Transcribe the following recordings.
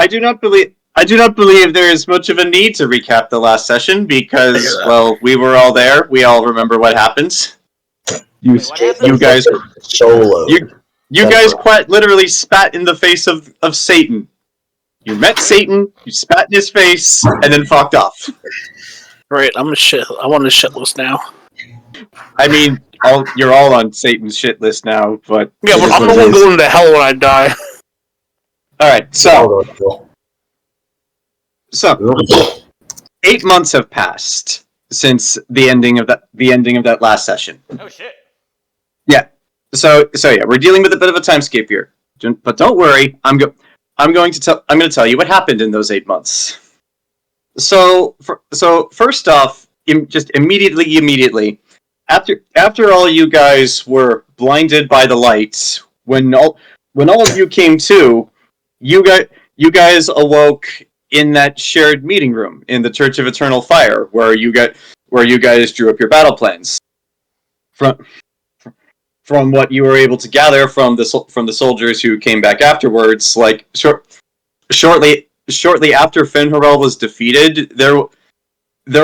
believe there is much of a need to recap the last session because, well, we were all there. We all remember what happened. You guys quite literally spat in the face of Satan. You met Satan, you spat in his face, and then fucked off. Right, I want a shit list now. I mean, you're all on Satan's shit list now, but... Yeah, but I'm the one going to hell when I die. Alright, so 8 months have passed since the ending of that last session. Oh shit. Yeah. So yeah, we're dealing with a bit of a timescape here. But don't worry, I'm going to tell you what happened in those 8 months. So first off, just immediately after all you guys were blinded by the light, when all of you came to, you guys awoke in that shared meeting room in the Church of Eternal Fire, where you guys drew up your battle plans. From what you were able to gather from the soldiers who came back afterwards, like shortly after Finharel was defeated, there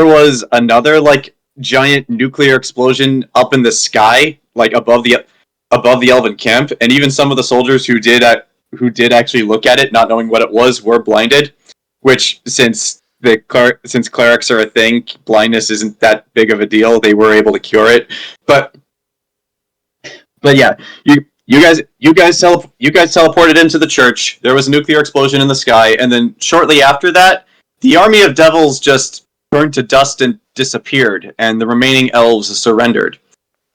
was another like giant nuclear explosion up in the sky, like above the Elven camp, and even some of the soldiers who did actually look at it, not knowing what it was, were blinded. Which, since clerics are a thing, blindness isn't that big of a deal. They were able to cure it, but yeah, you guys teleported into the church. There was a nuclear explosion in the sky, and then shortly after that, the army of devils just burned to dust and disappeared, and the remaining elves surrendered.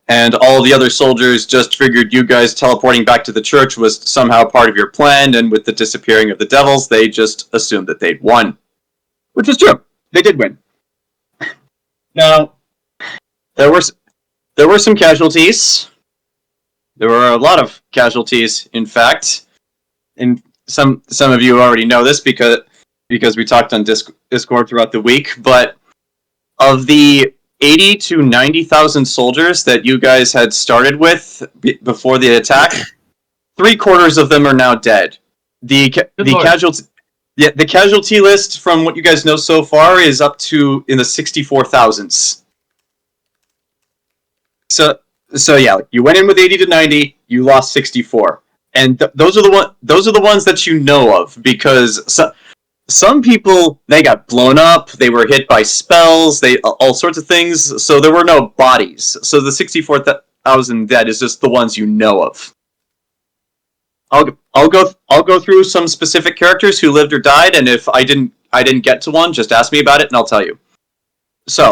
And all the other soldiers just figured you guys teleporting back to the church was somehow part of your plan, and with the disappearing of the devils, they just assumed that they'd won. Which is true. They did win. Now, there were some casualties. There were a lot of casualties, in fact. And some of you already know this because we talked on Discord throughout the week, but of the 80 to 90,000 soldiers that you guys had started with before the attack, 3/4 of them are now dead. The casualty list from what you guys know so far is up to in the 64,000s. So yeah, you went in with 80 to 90, you lost 64, and those are the ones that you know of, because some people, they got blown up, they were hit by spells, all sorts of things, so there were no bodies. So the 64,000 dead is just the ones you know of. I'll go through some specific characters who lived or died, and if I didn't get to one, just ask me about it and I'll tell you. So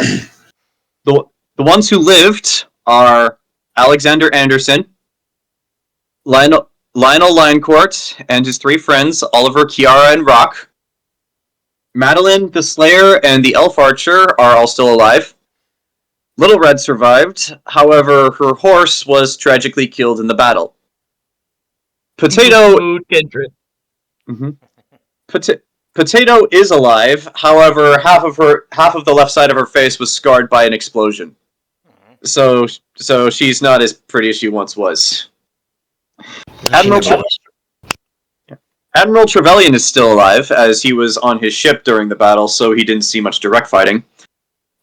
the ones who lived are Alexander Anderson, Lionel Linecourt and his 3 friends, Oliver, Kiara, and Rock. Madeline, the Slayer, and the Elf Archer are all still alive. Little Red survived, however, her horse was tragically killed in the battle. Potato is alive, however, half of the left side of her face was scarred by an explosion. So she's not as pretty as she once was. Admiral Trevelyan is still alive, as he was on his ship during the battle, so he didn't see much direct fighting.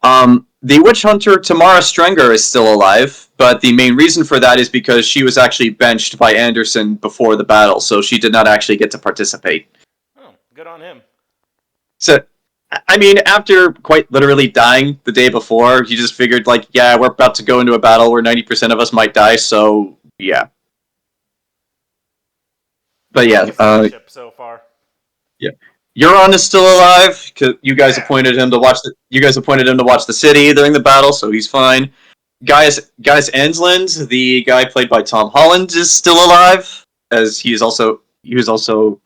The witch hunter Tamara Strenger is still alive, but the main reason for that is because she was actually benched by Anderson before the battle, so she did not actually get to participate. Oh, good on him. So, I mean, after quite literally dying the day before, he just figured, like, yeah, we're about to go into a battle where 90% of us might die, so, yeah. But yeah, so far. Yeah, Euron is still alive. Cause you guys appointed him to watch the city during the battle, so he's fine. Guys Ensland, the guy played by Tom Holland, is still alive, as he was also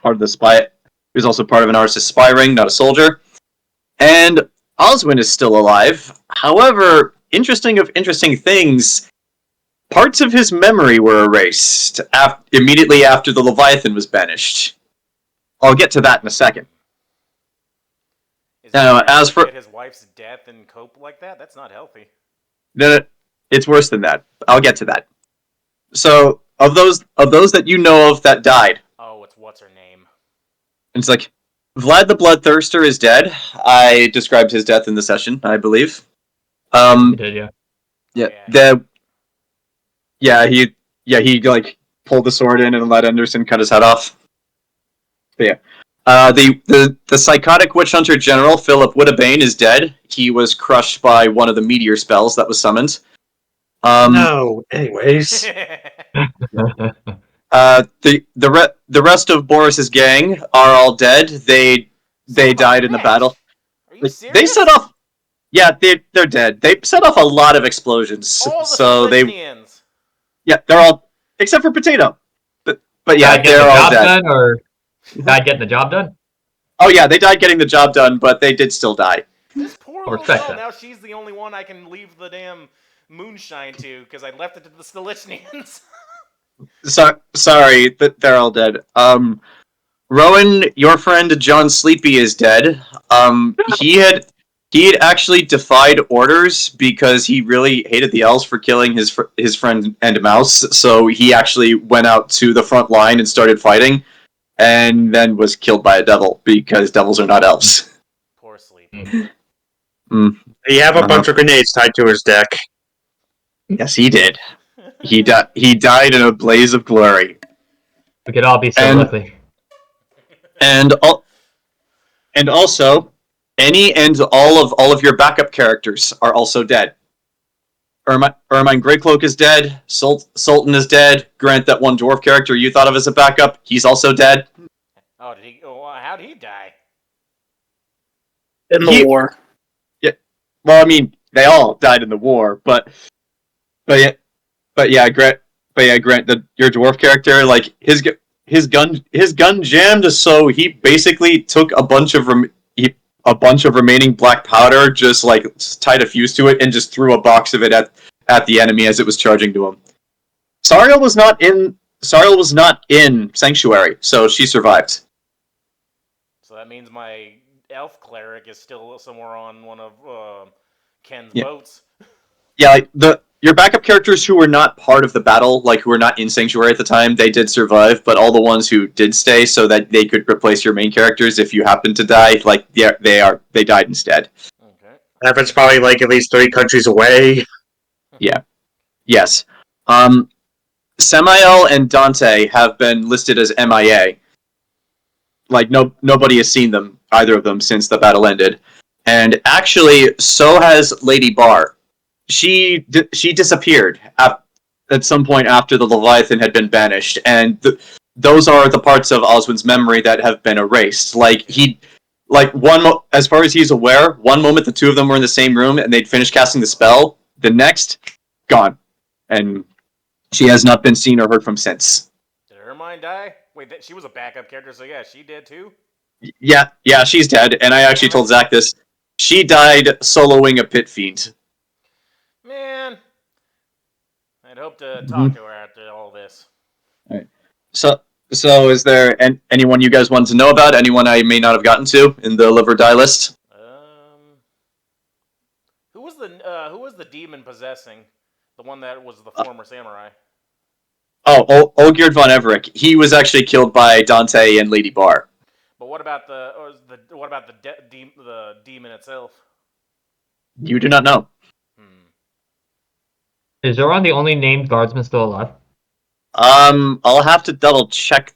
part of the spy. He was also part of an Anaris spy ring, not a soldier. And Oswin is still alive. However, interesting things. Parts of his memory were erased immediately after the Leviathan was banished. I'll get to that in a second. Now, as for his wife's death and cope like that, that's not healthy. No, it's worse than that. I'll get to that. So, of those that you know of that died. Oh, what's her name? It's like, Vlad the Bloodthirster is dead. I described his death in the session, I believe. You did, yeah. He like pulled the sword in and let Anderson cut his head off. But yeah. The psychotic witch hunter general, Philip Woodabane, is dead. He was crushed by one of the meteor spells that was summoned. No. Anyways. The rest of Boris's gang are all dead. They died in the battle. Are you serious? They set off. Yeah, they're dead. They set off a lot of explosions. all the So Celestians. they're all except for Potato. But yeah, Died getting they're the all job dead. done, or died getting the job done? Oh yeah, they died getting the job done, but they did still die. This poor I'll little respect girl, that. now she's the only one I can leave the damn moonshine to, because I left it to the Stelitnians. Sorry, but they're all dead. Rowan, your friend John Sleepy is dead. He had actually defied orders because he really hated the elves for killing his friend and mouse. So he actually went out to the front line and started fighting, and then was killed by a devil because devils are not elves. Poor Sleepy. You have a bunch of grenades tied to his deck. Yes, he did. He died in a blaze of glory. We could all be so And- lucky. And also, any and all of your backup characters are also dead. Ermine Greycloak is dead. Sultan is dead. Grant, that one dwarf character you thought of as a backup, he's also dead. Oh, how'd he die? In the war. Well, I mean, they all died in the war, but yeah, Grant, your dwarf character, like his gun jammed, so he basically took a bunch of remaining black powder, just tied a fuse to it, and just threw a box of it at the enemy as it was charging to him. Sariel was not in Sanctuary, so she survived. So that means my elf cleric is still somewhere on one of Ken's Yeah. boats. Yeah, your backup characters who were not part of the battle, who were not in Sanctuary at the time, they did survive, but all the ones who did stay so that they could replace your main characters if you happened to die, they died instead. Okay. Happens probably at least 3 countries away. Yes. Samael and Dante have been listed as MIA. Nobody has seen them, either of them, since the battle ended. And actually, so has Lady Barr. She disappeared at some point after the Leviathan had been banished, and those are the parts of Oswin's memory that have been erased. As far as he's aware, one moment the two of them were in the same room and they'd finished casting the spell. The next, gone, and she has not been seen or heard from since. Did Ermine die? Wait, she was a backup character, so yeah, she did too? Yeah, she's dead, and I actually told Zach this. She died soloing a pit fiend. Man, I'd hope to talk to her after all this. So is there anyone you guys wanted to know about? Anyone I may not have gotten to in the live or die list? Who was the demon possessing? The one that was the former samurai. Oh, Olgierd von Everett. He was actually killed by Dante and Lady Barr. But what about the demon itself? You do not know. Is Zoran the only named guardsman still alive? I'll have to double check.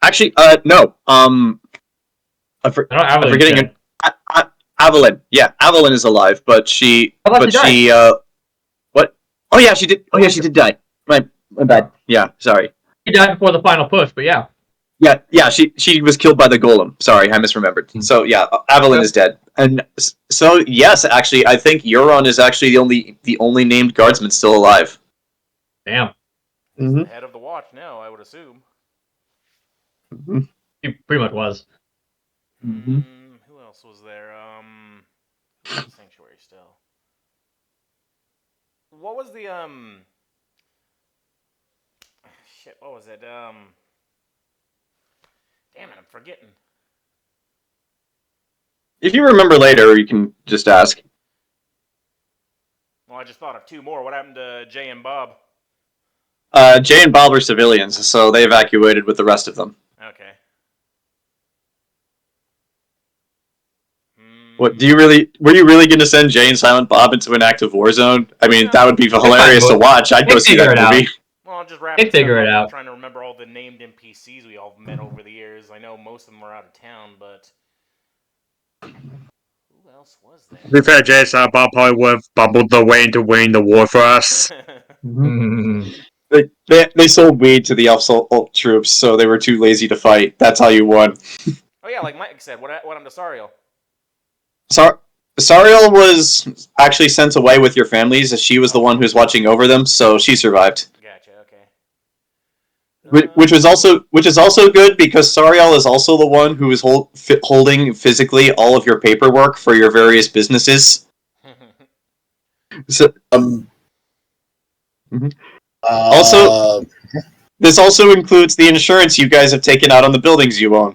Actually, no. I'm forgetting it. Evelyn. Yeah, Evelyn is alive, but she. What? Oh yeah, she did. Oh yeah, she did die. My bad. Yeah, sorry. He died before the final push, but yeah. Yeah. She was killed by the golem. Sorry, I misremembered. So yeah, Evelyn is dead, and so yes, actually, I think Euron is actually the only named guardsman still alive. Damn. The head of the watch now, I would assume. He pretty much was. Who else was there? Sanctuary still. What was the shit, what was it? Damn it, I'm forgetting. If you remember later, you can just ask. Well, I just thought of 2 more. What happened to Jay and Bob? Jay and Bob are civilians, so they evacuated with the rest of them. Okay. What do you really? Were you really going to send Jay and Silent Bob into an active war zone? I mean, that would be hilarious to watch. I'd go see that movie. Well, I'll just wrap They figure stuff it up. out. I'm trying to remember all the named NPCs we all met over the years. I know most of them are out of town, but who else was there? To be fair, Jayson and Bob probably would have bubbled their way into winning the war for us. They sold weed to the elf troops, so they were too lazy to fight. That's how you won. Oh yeah, like Mike said, what happened to Sariel? Sariel was actually sent away with your families, as she was the one who's watching over them, so she survived. Gotcha. Okay. Which is also good because Sariel is also the one who is holding physically all of your paperwork for your various businesses. So, also, this also includes the insurance you guys have taken out on the buildings you own.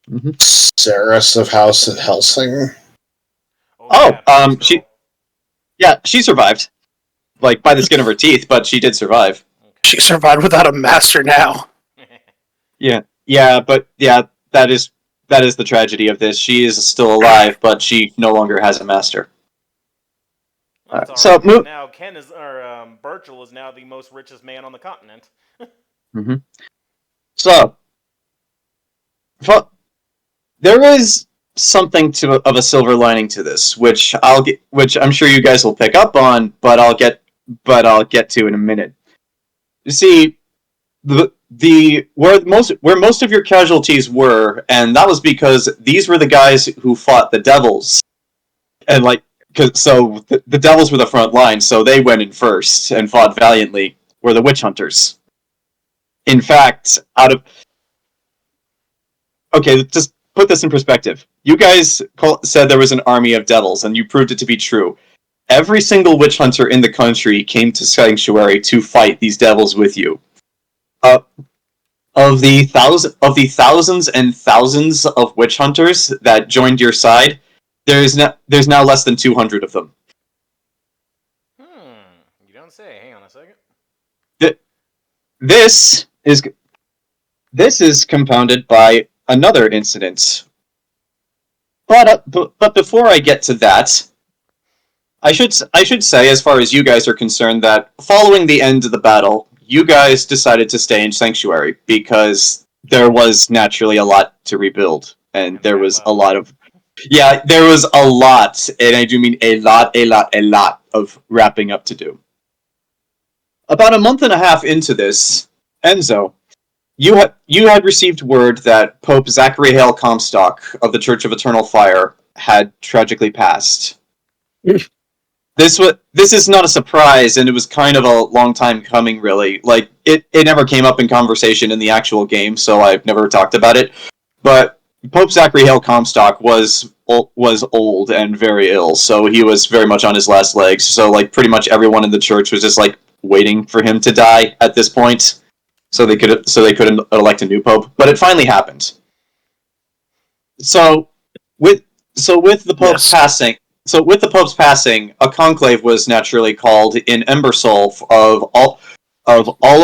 Good. Saris of House at Helsing. She survived. Like, by the skin of her teeth, but she did survive. She survived without a master now. That is the tragedy of this. She is still alive, but she no longer has a master. So now Burchill is now the most richest man on the continent. So, there is something of a silver lining to this, which I'm sure you guys will pick up on, but I'll get to in a minute. You see, where most of your casualties were, and that was because these were the guys who fought the devils, and the devils were the front line, so they went in first and fought valiantly. Were the witch hunters. In fact, just put this in perspective. You guys said there was an army of devils, and you proved it to be true. Every single witch hunter in the country came to Sanctuary to fight these devils with you. Of the thousands and thousands of witch hunters that joined your side, there's now less than 200 of them. You don't say. Hang on a second. This is compounded by another incident. But before I get to that, I should say, as far as you guys are concerned, that following the end of the battle, you guys decided to stay in Sanctuary because there was naturally a lot to rebuild, and there was a lot, and I do mean a lot of wrapping up to do. About a month and a half into this, Enzo, you had received word that Pope Zachary Hale Comstock of the Church of Eternal Fire had tragically passed. This is not a surprise, and it was kind of a long time coming, really. Like, it never came up in conversation in the actual game, so I've never talked about it. But Pope Zachary Hale Comstock was old and very ill, so he was very much on his last legs. So, like, pretty much everyone in the church was just, like, waiting for him to die at this point, so they could elect a new pope. But it finally happened. So with the Pope's passing. So with the Pope's passing, a conclave was naturally called in Embersolf of all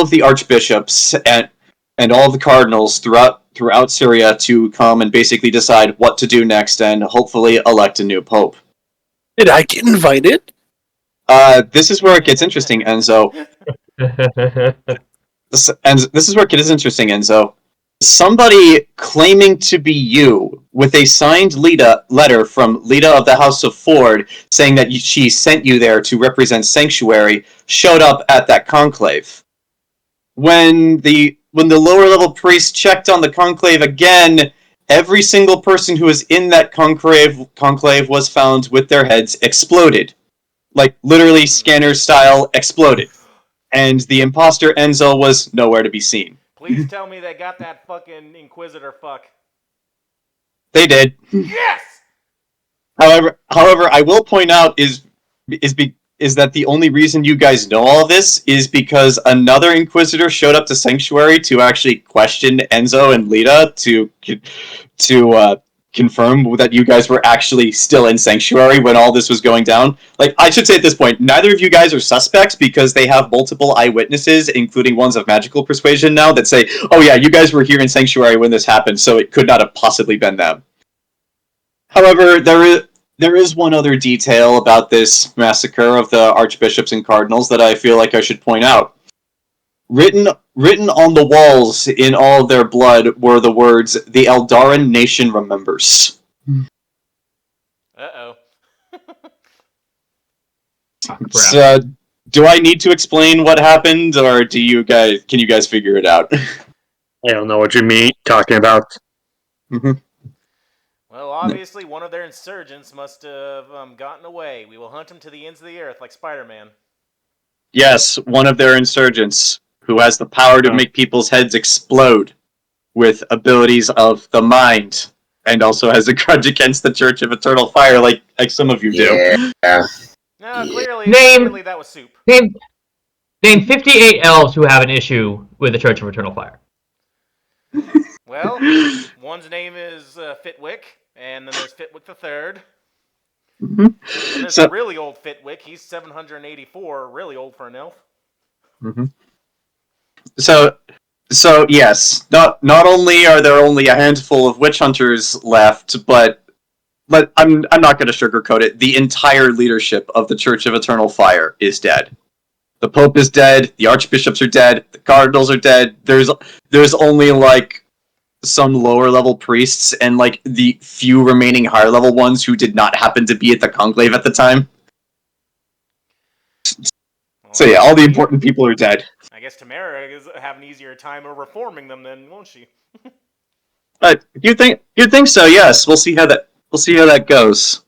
of the archbishops and all the cardinals throughout Syria to come and basically decide what to do next and hopefully elect a new pope. Did I get invited? This is where it gets interesting, Enzo. This is where it gets interesting, Enzo. Somebody claiming to be you, with a signed letter from Lita of the House of Ford, saying that she sent you there to represent Sanctuary, showed up at that conclave. When the lower level priest checked on the conclave again, every single person who was in that conclave was found with their heads exploded. Like, literally scanner style exploded. And the imposter Enzo was nowhere to be seen. Please tell me they got that fucking Inquisitor fuck. They did. Yes! However, I will point out is that the only reason you guys know all this is because another Inquisitor showed up to Sanctuary to actually question Enzo and Lita to confirm that you guys were actually still in Sanctuary when all this was going down. Like, I should say at this point, neither of you guys are suspects because they have multiple eyewitnesses, including ones of magical persuasion now, that say, oh yeah, you guys were here in Sanctuary when this happened, so it could not have possibly been them. However, there is one other detail about this massacre of the archbishops and cardinals that I feel like I should point out. Written on the walls in all of their blood were the words, "The Eldarin nation remembers." Uh-oh. So, do I need to explain what happened, or can you guys figure it out? I don't know what you mean talking about. Mm-hmm. Well, obviously, one of their insurgents must have gotten away. We will hunt him to the ends of the earth, like Spider-Man. Yes, one of their insurgents, who has the power to make people's heads explode with abilities of the mind, and also has a grudge against the Church of Eternal Fire, like some of you do. Yeah. No, clearly that was soup. Name 58 elves who have an issue with the Church of Eternal Fire. Well, one's name is Fitwick, and then there's Fitwick the Third. Mm-hmm. And there's a really old Fitwick. He's 784, really old for an elf. Mm-hmm. So yes, not only are there only a handful of witch hunters left, but I'm not going to sugarcoat it. The entire leadership of the Church of Eternal Fire is dead. The Pope is dead. The archbishops are dead. The cardinals are dead. There's only like some lower level priests and like the few remaining higher level ones who did not happen to be at the conclave at the time. So yeah, all the important people are dead. I guess Tamara is have an easier time of reforming them then, won't she? But you'd think so, yes. We'll see how that goes.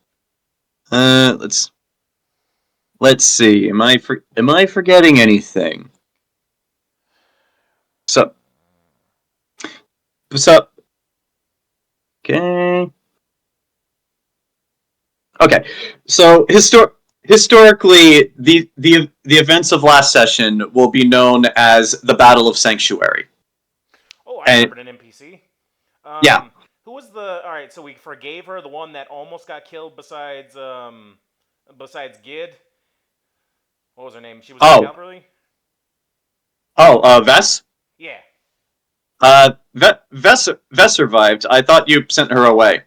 Let's see. Am I forgetting anything? So okay. So historically, the events of last session will be known as the Battle of Sanctuary. Oh, I remembered an NPC. Yeah. Who was the? All right, so we forgave her, the one that almost got killed. Besides Gid. What was her name? She was Calverly. Vess. Yeah. Vess survived. I thought you sent her away.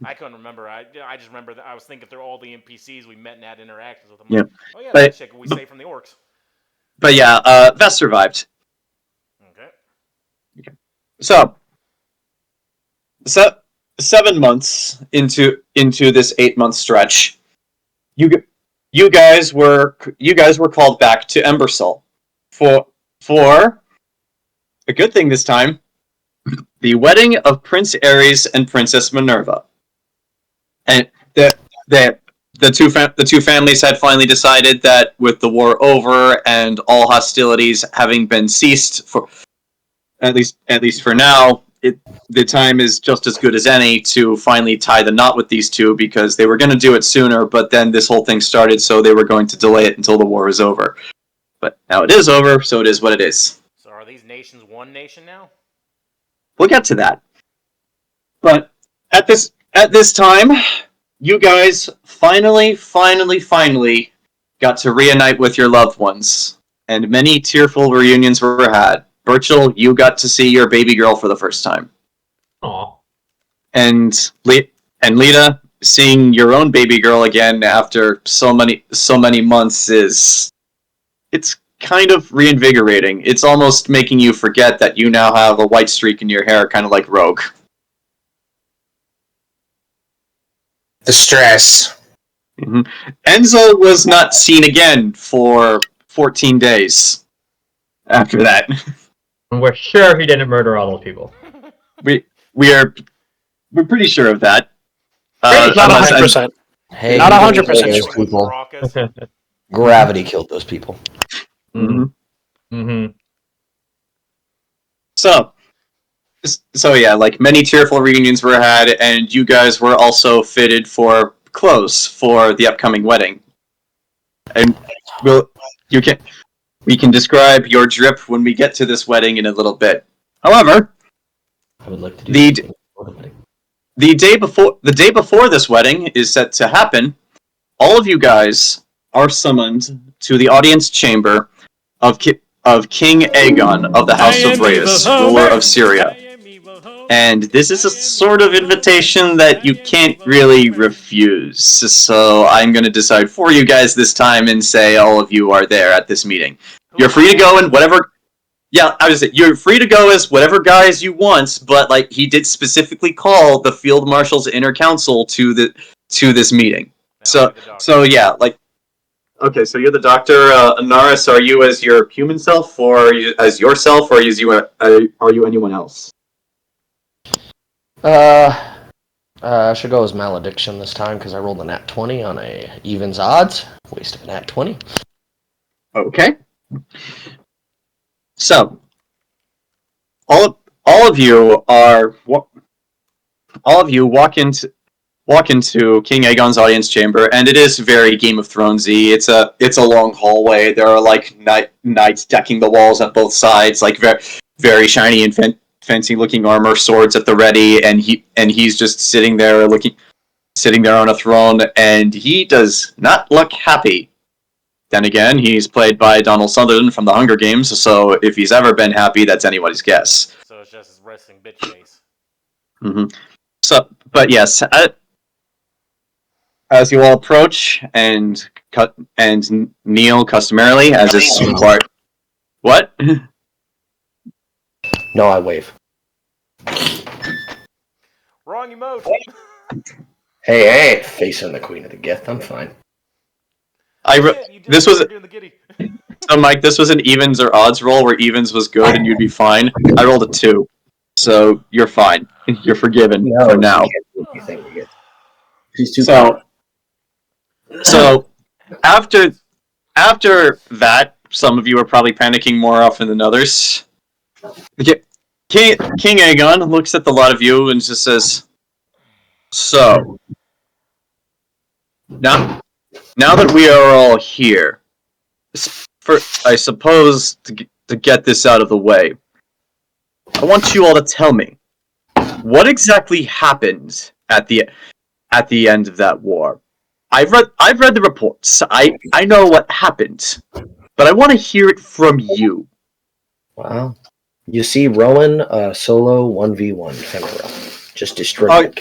I couldn't remember. I just remember that I was thinking through all the NPCs we met and had interactions with them. Yeah. Oh yeah, that chick we saved from the orcs. But yeah, Vess survived. Okay. So 7 months into this 8-month stretch, you guys were called back to Embersoul for a good thing this time, the wedding of Prince Ares and Princess Minerva. And the two families had finally decided that with the war over and all hostilities having been ceased for at least for now, the time is just as good as any to finally tie the knot with these two, because they were going to do it sooner, but then this whole thing started, so they were going to delay it until the war is over. But now it is over, so it is what it is. So are these nations one nation now? We'll get to that. But at this time, you guys finally got to reunite with your loved ones, and many tearful reunions were had. Burchill, you got to see your baby girl for the first time. Aw. And Lita, seeing your own baby girl again after so many months it's kind of reinvigorating. It's almost making you forget that you now have a white streak in your hair, kind of like Rogue. The stress. Mm-hmm. Enzo was not seen again for 14 days after that. And we're sure he didn't murder all those people. We're pretty sure of that. Not 100%. Hey, Not 100% those people. Gravity killed those people. Mm-hmm. Mm-hmm. So yeah, like many tearful reunions were had, and you guys were also fitted for clothes for the upcoming wedding. And we can describe your drip when we get to this wedding in a little bit. However, I would like to do the day before this wedding is set to happen, all of you guys are summoned to the audience chamber of King Aion of the House of Reyes, ruler of Syria. And this is a sort of invitation that you can't really refuse. So I'm going to decide for you guys this time and say all of you are there at this meeting. You're free to go in whatever... Yeah, I was saying, you're free to go as whatever guys you want, but like he did specifically call the Field Marshal's inner council to this meeting. So yeah, like... Okay, so you're the doctor. Anaris, are you as your human self, or are you as yourself, or are you anyone else? I should go as Malediction this time because I rolled a nat 20 on a evens odds. Waste of a nat 20. Okay. So, all of you walk into King Aegon's audience chamber, and it is very Game of Thronesy. It's a long hallway. There are like knights decking the walls at both sides, like very shiny and fancy looking armor, swords at the ready, and he's just sitting there on a throne, and he does not look happy. Then again, he's played by Donald Sutherland from the Hunger Games, so if he's ever been happy, that's anybody's guess. So it's just his resting bitch face. Mm-hmm. So, but yes, as you all approach and kneel customarily, as is required. What? No, I wave. Wrong emote. Hey, facing the Queen of the Gift. I'm fine. This was so Mike. This was an evens or odds roll where evens was good and you'd be fine. I rolled a 2, so you're fine. You're forgiven for now. He's too So after that, some of you are probably panicking more often than others. King Aegon looks at the lot of you and just says, "So now that we are all here, I suppose to get this out of the way, I want you all to tell me what exactly happened at the end of that war. I've read the reports. I know what happened, but I want to hear it from you." Wow. You see Rowan solo 1v1 Fenrir. Just destroyed.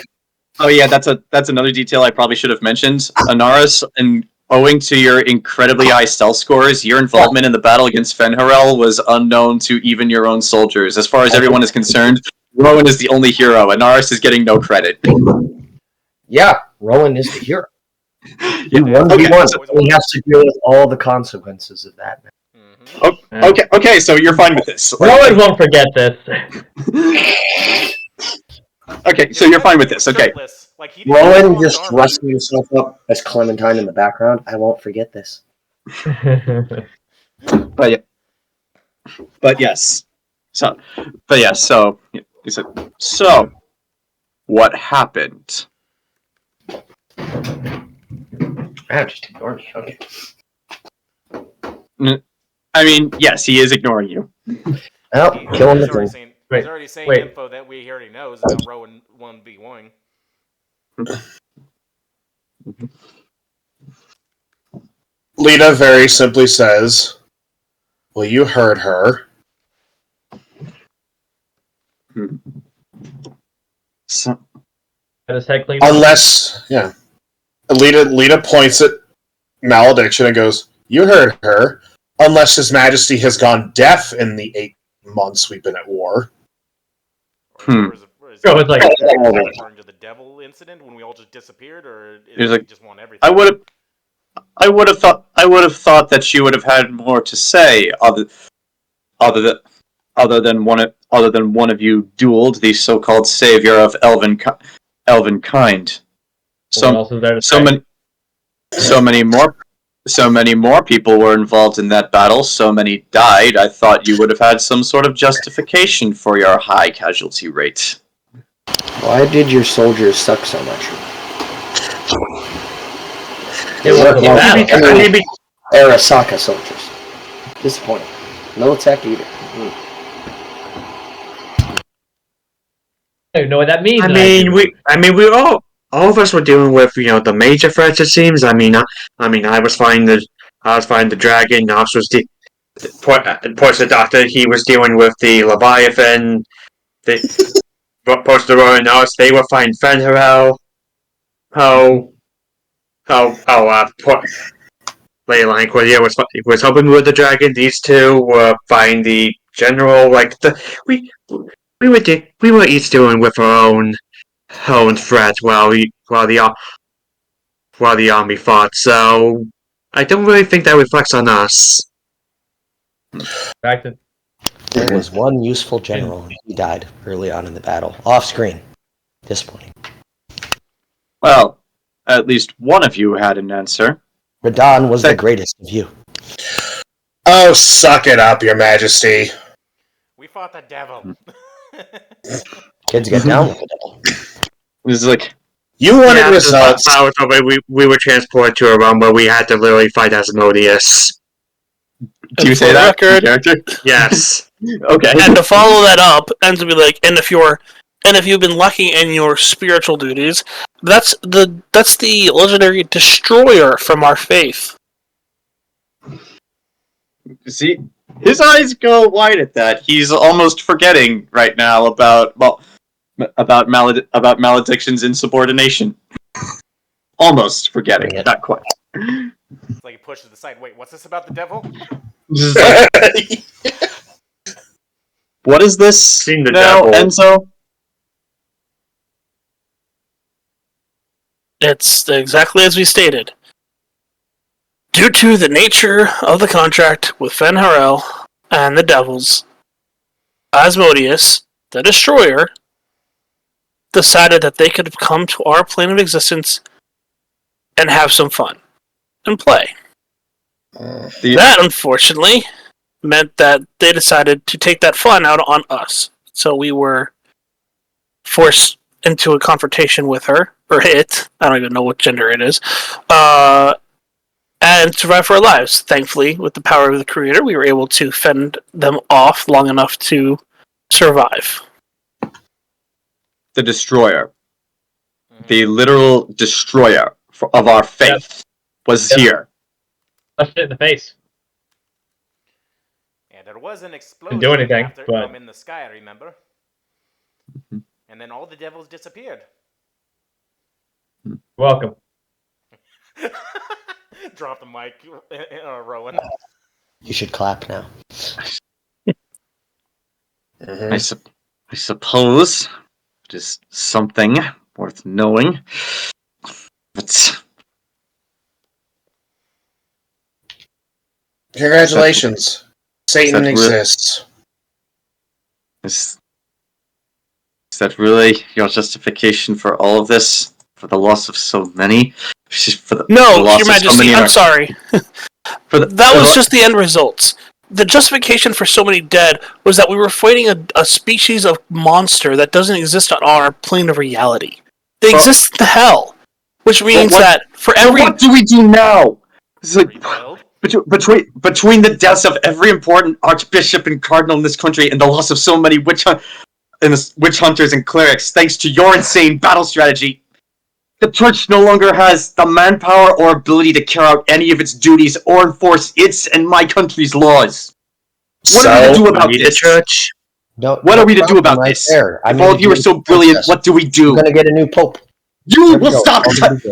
Oh yeah, that's another detail I probably should have mentioned. Anaris, and owing to your incredibly high stealth scores, your involvement in the battle against Fenrir was unknown to even your own soldiers. As far as everyone is concerned, Rowan is the only hero. Anaris is getting no credit. Yeah, Rowan is the hero. Yeah, 1v1. So he has to deal with all the consequences of that. Okay, so you're fine with this. Rowan won't forget this. Okay, so you're fine with this. Okay. Rowan just dressing himself up as Clementine in the background. I won't forget this. But yes. So he said, "So what happened?" Just ignore me. Okay. I mean, yes, he is ignoring you. Oh, kill him the thing. He's already saying info that we already know is about Rowan 1v1. Lita very simply says, "Well, you heard her." So, unless, yeah. Lita points at Malediction and goes, "You heard her. Unless His Majesty has gone deaf in the 8 months we've been at war." Is it like referring to the devil incident when we all just disappeared, or is it just want everything? I would have thought that she would have had more to say other than one of you dueled the so-called savior of elven kind. So many more people were involved in that battle. So many died. I thought you would have had some sort of justification for your high casualty rate. Why did your soldiers suck so much? Arasaka soldiers. Disappointing. No attack either. I don't know what that means. I and mean, do. we all of us were dealing with the major threats. It seems. I was fighting the dragon. Knox was points the doctor. He was dealing with the Leviathan. The post the Rowan. They were fighting Fenharel. Lady Lanquadia was helping with the dragon. These two were fighting the general. We were each dealing with our own threats while the army fought. So I don't really think that reflects on us. Back to There was one useful general, and he died early on in the battle. Off screen. Disappointing. Well, at least one of you had an answer. Radon was the greatest of you. Oh, suck it up, Your Majesty. We fought the devil. Kids get down with the devil. This is like, You wanted results. We were transported to a realm where we had to literally fight Asmodeus. do you And say for the that? record- Character? Yes. Okay. And to follow that up, and to be like, and if you've been lacking in your spiritual duties, that's the legendary destroyer from our faith. See, his eyes go wide at that. He's almost forgetting right now about maledictions and subordination. Almost forgetting, Yeah. not quite. It's like he pushes it aside. Wait, what's this about the devil? Just like, what is this Seen the now, devil. Enzo? It's exactly as we stated. Due to the nature of the contract with Fenharel and the Devils, Asmodeus, the Destroyer, decided that they could come to our plane of existence and have some fun and play. That, unfortunately, meant that they decided to take that fun out on us. So we were forced into a confrontation with her, or it. I don't even know what gender it is. And survive for our lives. Thankfully, with the power of the Creator, we were able to fend them off long enough to survive. The destroyer. The literal destroyer of our faith was here. Left it in the face. And there was an explosion do anything, after but- in the sky, I remember. And then all the devils disappeared. Welcome. Drop the mic, Rowan. You should clap now. I suppose it is something worth knowing. But Congratulations. Satan that exists. is that really your justification for all of this? For the loss of so many? For the No, loss Your of so Majesty, many I'm sorry. That was just the end results. The justification for so many dead was that we were fighting a species of monster that doesn't exist on our plane of reality. They exist in the hell. Which means that for every... What do we do now? It's like, Rebuild? between the deaths of every important archbishop and cardinal in this country and the loss of so many witch hunters and clerics, thanks to your insane battle strategy, the church no longer has the manpower or ability to carry out any of its duties or enforce its and my country's laws. What are we to do about the this? church. What are we to do about this? There. If all of you are so brilliant, what do we do? We're gonna get a new pope. You There we will go. stop.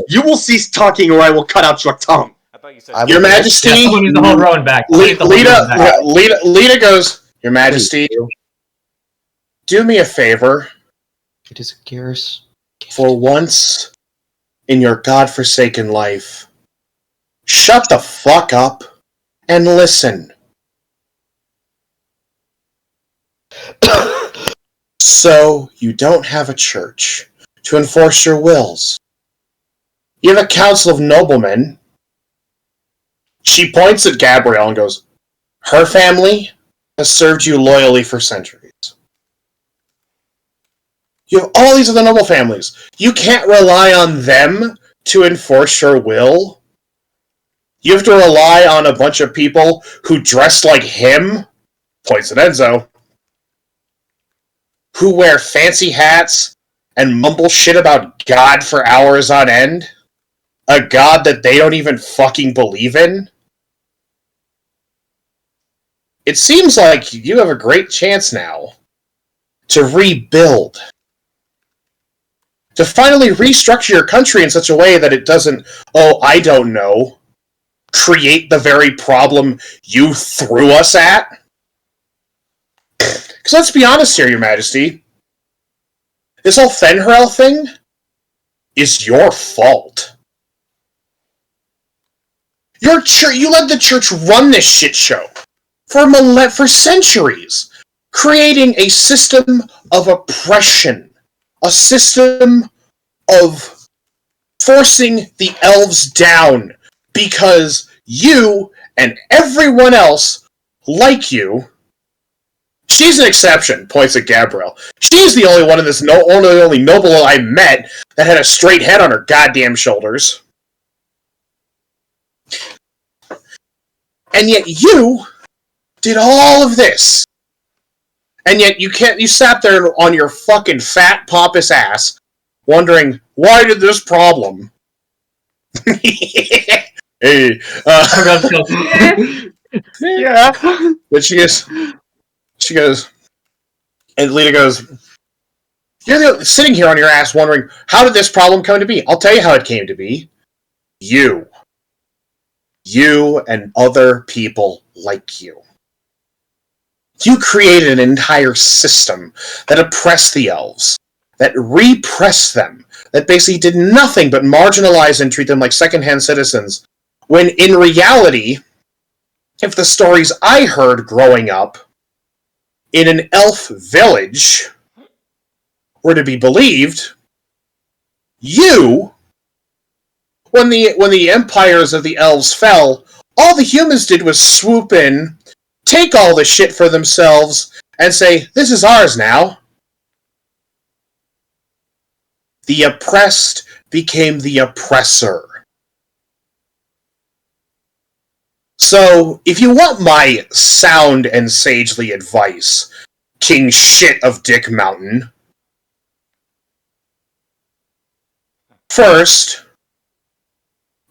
You will cease talking, or I will cut out your tongue. I thought you said... I Your will- Majesty, Yeah, someone needs to hold Rowan back. Someone needs to hold Rowan back. Lita goes, Your Majesty, do me a favor. It is a Garrus. For once in your godforsaken life, shut the fuck up and listen. So, you don't have a church to enforce your wills. You have a council of noblemen. She points at Gabrielle and goes, her family has served you loyally for centuries. You have all these other noble families. You can't rely on them to enforce your will. You have to rely on a bunch of people who dress like him. Points at Enzo. who wear fancy hats and mumble shit about God for hours on end? A God that they don't even fucking believe in? It seems like you have a great chance now to rebuild. To finally restructure your country in such a way that it doesn't, I don't know, create the very problem you threw us at? Because let's be honest here, Your Majesty. This whole Fenhrel thing is your fault. Your church, you let the church run this shit show for centuries, creating a system of oppression, a system of forcing the elves down because you and everyone else like you. She's an exception, points at Gabrielle. She's the only one in this only noble I met that had a straight head on her goddamn shoulders. And yet you did all of this. And yet you sat there on your fucking fat, pompous ass, wondering, why did this problem? Hey, Yeah. but she goes, and Lita goes, you're sitting here on your ass wondering, how did this problem come to be? I'll tell you how it came to be. You and other people like you. You created an entire system that oppressed the elves, that repressed them, that basically did nothing but marginalize and treat them like second-hand citizens, when in reality, if the stories I heard growing up in an elf village were to be believed, when the empires of the elves fell, all the humans did was swoop in, take all the shit for themselves, and say, this is ours now. The oppressed became the oppressor. So, if you want my sound and sagely advice, King Shit of Dick Mountain, first,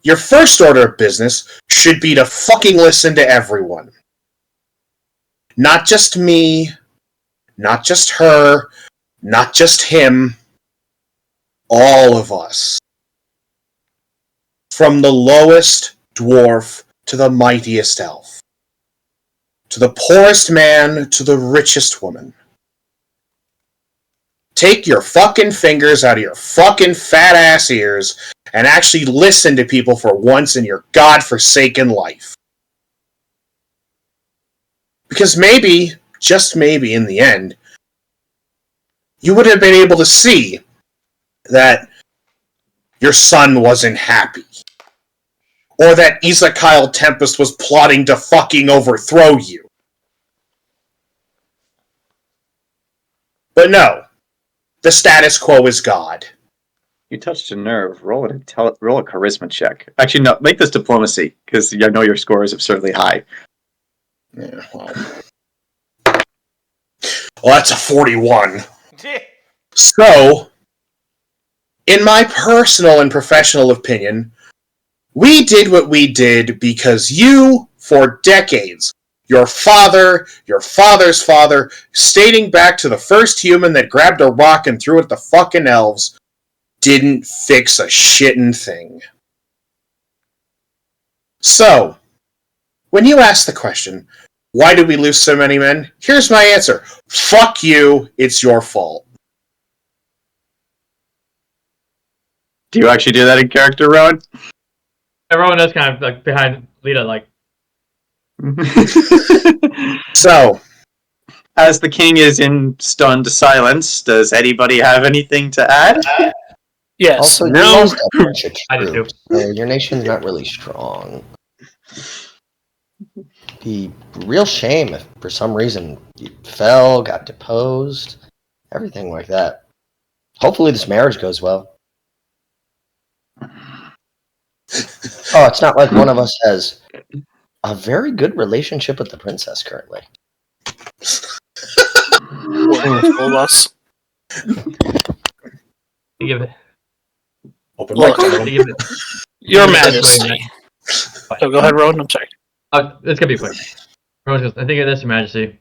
your first order of business should be to fucking listen to everyone. Not just me, not just her, not just him, all of us. From the lowest dwarf to the mightiest elf. To the poorest man to the richest woman. Take your fucking fingers out of your fucking fat ass ears and actually listen to people for once in your godforsaken life. Because maybe, just maybe in the end, you would have been able to see that your son wasn't happy. Or that Kyle Tempest was plotting to fucking overthrow you. But no, the status quo is God. You touched a nerve. Roll a charisma check. Actually, no. Make this diplomacy, because I know your score is absurdly high. Yeah, well, that's a 41. So, in my personal and professional opinion, we did what we did because you, for decades, your father, your father's father, stating back to the first human that grabbed a rock and threw it at the fucking elves, didn't fix a shittin' thing. So, when you ask the question, why did we lose so many men? Here's my answer. Fuck you, it's your fault. Do you actually do that in character, Rowan? Everyone is kind of like behind Lita, like. So, as the king is in stunned silence, does anybody have anything to add? Yes. Also, you No. lost a bunch of I do. troops, so your nation's not really strong. Be real shame if for some reason you fell, got deposed, everything like that. Hopefully this marriage goes well. Oh, it's not like one of us has a very good relationship with the princess currently. Or Told us. You give it. Open Look, mic, gentlemen. You give it. Your Give it this way, Majesty. Oh, go ahead, Rowan. I'm sorry. It's gonna be quick. Rowan goes, I think of this, Your Majesty.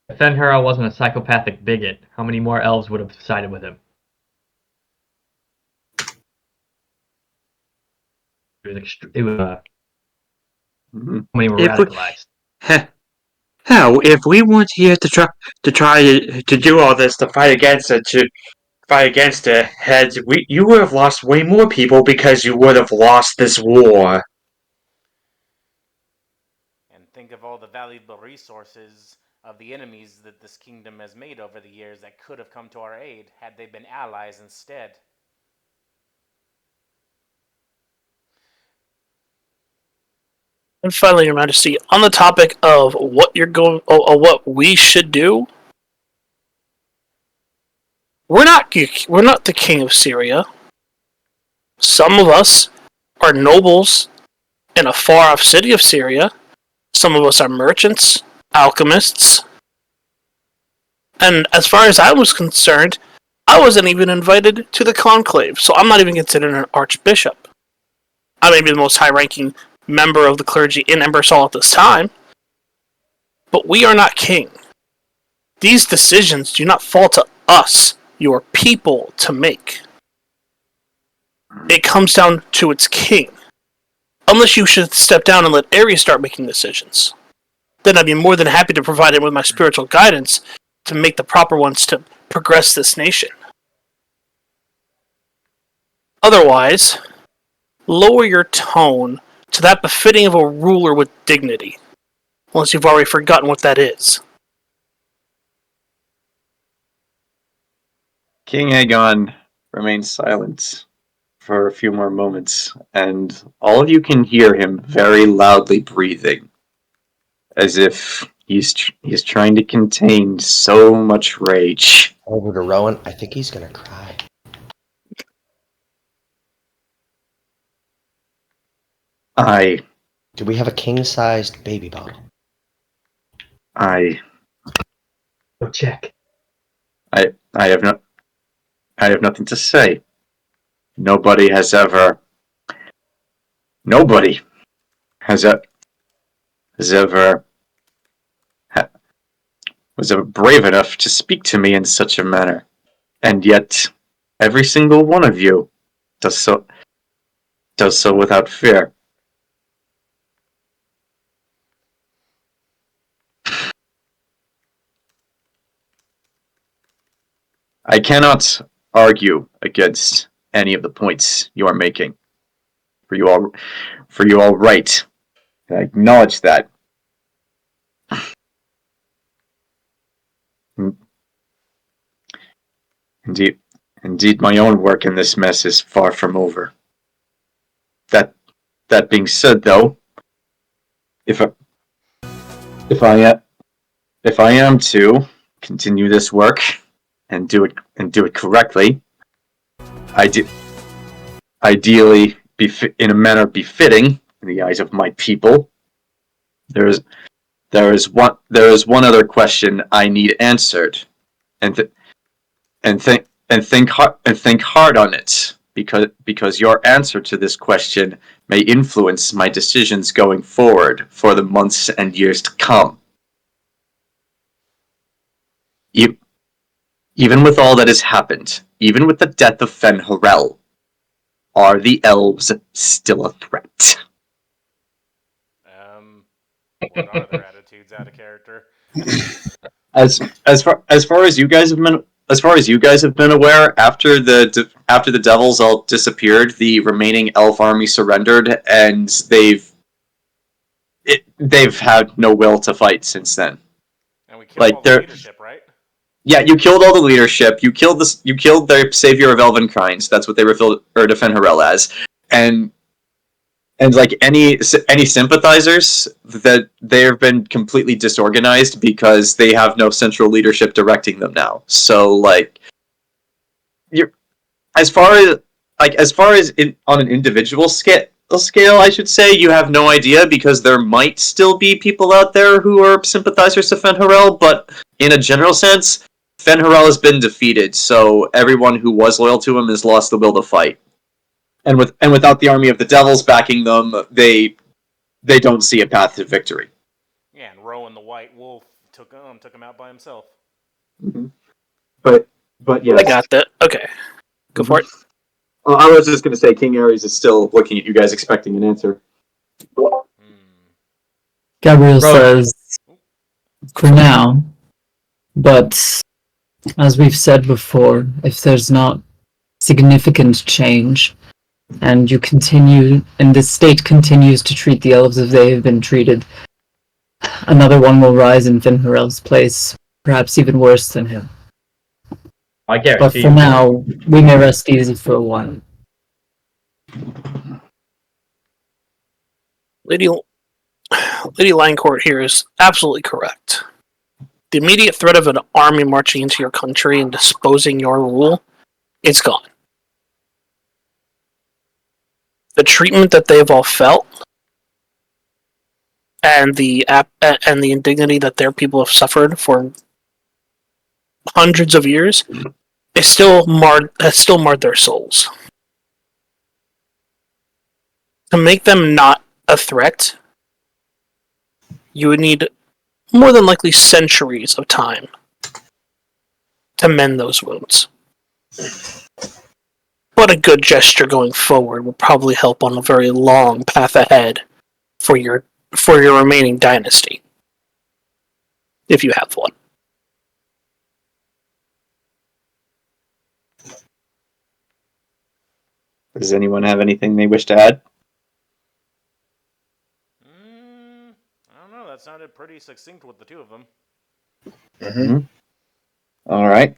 If Fenhara wasn't a psychopathic bigot, how many more elves would have sided with him? It was Mhm. how many were If we- radicalized? Hell, if we weren't here to try to do all this to fight against it, heads, you would have lost way more people because you would have lost this war. And think of all the valuable resources of the enemies that this kingdom has made over the years that could have come to our aid had they been allies instead. And finally, Your Majesty, on the topic of what what we should do, we're not the king of Syria. Some of us are nobles in a far-off city of Syria. Some of us are merchants, alchemists, and as far as I was concerned, I wasn't even invited to the conclave, so I'm not even considered an archbishop. I may be the most high-ranking member of the clergy in Embersol at this time, but we are not king. These decisions do not fall to us, your people, to make. It comes down to its king. Unless you should step down and let Ares start making decisions. Then I'd be more than happy to provide him with my spiritual guidance to make the proper ones to progress this nation. Otherwise, lower your tone to that befitting of a ruler with dignity, unless you've already forgotten what that is. King Aegon remains silent for a few more moments, and all of you can hear him very loudly breathing, as if he's trying to contain so much rage. Over to Rowan. I think he's gonna cry. Do we have a king-sized baby bottle? Go check. I have nothing to say. Nobody has ever was ever brave enough to speak to me in such a manner, and yet every single one of you does so without fear. I cannot argue against any of the points you are making. For you all right. I acknowledge that. Indeed, my own work in this mess is far from over. That being said, though, if I am to continue this work and do it correctly, ideally in a manner befitting in the eyes of my people, there is one other question I need answered, and think hard on it, because your answer to this question may influence my decisions going forward for the months and years to come. Even with all that has happened, even with the death of Fenhirel, are the elves still a threat? What are their attitudes out of character? As far as you guys have been aware, after the devils all disappeared, the remaining elf army surrendered, and they've had no will to fight since then. And we killed all the leadership, right? Yeah, you killed all the leadership. You killed their savior of Elvenkind. That's what they referred to Fenhirel as, and like any sympathizers, that they have been completely disorganized because they have no central leadership directing them now. So like, as far as on an individual scale, I should say, you have no idea, because there might still be people out there who are sympathizers to Fenhirel, but in a general sense, Fenharel has been defeated, so everyone who was loyal to him has lost the will to fight. And without the army of the devils backing them, they don't see a path to victory. Yeah, and Rowan the White Wolf took him out by himself. Mm-hmm. But yes. I got that. Okay. Go for it. I was just going to say King Ares is still looking at you guys expecting an answer. Gabrielle Rowan. says, for now, but as we've said before, if there's not significant change, and you continue, and the state continues to treat the elves as they have been treated, another one will rise in Finharel's place, perhaps even worse than him. I But guarantee for you. now, we may rest easy for a while. Lady Langcourt here is absolutely correct. The immediate threat of an army marching into your country and disposing your rule, it's gone. The treatment that they've all felt, and the indignity that their people have suffered for hundreds of years, has still marred their souls. To make them not a threat, you would need more than likely centuries of time to mend those wounds. But a good gesture going forward will probably help on a very long path ahead for your remaining dynasty, if you have one. Does anyone have anything they wish to add? I don't know. That sounded pretty succinct with the two of them. Mm-hmm. All right.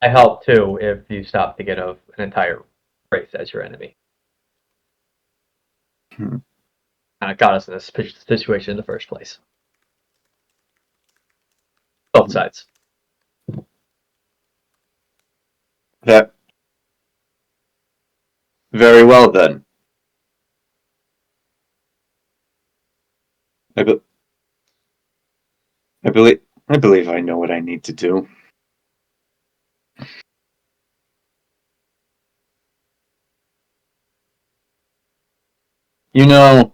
I help too if you stop thinking of an entire race as your enemy. Kind of got us in this situation in the first place. Both sides. That. Very well then. I believe I know what I need to do. You know,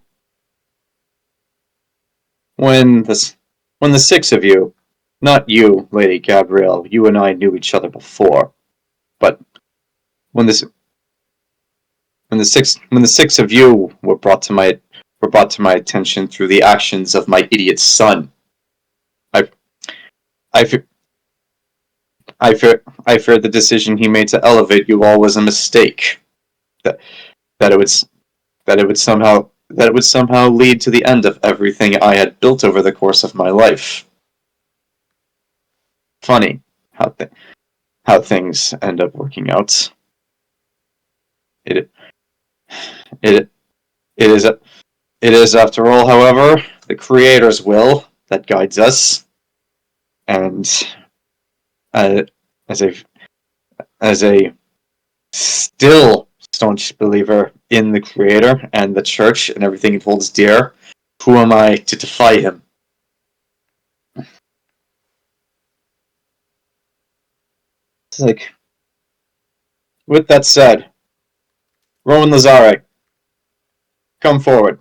when the six of you, not you, Lady Gabrielle, you and I knew each other before, but when the six of you were brought to my attention through the actions of my idiot son, I fear the decision he made to elevate you all was a mistake. That it would somehow lead to the end of everything I had built over the course of my life. Funny how things end up working out. It is after all, however, the Creator's will that guides us, and as a still staunch believer in the Creator and the Church and everything it holds dear, who am I to defy him? It's like, with that said, Rowan Lazare, come forward.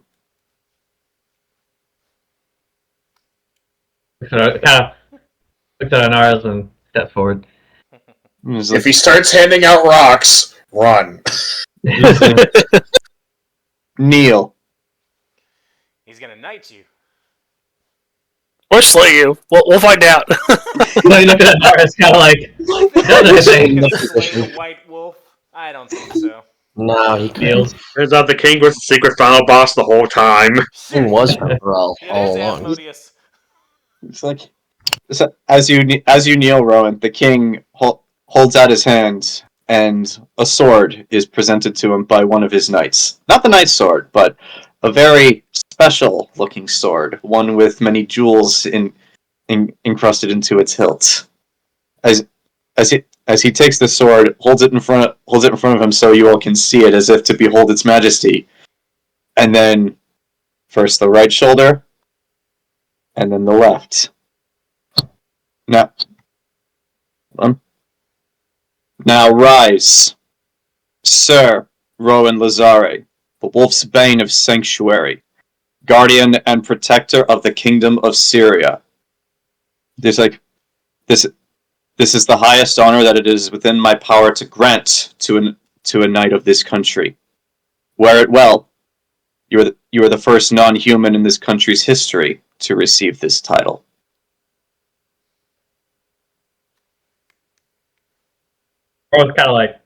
Kind of looked at Anaris and stepped forward. If he starts handing out rocks, run. Kneel. He's gonna knight you. Or slay you. We'll find out. No, you look at Anaris kind of like, Slay the White Wolf? I don't think so. No, he couldn't. feels. Turns out the king was the secret final boss the whole time. King was Burchill It all is along. Asmodeus. It's like, as you kneel, Rowan, the king holds out his hand, and a sword is presented to him by one of his knights. Not the knight's sword, but a very special-looking sword, one with many jewels encrusted into its hilt. As he takes the sword, holds it in front of him, so you all can see it, as if to behold its majesty, and then first the right shoulder, and then the left. Now rise, Sir Rowan Lazare, the Wolf's Bane of Sanctuary, guardian and protector of the Kingdom of Syria. This is the highest honor that it is within my power to grant to a knight of this country. Wear it well. You are the first non-human in this country's history to receive this title. Rowan's kind of like,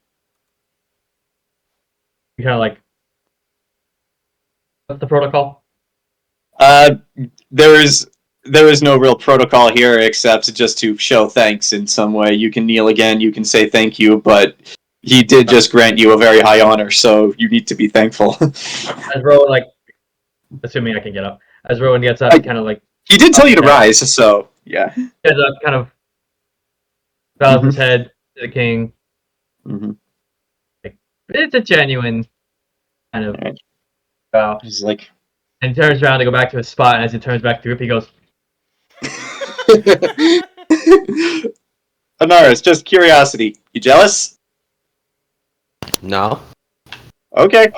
what's the protocol? There is no real protocol here except just to show thanks in some way. You can kneel again, you can say thank you, but he did just grant you a very high honor, so you need to be thankful. As Rowan, assuming I can get up. As Rowan gets up, he did tell you to rise, so yeah. Gets up, kind of bows his head to the king. Mm-hmm. It's a genuine kind of bow. He's like, and he turns around to go back to his spot, and as he turns back to the group, he goes, Anaris, just curiosity. You jealous? No. Okay.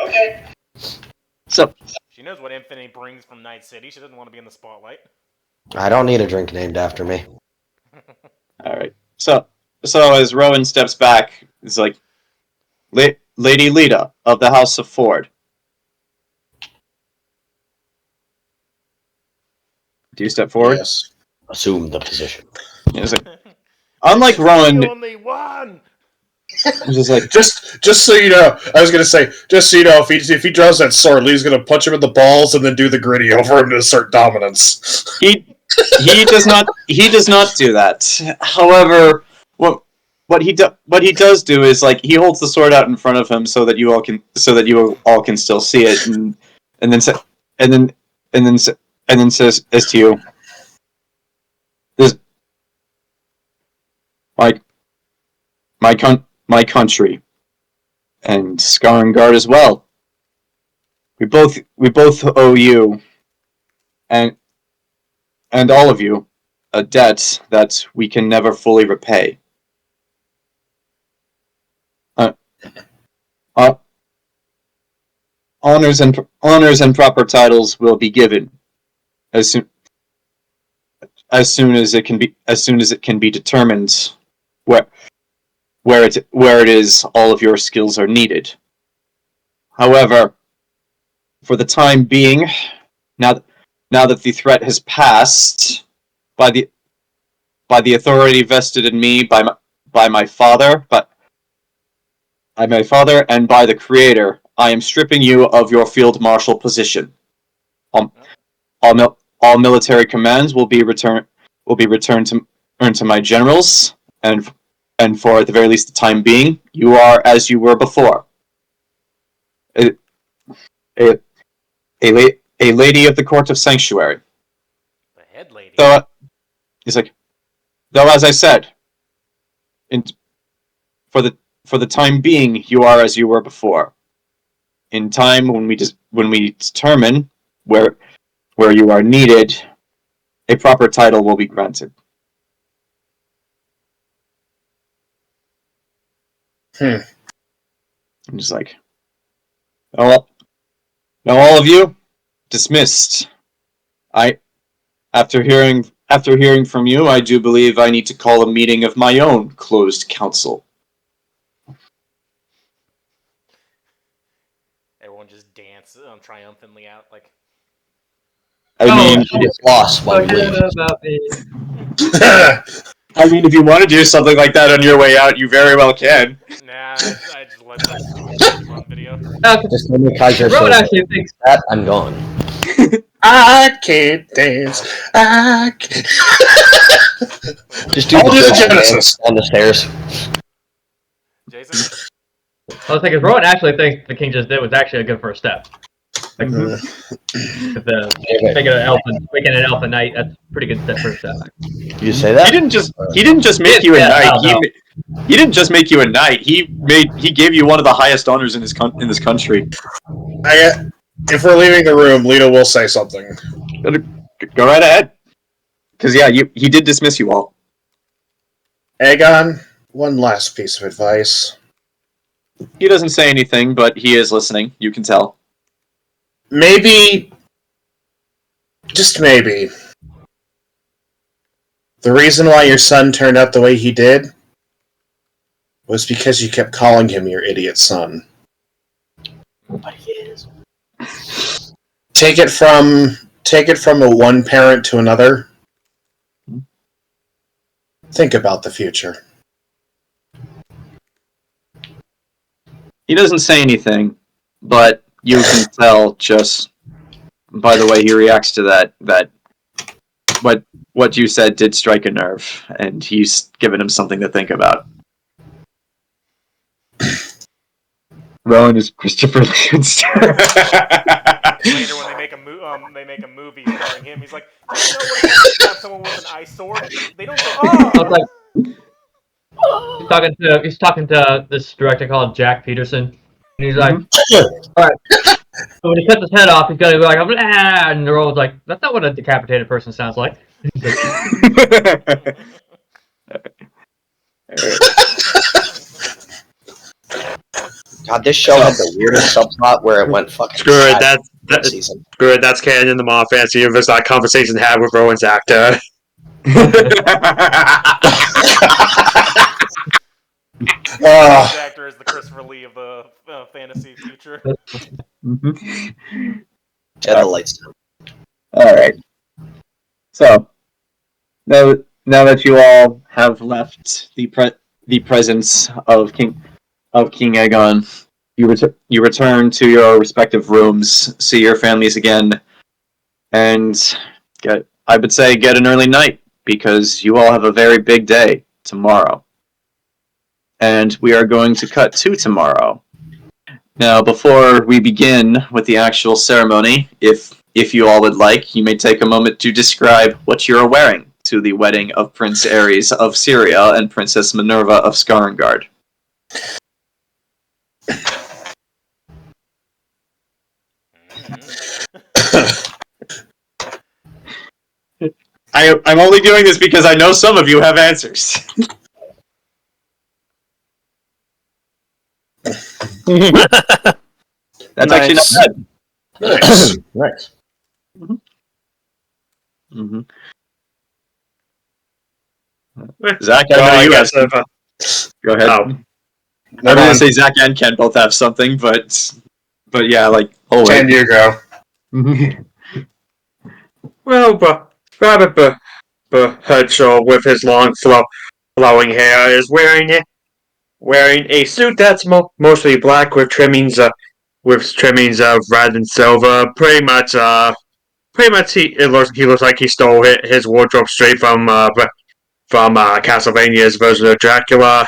So, She knows what Infinity brings from Night City. She doesn't want to be in the spotlight. I don't need a drink named after me. alright. So as Rowan steps back, it's like, Lady Lita of the House of Ford. Do you step forward? Yes. Assume the position. Yeah, it's like, unlike Rowan, The only one! it's just like, Just so you know, I was gonna say, just so you know, if he draws that sword, Lee's gonna punch him in the balls and then do the gritty over him to assert dominance. he does not do that. However, what he does do is like he holds the sword out in front of him so that you all can still see it, and then says as to you, this my country and Skarngard as well. We both owe you and all of you a debt that we can never fully repay. Honors and proper titles will be given as soon as it can be determined where it is all of your skills are needed. However, for the time being, now that the threat has passed, by the authority vested in me by my father, and by the Creator, I am stripping you of your field marshal position. All military commands will be returned to my generals, and for at the very least the time being, you are as you were before. A lady of the court of sanctuary. The head lady. Though as I said, for the time being, you are as you were before. In time, when we determine where you are needed, a proper title will be granted. I'm just like, now all of you dismissed. After hearing from you, I do believe I need to call a meeting of my own closed council. Everyone just dance triumphantly out like. I mean, It's lost while you forget live. about me. I mean, if you want to do something like that on your way out, you very well can. Nah, I just let that Pokemon video. Just let me Kaiser Rowan say actually thinks that, I'm gone. I can't dance. I can't. Just do I'll do the Burchill Genesis. dance on the stairs. Jason? I was thinking Rowan actually thinks the king just did was actually a good first step. Like making an elf a knight, that's a pretty good step first step. You say that? He didn't just make you a Yeah, knight. no. He didn't just make you a knight. He gave you one of the highest honors in this country. If we're leaving the room, Lita will say something. Go right ahead. Because yeah, he did dismiss you all. Aegon, one last piece of advice. He doesn't say anything, but he is listening. You can tell. Maybe, just maybe, the reason why your son turned out the way he did was because you kept calling him your idiot son. But he is. Take it from a one parent to another. Think about the future. He doesn't say anything, but you can tell just by the way he reacts to that what you said did strike a nerve, and he's given him something to think about. Rowan is Christopher Lynn's Later, when they make a movie starring him, he's like, "Do you know what it's like to have someone with an ice sword? They don't go, I was oh!" like, he's talking to this director called Jack Peterson, and he's like, all right. So when he cuts his head off, he's gonna go like, ah, and the Rowan's like, that's not what a decapitated person sounds like. God, this show had the weirdest subplot where it went fucking. Screw it, sad that's season. screw it. That's canon in the Mob Fantasy Universe. That conversation had with Rowan's actor. This actor is the Christopher Lee of the fantasy future. Jed the lights down. All right. So now that you all have left the presence of King Aegon, you return to your respective rooms, see your families again, and get an early night, because you all have a very big day tomorrow. And we are going to cut to tomorrow. Now, before we begin with the actual ceremony, if you all would like, you may take a moment to describe what you are wearing to the wedding of Prince Ares of Syria and Princess Minerva of Skarngard. I'm only doing this because I know some of you have answers. That's actually not bad. Nice. Nice. Mm-hmm. Zach, I know you have some. Go ahead. Oh. I'm going to say Zach and Ken both have something, but yeah, like, hold Ken, you go. Well, but Rabbit Burchill, with his long flowing hair, is wearing a suit that's mostly black with trimmings of red and silver. Pretty much he looks like he stole his wardrobe straight from Castlevania's version of Dracula.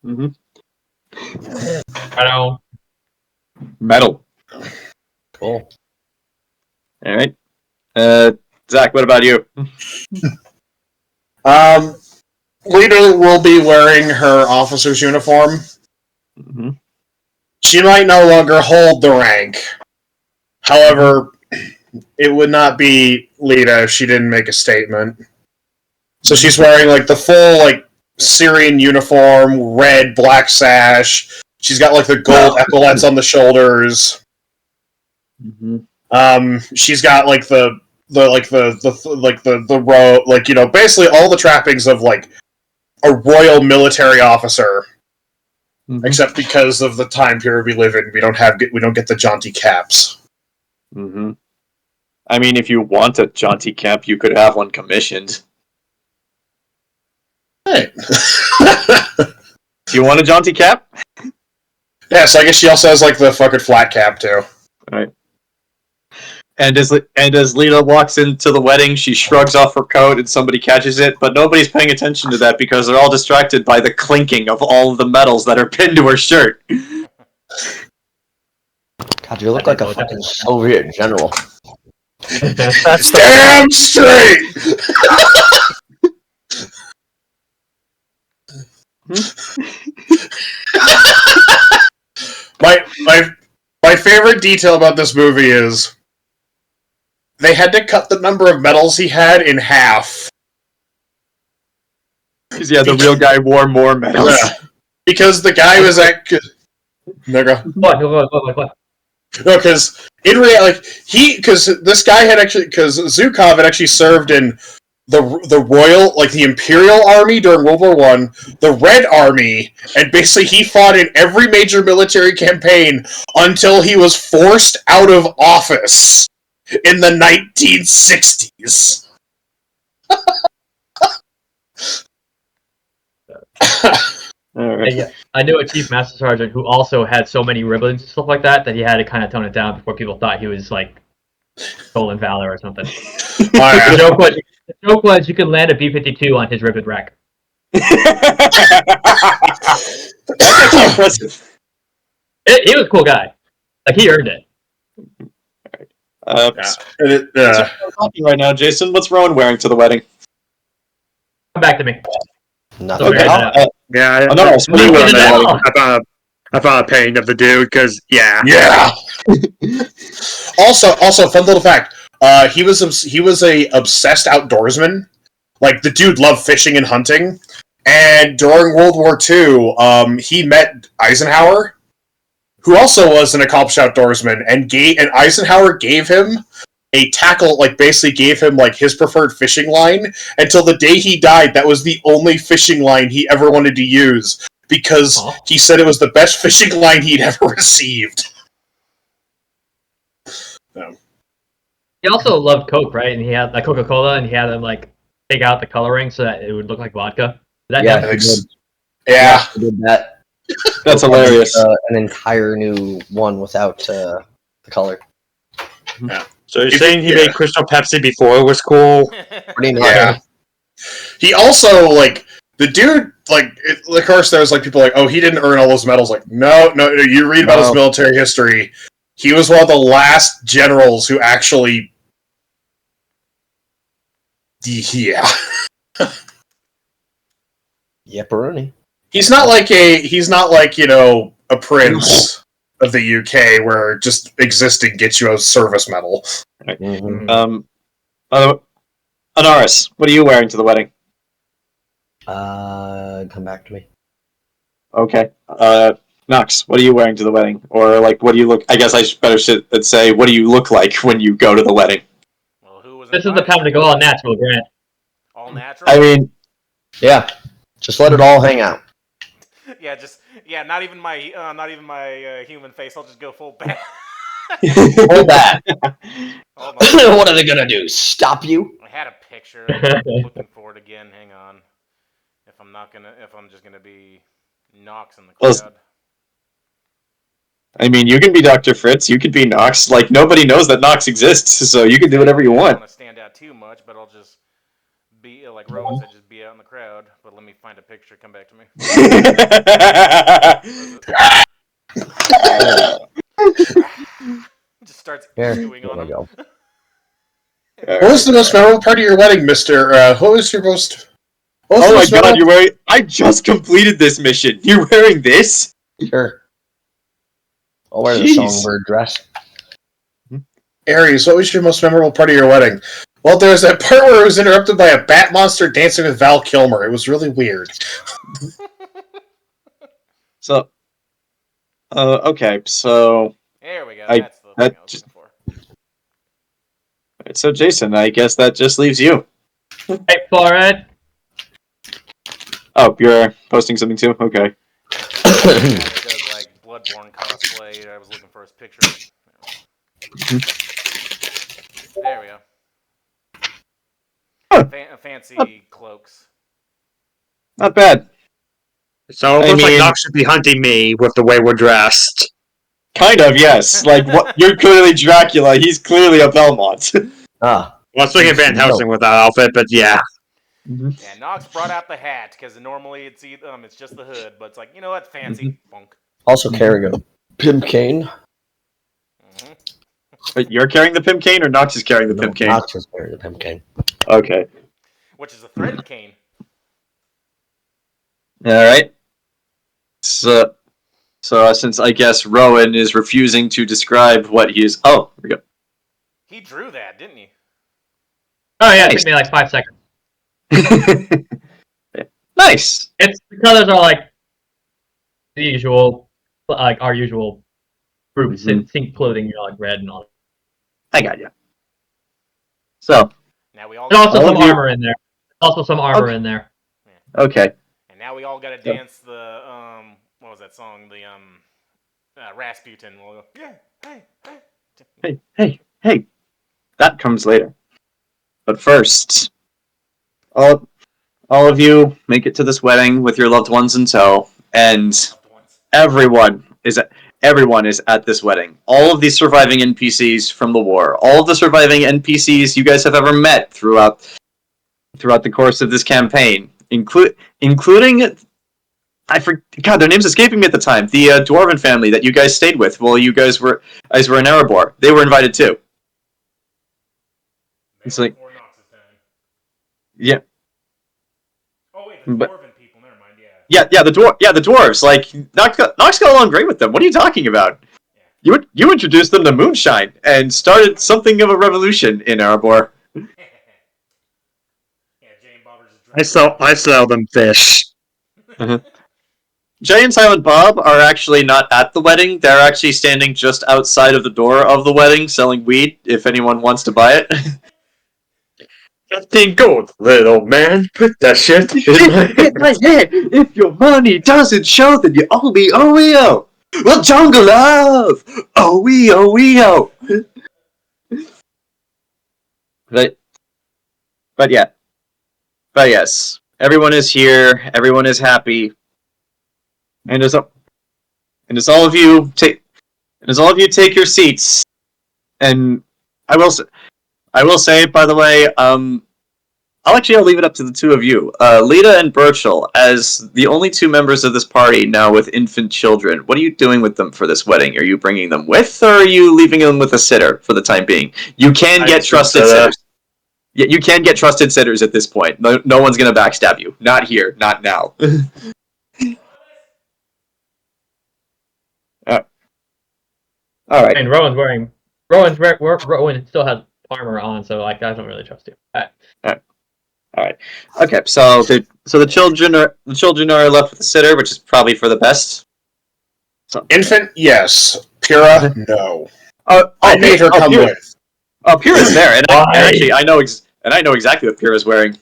Mm-hmm. I know. Metal. Cool. All right. Zach, what about you? Lita will be wearing her officer's uniform. Mm-hmm. She might no longer hold the rank. However, it would not be Lita if she didn't make a statement. So she's wearing like the full Syrian uniform, red, black sash. She's got like the gold epaulets on the shoulders. Mm-hmm. She's got like the robe, basically all the trappings of like a royal military officer. Mm-hmm. Except because of the time period we live in, we don't get the jaunty caps. Mm-hmm. I mean, if you want a jaunty cap, you could have one commissioned. Hey. Do you want a jaunty cap? Yeah, so I guess she also has like the fucking flat cap too. Right. And as Lita walks into the wedding, she shrugs off her coat and somebody catches it, but nobody's paying attention to that because they're all distracted by the clinking of all of the medals that are pinned to her shirt. God, you look like a fucking Soviet general. That's Damn straight! My favorite detail about this movie is they had to cut the number of medals he had in half. Because the real guy wore more medals. Yeah. Because the guy was at. No, go. What? No, because in reality, because this guy had actually, because Zukov had actually served in the Royal, like the Imperial Army during World War One, the Red Army, and basically he fought in every major military campaign until he was forced out of office in the 1960s. Alright. Yeah, I knew a chief master sergeant who also had so many ribbons and stuff like that he had to kind of tone it down before people thought he was like stolen valor or something. Yeah. The joke was you could land a B-52 on his ribbon rack. That's actually impressive. He was a cool guy. Like he earned it. Talking right now, Jayson. What's Rowan wearing to the wedding? Come back to me. Nothing. Okay. Yeah, Anaris, what are you wearing to the wedding? I found a painting of the dude because Yeah. Also, fun little fact. He was a obsessed outdoorsman. Like the dude loved fishing and hunting. And during World War II, he met Eisenhower, who also was an accomplished outdoorsman, and Eisenhower gave him a tackle, like basically gave him like his preferred fishing line until the day he died. That was the only fishing line he ever wanted to use because he said it was the best fishing line he'd ever received. He also loved Coke, right? And he had like Coca-Cola, and he had them like take out the coloring so that it would look like vodka. Did that happen? Yeah, I did that. That's hilarious. An entire new one without the color. So you're saying he made Crystal Pepsi before it was cool? Pretty much. Yeah. He also, like, the dude, like, of course, there was, like, people like, oh, he didn't earn all those medals. Like, no, you read about his military history. He was one of the last generals who actually... Yeah. Yepperoni. He's not like, you know, a prince of the UK where just existing gets you a service medal. Mm-hmm. Anaris, what are you wearing to the wedding? Come back to me. Okay. Nox, what are you wearing to the wedding? Or, like, what do you look... I guess I should say, what do you look like when you go to the wedding? Well, who was This is the time to go all natural, Grant. All natural? I mean... Yeah. Just let it all hang out. Not even my human face. I'll just go full back. Hold that. Hold on. What are they gonna do? Stop you? I had a picture. I'm looking for it again. Hang on. If I'm just gonna be Nox in the crowd. I mean, you can be Dr. Fritz, you could be Nox. Like, nobody knows that Nox exists, so you can do whatever you I don't want. want to stand out too much, but I'll just be, like Rowan said, just be out in the crowd. But let me find a picture, come back to me. Just starts chewing on him. Go. What was the most memorable part of your wedding, Mister? What was your most... Oh my god, you're wearing... I just completed this mission. You're wearing this? Sure. I'll wear the songbird dress. Aries, what was your most memorable part of your wedding? Well, there was that part where it was interrupted by a bat monster dancing with Val Kilmer. It was really weird. So... okay, so... There we go, that's the thing I was looking for. Alright, so Jayson, I guess that just leaves you. Wait for it. Oh, you're posting something too? Okay. He does like Bloodborne cosplay. I was looking for his picture. There we go. Fancy cloaks. Not bad. So it looks like Nox should be hunting me with the way we're dressed. Kind of, yes. Like, what? You're clearly Dracula. He's clearly a Belmont. Well, I was thinking Van Helsing with that outfit, but yeah. Yeah, Nox brought out the hat because normally it's just the hood, but it's like, you know what, fancy funk. Also carrying a pimp cane. But you're carrying the pimp cane, or Nox is carrying the pimp cane? Nox is carrying the pimp cane. Okay. Which is a threaded cane. Alright. So since I guess Rowan is refusing to describe what he is... Oh, here we go. He drew that, didn't he? Oh yeah, it took me like 5 seconds. Nice. It's the colors are like the usual, like our usual group sync clothing, like red and all. I got you. So. Now we all. There's also All some of you- armor in there. Also some armor in there. Okay. And now we all gotta dance the what was that song? The Rasputin. We'll go, yeah, Hey. That comes later. But first, all of you make it to this wedding with your loved ones in tow, and everyone is at this wedding. All of the surviving NPCs from the war, all of the surviving NPCs you guys have ever met throughout the course of this campaign, including God, their name's escaping me at the time. The dwarven family that you guys stayed with while you guys were in Erebor. They were invited too. It's like, yeah. Oh wait, the dwarven people. Never mind. Yeah. Yeah, the dwarves. Like Nox got along great with them. What are you talking about? Yeah. You introduced them to moonshine and started something of a revolution in Erebor. Yeah, Jay and Bob are just I sell them fish. Jay and Silent Bob are actually not at the wedding. They're actually standing just outside of the door of the wedding selling weed if anyone wants to buy it. 15 gold, little man. Put that shit in my head. If your money doesn't show, then you owe me OEO. Well, jungle love. OEO. But yes, everyone is here. Everyone is happy. And as all of you take your seats, and I will say, by the way, I'll leave it up to the two of you, Lita and Burchill, as the only two members of this party now with infant children. What are you doing with them for this wedding? Are you bringing them with, or are you leaving them with a sitter for the time being? You can get trusted sitters. Yeah, you can get trusted sitters at this point. No one's gonna backstab you. Not here. Not now. All right. And Rowan still has armor on, so like I don't really trust you. All right. Okay. So the children are left with the sitter, which is probably for the best. So. Infant, yes. Pyrrha, no. I made her come with. Oh, Pyrrha's there, and I know exactly what Pyrrha's wearing.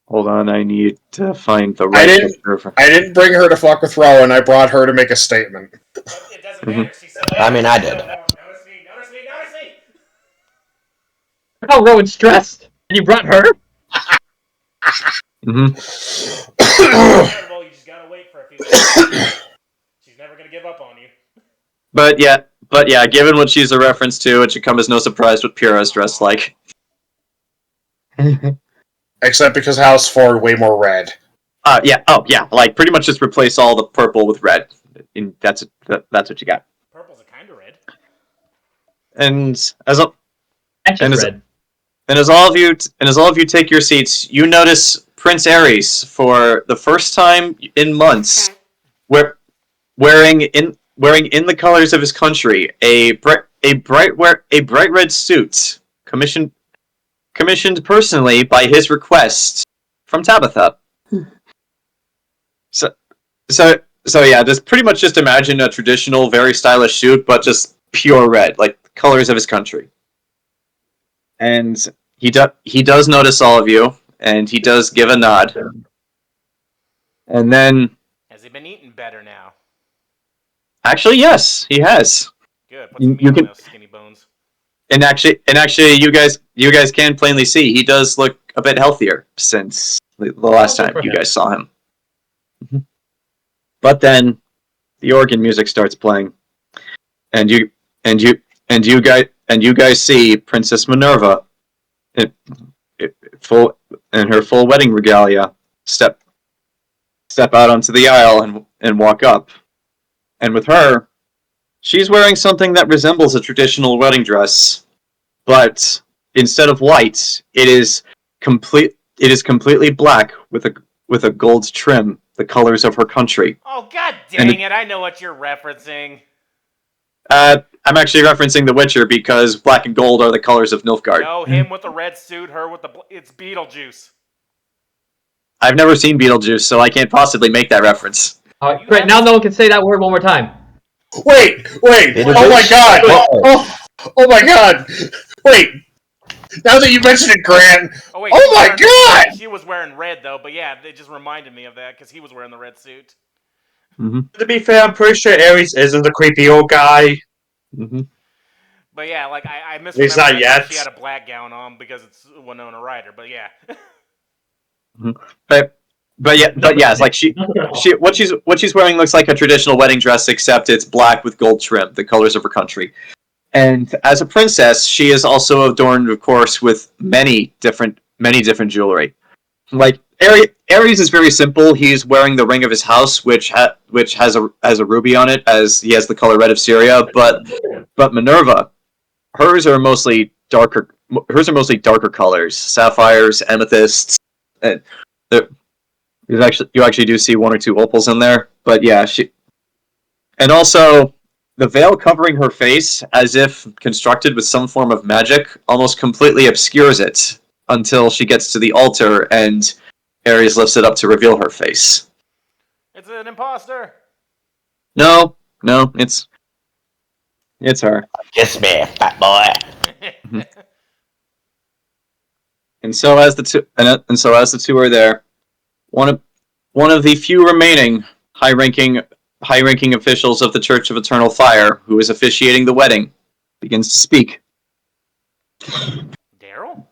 Hold on, I need to find the right picture. I didn't bring her to fuck with Rowan. I brought her to make a statement. It doesn't matter. She said, I mean, I did. Notice me. Look how Rowan's stressed, and you brought her. You just gotta wait for a few seconds. She's never gonna give up on you. But yeah, given what she's a reference to, it should come as no surprise what Pyrrha's dressed like. Except because House 4 way more red. Yeah. Oh, yeah. Like pretty much just replace all the purple with red. And that's what you got. Purple's a kind of red. And as all of you take your seats, you notice Prince Ares for the first time in months, wearing in the colors of his country a bright red suit commissioned personally by his request from Tabitha. So yeah, just pretty much just imagine a traditional, very stylish suit, but just pure red, like the colors of his country. And he does notice all of you, and he does give a nod. And then, has he been eating better now? Actually, yes, he has. Good. Put some meat on those skinny bones. And actually, you guys can plainly see he does look a bit healthier since the last time you guys saw him. Mm-hmm. But then the organ music starts playing, and you guys see Princess Minerva in her full wedding regalia step out onto the aisle and walk up. And with her, she's wearing something that resembles a traditional wedding dress, but instead of white, it is completely black with a gold trim, the colors of her country. Oh, god dang it, I know what you're referencing. I'm actually referencing The Witcher because black and gold are the colors of Nilfgaard. No, him with the red suit, her with it's Beetlejuice. I've never seen Beetlejuice, so I can't possibly make that reference. All right, great. Now no one can say that word one more time. Wait! Beetlejuice? Oh my god! Uh-oh. Oh my god! Wait! Now that you mentioned it, Grant. Oh wait. Oh my god! She was wearing red though, but yeah, it just reminded me of that because he was wearing the red suit. Mm-hmm. To be fair, I'm pretty sure Ares isn't the creepy old guy. Mm-hmm. But yeah, like I He's misremembered. not I yet. thought she had a black gown on because it's Winona Ryder. But yeah. But yeah, it's like what she's wearing looks like a traditional wedding dress, except it's black with gold trim, the colors of her country. And as a princess, she is also adorned, of course, with many different jewelry. Like Ares is very simple. He's wearing the ring of his house, which has a ruby on it, as he has the color red of Syria. But Minerva, hers are mostly darker. Hers are mostly darker colors, sapphires, amethysts, and you actually do see one or two opals in there. But yeah, and also the veil covering her face, as if constructed with some form of magic, almost completely obscures it until she gets to the altar and Ares lifts it up to reveal her face. It's an imposter. No, it's her. Kiss me, fat boy. And so as the two are there, one of the few remaining high-ranking officials of the Church of Eternal Fire, who is officiating the wedding, begins to speak. Daryl?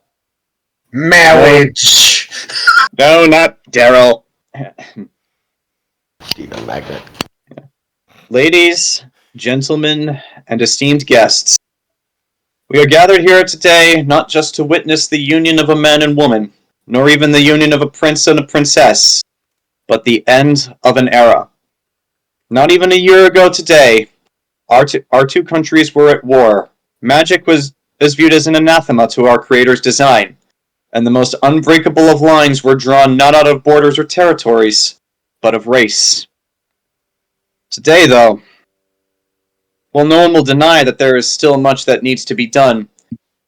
Marriage! No, not Daryl. Stephen Magnet. Ladies, gentlemen, and esteemed guests, we are gathered here today not just to witness the union of a man and woman, nor even the union of a prince and a princess, but the end of an era. Not even a year ago today, our two countries were at war. Magic was viewed as an anathema to our Creator's design, and the most unbreakable of lines were drawn not out of borders or territories, but of race. Today, though, while no one will deny that there is still much that needs to be done,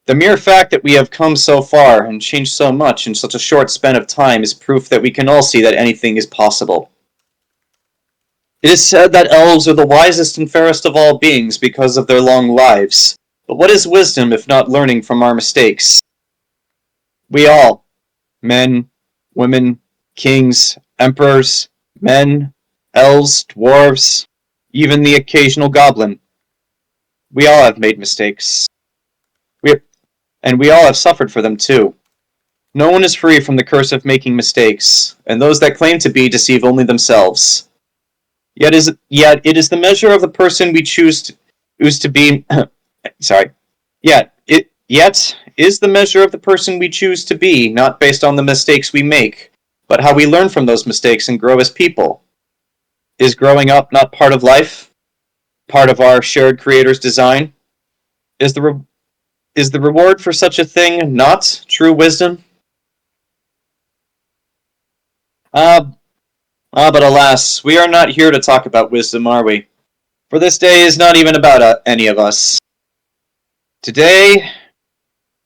the mere fact that we have come so far and changed so much in such a short span of time is proof that we can all see that anything is possible. It is said that elves are the wisest and fairest of all beings because of their long lives, but what is wisdom if not learning from our mistakes? We all, men, women, kings, emperors, men, elves, dwarves, even the occasional goblin, we all have made mistakes. And we all have suffered for them too. No one is free from the curse of making mistakes, and those that claim to be deceive only themselves. Yet it is the measure of the person we choose to be. Sorry. Yet is the measure of the person we choose to be, not based on the mistakes we make, but how we learn from those mistakes and grow as people. Is growing up not part of life? Part of our shared Creator's design? Is the reward for such a thing not true wisdom? But alas, we are not here to talk about wisdom, are we? For this day is not even about any of us. Today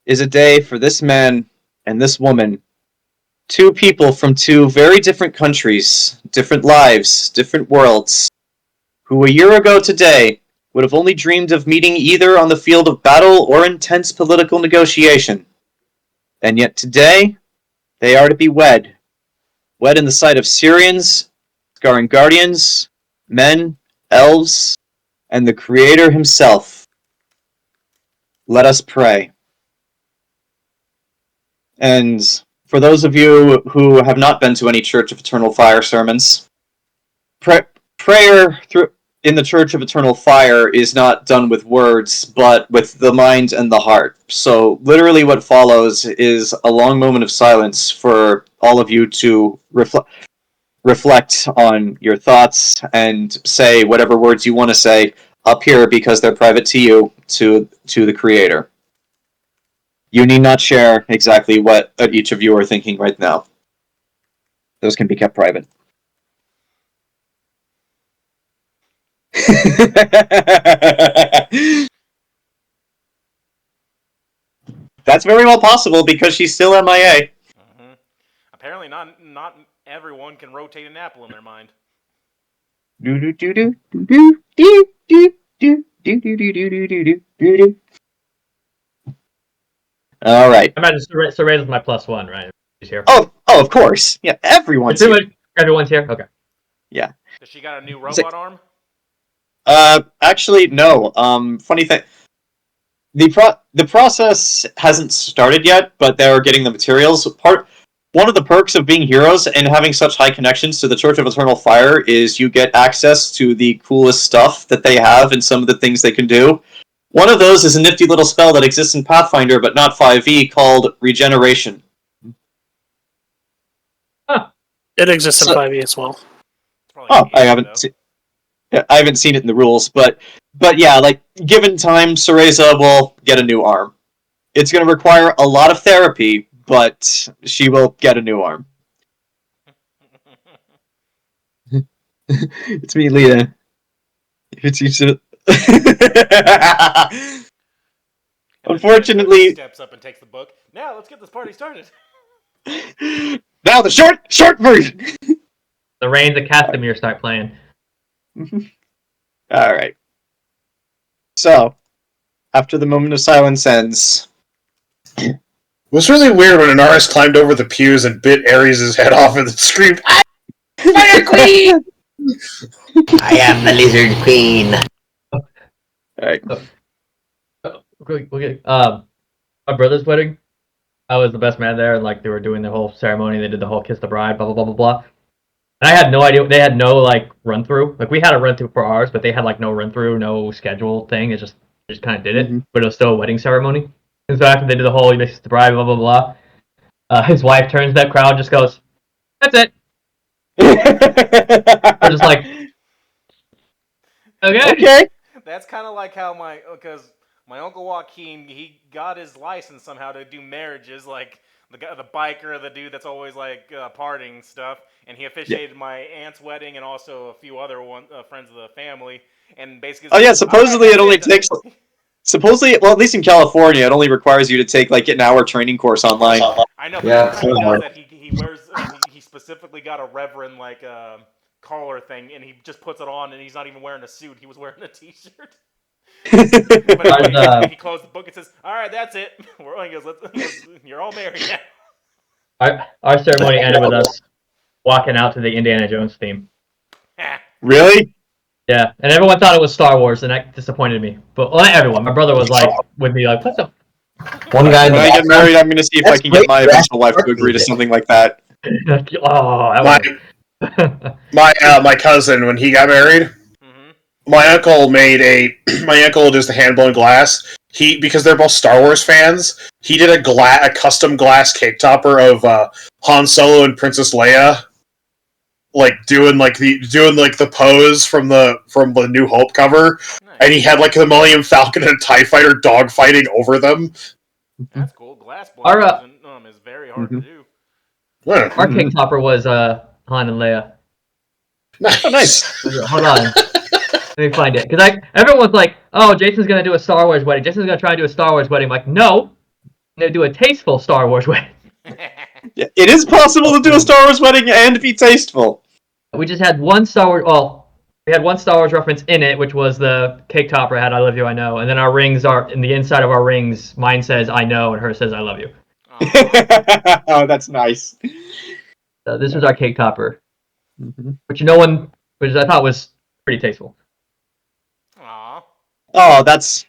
is a day for this man and this woman, two people from two very different countries, different lives, different worlds, who a year ago today would have only dreamed of meeting either on the field of battle or intense political negotiation. And yet today, they are to be wed. Wed in the sight of Syrians, Scarring Guardians, men, elves, and the Creator himself. Let us pray. And for those of you who have not been to any Church of Eternal Fire sermons, prayer in the Church of Eternal Fire is not done with words, but with the mind and the heart. So literally what follows is a long moment of silence for all of you to reflect on your thoughts and say whatever words you want to say up here because they're private to you, to the Creator. You need not share exactly what each of you are thinking right now. Those can be kept private. That's very well possible because she's still MIA. Apparently not Everyone can rotate an apple in their mind. All right. I imagine Soraya is my +1, right? She's here. Oh, of course. Yeah, everyone's Pretty here. much everyone's here. Okay. Yeah. Does she got a new robot arm? Actually, no. Funny thing. The process hasn't started yet, but they're getting the materials. One of the perks of being heroes and having such high connections to the Church of Eternal Fire is you get access to the coolest stuff that they have and some of the things they can do. One of those is a nifty little spell that exists in Pathfinder, but not 5e, called Regeneration. It exists in 5e as well. I haven't seen it in the rules, but yeah, like given time, Cereza will get a new arm. It's going to require a lot of therapy, but she will get a new arm. It's me, Lita. It's you. Unfortunately, steps up and takes the book. Now let's get this party started. Now the short version. The Reigns of Castamere start playing. All right. So, after the moment of silence ends, It was really weird when Anaris climbed over the pews and bit Ares' head off and screamed, Fire Queen! I am the Lizard Queen. all right. Okay. My brother's wedding, I was the best man there, and like they were doing the whole ceremony. They did the whole kiss the bride, blah blah blah blah blah. And I had no idea. They had no like run through. Like we had a run through for ours, but they had like no run through, no schedule thing. It just kind of did it, but it was still a wedding ceremony. And so after they did the whole kiss the bride, blah blah blah, his wife turns to that crowd, just goes, "That's it." We're just like, okay. That's kind of like how because my uncle Joaquin, he got his license somehow to do marriages, like the biker, the dude that's always like partying stuff, and he officiated my aunt's wedding and also a few other friends of the family, and basically. Oh yeah, supposedly it only takes. Supposedly, well, at least in California, it only requires you to take like an hour training course online. I know. Yeah, he does that. He wears. He specifically got a reverend like collar thing, and he just puts it on, and he's not even wearing a suit. He was wearing a t-shirt. But he closed the book and says, "All right, that's it." He goes, "You're all married now." Our ceremony ended with us walking out to the Indiana Jones theme. Really? Yeah, and everyone thought it was Star Wars, and that disappointed me. But not everyone. My brother was like, with me, like, "What the?" One guy. When I get married, I'm going to see if I can get my eventual wife to agree to something like that. Oh, that was... my cousin, when he got married, my uncle just a hand-blown glass. Because they're both Star Wars fans, he did a custom glass cake topper of Han Solo and Princess Leia, like doing the pose from the New Hope cover, and he had like the Millennium Falcon and TIE Fighter dogfighting over them. That's cool. Glass blowing is very hard to do. Our cake topper was Han and Leia. Oh, nice. Hold on. Let me find it. Because everyone's like, "Oh, Jason's going to do a Star Wars wedding. Jason's going to try to do a Star Wars wedding." I'm like, no. I'm going to do a tasteful Star Wars wedding. Yeah, it is possible to do a Star Wars wedding and be tasteful. We just had one Star Wars... Well, we had one Star Wars reference in it, which was the cake topper had "I love you, I know." And then our rings are... In the inside of our rings, mine says "I know," and hers says "I love you." Oh, that's nice. So this was our cake topper. Which I thought was pretty tasteful. Aww. Oh, that's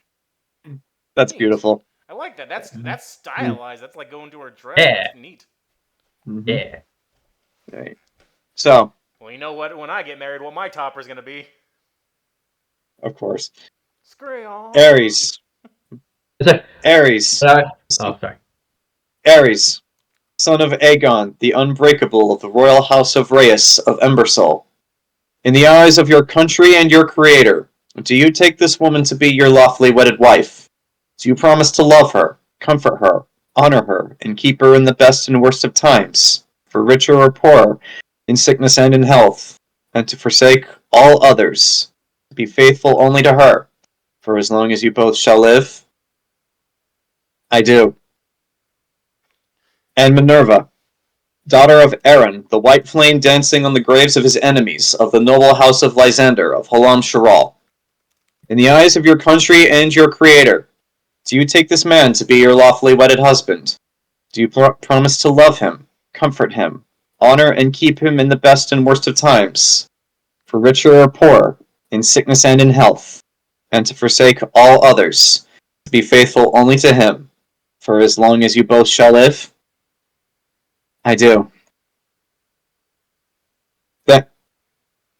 beautiful. I like that. That's stylized. That's like going to her dress. Yeah. That's neat. Yeah. Right. So. Well, you know what? When I get married, what my topper's gonna be? Of course. Scream. Ares. Ares. Sorry. Ares, son of Aegon, the Unbreakable of the royal house of Reyes of Embersoul. In the eyes of your country and your creator, do you take this woman to be your lawfully wedded wife? Do you promise to love her, comfort her, honor her, and keep her in the best and worst of times, for richer or poorer, in sickness and in health, and to forsake all others, to be faithful only to her, for as long as you both shall live? I do. And Minerva, daughter of Aaron, the white flame dancing on the graves of his enemies, of the noble house of Lysander, of Halam Sharal. In the eyes of your country and your creator, do you take this man to be your lawfully wedded husband? Do you promise to love him, comfort him, honor and keep him in the best and worst of times, for richer or poorer, in sickness and in health, and to forsake all others, to be faithful only to him, for as long as you both shall live? I do.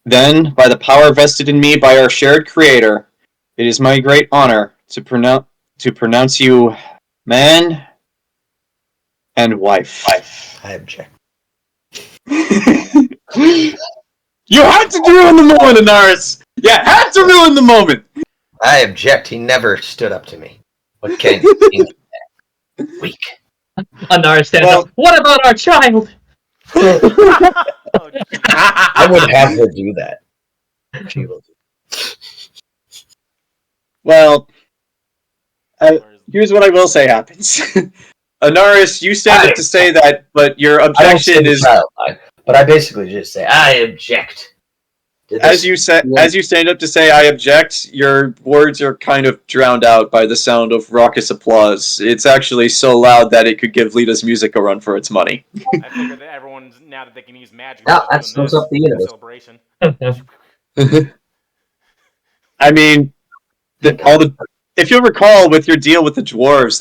Then, by the power vested in me by our shared creator, it is my great honor to pronounce you man and wife. I object. You had to ruin the moment, Anaris! You had to ruin the moment! I object. He never stood up to me. What can he do? Weak. Anaris stands up. What about our child? I would have her do that. She will do. Well, here's what I will say happens. Anaris, you stand up to say that, but your objection is... But I basically just say, I object. As you stand up to say I object, your words are kind of drowned out by the sound of raucous applause. It's actually so loud that it could give Lita's music a run for its money. I figured that everyone's, now that they can use magic, Yeah, that sums up the universe. celebration. I mean, if you'll recall, with your deal with the dwarves,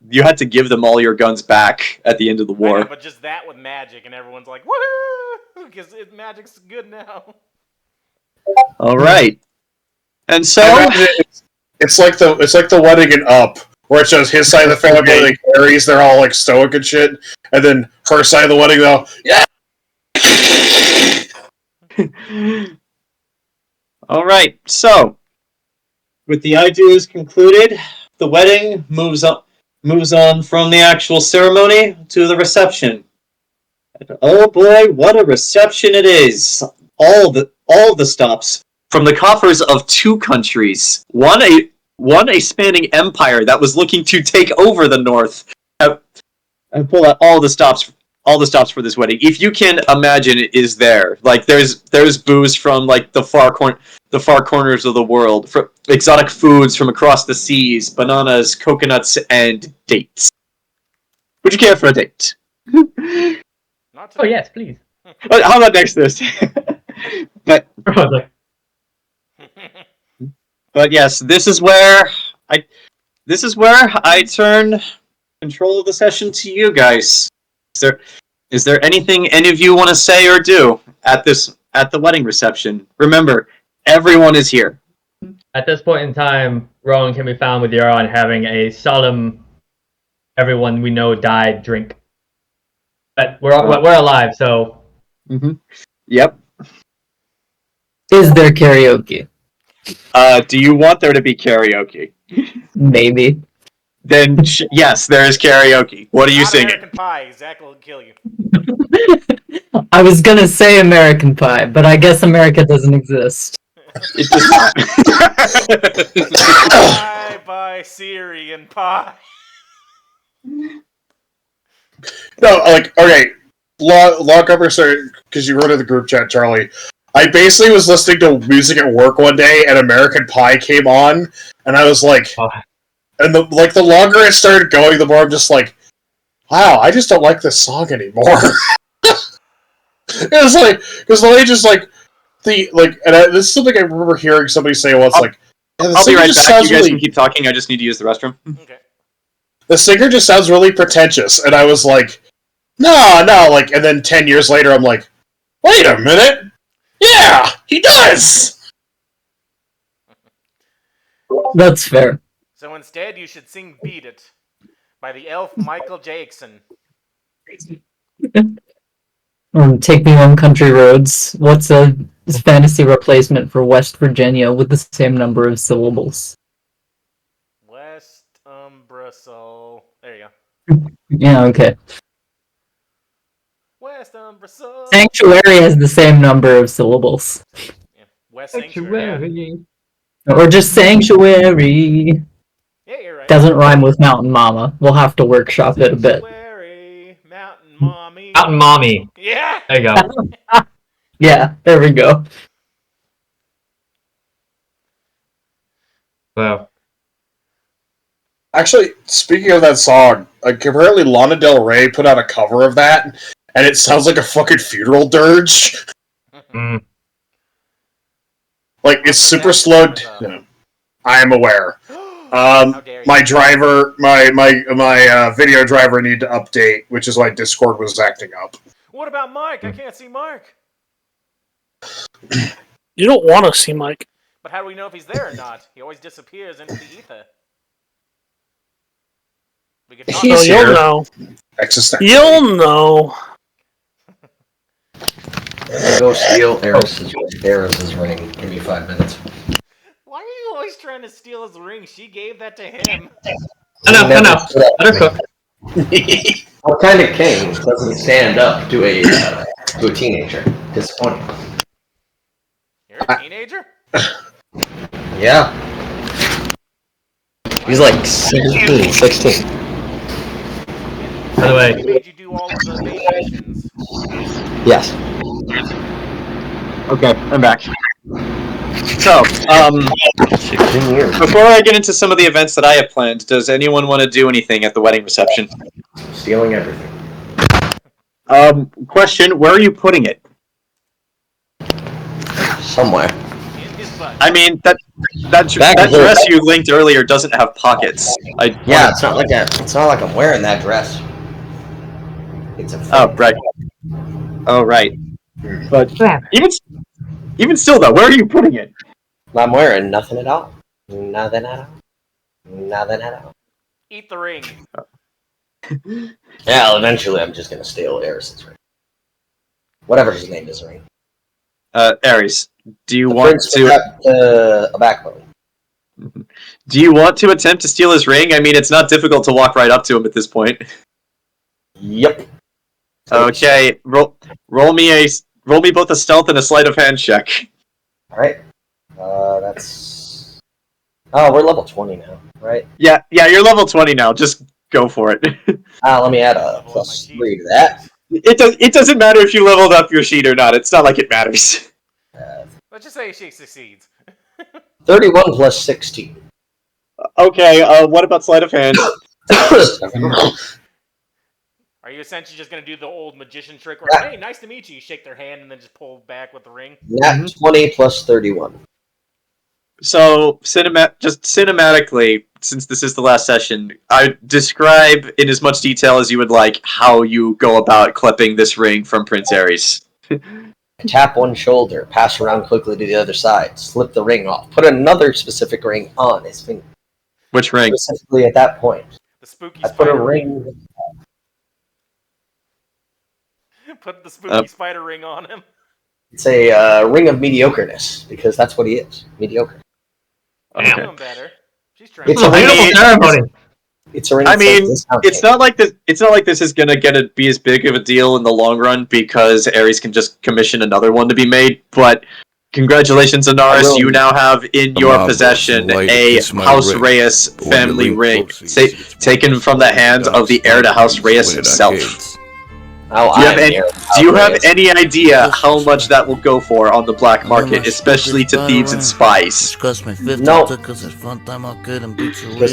you had to give them all your guns back at the end of the war. Know, but just that with magic, and everyone's like, woohoo! Because magic's good now. All right, and so it's like the wedding in Up, where it shows his side of the family like Aries, they're all like stoic and shit, and then her side of the wedding, though, yeah. All right, so with the ideas concluded, the wedding moves on from the actual ceremony to the reception. And oh boy, what a reception it is! All the stops from the coffers of two countries, one a spanning empire that was looking to take over the north, and pull out all the stops for this wedding. If you can imagine, it is there. Like there's booze from like the far corners of the world, for exotic foods from across the seas, bananas, coconuts, and dates. Would you care for a date? Oh yes, please. How about next Thursday? But yes, this is where I turn control of the session to you guys. Is there anything any of you want to say or do at the wedding reception? Remember, everyone is here. At this point in time, Rowan can be found with Euron having a solemn, everyone we know died drink. But we're alive, so. Mm-hmm. Yep. Is there karaoke? Do you want there to be karaoke? Maybe. Then yes, there is karaoke. What are you singing? American Pie. Zach will kill you. I was gonna say American Pie, but I guess America doesn't exist. It does not. Bye, Syrian pie. No, like, okay, lock up or start, because you wrote in the group chat, Charlie. I basically was listening to music at work one day, and American Pie came on, and I was like, and the longer it started going, the more I'm just like, wow, I just don't like this song anymore. It was like, because the way just like, this is something I remember hearing somebody say once, like, yeah, I'll be right back. You guys can keep talking. I just need to use the restroom. Okay. The singer just sounds really pretentious, and I was like, no, like, and then 10 years later, I'm like, wait a minute, yeah, he does! That's fair. So instead, you should sing Beat It by the elf Michael Jayson. Take Me Home Country Roads. What's a fantasy replacement for West Virginia with the same number of syllables? West Umbraso. There you go. Yeah, okay. West Umbraso. Sanctuary has the same number of syllables. Yeah. West Sanctuary. Or just Sanctuary. Yeah, you're right. Doesn't rhyme with Mountain Mama. We'll have to workshop it a bit. Sanctuary, Mountain Mommy. Mountain Mommy. Yeah. There you go. Yeah, there we go. Wow. Actually, speaking of that song, apparently Lana Del Rey put out a cover of that, and it sounds like a fucking funeral dirge. Mm. Like, it's super slowed. I am aware. How dare you. My driver, my video driver need to update, which is why Discord was acting up. What about Mike? I can't see Mike. You don't want to see Mike. But how do we know if he's there or not? He always disappears into the ether. We could talk He's So here. you'll know. Existential. You'll know. Go steal Eris's ring. Give me 5 minutes. Why are you always trying to steal his ring? She gave that to him. I know. Let her cook. What kind of king doesn't stand up to a teenager? Disappointing. You're a teenager? Yeah. He's like 17, 16. By the way, He made you do all of the main missions. Yes. Okay, I'm back. So, 16 years. before I get into some of the events that I have planned, does anyone want to do anything at the wedding reception? Stealing everything. Question, where are you putting it? Somewhere. In his butt. I mean, that Back dress there. you linked earlier doesn't have pockets. Yeah, it's not like I'm wearing that dress. It's a Oh, right. Oh, right. But even still, though, where are you putting it? I'm wearing nothing at all. Nothing at all. Nothing at all. Eat the ring. Yeah, eventually I'm just gonna steal Eris's ring. Whatever his name is, ring. Ares, do you The want prince to? without, a backbone. Do you want to attempt to steal his ring? I mean, it's not difficult to walk right up to him at this point. Yep. Okay, roll me both a stealth and a sleight of hand check. All right. That's. Oh, we're level 20 now, right? Yeah, you're level 20 now. Just go for it. Let me add a plus 3 to that. It doesn't matter if you leveled up your sheet or not. It's not like it matters. Let's just say she succeeds. 31 plus 16. Okay, what about sleight of hand? Are you essentially just going to do the old magician trick where, hey, nice to meet you, you shake their hand and then just pull back with the ring? Nat 20 plus 31. So, cinematically, since this is the last session, I describe in as much detail as you would like how you go about clipping this ring from Prince Ares. Tap one shoulder, pass around quickly to the other side, slip the ring off, put another specific ring on his finger. Which ring? Specifically at that point. The spooky I put a spider ring. Put the spooky spider ring on him. It's a ring of mediocreness, because that's what he is. Mediocre. I'm Okay. doing better. She's trying It's to a ring. beautiful ceremony. It's a ring. I that says mean, discount it's code. not like this. It's not like this is gonna be as big of a deal in the long run because Ares can just commission another one to be made. But congratulations, Anaris! You now have in your possession a House Reyes family ring, taken from the hands of the heir to House Reyes himself. Oh, Do you have any idea how much that will go for on the black market, especially to thieves and spies? No. Because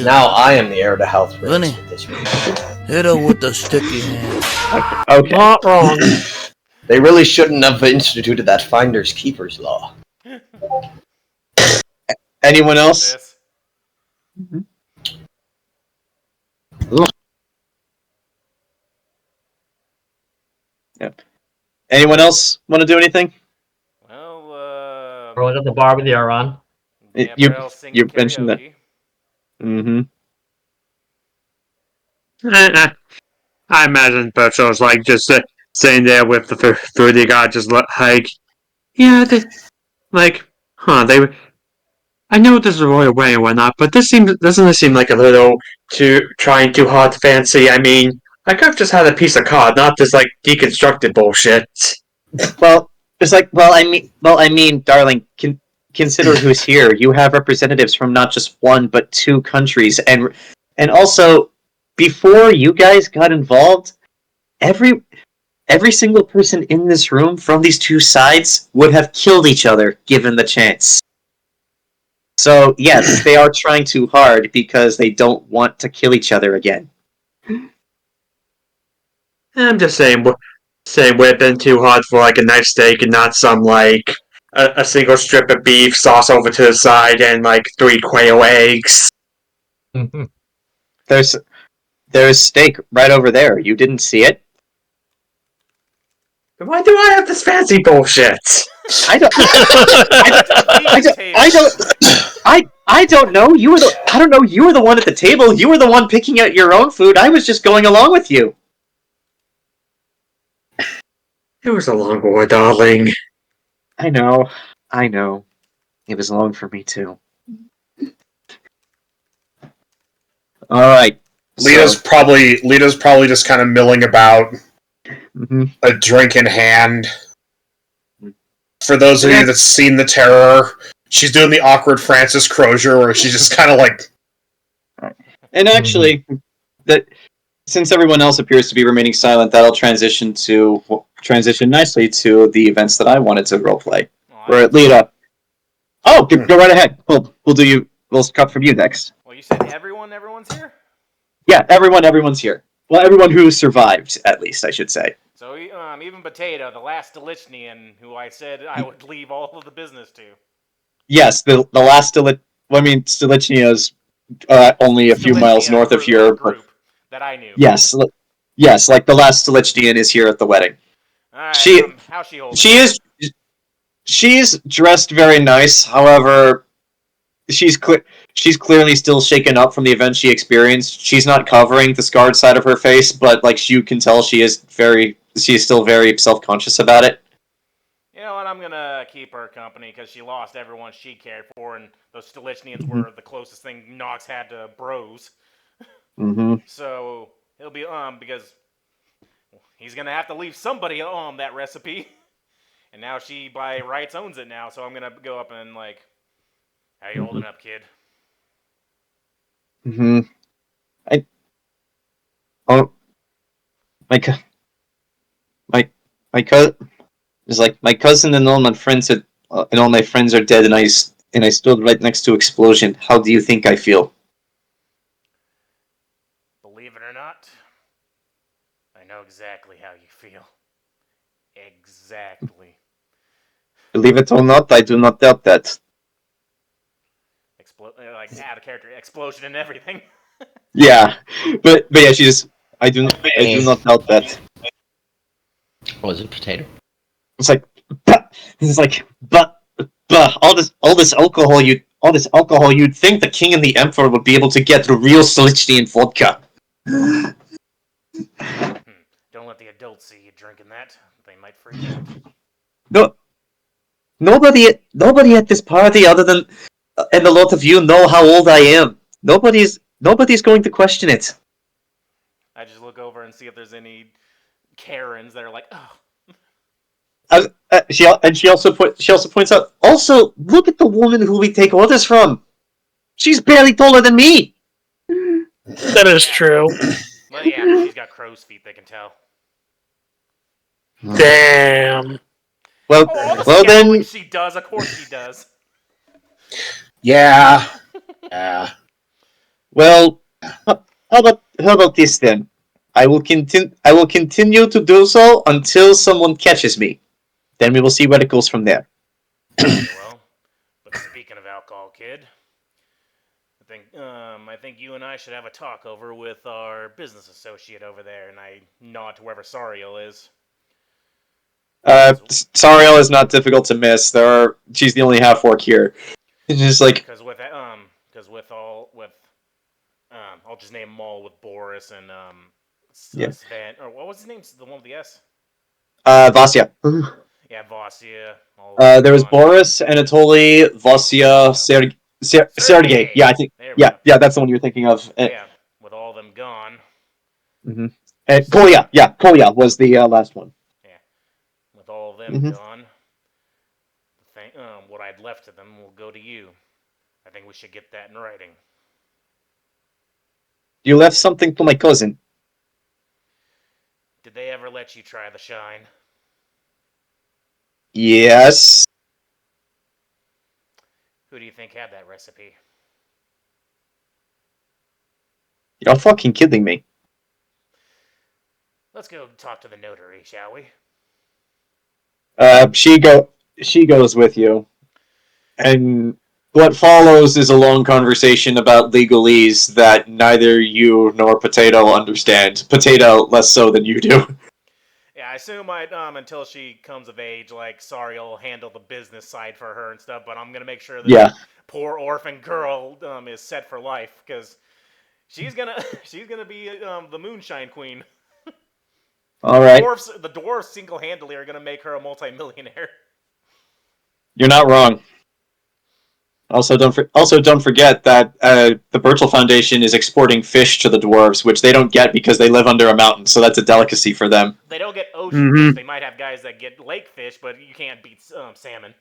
now I am the heir to House Reyes. Hit her with the sticky hand. Okay. Not wrong. They really shouldn't have instituted that finders keepers law. Anyone else? this. Anyone else want to do anything? Well, Rowan at the bar with the Aaron. Gabrielle singing you mentioned that. karaoke. Mm-hmm. I imagine Burchill's like just sitting there with the fruity guy, just like, yeah, I know this is a royal wedding and whatnot, but doesn't this seem like a little trying too hard to fancy? I mean, I could have just had a piece of card, not this like deconstructed bullshit. Well, it's like, I mean, darling, consider who's here. You have representatives from not just one but two countries, and also before you guys got involved, every single person in this room from these two sides would have killed each other given the chance. So, yes, they are trying too hard because they don't want to kill each other again. I'm just saying, would have been too hard for like a nice steak and not some like a single strip of beef, sauce over to the side, and like 3 quail eggs. There's steak right over there. You didn't see it? Why do I have this fancy bullshit? I don't. I don't know. I don't know. You were the one at the table. You were the one picking out your own food. I was just going along with you. It was a long war, darling. I know. It was long for me too. All right. Lita's probably just kind of milling about, a drink in hand. For those of you that's seen The Terror, she's doing the awkward Francis Crozier where she's just kind of like... And actually, that since everyone else appears to be remaining silent, that'll transition nicely to the events that I wanted to roleplay. We're at Lita. Oh, go right ahead. We'll cut from you next. Well, you said everyone's here? Yeah, everyone's here. Well, everyone who survived, at least, I should say. So, even Potato, the last Stilichnian, who I said I would leave all of the business to. Yes, the last Stilichnia is only a few miles north of here. Group that I knew. Yes, like the last Stilichnian is here at the wedding. Alright, how's she holding? She's dressed very nice. However, she's clearly still shaken up from the event she experienced. She's not covering the scarred side of her face, but like you can tell, she's still very self-conscious about it. You know what? I'm gonna keep her company because she lost everyone she cared for, and those Stilichnians were the closest thing Nox had to bros. So he'll be because he's gonna have to leave somebody that recipe, and now she by rights owns it now. So I'm gonna go up and like, how you holding up, kid? My cousin is like my cousin and all my friends are dead, and I stood right next to explosion. How do you think I feel? Believe it or not, I know exactly how you feel. Exactly. Believe it or not, I do not doubt that. Like out of character explosion and everything. Yeah, but yeah, I do not doubt that. Was it Potato? It's like, but all this alcohol you'd think the king and the emperor would be able to get the real Stilichnian vodka. Don't let the adults see you drinking that; they might freak out. No, nobody at this party other than and a lot of you know how old I am. Nobody's going to question it. I just look over and see if there's any Karens that are like, oh. She also points out. Also, look at the woman who we take orders from. She's barely taller than me. That is true. Well, yeah, she's got crow's feet. They can tell. Damn. Well, then she does. Of course, she does. Yeah. Well, how about this then? I will continue to do so until someone catches me. Then we will see where it goes from there. Well, but speaking of alcohol, kid, I think you and I should have a talk over with our business associate over there, and I nod to wherever Sariel is. Sariel is not difficult to miss. She's the only half orc here. It's just like I'll just name them all with Boris and Sven, or what was his name? The one with the S. Vasya. Yeah, Vasya. There was Boris, Anatoly, Vasya, Sergei. Yeah, I think. Yeah, that's the one you're thinking of. Yeah, with all of them gone. Mm-hmm. Kolya was the last one. Yeah, with all of them gone, what I'd left to them will go to you. I think we should get that in writing. You left something to my cousin. Did they ever let you try the shine? Yes. Who do you think had that recipe? You're fucking kidding me. Let's go talk to the notary, shall we? She goes with you. And what follows is a long conversation about legalese that neither you nor Potato understand. Potato less so than you do. Yeah, I assume until she comes of age, like, sorry, I'll handle the business side for her and stuff, but I'm gonna make sure that Yeah. poor orphan girl is set for life, because she's gonna be the moonshine queen. Alright. The dwarves single-handedly are gonna make her a multi-millionaire. You're not wrong. Also, don't forget that the Burchill Foundation is exporting fish to the dwarves, which they don't get because they live under a mountain, so that's a delicacy for them. They don't get ocean fish. They might have guys that get lake fish, but you can't beat salmon.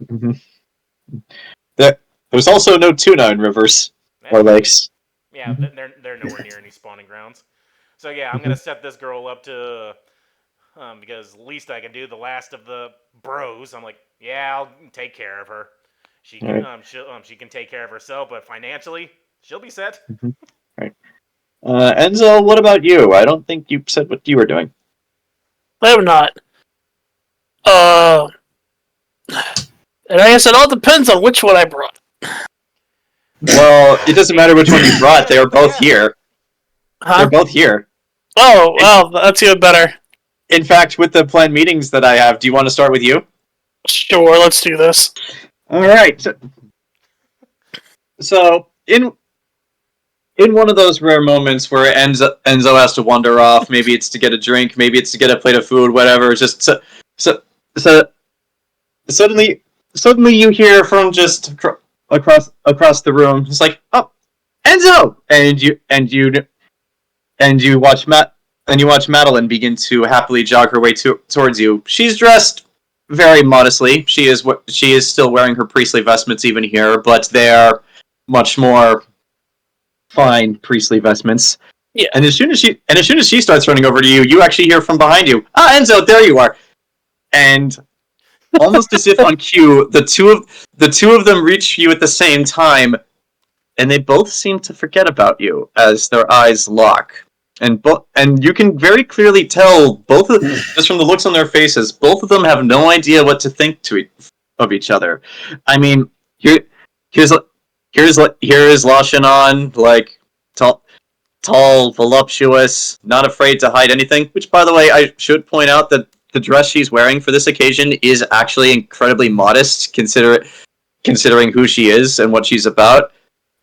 Mm-hmm. There's also no tuna in rivers or lakes. Yeah, they're nowhere near any spawning grounds. So yeah, I'm gonna set this girl up to because least I can do, the last of the bros. I'm like, yeah, I'll take care of her. She can she can take care of herself, but financially, she'll be set. Right. Enzo, what about you? I don't think you said what you were doing. I have not. And I guess it all depends on which one I brought. Well, it doesn't matter which one you brought. They are both here. Huh? They're both here. Oh, well, that's even better. In fact, with the planned meetings that I have, do you want to start with you? Sure, let's do this. All right. So in one of those rare moments where Enzo has to wander off, maybe it's to get a drink, maybe it's to get a plate of food, whatever. Just so suddenly you hear from just across the room. It's like, oh, Enzo, and you watch Madeline begin to happily jog her way towards you. She's dressed very modestly. She is still wearing her priestly vestments even here, but they are much more fine priestly vestments. Yeah. And as soon as she starts running over to you, you actually hear from behind you, "Ah, Enzo, there you are!" And almost as if on cue, the two of them reach you at the same time, and they both seem to forget about you as their eyes lock. And you can very clearly tell just from the looks on their faces, both of them have no idea what to think of each other. I mean, here's Lashanon, like tall, voluptuous, not afraid to hide anything. Which, by the way, I should point out that the dress she's wearing for this occasion is actually incredibly modest, considering who she is and what she's about.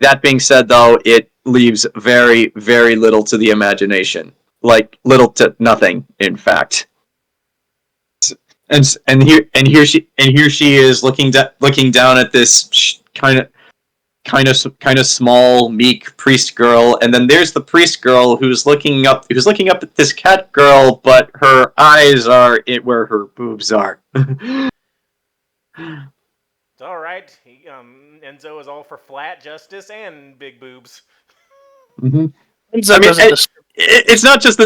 That being said, though, it leaves very, very little to the imagination. Like, little to nothing, in fact. And here she is looking down at this kind of small, meek priest girl, and then there's the priest girl who's looking up at this cat girl, but her eyes are where her boobs are. It's all right. Enzo is all for flat justice and big boobs. Mm-hmm. Enzo I mean, doesn't it's not just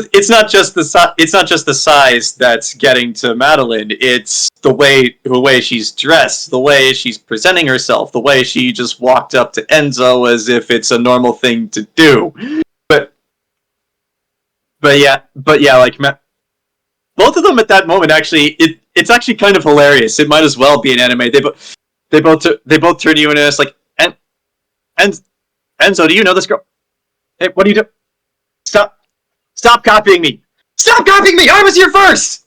the size that's getting to Madeline. It's the way she's dressed, the way she's presenting herself, the way she just walked up to Enzo as if it's a normal thing to do. But yeah, like both of them at that moment actually, it's actually kind of hilarious. It might as well be an anime. They both turn to you and ask like, Enzo, do you know this girl? Hey, what do you do? Stop copying me! Stop copying me! I was here first!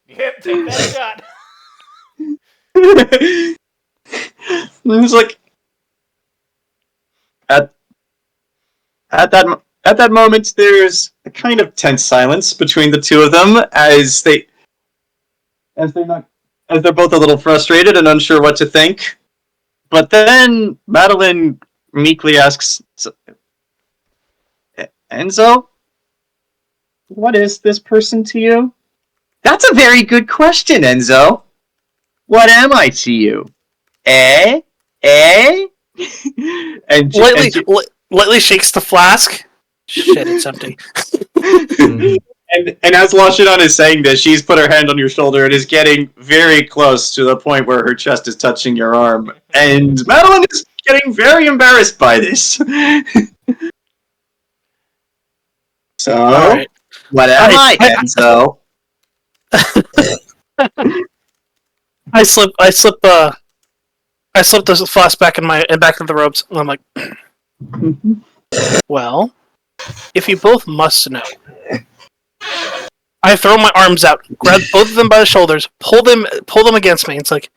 Yep, take that shot. It's like at that moment, there's a kind of tense silence between the two of them as they're both a little frustrated and unsure what to think. But then Madeline meekly asks, Enzo, what is this person to you? That's a very good question, Enzo. What am I to you? And lightly shakes the flask. Shit, it's empty. And as Lashinon is saying this, she's put her hand on your shoulder and is getting very close to the point where her chest is touching your arm. And Madeline is getting very embarrassed by this. So, Alright. what am I, Enzo? I slip the flask back back in the ropes, and I'm like, well, if you both must know, I throw my arms out, grab both of them by the shoulders, pull them against me. It's like,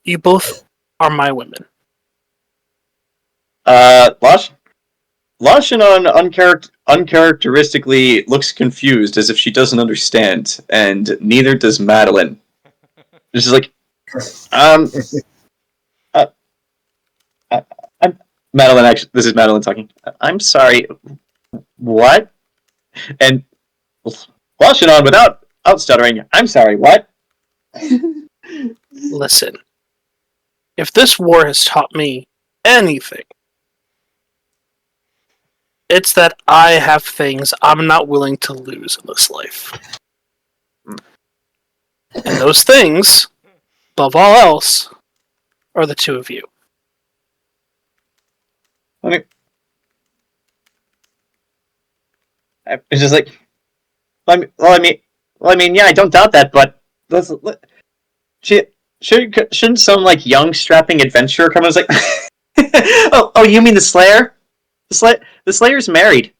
you both are my women. Lashinon uncharacteristically looks confused, as if she doesn't understand, and neither does Madeline. She's like, Madeline, actually, this is Madeline talking. I'm sorry, what? And Lashinon, without stuttering, I'm sorry, what? Listen, if this war has taught me anything, it's that I have things I'm not willing to lose in this life. And those things, above all else, are the two of you. Okay. It's just like, yeah, I don't doubt that, but shouldn't some like young strapping adventurer come and was like, oh, you mean the Slayer? The Slayer's married.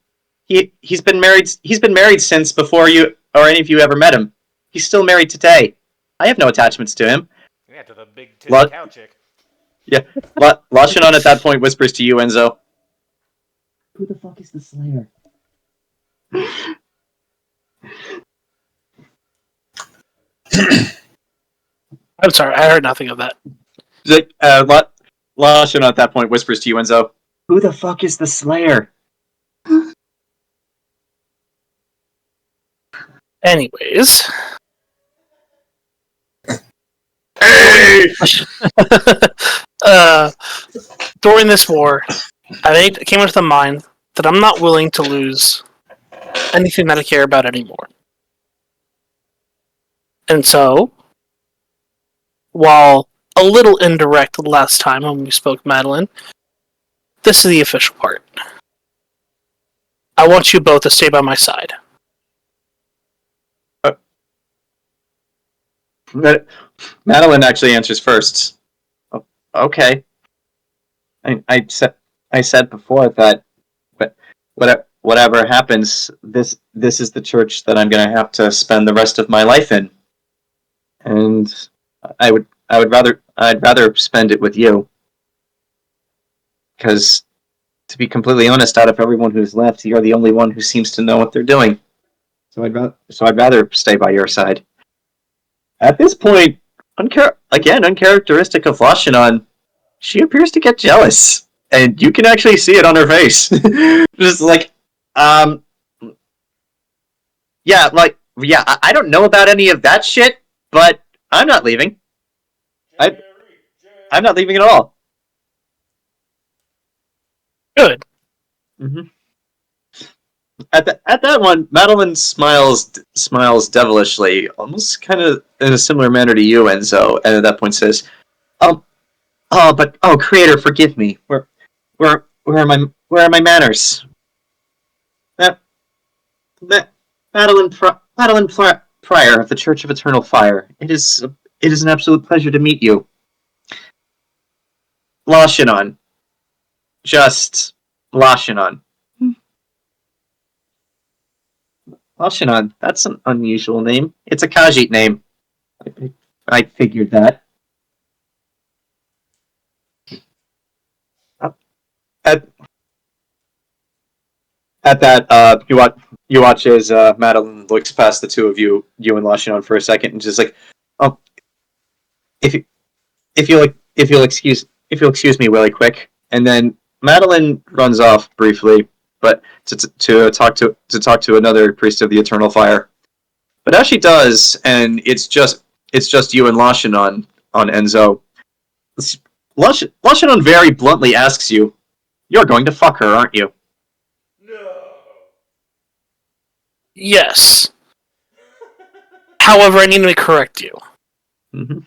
He's been married since before you or any of you ever met him. He's still married today. I have no attachments to him. Yeah, to the big titty cow chick. Yeah, Lashinon at that point whispers to you, Enzo. Who the fuck is the Slayer? I'm sorry, I heard nothing of that. Like, Lashinon at that point whispers to you, Enzo. Who the fuck is the Slayer? Anyways. Hey! During this war, it came into the mind that I'm not willing to lose anything that I care about anymore. And so, while a little indirect the last time when we spoke, Madeline, this is the official part. I want you both to stay by my side. Madeline actually answers first. Oh, okay. I said before that, but whatever happens, this is the church that I'm going to have to spend the rest of my life in, and I'd rather spend it with you, because to be completely honest, out of everyone who's left, you're the only one who seems to know what they're doing. So I'd rather stay by your side. At this point, uncharacteristic of Lashinon, she appears to get jealous, and you can actually see it on her face. Just like, I don't know about any of that shit, but I'm not leaving. I'm not leaving at all. Good. Mm-hmm. At that one, Madeline smiles devilishly, almost kind of in a similar manner to you, Enzo, and at that point says, Creator, forgive me. Where are my manners? Madeline Prior of the Church of Eternal Fire. It is an absolute pleasure to meet you. Lashinon. Just Lashinon. Lashinon, that's an unusual name. It's a Khajiit name. I figured that. At that, you watch as Madeline looks past the two of you and Lashinon for a second, and just like, if you'll excuse me really quick, and then Madeline runs off briefly, but to talk to another priest of the Eternal Fire. But as she does, and it's just you and Lashinon on Enzo, Lashinon very bluntly asks you, "You're going to fuck her, aren't you?" No. Yes. However, I need to correct you. Mm-hmm.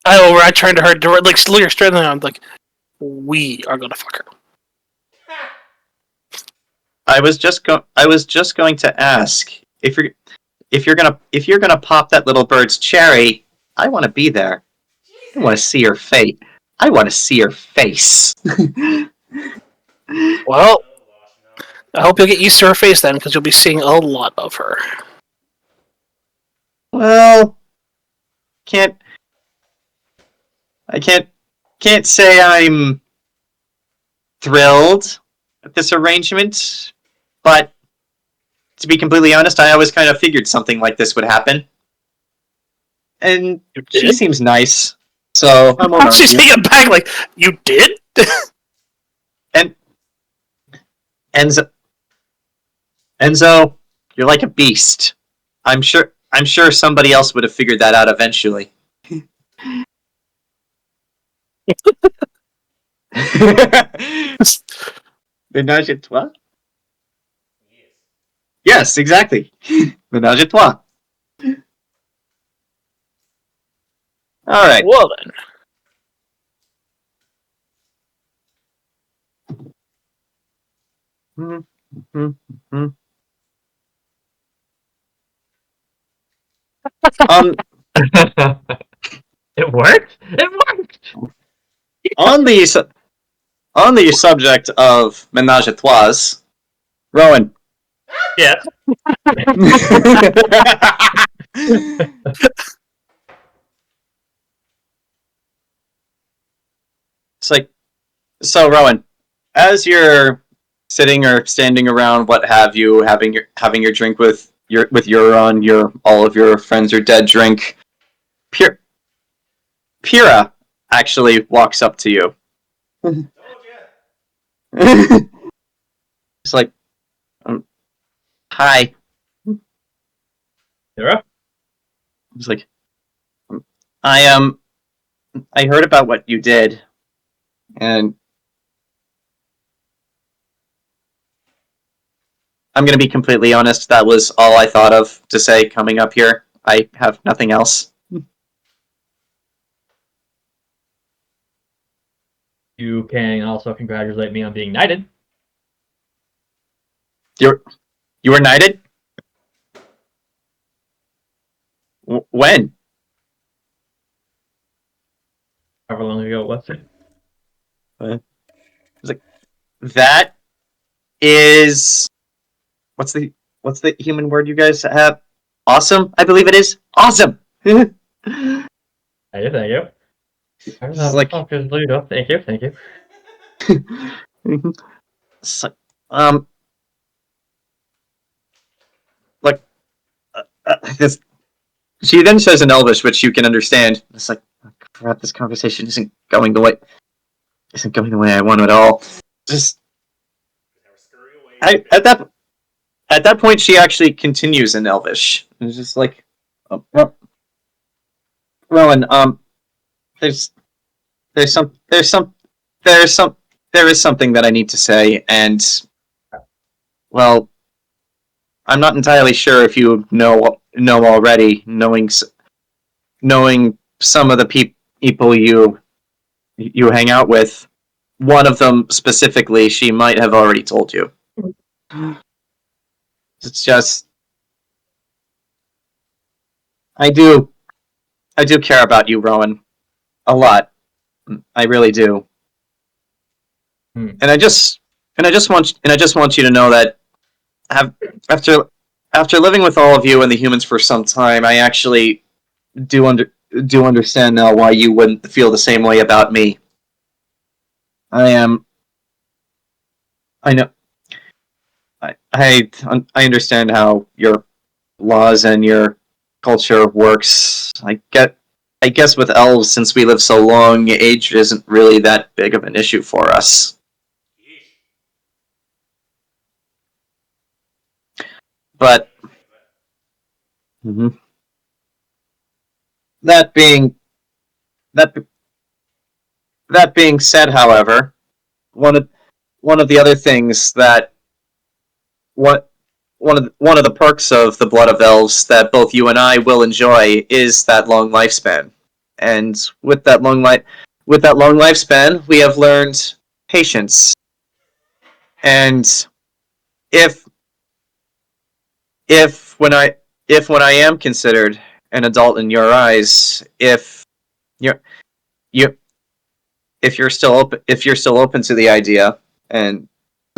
I turned to her, like, look her straight in the eye. I'm like, we are gonna fuck her. I was just going to ask if you're gonna pop that little bird's cherry. I want to be there. I want to see her fate. I want to see her face. Well, I hope you'll get used to her face then, because you'll be seeing a lot of her. Well, I can't say I'm thrilled at this arrangement, but to be completely honest, I always kind of figured something like this would happen. And she seems nice, so I won't She's argue. taking it back like, you did? And Enzo, you're like a beast. I'm sure somebody else would have figured that out eventually. Ménage à trois? Yes, exactly. Ménage à trois. All right. Well then. It worked. It worked. On the subject of Ménage à trois, Rowan. Yeah. It's like, so Rowan, as you're sitting or standing around, what have you, having your drink with your all of your friends are dead drink, Pyrrha actually walks up to you. It's like, hi. Pyrrha? It's like, I heard about what you did, and I'm going to be completely honest, that was all I thought of to say coming up here. I have nothing else. You can also congratulate me on being knighted. You were knighted? When? However long ago it was. It's like, that is... What's the human word you guys have? Awesome? I believe it is. Awesome! Thank you. It's like... Thank you. So, this. She then says in Elvish, which you can understand. It's like, oh, crap, this conversation isn't going the way I want at all. Just, at that point, she actually continues in Elvish. It's just like, oh, Rowan, there is something that I need to say, and well, I'm not entirely sure if you know already, knowing some of the people you hang out with. One of them specifically, she might have already told you. It's just, I do care about you, Rowan, a lot. I really do. And I just want you to know that after living with all of you and the humans for some time, I actually do understand now why you wouldn't feel the same way about me. I know. I understand how your laws and your culture works. I guess with elves, since we live so long, age isn't really that big of an issue for us. But that being said, however, one of the other things that one of the perks of the Blood of Elves that both you and I will enjoy is that long lifespan. And with that long lifespan, we have learned patience. And if when I am considered an adult in your eyes, if you're still open to the idea, and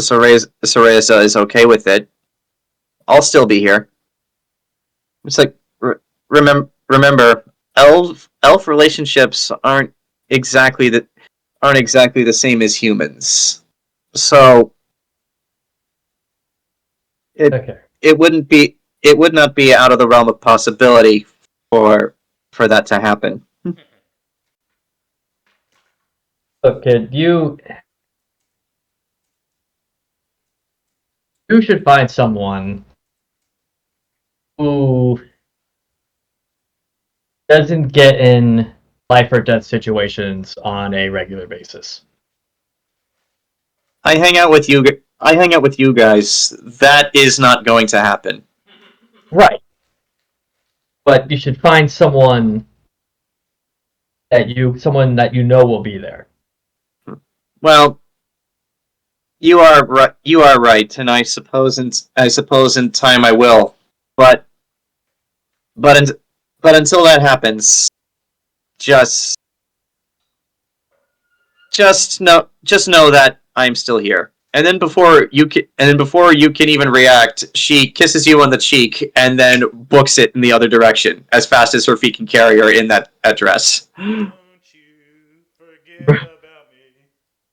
Cereza is okay with it, I'll still be here. It's like remember, elf relationships aren't exactly the same as humans. So it would not be out of the realm of possibility for that to happen. Look, kid, you should find someone who doesn't get in life or death situations on a regular basis. I hang out with you guys. That is not going to happen. Right. But you should find someone that you know will be there. Well, you are right, and I suppose in time I will. But until that happens, just know that I'm still here. And then before you can even react, she kisses you on the cheek and then books it in the other direction as fast as her feet can carry her in that dress. Don't you forget about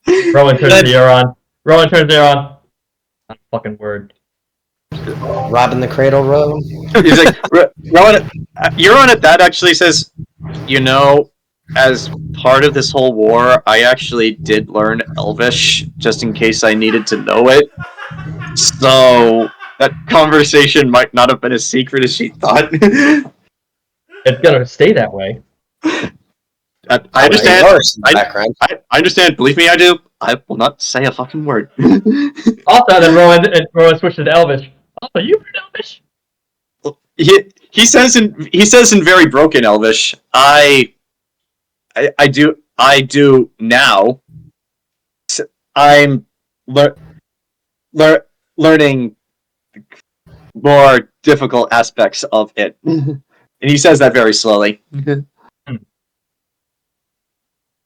me. Rowan turns to Euron. Not a fucking word. Robbing the cradle, Rowan. He's like, Rowan, Euron at that actually says, as part of this whole war, I actually did learn Elvish, just in case I needed to know it. So, that conversation might not have been as secret as she thought. It's gonna stay that way. I understand. I understand. Believe me, I do. I will not say a fucking word. Also, then Rowan switches to Elvish. Also, you heard Elvish? He says in very broken Elvish, I do now. I'm learning more difficult aspects of it, and he says that very slowly.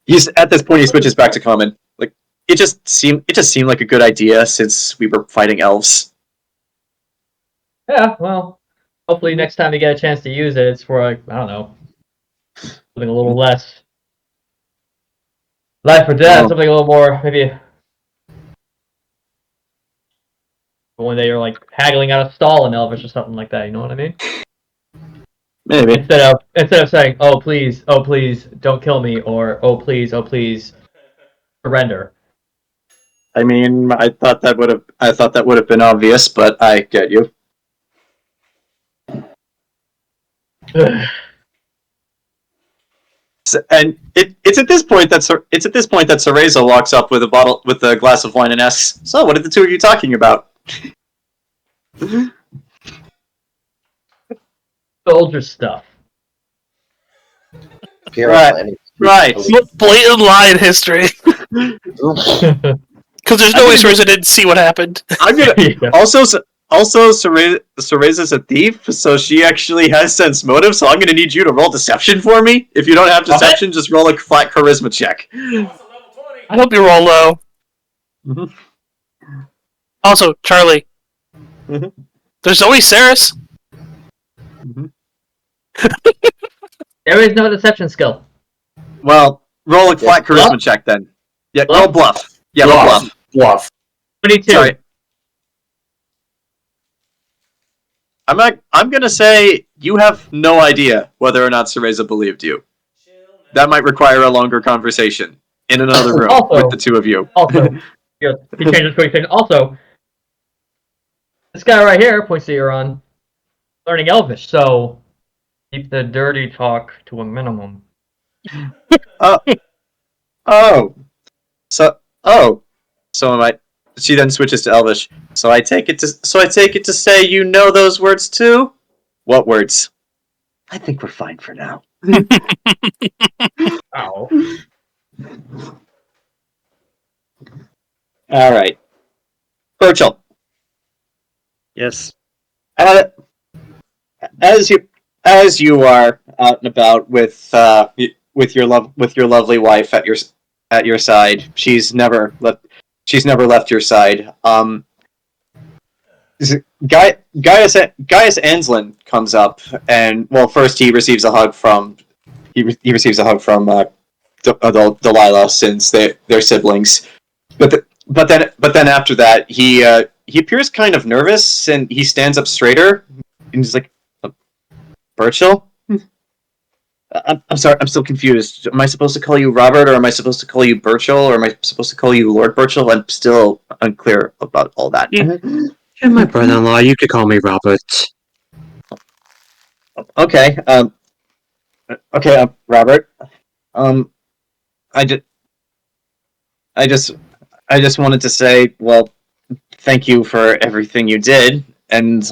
He's at this point he switches back to common. Like it just seemed like a good idea since we were fighting elves. Yeah, well, hopefully next time you get a chance to use it, it's for I don't know, something a little less life or death, something a little more maybe. One day you're like haggling out a stall in Elvish or something like that. You know what I mean? Maybe instead of saying oh please, don't kill me, or oh please, surrender. I mean, I thought that would have been obvious, but I get you. And it's at this point that Cereza walks up with a glass of wine and asks, "So, what are the two of you talking about?" Soldier stuff. Right. Blatant lie in history. Because there's no way Cereza didn't see what happened. I'm gonna also Cereza's a thief, so she actually has sense motive. So I'm gonna need you to roll deception for me. If you don't have deception, just roll a flat charisma check. I hope you roll low. Mm-hmm. Also, Charlie. Mm-hmm. There's always Saris. Mm-hmm. There is no deception skill. Well, roll a flat charisma check then. Yeah, roll bluff. Yeah, roll bluff. 22. Sorry. I'm gonna say you have no idea whether or not Cereza believed you. That might require a longer conversation in another room with the two of you. Also, he changes quick thing. Also, this guy right here points to Euron, learning Elvish, so keep the dirty talk to a minimum. So am I? switches to Elvish. So I take it to say you know those words too? What words? I think we're fine for now. Ow. All right, Burchill. Yes. As you are out and about with your lovely wife at your side, she's never left your side. Gaius Anslin comes up, and first he receives a hug from Delilah, since they're siblings. But then after that, he appears kind of nervous, and he stands up straighter, and he's like, "Burchill? I'm sorry, I'm still confused. Am I supposed to call you Robert, or am I supposed to call you Burchill, or am I supposed to call you Lord Burchill? I'm still unclear about all that." Yeah. You're my brother-in-law. You could call me Robert. Okay. Robert. I just wanted to say, thank you for everything you did, and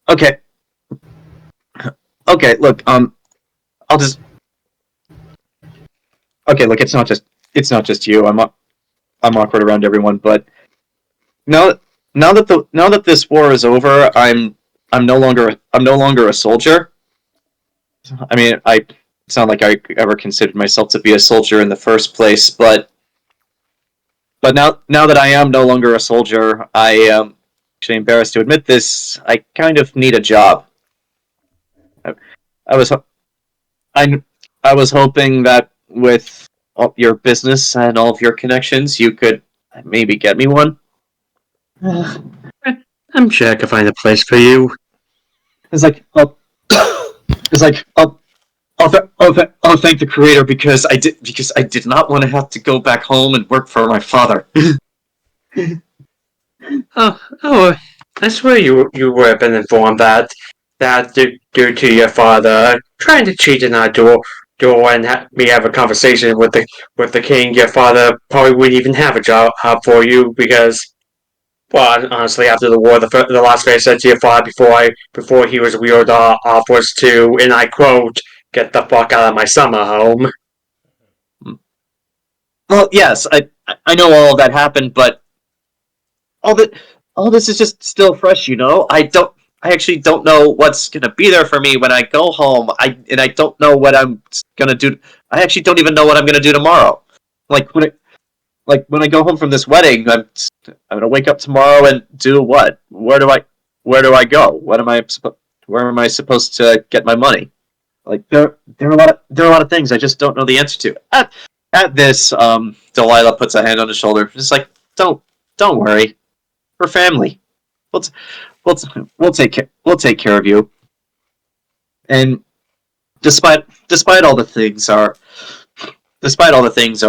okay. Okay, look, I'll just. Okay, look, it's not just you. I'm awkward around everyone, but now that this war is over, I'm no longer a soldier. I mean, it's not like I ever considered myself to be a soldier in the first place, but now that I am no longer a soldier, I am actually embarrassed to admit this. I kind of need a job. I was hoping that with all your business and all of your connections, you could maybe get me one. I'm sure I can find a place for you. It's like, thank the creator, because I did not want to have to go back home and work for my father. I swear you would have been informed that due to your father trying to cheat in our duel and me have a conversation with the king, your father probably wouldn't even have a job for you, because, well, honestly, after the war, the last thing I said to your father before he was wheeled off was to, and I quote, "Get the fuck out of my summer home." Well, yes, I know all of that happened, but all this is just still fresh, you know? I actually don't know what's gonna be there for me when I go home. I don't know what I'm gonna do. I actually don't even know what I'm gonna do tomorrow. Like when I go home from this wedding, I'm gonna wake up tomorrow and do what? Where do I go? Where am I supposed to get my money? Like there are a lot of things I just don't know the answer to. At this, Delilah puts a hand on his shoulder. Just like, don't worry, we're family. We'll take care of you. And despite all the things our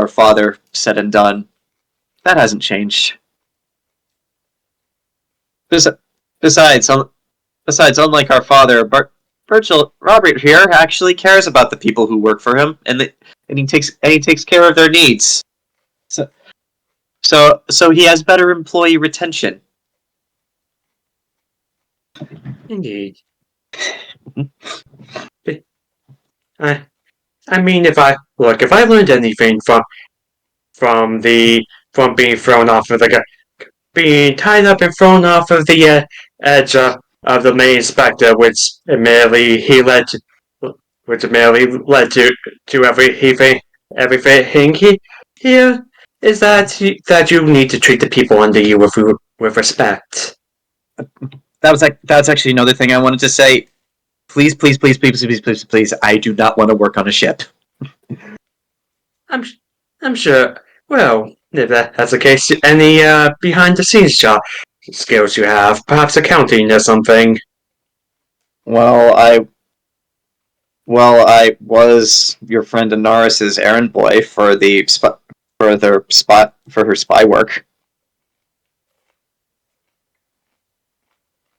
father said and done, that hasn't changed. Besides, unlike our father, Burchill, Robert here actually cares about the people who work for him, and he takes care of their needs. So he has better employee retention. Indeed. I mean, if I learned anything from being thrown off of being tied up and thrown off of the edge of the main inspector, which merely led to everything here, is that you need to treat the people under you with respect. That's actually another thing I wanted to say. Please, I do not want to work on a ship. I'm sure. Well, if that's the case, any behind the scenes job skills you have, perhaps accounting or something. Well, I was your friend Anaris' errand boy for her spy work.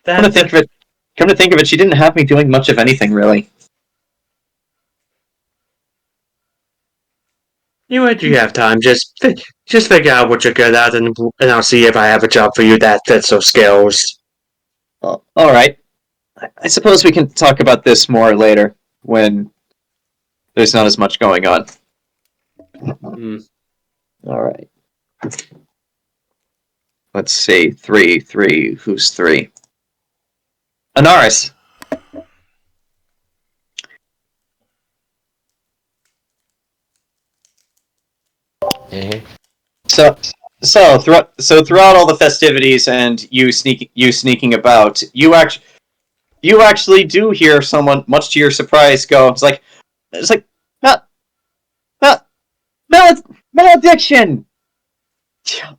Come to think of it, she didn't have me doing much of anything, really. when you have time, just figure out what you're good at, and I'll see if I have a job for you that fits those skills. Well, all right. I suppose we can talk about this more later when there's not as much going on. All right. Let's see. 3. Who's 3? Anaris. Mhm. So throughout all the festivities and you sneaking about, you actually do hear someone, much to your surprise, go. It's like "Mal- malediction.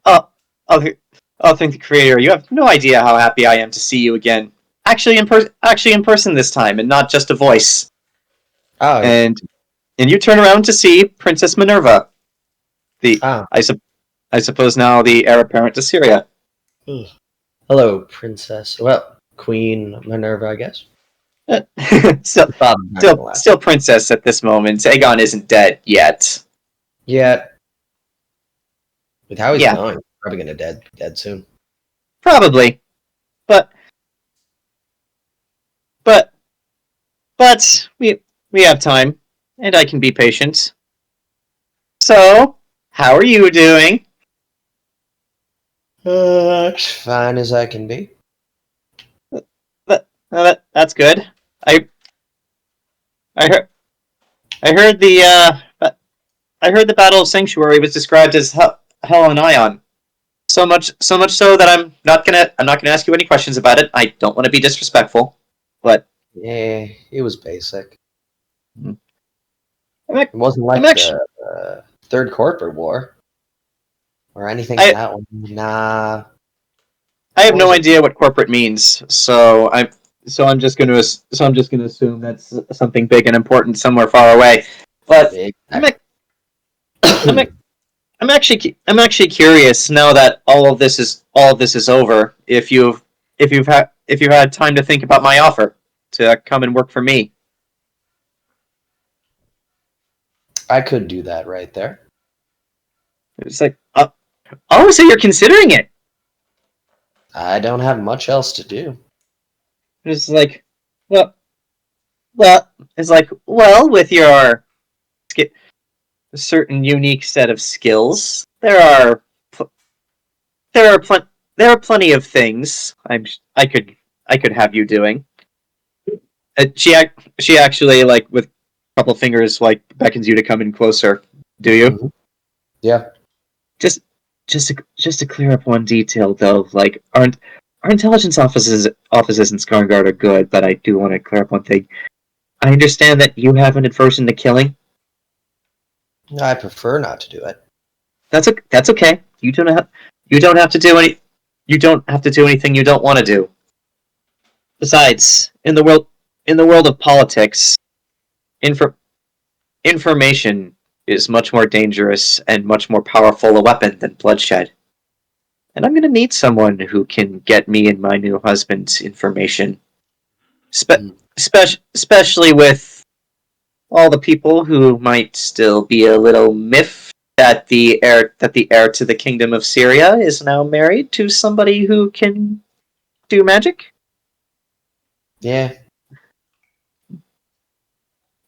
Oh, thank the creator. You have no idea how happy I am to see you again. Actually in person this time, and not just a voice. Oh, yeah. And you turn around to see Princess Minerva, the Ah. I suppose now the heir apparent to Syria. Hello, Princess. Well, Queen Minerva, I guess. Still princess at this moment. Aegon isn't dead yet. Yeah. With how he's Yeah. going, probably gonna dead soon. Probably. But we have time, and I can be patient. So, how are you doing? As fine as I can be. That's good. I heard the Battle of Sanctuary was described as hell on Aion. So much so that I'm not gonna ask you any questions about it. I don't want to be disrespectful, but Yeah, it was basic. I'm It wasn't like the Third Corporate War or anything in that one. Nah. I have no idea what corporate means, so I'm just gonna assume that's something big and important somewhere far away. But I'm actually curious now that all of this is over. If you've had time to think about my offer to come and work for me. I could do that right there. It's like, oh, so you're considering it? I don't have much else to do. It's like, well, it's like, well, with your certain unique set of skills, there are plenty of things I could have you doing. She actually, like, with a couple fingers, like, beckons you to come in closer. Do you? Mm-hmm. Yeah. Just to clear up one detail, though, like, our intelligence offices in Skarngard are good, but I do want to clear up one thing. I understand that you have an aversion to killing. I prefer not to do it. That's okay. You don't have to do anything you don't want to do. Besides, in the world of politics, information is much more dangerous and much more powerful a weapon than bloodshed. And I'm going to need someone who can get me and my new husband information. Especially with all the people who might still be a little miffed that the heir to the kingdom of Syria is now married to somebody who can do magic. Yeah.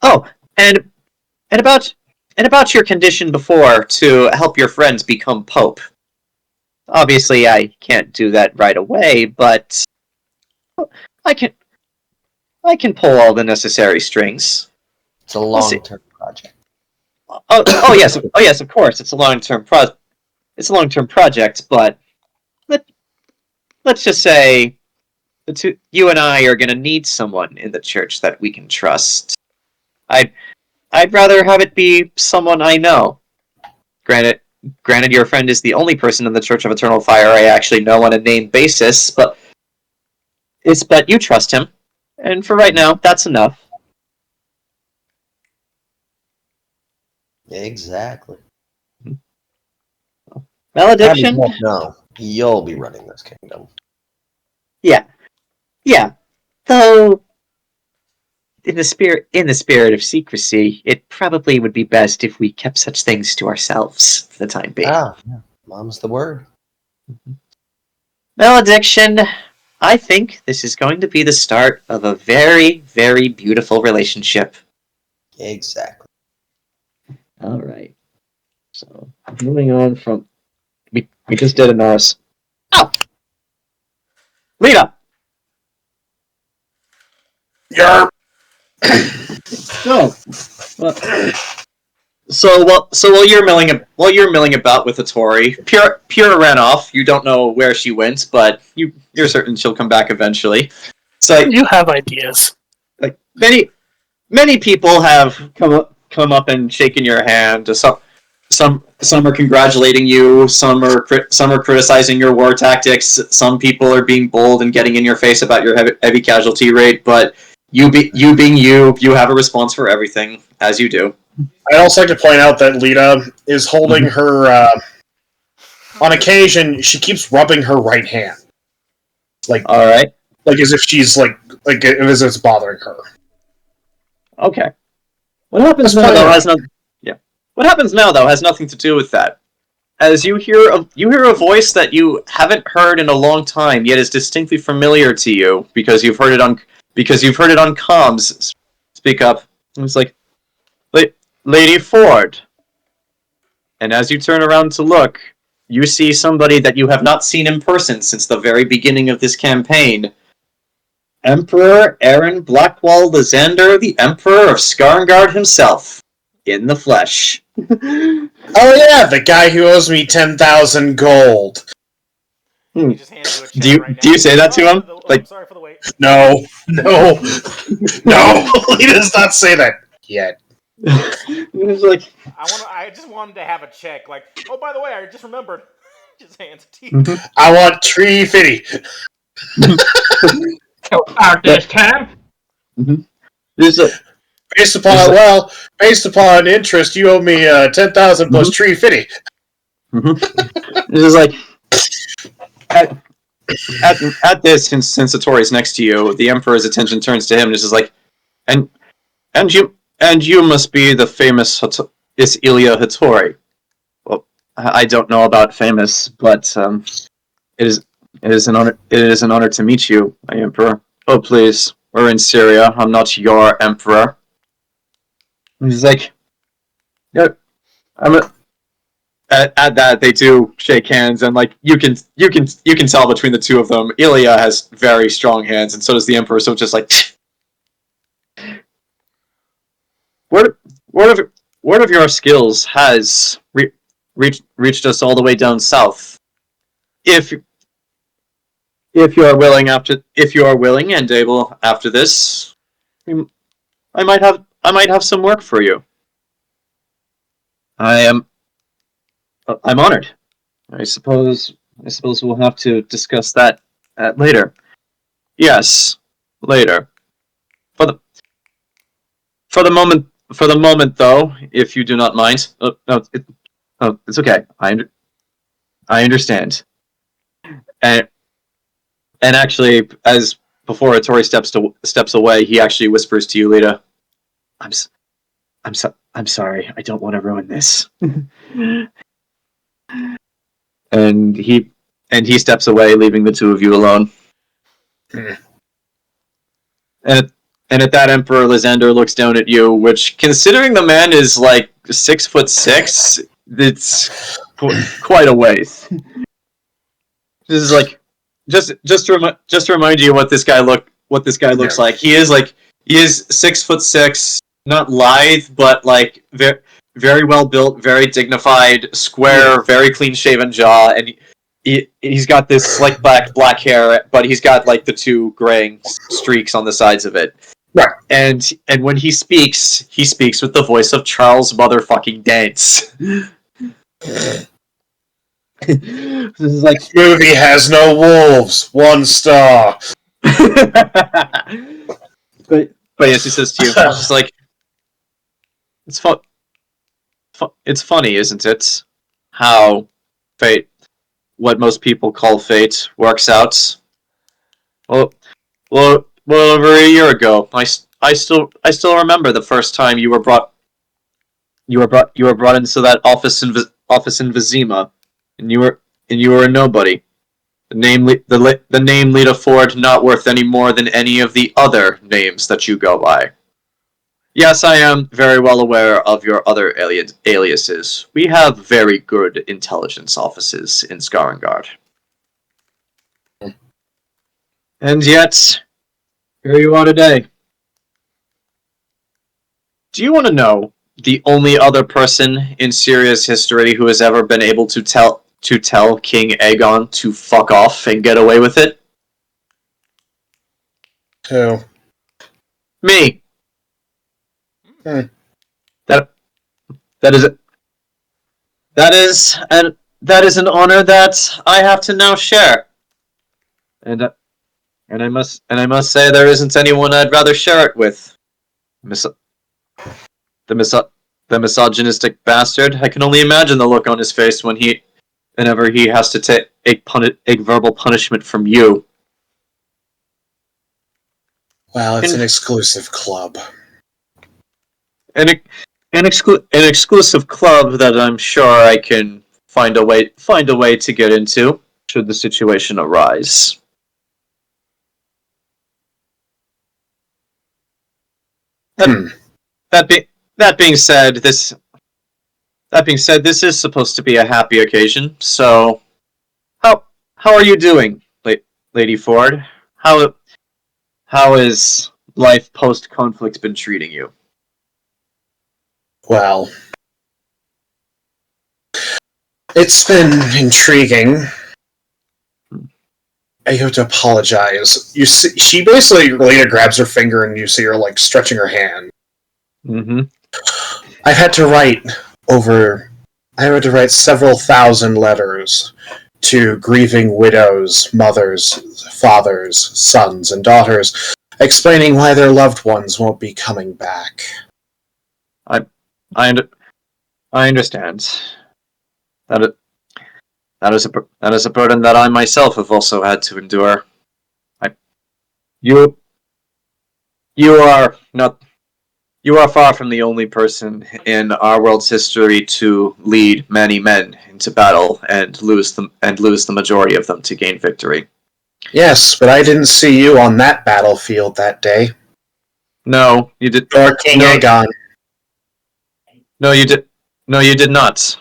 Oh, and about your condition before to help your friends become pope. Obviously, I can't do that right away, but I can pull all the necessary strings. It's a long-term project. Oh yes, of course. It's a long-term project, but let's just say you and I are going to need someone in the church that we can trust. I'd rather have it be someone I know. Granted, your friend is the only person in the Church of Eternal Fire I actually know on a name basis, but you trust him, and for right now, that's enough. Exactly. Malediction? No, you'll be running this kingdom. Yeah. Though in the spirit of secrecy, it probably would be best if we kept such things to ourselves for the time being. Yeah. Mom's the word. Malediction, I think this is going to be the start of a very, very beautiful relationship. Exactly. All right. So, moving on from... We just did Anaris. Oh! Lita! Yarp. So while you're milling about with Hattori, Pure ran off. You don't know where she went, but you're certain she'll come back eventually. So You have ideas. like many people have come up and shaken your hand. Some are congratulating you. Some are criticizing your war tactics. Some people are being bold and getting in your face about your heavy casualty rate. But you being you have a response for everything, as you do. I'd also like to point out that Lita is holding her. On occasion, she keeps rubbing her right hand, like All right. like as if she's like as if it's bothering her. Okay. What happens That's now though fine. has no. Yeah. What happens now though has nothing to do with that. As you hear a voice that you haven't heard in a long time, yet is distinctly familiar to you because you've heard it on comms. Speak up. And it's like, Lady Ford. And as you turn around to look, you see somebody that you have not seen in person since the very beginning of this campaign. Emperor Aaron Blackwall Lysander, the Emperor of Skarngard himself, in the flesh. Oh yeah, the guy who owes me 10,000 gold. He just hands you a check Do you right now. do you say that to him? I'm sorry for the wait. No, he does not say that yet. It's like, I just wanted to have a check. Like, oh, by the way, I just remembered. Just hands it to you. I want 350. So, this time? there's a, Based upon interest, you owe me 10,000 plus 350. It's just like at this, since Hattori's next to you, the Emperor's attention turns to him, and it's just like, and you must be the famous Ilya Hattori. Well, I don't know about famous, but it is an honor to meet you, my Emperor. Oh please, we're in Syria. I'm not your Emperor. And he's like, yeah, At that, they do shake hands, and like you can tell between the two of them, Ilya has very strong hands, and so does the Emperor. So it's just like, word of your skills has reached us all the way down south. If you are willing and able after this, I might have some work for you. I'm honored. I suppose we'll have to discuss that later. Yes, later. For the moment, though, if you do not mind. No, it's okay. I understand. And actually, as before Hattori steps away, he actually whispers to you, Lita, I'm sorry. I don't want to ruin this. And he steps away, leaving the two of you alone. And at that, Emperor Lysander looks down at you, which, considering the man is like 6'6", it's quite a ways. This is like just to remind you what this guy looks like. He is 6'6", not lithe, but like very well built, very dignified, square, very clean shaven jaw, and he's got this like black hair, but he's got like the two graying streaks on the sides of it. Right. And when he speaks with the voice of Charles motherfucking Dance. This is like, This movie has no wolves. 1 star. but yes, he says to you, it's just like, it's funny, isn't it? How fate, what most people call fate, works out. Well, over a year ago, I still remember the first time you were brought into that office in Vizima, and you were a nobody. The name Lita Ford not worth any more than any of the other names that you go by. Yes, I am very well aware of your other aliases. We have very good intelligence offices in Skarengard. And yet, here you are today. Do you want to know the only other person in Syria's history who has ever been able to tell King Aegon to fuck off and get away with it? Who? Me. Hmm. That is an honor that I have to now share. And I must say there isn't anyone I'd rather share it with. The misogynistic bastard. I can only imagine the look on his face whenever he has to take verbal punishment from you. Well, it's an exclusive club. An exclusive club that I'm sure I can find a way to get into should the situation arise. That being said, this is supposed to be a happy occasion. So, how are you doing, Lady Ford? How has life post-conflict been treating you? Well, it's been intriguing. I have to apologize. You see, she basically, Lita grabs her finger and you see her, like, stretching her hand. Mm-hmm. I've had to write several thousand letters to grieving widows, mothers, fathers, sons, and daughters, explaining why their loved ones won't be coming back. I understand. That is a burden that I myself have also had to endure. You are far from the only person in our world's history to lead many men into battle and lose the majority of them to gain victory. Yes, but I didn't see you on that battlefield that day. No, you did. Or King Aegon. No, you did. No, you did not.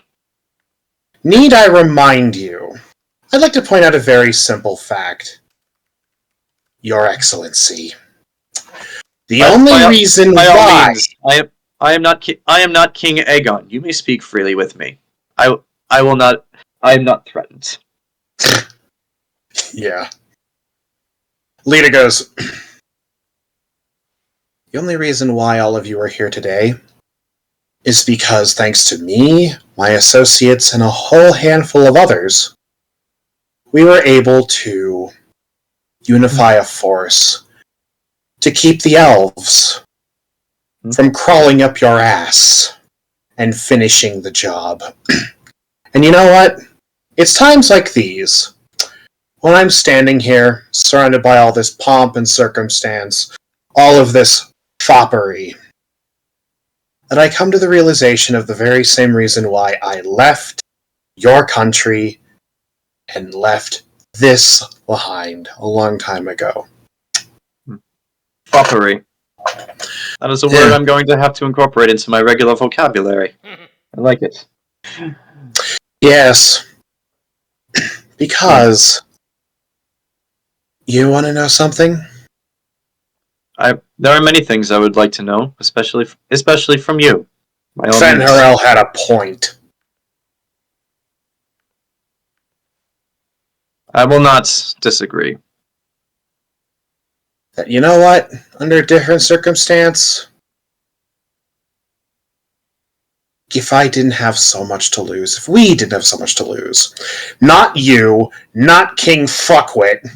Need I remind you? I'd like to point out a very simple fact. Your Excellency. The only reason why I am not King Aegon. You may speak freely with me. I will not. I am not threatened. Yeah. Lita goes. The only reason why all of you are here today is because, thanks to me, my associates, and a whole handful of others, we were able to unify a force to keep the elves from crawling up your ass and finishing the job. And you know what? It's times like these, when I'm standing here, surrounded by all this pomp and circumstance, all of this foppery, that I come to the realization of the very same reason why I left your country and left this behind a long time ago. Foppery. That is a word I'm going to have to incorporate into my regular vocabulary. I like it. Yes. Because... You want to know something? There are many things I would like to know, especially from you. Fenharel had a point. I will not disagree. You know what? Under a different circumstance, if I didn't have so much to lose, if we didn't have so much to lose, not you, not King Fuckwit,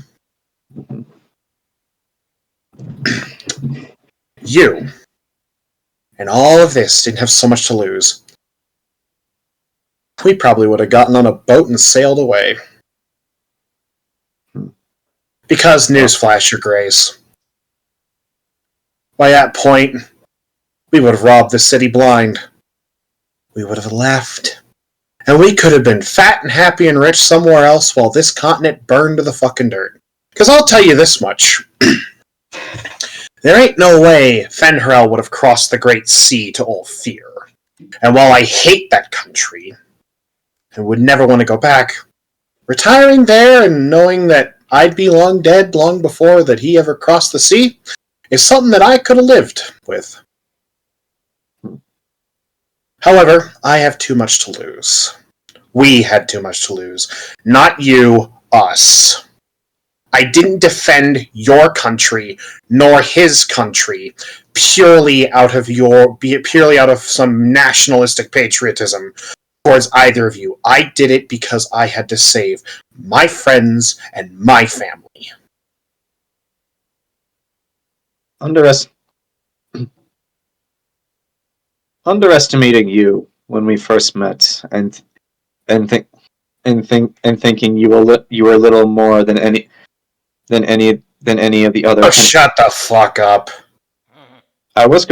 you, and all of this didn't have so much to lose, we probably would have gotten on a boat and sailed away. Because, newsflash, Your Grace, By that point, we would have robbed the city blind. We would have left. And we could have been fat and happy and rich somewhere else while this continent burned to the fucking dirt. Because I'll tell you this much. There ain't no way Fen'Harel would have crossed the Great Sea to Ulfir. And while I hate that country, and would never want to go back, retiring there and knowing that I'd be long dead long before that he ever crossed the sea is something that I could have lived with. However, I have too much to lose. We had too much to lose. Not you, us. I didn't defend your country, nor his country, purely out of some nationalistic patriotism towards either of you. I did it because I had to save my friends and my family. Underestimating you when we first met, and thinking you were little more than any of the other. Oh, shut the fuck up! I was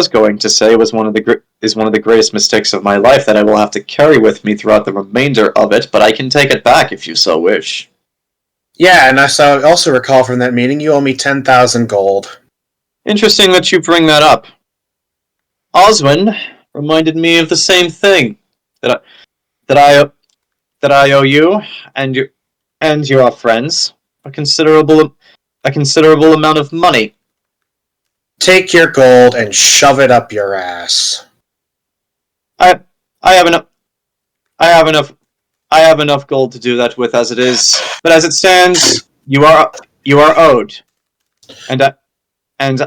going to say is one of the greatest mistakes of my life that I will have to carry with me throughout the remainder of it. But I can take it back if you so wish. Yeah, and I also recall from that meeting you owe me 10,000 gold. Interesting that you bring that up. Oswin reminded me of the same thing that I owe you and your friends a considerable amount of money. Take your gold and shove it up your ass. I have enough gold to do that with as it is, but as it stands, you are owed, and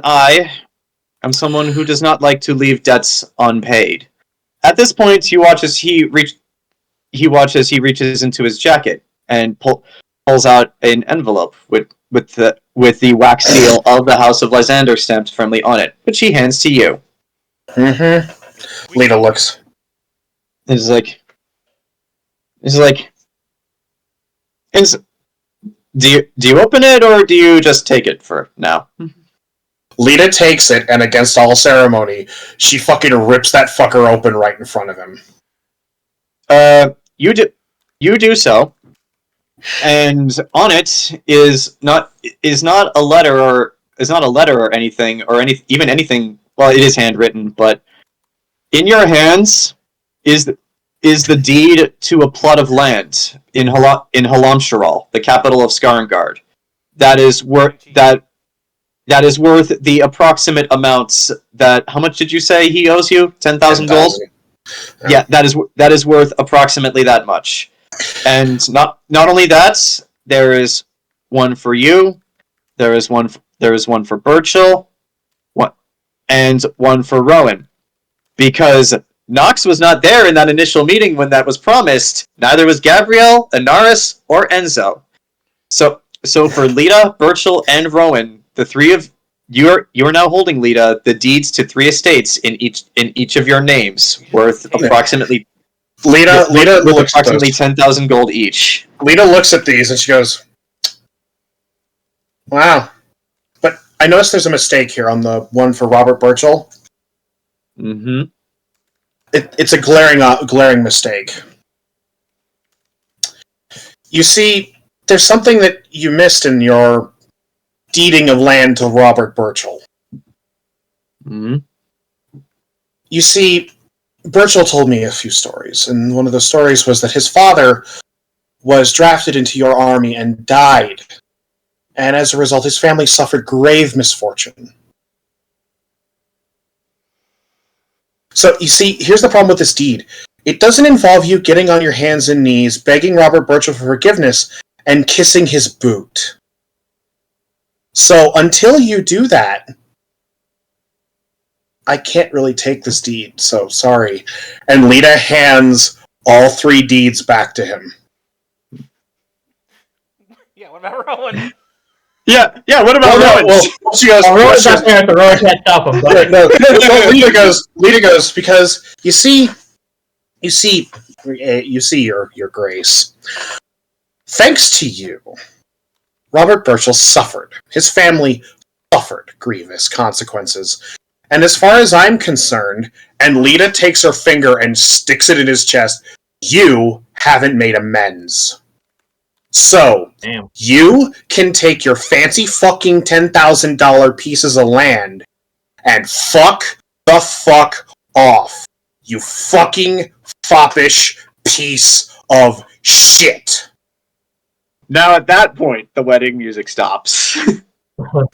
I am someone who does not like to leave debts unpaid. At this point, you watch as he reaches into his jacket and pulls out an envelope with the wax seal of the House of Lysander stamped firmly on it, which he hands to you. Mm-hmm. Lita looks. He's like, do you open it or do you just take it for now? Lita takes it, and against all ceremony, she fucking rips that fucker open right in front of him. You do so, and on it is not a letter or anything even anything. Well, it is handwritten, but in your hands is the deed to a plot of land in Halamsharal, the capital of Skarngard. That is worth the approximate amounts that. How much did you say he owes you? 10,000 gold. Yeah, that is worth approximately that much. And not only that, there is one for you. There is one for Burchill, and one for Rowan, because Nox was not there in that initial meeting when that was promised. Neither was Gabrielle, Anaris, or Enzo. So for Lita, Burchill, and Rowan, the three of you are now holding, Lita, the deeds to 3 estates in each of your names, worth approximately Lita looks approximately 10,000 gold each. Lita looks at these and she goes, "Wow." But I noticed there's a mistake here on the one for Robert Burchill. Mm-hmm. It's a glaring mistake. You see, there's something that you missed in your deeding of land to Robert Burchill. Mm-hmm. You see, Burchill told me a few stories, and one of the stories was that his father was drafted into your army and died, and as a result his family suffered grave misfortune. So, you see, here's the problem with this deed. It doesn't involve you getting on your hands and knees, begging Robert Burchill for forgiveness, and kissing his boot. So, until you do that, I can't really take this deed, so sorry. And Lita hands all 3 deeds back to him. Yeah, what about Rowan? Yeah, what about Rowan? Well, she goes, Rowan's up there at the Rowan can't stop him. But... no, Lita goes, because you see, your grace. Thanks to you, Robert Burchill suffered. His family suffered grievous consequences. And as far as I'm concerned, and Lita takes her finger and sticks it in his chest, you haven't made amends. So, Damn. you can take your fancy fucking $10,000 pieces of land and fuck the fuck off. You fucking foppish piece of shit. Now at that point, the wedding music stops.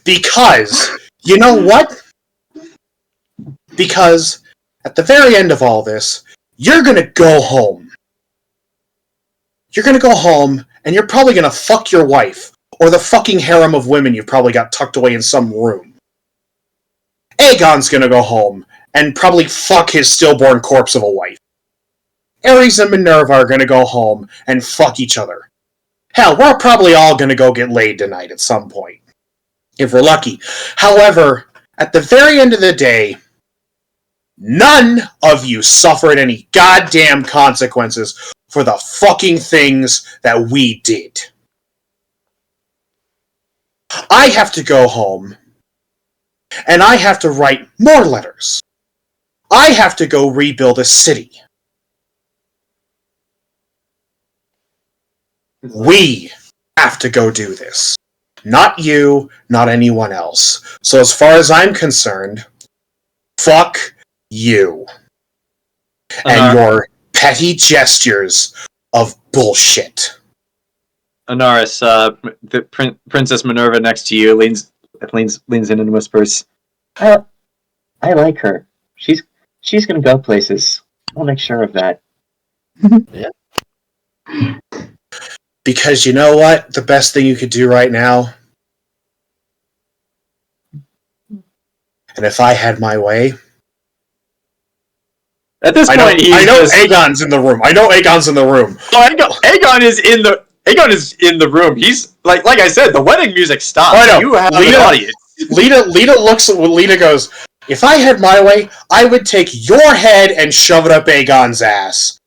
Because, you know what? Because at the very end of all this, you're gonna go home. You're gonna go home, and you're probably gonna fuck your wife, or the fucking harem of women you've probably got tucked away in some room. Aegon's gonna go home, and probably fuck his stillborn corpse of a wife. Ares and Minerva are gonna go home and fuck each other. Hell, we're probably all gonna go get laid tonight at some point. If we're lucky. However, at the very end of the day, none of you suffered any goddamn consequences for the fucking things that we did. I have to go home, and I have to write more letters. I have to go rebuild a city. We have to go do this. Not you, not anyone else. So as far as I'm concerned, fuck you. And your petty gestures of bullshit. Anaris, Princess Minerva next to you leans in and whispers, I like her. She's gonna go places. I'll make sure of that. Yeah. Because you know what? The best thing you could do right now, and if I had my way... At this point, I know Aegon's in the room. Oh, Aion is in the room. He's like I said, the wedding music stops. I know. You have an audience. Lita looks at Lita goes, if I had my way, I would take your head and shove it up Aegon's ass.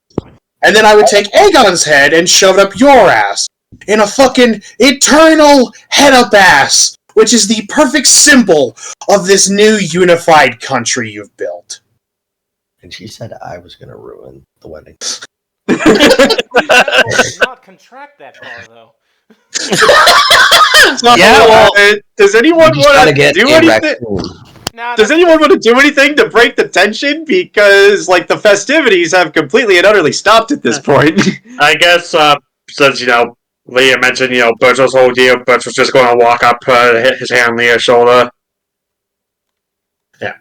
And then I would take Aegon's head and shove it up your ass. In a fucking eternal head-up ass, which is the perfect symbol of this new unified country you've built. And she said I was going to ruin the wedding. Not contract that far, though. Yeah, well, does anyone want to do anything? Does anyone want to do anything to break the tension? Because, like, the festivities have completely and utterly stopped at this point. I guess, since, Leah mentioned, Burchill's whole deal, Burch was just going to walk up, hit his hand on Leah's shoulder. Yeah.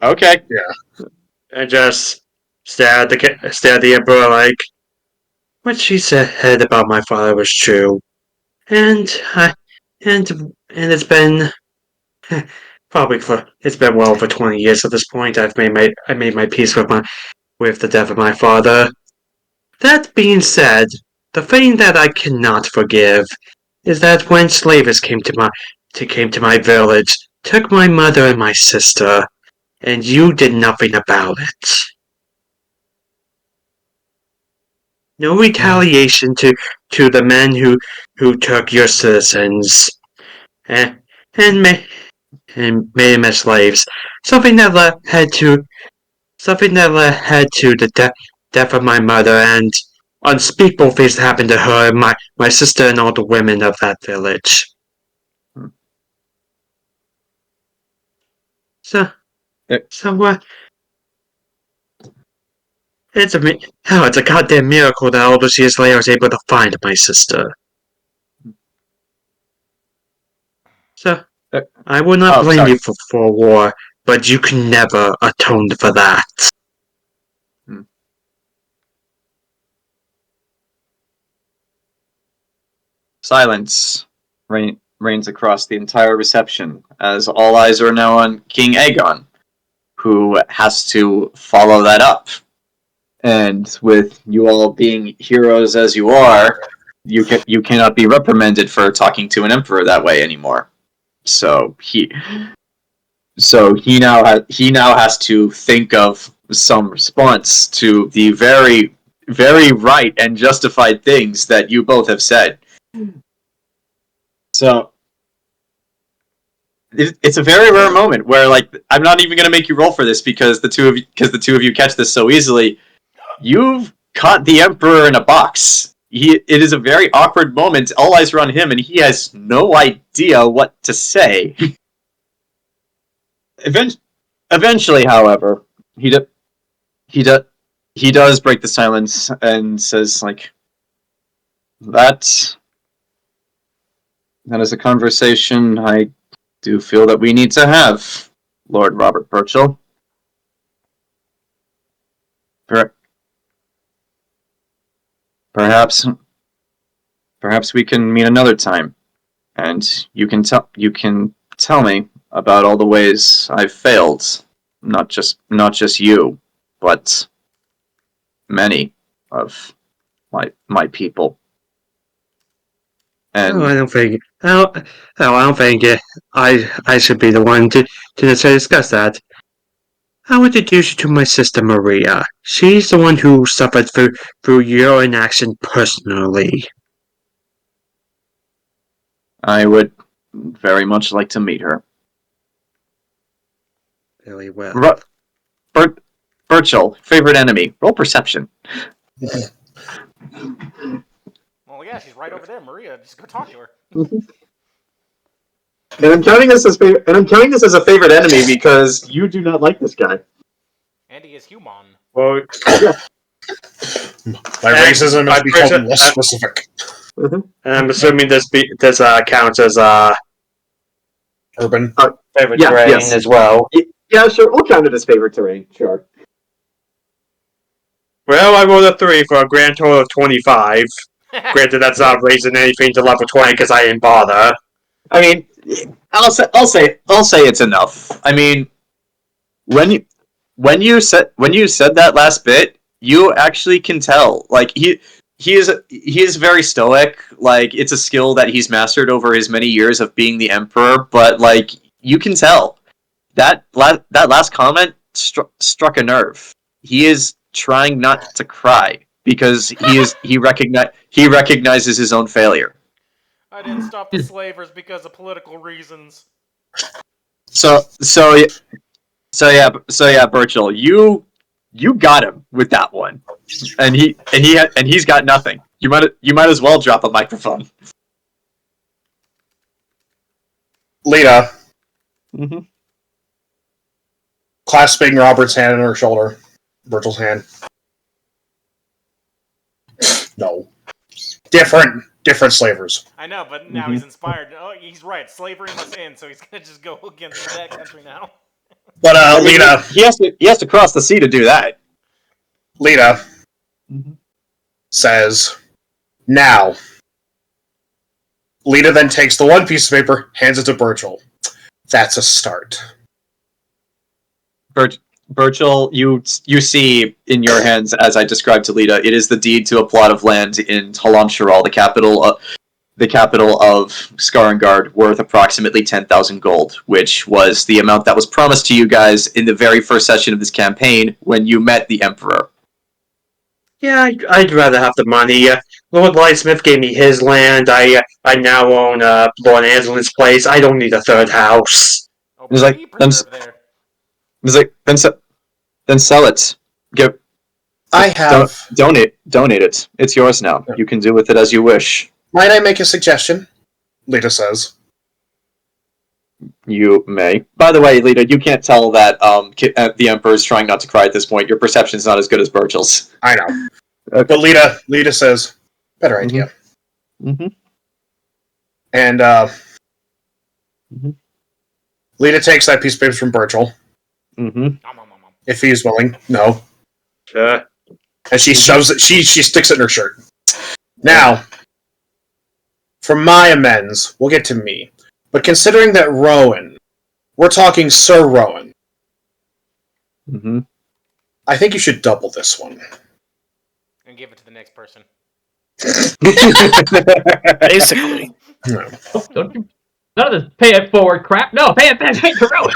Okay. Yeah. And just stare at the Emperor like, what she said about my father was true. And it's been it's been well over 20 years at this point. I made my peace with the death of my father. That being said, the thing that I cannot forgive is that when slavers came to my village, took my mother and my sister, and you did nothing about it. No retaliation to the men who took your citizens and made them as slaves. Something that led to the death of my mother, and unspeakable things happened to her and my sister and all the women of that village. So what? It's a goddamn miracle that all those years later I was able to find my sister. So, I will not blame you for war, but you can never atone for that. Silence reigns across the entire reception, as all eyes are now on King Aegon, who has to follow that up. And with you all being heroes as you are, you cannot be reprimanded for talking to an emperor that way anymore. So he now has to think of some response to the very, very right and justified things that you both have said. So it's a very rare moment where, like, I'm not even gonna make you roll for this because the two of you catch this so easily. You've caught the Emperor in a box. It is a very awkward moment. All eyes are on him, and he has no idea what to say. Eventually, however, he does break the silence and says, like, that is a conversation I do feel that we need to have, Lord Robert Burchill. Perhaps we can meet another time, and you can tell me about all the ways I've failed. Not just you, but many of my people. And I don't think. I don't think I should be the one to discuss that. I'll introduce you to my sister Maria. She's the one who suffered through your inaction personally. I would very much like to meet her. Very well. Burchill, favorite enemy. Roll perception. Well, yeah, she's right over there, Maria. Just go talk to her. And I'm counting this as a favorite enemy because you do not like this guy. And he is human. Well, My racism must be called less specific. and I'm assuming this counts as Urban. favorite Yeah, terrain yes. as well. Yeah, sure. We'll count it as favorite terrain. Sure. Well, I rolled a 3 for a grand total of 25. Granted, that's not raising anything to level 20 because I didn't bother. I mean, I'll say it's enough. I mean, when you said that last bit, you actually can tell. Like he is very stoic. Like it's a skill that he's mastered over his many years of being the emperor. But like you can tell that last comment struck a nerve. He is trying not to cry because he recognizes his own failure. I didn't stop the slavers because of political reasons. So yeah, Burchill, you got him with that one, and he's got nothing. You might as well drop a microphone. Lita, Mm-hmm. clasping Robert's hand on her shoulder, Burchill's hand. No, different slavers. I know, but now he's inspired. Oh, he's right. Slavery must end, so he's gonna just go against that country now. But Lita, He has to cross the sea to do that. Lita says, "Now." Lita then takes the one piece of paper, hands it to Burchill. That's a start. Burchill, you see in your hands, as I described to Lita, it is the deed to a plot of land in Talan-Sharal, the capital of Skarngard, worth approximately 10,000 gold, which was the amount that was promised to you guys in the very first session of this campaign when you met the Emperor. Yeah, I'd rather have the money. Lord Lightsmith gave me his land. I now own Lord Angelin's place. I don't need a third house. Oh, He's like, there. then sell it. I have. Donate it. It's yours now. You can do with it as you wish. Might I make a suggestion? Lita says. You may. By the way, Lita, you can't tell that the Emperor is trying not to cry at this point. Your perception's not as good as Burchill's. I know. Okay. But Lita says, better idea. Mm-hmm. And Lita takes that piece of paper from Burchill. Mm-hmm. If he's willing. No. Sure. And she shoves it, she sticks it in her shirt. Now, for my amends, we'll get to me. But considering that Rowan, we're talking Sir Rowan, I think you should double this one. And give it to the next person. Basically. Don't you, none of this pay it forward crap. No, pay it back to Rowan.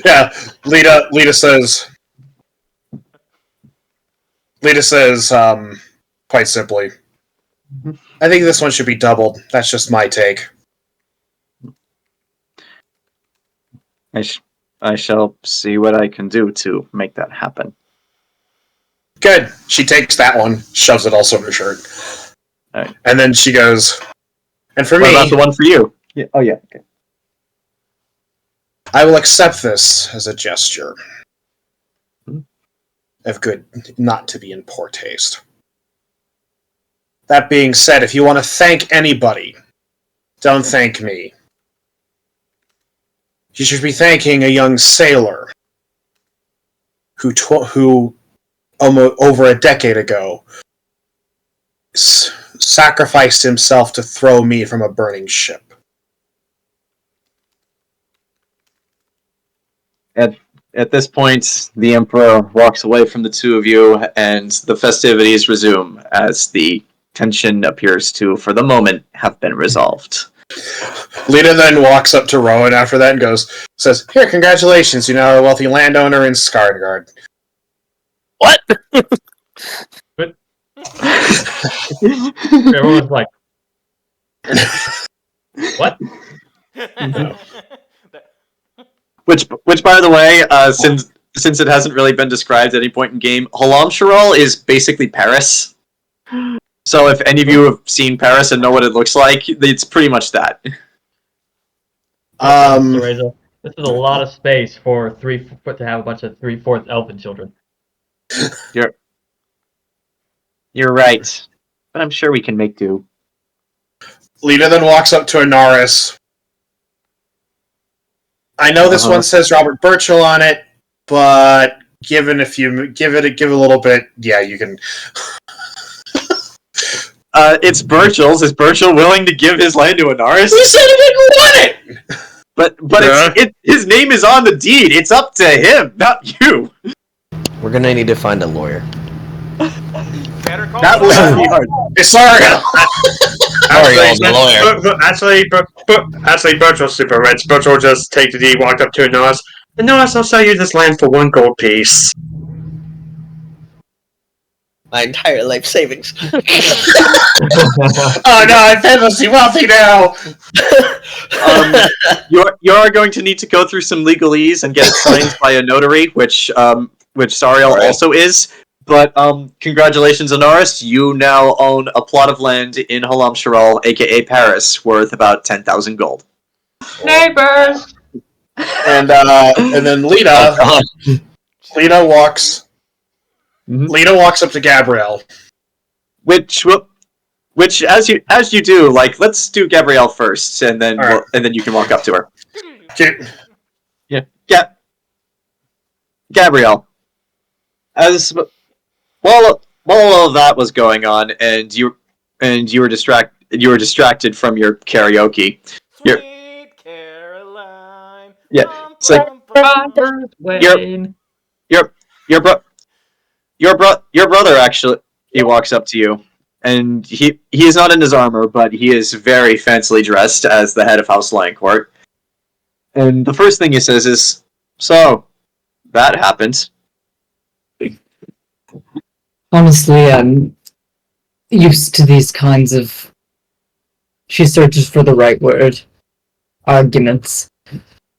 Yeah, Lita says, quite simply, I think this one should be doubled. That's just my take. I shall see what I can do to make that happen. Good. She takes that one, shoves it also in her shirt. Alright. And then she goes, and for What me, about the one for you? Yeah. Oh, yeah. Okay. I will accept this as a gesture of good not to be in poor taste. That being said, if you want to thank anybody, don't thank me. You should be thanking a young sailor who almost over a decade ago sacrificed himself to throw me from a burning ship. At this point, the Emperor walks away from the two of you, and the festivities resume as the tension appears to, for the moment, have been resolved. Lita then walks up to Rowan after that and says, "Here, congratulations, you now are a wealthy landowner in Skarsgård." What? Everyone's like, what? Which, by the way, since it hasn't really been described at any point in game, Half-Drider is basically Paris. So if any of you have seen Paris and know what it looks like, it's pretty much that. This is a lot of space for to have a bunch of 3/4 elfin children. You're right, but I'm sure we can make do. Lita then walks up to Anaris. I know this one says Robert Burchill on it, but give a little bit, yeah, you can. It's Burchill's. Is Burchill willing to give his land to Anaris? He said he didn't want it! But his name is on the deed. It's up to him, not you. We're gonna need to find a lawyer. That will be hard. Sorry. Actually, Burchill's super rich. Burchill just take the deed, walked up to Anaris. Anaris, I'll sell you this land for 1 gold piece. My entire life savings. Oh no, I'm famously wealthy now! You're going to need to go through some legalese and get it signed by a notary, which Sariel also is. But congratulations, Anaris. You now own a plot of land in Half-Drider, aka Paris, worth about 10,000 gold. Neighbors! And then Lita walks up to Gabrielle. Which as you do, like, let's do Gabrielle first, and then and then you can walk up to her. Yeah. Gabrielle. While all of that was going on, and you were distracted from your karaoke. Sweet Caroline. Yeah, it's like your brother actually. He walks up to you, and he is not in his armor, but he is very fancily dressed as the head of House Langcourt. And the first thing he says is, "So, that happened." Honestly, I'm used to these kinds of... She searches for the right word. Arguments.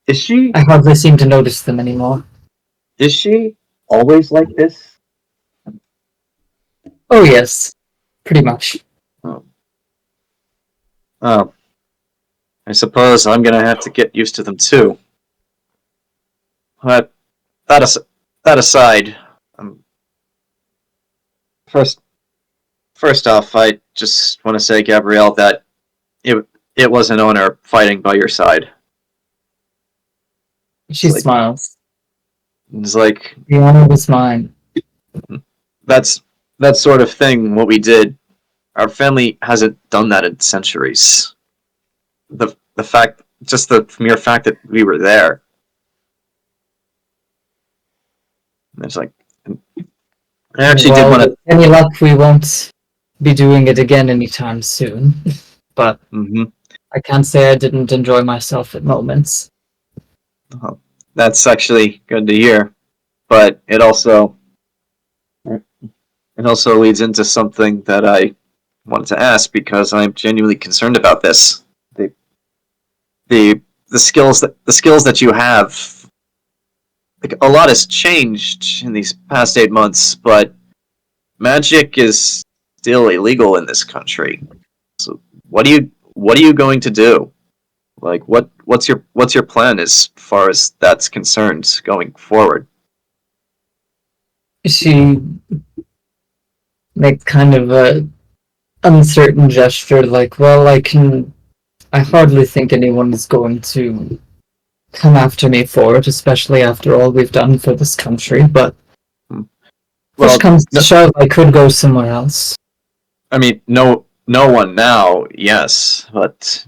Is she? I hardly seem to notice them anymore. Is she always like this? Oh yes, pretty much. Oh. I suppose I'm gonna have to get used to them too. But that aside, First off, I just want to say, Gabrielle, that it was an honor fighting by your side. She smiles. It's like, the honor was mine. That's that sort of thing. What we did, our family hasn't done that in centuries. The mere fact that we were there. It's like, I actually did want to. Any luck, we won't be doing it again anytime soon. But I can't say I didn't enjoy myself at moments. Oh, that's actually good to hear, but it also leads into something that I wanted to ask because I'm genuinely concerned about this. The the skills that you have. Like, a lot has changed in these past 8 months, but magic is still illegal in this country. So what are you going to do? Like, what's your plan as far as that's concerned going forward? She make kind of a uncertain gesture, like, well, I hardly think anyone is going to come after me for it, especially after all we've done for this country, but push comes to shove, I could go somewhere else. I mean, no one now, yes, but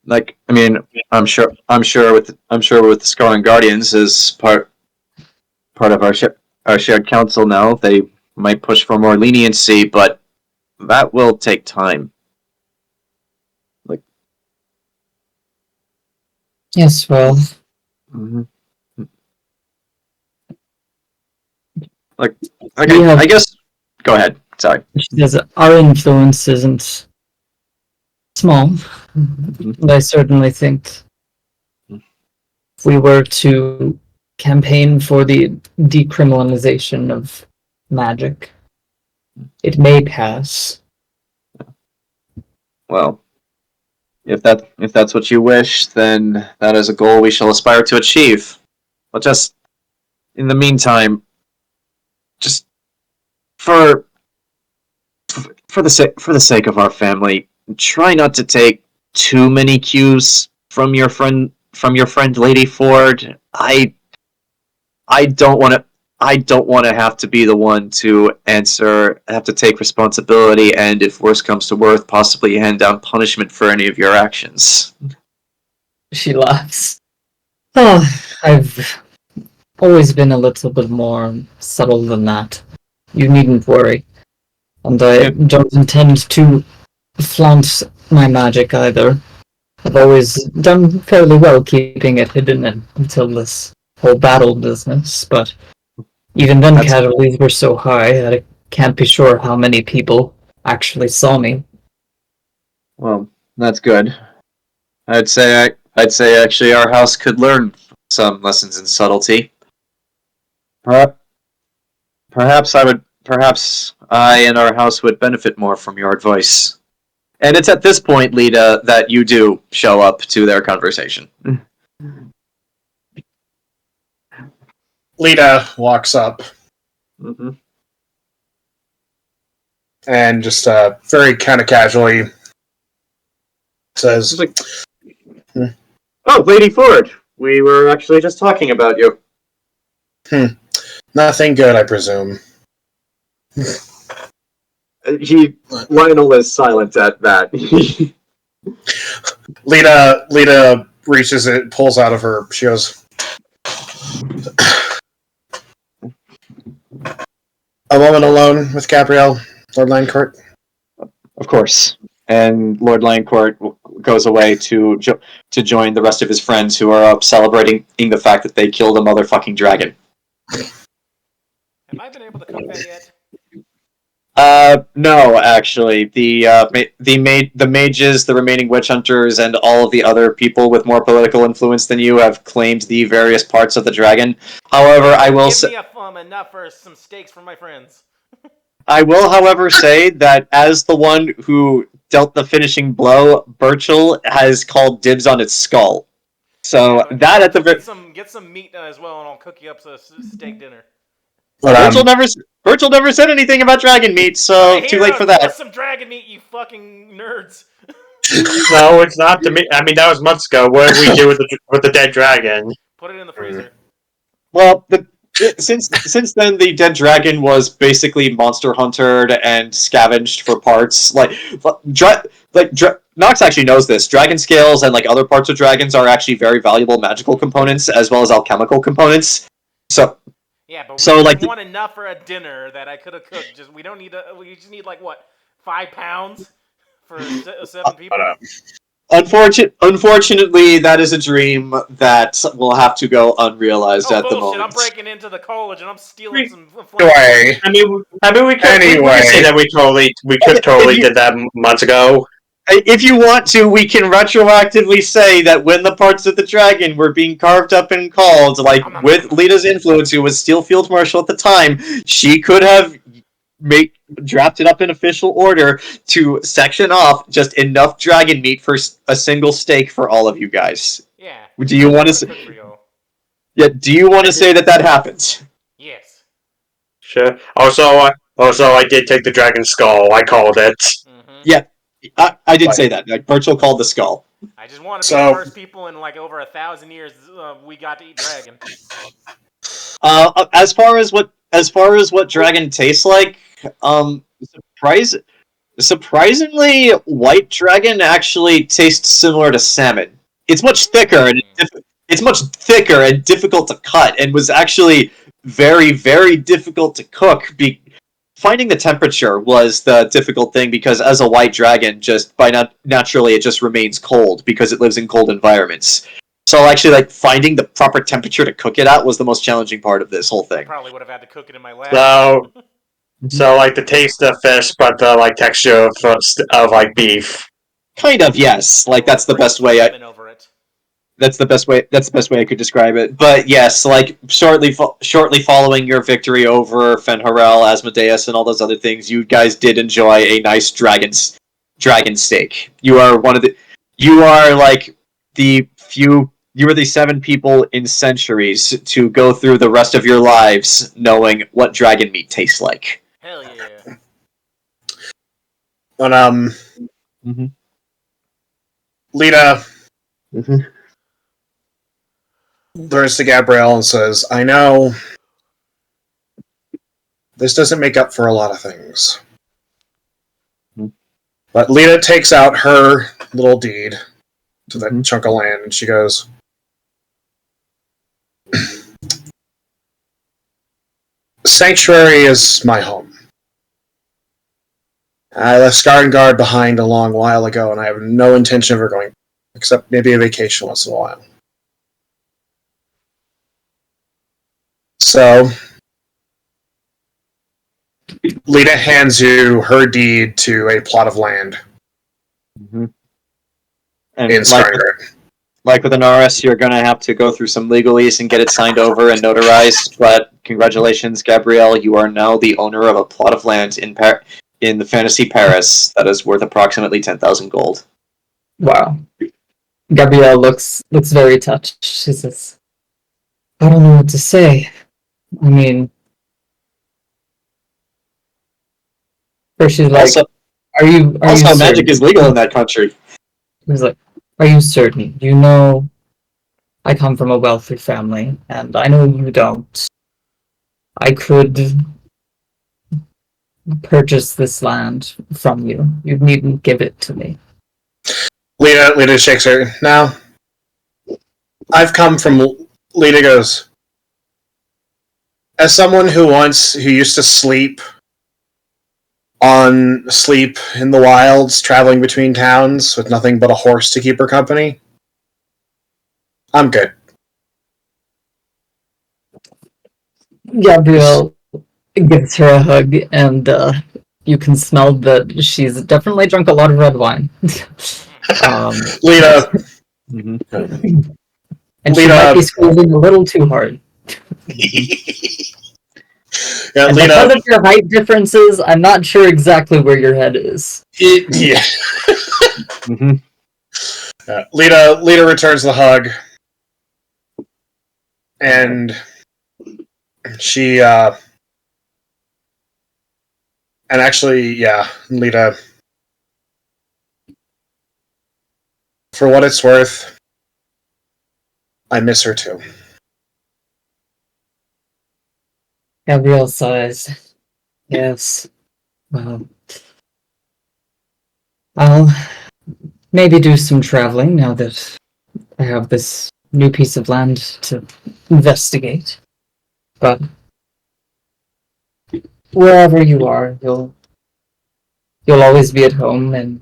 like, I mean, I'm sure with the Scarlet Guardians as part of our shared council now, they might push for more leniency, but that will take time. Like, yes, well, I guess. Go ahead. Sorry. She says our influence isn't small, but I certainly think if we were to campaign for the decriminalization of magic, it may pass. Well, if that's what you wish, then that is a goal we shall aspire to achieve. But just in the meantime, just for the sake of our family, try not to take too many cues from your friend Lady Ford. I don't want to have to be the one to have to take responsibility, and if worse comes to worse, possibly hand down punishment for any of your actions. She laughs. Oh, I've always been a little bit more subtle than that. You needn't worry. And I don't intend to flaunt my magic either. I've always done fairly well keeping it hidden until this whole battle business, but even then casualties were so high that I can't be sure how many people actually saw me. Well, that's good. I'd say actually our house could learn some lessons in subtlety. Perhaps I and our house would benefit more from your advice. And it's at this point, Lita, that you do show up to their conversation. Lita walks up. And just very kind of casually says, "Oh, Lady Ford, we were actually just talking about you." Nothing good, I presume. Lionel is silent at that. Lita reaches it, pulls out of her. She goes, "A moment alone with Gabrielle, Lord Landcourt." Of course. And Lord Landcourt goes away to join the rest of his friends who are up celebrating the fact that they killed a motherfucking dragon. Have I been able to come back yet? No, actually. The mages, the remaining witch hunters, and all of the other people with more political influence than you have claimed the various parts of the dragon. However, I will say... Give me enough for some steaks for my friends. I will, however, say that as the one who dealt the finishing blow, Burchill has called dibs on its skull. So yeah, that at the get some meat as well, and I'll cook you up a steak dinner. But, Burchill never said anything about dragon meat, so too late for that. Some dragon meat, you fucking nerds. No, it's not the meat. I mean, that was months ago. What did we do with the dead dragon? Put it in the freezer. Well, since then, the dead dragon was basically monster hunted and scavenged for parts. Nox actually knows this. Dragon scales and other parts of dragons are actually very valuable magical components as well as alchemical components. So. Yeah, but we want enough for a dinner that I could have cooked. We just need 5 pounds for 7 people. Unfortunately, that is a dream that will have to go unrealized at the moment. I'm breaking into the college and I'm stealing some. Anyway, I mean, we could say that we totally did that months ago. If you want to, we can retroactively say that when the parts of the dragon were being carved up and called, like with Lita's influence, who was still Field Marshal at the time, she could have drafted up an official order to section off just enough dragon meat for a single steak for all of you guys. Yeah. Do you want to? Yeah. Do you want to say that happened? Yes. Sure. Also, I did take the dragon skull. I called it. Mm-hmm. Yeah. I did say that. Like Burchill called the skull. I just want to be the first people in like over 1,000 years we got to eat dragon. As far as what dragon tastes like, surprisingly, white dragon actually tastes similar to salmon. It's much thicker and difficult to cut, and was actually very, very difficult to cook. Finding the temperature was the difficult thing, because as a white dragon, naturally it just remains cold because it lives in cold environments. So actually, like, finding the proper temperature to cook it at was the most challenging part of this whole thing. Probably would have had to cook it in my lab. So like the taste of fish, but the like texture of like beef. Kind of, yes. Like that's the best way. That's the best way I could describe it. But yes, like shortly following your victory over Fenharel, Asmodeus, and all those other things, you guys did enjoy a nice dragon steak. You are like the 7 people in centuries to go through the rest of your lives knowing what dragon meat tastes like. Hell yeah. When Lita turns to Gabrielle and says, I know this doesn't make up for a lot of things. But Lita takes out her little deed to that chunk of land, and she goes, Sanctuary is my home. I left Skarngard behind a long while ago, and I have no intention of ever going, except maybe a vacation once in a while. So, Lita hands you her deed to a plot of land And in Skarngard. Like with Anaris, you're going to have to go through some legalese and get it signed over and notarized, but congratulations, Gabrielle, you are now the owner of a plot of land in the fantasy Paris that is worth approximately 10,000 gold. Wow. Gabrielle looks very touched. She says, I don't know what to say. I mean, first she's like, are you magic is legal in that country. He's like, are you certain? You know, I come from a wealthy family, and I know you don't. I could purchase this land from you. You needn't give it to me. Lita shakes her. Now, I've come from... Lita goes, as someone who used to sleep in the wilds, traveling between towns with nothing but a horse to keep her company, I'm good. Gabrielle gives her a hug, and you can smell that she's definitely drunk a lot of red wine. Lita. And she might be squeezing a little too hard. Yeah, and Lita, because of your height differences, I'm not sure exactly where your head is. Yeah. Lita returns the hug, and she and actually, yeah, Lita, for what it's worth, I miss her too. Gabrielle sighs. Yes. Well, I'll maybe do some traveling now that I have this new piece of land to investigate. But wherever you are, you'll always be at home, and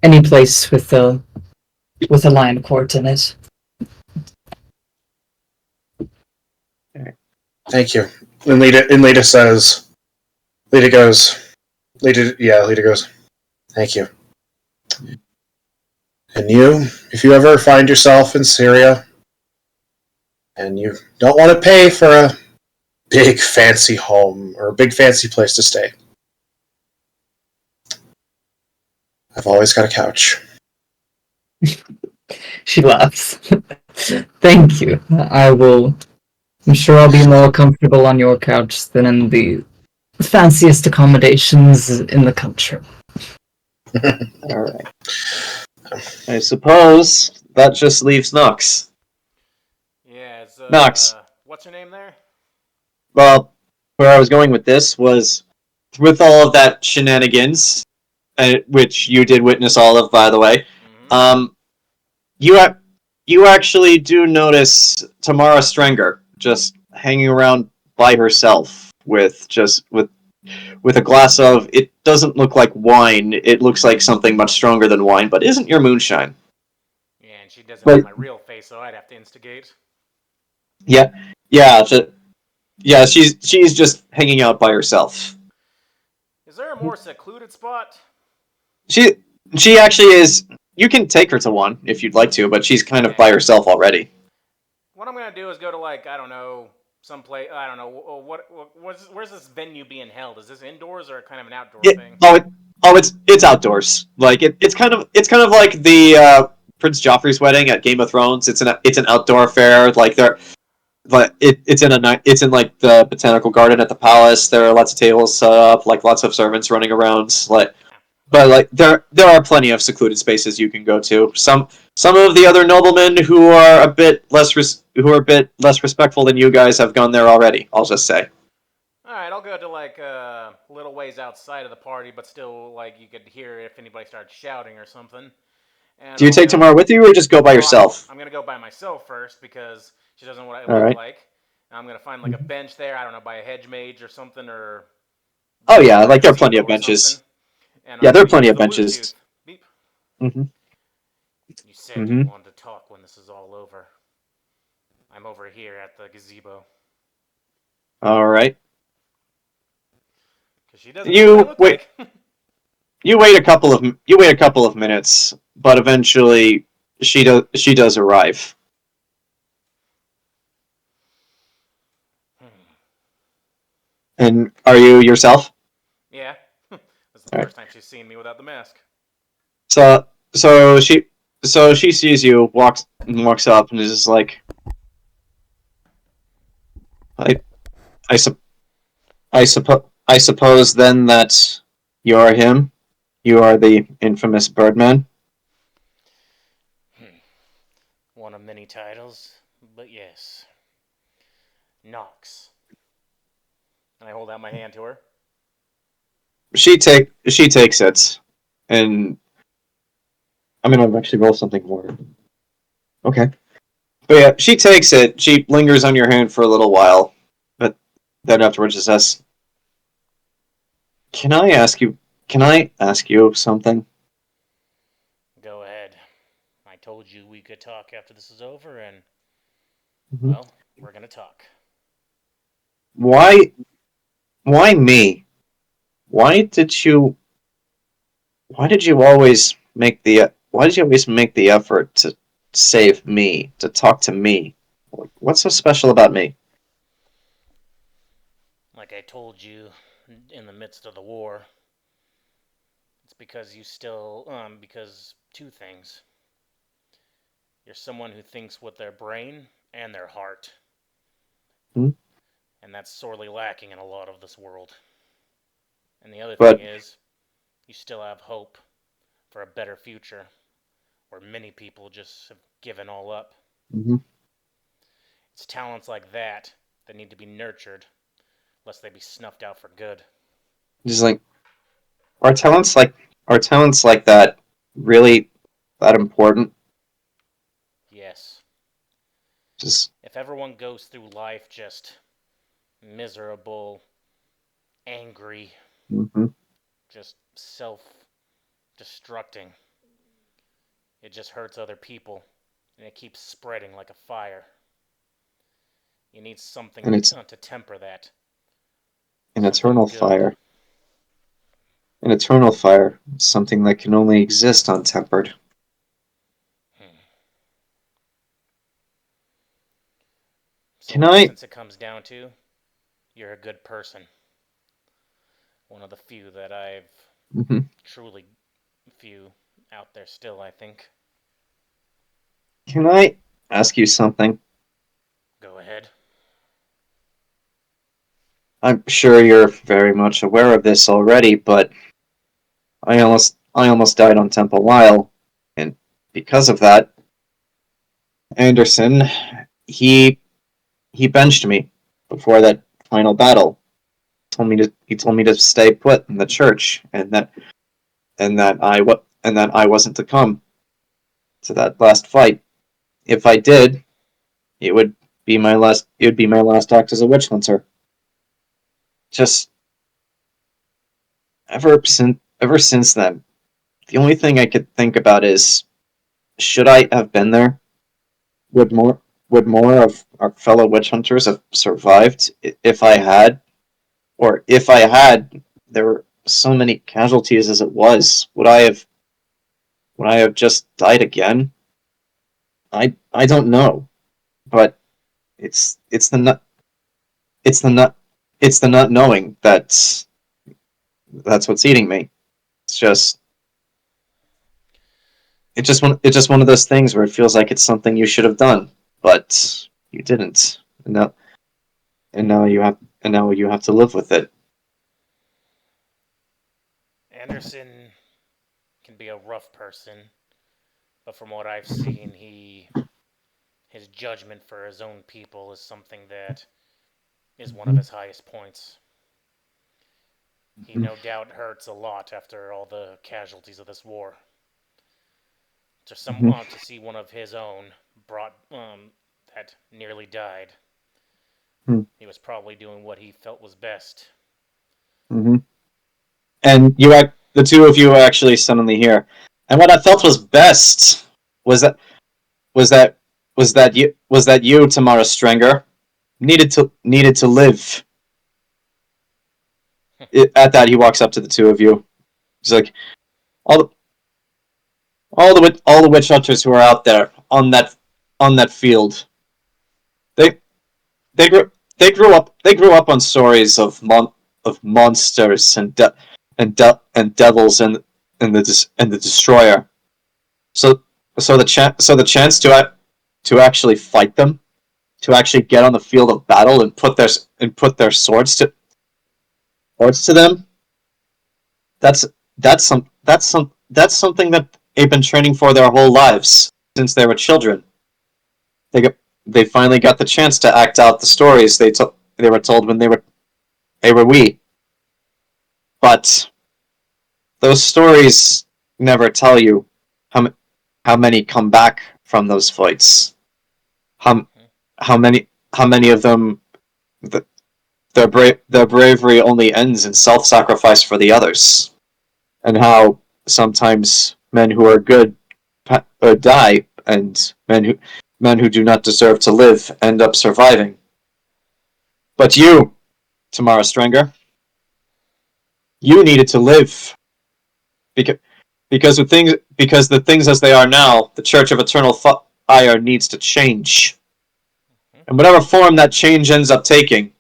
any place with a lion court in it. Thank you. And Lita says, Lita goes, thank you. And you, if you ever find yourself in Syria, and you don't want to pay for a big fancy home or a big fancy place to stay, I've always got a couch. She laughs. Thank you. I'm sure I'll be more comfortable on your couch than in the fanciest accommodations in the country. Alright. I suppose that just leaves Nox. Yeah, it's, Nox. what's her name there? Well, where I was going with this was, with all of that shenanigans, which you did witness all of, by the way, you actually do notice Tamara Strenger just hanging around by herself with a glass of, it doesn't look like wine, it looks like something much stronger than wine, but isn't your moonshine. Yeah, and she doesn't have my real face, so I'd have to instigate. Yeah, she's just hanging out by herself. Is there a more secluded spot? She actually is. You can take her to one if you'd like to, but she's kind of by herself already. What I'm gonna do is go to, like, I don't know, someplace. I don't know where's this venue being held? Is this indoors or kind of an outdoor thing? It's outdoors. Like it's kind of like the Prince Joffrey's wedding at Game of Thrones. It's an outdoor affair. Like it's in like the botanical garden at the palace. There are lots of tables set up, like lots of servants running around. But like there are plenty of secluded spaces you can go to. Some of the other noblemen who are a bit less respectful than you guys have gone there already. I'll just say. All right, I'll go to like a little ways outside of the party, but still like you could hear if anybody starts shouting or something. And Do you take Tamara with you, or just go by yourself? I'm gonna go by myself first because she doesn't know what I All look right. like. And I'm gonna find like a bench there. I don't know, by a hedge mage or something, or. Oh yeah, like there are plenty of benches. Yeah, there are plenty of benches. Beep. Mm-hmm. You said you wanted to talk when this is all over. I'm over here at the gazebo. All right. Because she doesn't know what I look like. You wait a couple of minutes, but eventually she does arrive. And are you yourself? Yeah. That's the first time she's seen me without the mask. So she sees you, walks up, and is just like, I suppose then that you are him. You are the infamous Birdman. One of many titles, but yes. Nox. And I hold out my hand to her. She takes it, and I'm gonna actually roll something more. Okay. But yeah, she takes it. She lingers on your hand for a little while, but then afterwards she says, Can I ask you something? Go ahead. I told you we could talk after this is over, and well, we're gonna talk. Why me? Why did you always make the effort to save me, to talk to me? What's so special about me? Like I told you in the midst of the war, it's because you still, because two things. You're someone who thinks with their brain and their heart. And that's sorely lacking in a lot of this world. And the other thing is, you still have hope for a better future, where many people just have given all up. It's talents like that need to be nurtured, lest they be snuffed out for good. Just like, are talents like that really that important? Yes. Just if everyone goes through life just miserable, angry, just self-destructing, it just hurts other people, and it keeps spreading like a fire. You need something to temper that. An eternal fire. An eternal fire. Something that can only exist untempered. Can I- Since it comes down to, you're a good person. One of the few that I've truly few out there still, I think. Can I ask you something? Go ahead. I'm sure you're very much aware of this already, but I almost died on Temple Lyle, and because of that, Anderson, he benched me before that final battle. He told me to stay put in the church, and that I wasn't to come to that last fight. If I did, it would be my last. It would be my last act as a witch hunter. Just ever since then, the only thing I could think about is, should I have been there? Would more of our fellow witch hunters have survived if I had? Or if I had, there were so many casualties as it was. Would I have just died again? I don't know, but it's the not it's the not it's the not knowing that's what's eating me. It's just it's just one of those things where it feels like it's something you should have done, but you didn't. And now you have to live with it. Anderson can be a rough person, but from what I've seen, his judgment for his own people is something that is one of his highest points. He no doubt hurts a lot after all the casualties of this war. To see one of his own brought that nearly died. He was probably doing what he felt was best. And the two of you are actually suddenly here. And what I felt was best was that you, Tamara Strenger, needed to live. At that, he walks up to the two of you. He's like, all the witch hunters who are out there on that field. They grew up on stories of monsters and devils and the destroyer. So the chance to actually fight them, to actually get on the field of battle and put their swords to them. That's something that they've been training for their whole lives since they were children. They finally got the chance to act out the stories they were told when they were wee. But those stories never tell you how many come back from those fights. How many of them their bravery only ends in self-sacrifice for the others, and how sometimes men who are good die, and men who do not deserve to live end up surviving. But you, Tamara Strenger, you needed to live because the things as they are now, the Church of Eternal Fire needs to change, and whatever form that change ends up taking,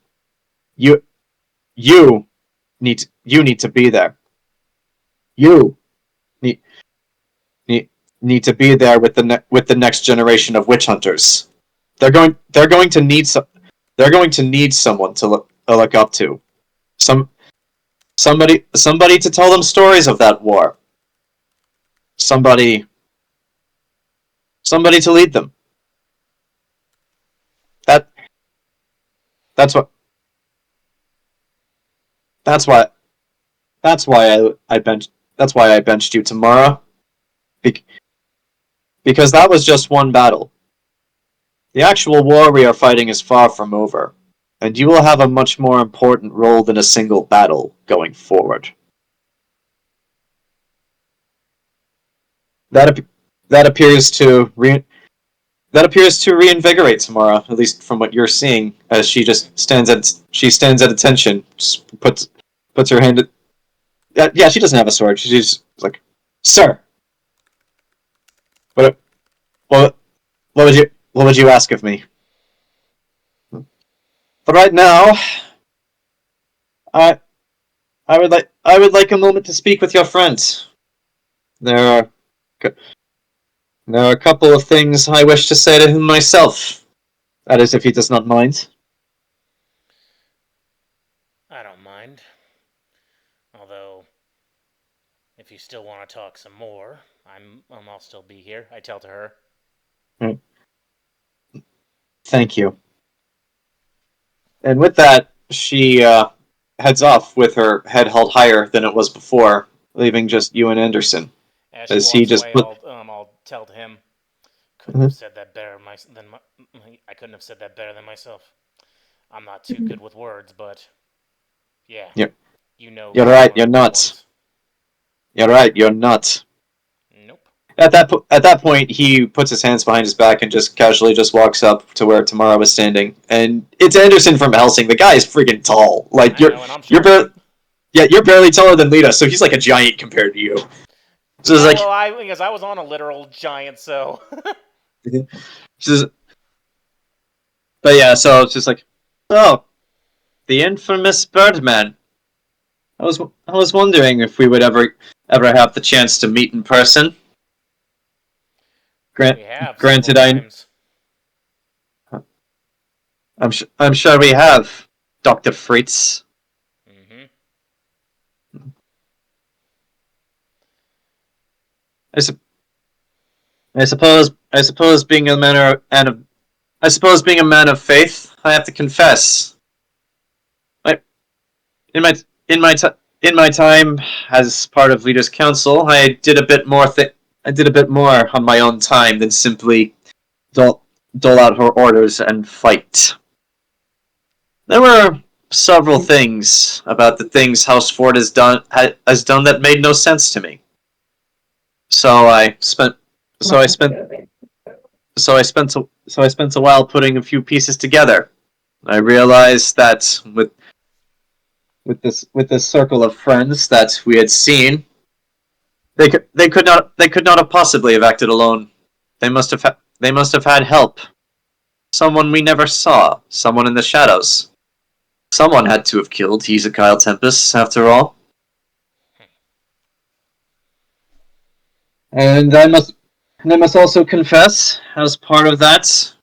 you need to be there. You need to be there with the next generation of witch hunters. They're going to need someone to look up to. Somebody to tell them stories of that war. Somebody to lead them. That's why I benched you, Tamara. Because that was just one battle. The actual war we are fighting is far from over, and you will have a much more important role than a single battle going forward. That appears to reinvigorate Tamara, at least from what you're seeing, as she just stands at attention, just puts her hand. Yeah, she doesn't have a sword. She's like, "Sir, what would you ask of me?" But right now, I I would like a moment to speak with your friend. There are there are a couple of things I wish to say to him myself. That is, if he does not mind. I don't mind. Although, if you still want to talk some more, I'll still be here. I tell to her. Thank you. And with that, she heads off with her head held higher than it was before, leaving just you and Anderson. As she walks away, I'll tell to him. Couldn't have said that better I couldn't have said that better than myself. I'm not too good with words, but yeah. Yep. You know. You're right. You're not. You're right. You're not. Nope. At that point, he puts his hands behind his back and just casually just walks up to where Tamara was standing. And it's Anderson from Helsing. The guy is freaking tall. Like you're barely taller than Lita, so he's like a giant compared to you. So it's like, because I was on a literal giant, so. But yeah, so it's just like, oh, the infamous Birdman. I was wondering if we would ever have the chance to meet in person. Granted, I'm sure we have, Dr. Fritz. Mm-hmm. I suppose being a man of faith, I have to confess. In my time as part of Leader's Council, I did a bit more on my own time than simply dole out her orders and fight. There were several things about the things House Ford has done that made no sense to me. So I spent a while putting a few pieces together. I realized that with this circle of friends that we had seen, they could not have possibly have acted alone. They must have had help. Someone we never saw. Someone in the shadows. Someone had to have killed Hezekiah Tempest, after all. And I must also confess, as part of that,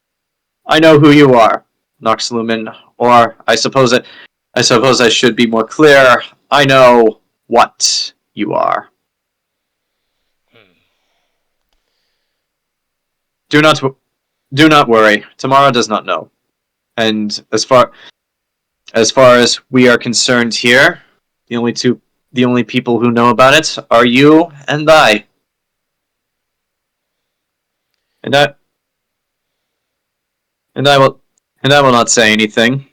I know who you are, Noxlumin, or I suppose I should be more clear. I know what you are. Do not worry. Tamara does not know. And as far as we are concerned here, the only people who know about it are you and I. And I will not say anything.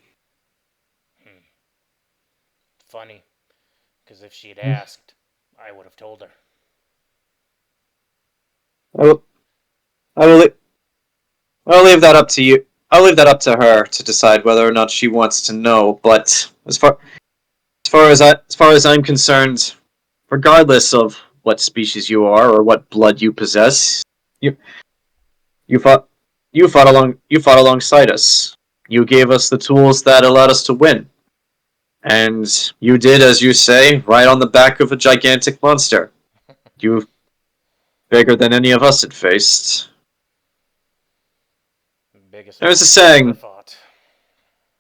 Funny, because if she'd asked, I would have told her. I'll leave that up to you. I'll leave that up to her to decide whether or not she wants to know. But as far as I'm concerned, regardless of what species you are or what blood you possess, you fought alongside us. You gave us the tools that allowed us to win. And you did, as you say, right on the back of a gigantic monster. You bigger than any of us had faced. There's a saying.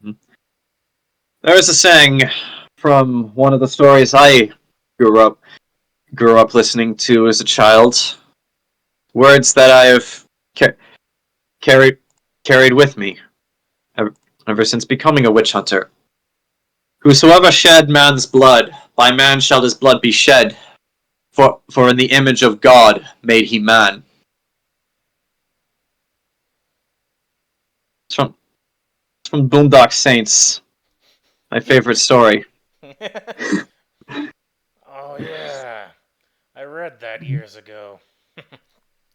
There is a saying from one of the stories I grew up listening to as a child. Words that I have carried with me ever since becoming a witch hunter. Whosoever shed man's blood, by man shall his blood be shed. For in the image of God made he man. It's from Boondock Saints. My favorite story. Oh yeah, I read that years ago.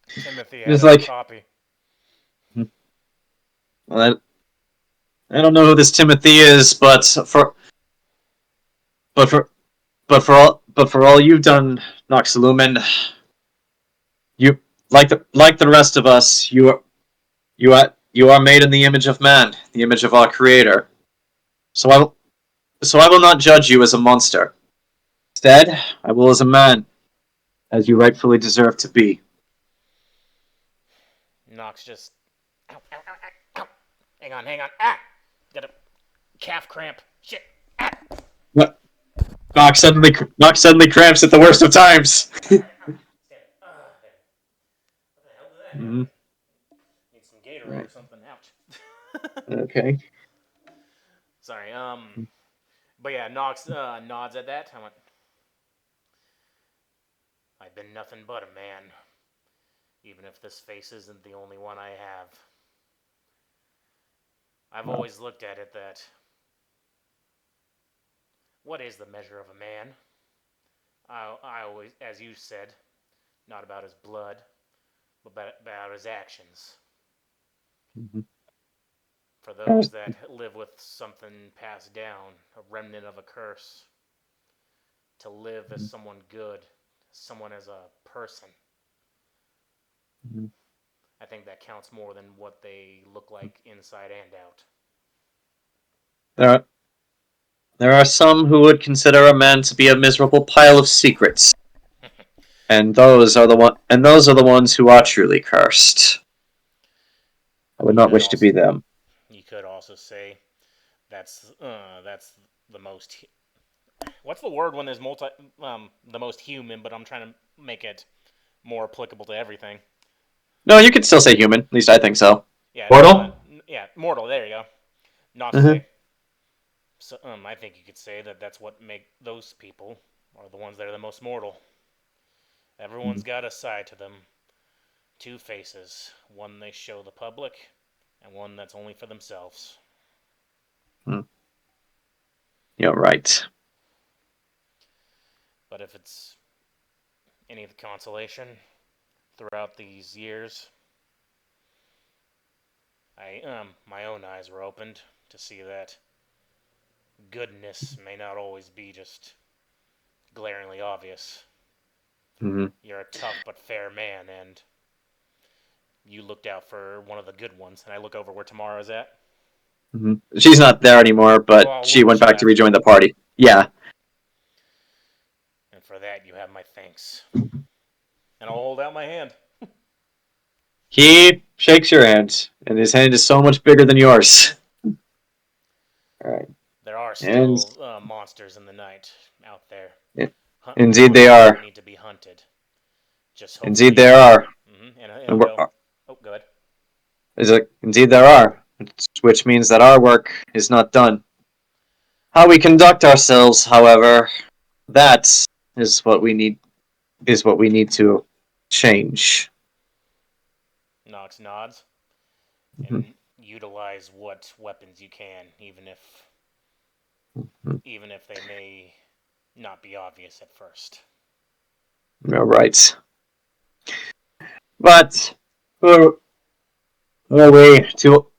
Timothy It's had a like, copy. Well, I don't know who this Timothy is, but for all you've done, Noxlumin, you like the rest of us, you are made in the image of man, the image of our Creator. So I will not judge you as a monster. Instead, I will as a man, as you rightfully deserve to be. Nox just. Ow, ow, ow, ow, ow. Hang on. Ah! Got a calf cramp. Shit. Ah! What? Nox suddenly cramps at the worst of times. What the hell did that happen? Need some Gatorade or something. Ouch. Okay. Sorry. But yeah, Nox nods at that. I went. I've been nothing but a man, even if this face isn't the only one I have. I've always looked at it that. What is the measure of a man? I always, as you said, not about his blood, but about his actions. Mm-hmm. For those that live with something passed down, a remnant of a curse, to live as someone good, someone as a person, I think that counts more than what they look like inside and out. There are some who would consider a man to be a miserable pile of secrets, and those are the ones who are truly cursed. I would not wish to be them. You could also say that's the most. What's the word when there's the most human? But I'm trying to make it more applicable to everything. No, you could still say human. At least I think so. Yeah, Mortal? Mortal. There you go. Not Mhm. say. So, I think you could say that that's what make those people are the ones that are the most mortal. Everyone's got a side to them. Two faces. One they show the public, and one that's only for themselves. You're right. But if it's any of the consolation throughout these years, my own eyes were opened to see that goodness may not always be just glaringly obvious. Mm-hmm. You're a tough but fair man, and you looked out for one of the good ones. And I look over where Tamara's at. Mm-hmm. She's not there anymore, but she went back to rejoin the party. Yeah. And for that, you have my thanks. And I'll hold out my hand. He shakes your hand, and his hand is so much bigger than yours. All right. There are still monsters in the night out there. Yeah. Indeed, they are. Need to be hunted. Just indeed, there are. Mm-hmm. Go ahead. Indeed, there are. Which means that our work is not done. How we conduct ourselves, however, that is what we need. Is what we need to change. Nox nods. And utilize what weapons you can, even if they may not be obvious at first. All right. But who are we? Two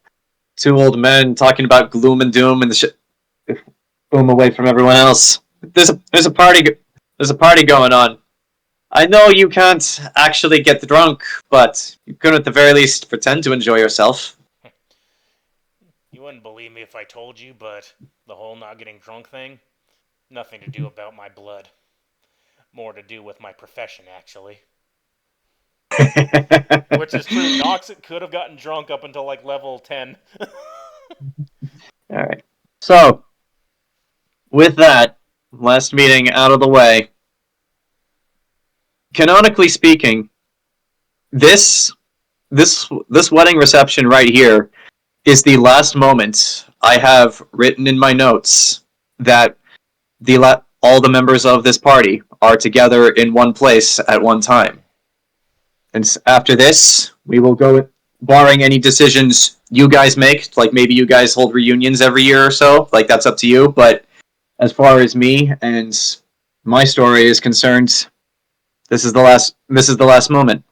old men talking about gloom and doom and boom away from everyone else. There's a party going on. I know you can't actually get drunk, but you could at the very least pretend to enjoy yourself. You wouldn't believe me if I told you, but the whole not getting drunk thing, nothing to do about my blood. More to do with my profession, actually. Which is true. Nox could have gotten drunk up until like level 10. Alright. So, with that, last meeting out of the way, canonically speaking, this wedding reception right here is the last moment I have written in my notes that all the members of this party are together in one place at one time. And after this, we will go, barring any decisions you guys make, like maybe you guys hold reunions every year or so, like that's up to you, but as far as me and my story is concerned, this is the last moment.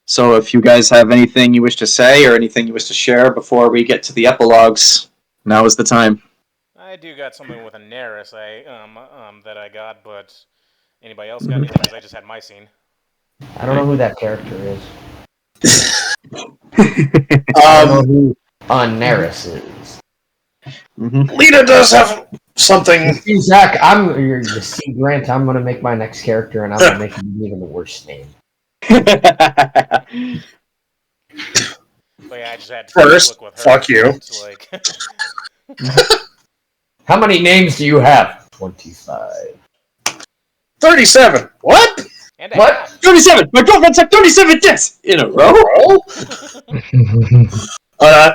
So if you guys have anything you wish to say or anything you wish to share before we get to the epilogues, now is the time. I do got something with Anaris that I got, but anybody else got anything? Because I just had my scene. I don't know who that character is. Um, Anaris is. Lita does have something. See, Zach, you see, Grant, I'm gonna make my next character, and I'm gonna make him even a worse name. But yeah, I just had to First, look with her. fuck you. It's like, How many names do you have? 25. 37. What? and a What? half. 37! My girlfriend took 37 dicks in a row!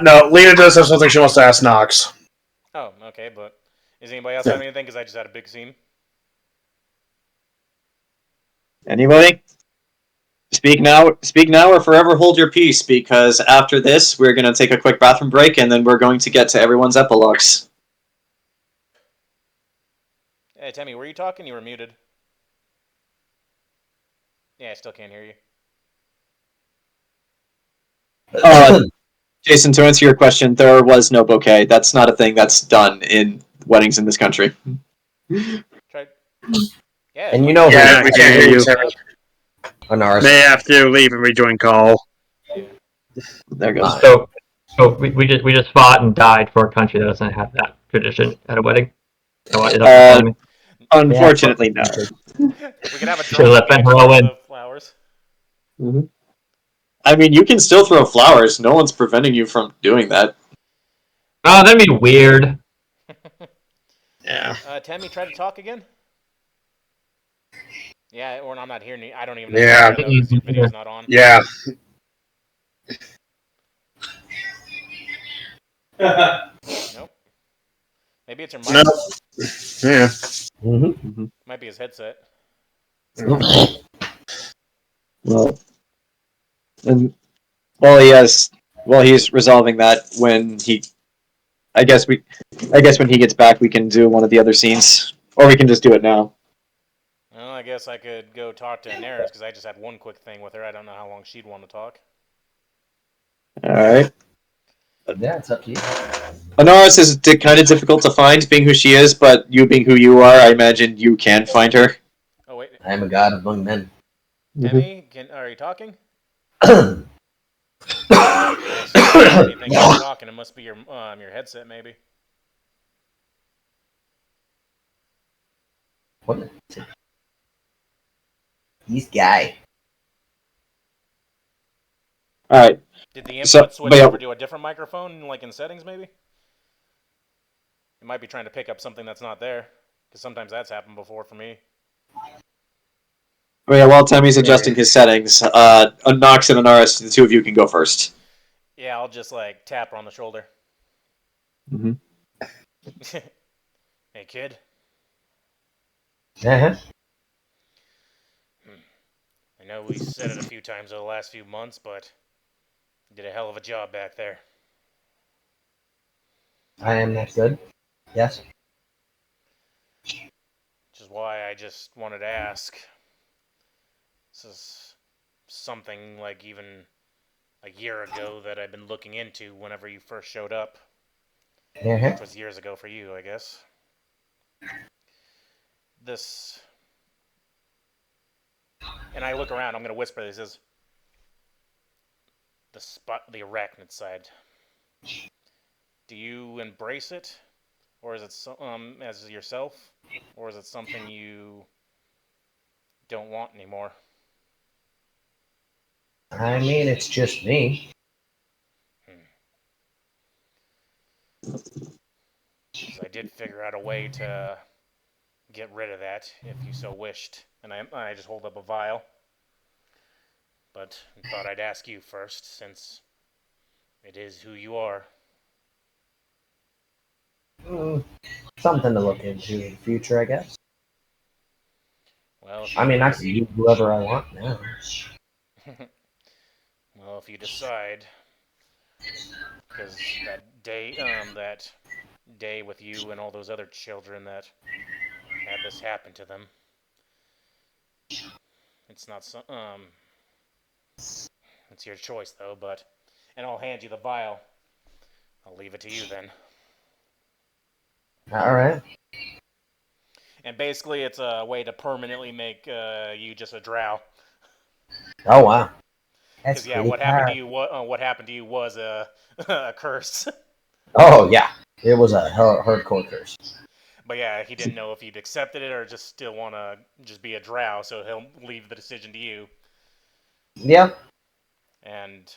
No, Lita does have something she wants to ask Nox. Oh, okay, but does anybody else have anything? Because I just had a big scene. Anybody? Speak now or forever hold your peace, because after this, we're going to take a quick bathroom break, and then we're going to get to everyone's epilogues. Hey, Temme, were you talking? You were muted. Yeah, I still can't hear you. Jayson, to answer your question, there was no bouquet. That's not a thing that's done in weddings in this country. Try. Yeah. And you know Yeah, who we can't hear you. Anaris. They have to leave and rejoin call. There goes. So we just fought and died for a country that doesn't have that tradition at a wedding. So is that what you're telling me? Unfortunately, no. We could have a Should've let drunk Ben win. of flowers. I mean, you can still throw flowers. No one's preventing you from doing that. Oh, that'd be weird. Yeah. Temme, try to talk again. Yeah, or I'm not hearing you. I don't even know. Yeah. The video's not on. Yeah. Nope. Maybe it's your mic. No. Yeah. Might be his headset. Well, and while he's resolving that, I guess when he gets back, we can do one of the other scenes, or we can just do it now. Well, I guess I could go talk to Anaris because I just had one quick thing with her. I don't know how long she'd want to talk. All right. Yeah, it's up to you. Anaris is kind of difficult to find, being who she is, but you being who you are, I imagine you can find her. Oh wait, I am a god among men. Temme, are you talking? I don't think you're talking. It must be your headset, maybe. What? This guy. All right. Did the input switch over to a different microphone, like in settings, maybe? It might be trying to pick up something that's not there, because sometimes that's happened before for me. Oh, yeah, while Temme's adjusting his settings, Nox and Anaris, the two of you can go first. Yeah, I'll just like tap her on the shoulder. Hey, kid. Uh-huh. I know we said it a few times over the last few months, but you did a hell of a job back there. I am that good. Yes. Which is why I just wanted to ask. This is something like even a year ago that I've been looking into whenever you first showed up. Uh-huh. Which was years ago for you, I guess. This... And I look around, I'm going to whisper, this is... The arachnid side. Do you embrace it? Or is it as yourself? Or is it something you don't want anymore? I mean, it's just me. I did figure out a way to get rid of that, if you so wished. And I just hold up a vial. But I thought I'd ask you first, since it is who you are. Something to look into in the future, I guess. Well, I mean, I can use whoever I want now. Well, if you decide, because that day with you and all those other children that had this happen to them, it's not it's your choice though. And I'll hand you the vial. I'll leave it to you then. All right. And basically, it's a way to permanently make you just a drow. Oh wow. Because yeah, what happened to you? What happened to you was a curse. Oh yeah. It was a hardcore curse. But yeah, he didn't know if you'd accepted it or just still want to just be a drow, so he'll leave the decision to you. Yeah. And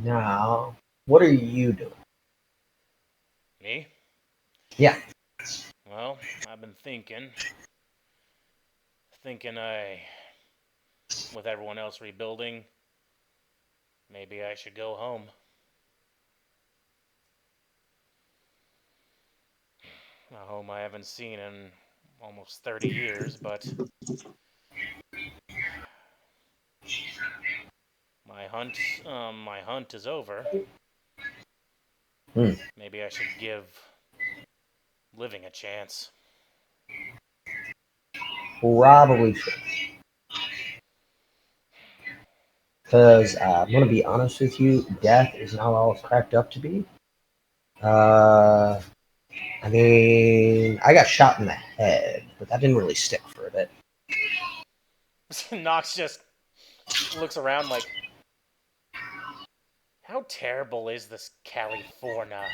Now, what are you doing? me? Yeah. Well, I've been thinking with everyone else rebuilding, maybe I should go home. A home I haven't seen in almost 30 years, but my hunt is over. Maybe I should give living a chance. Probably should. Because I'm going to be honest with you, death is not all it's cracked up to be. I mean, I got shot in the head, but that didn't really stick for a bit. Nox just looks around like, how terrible is this California?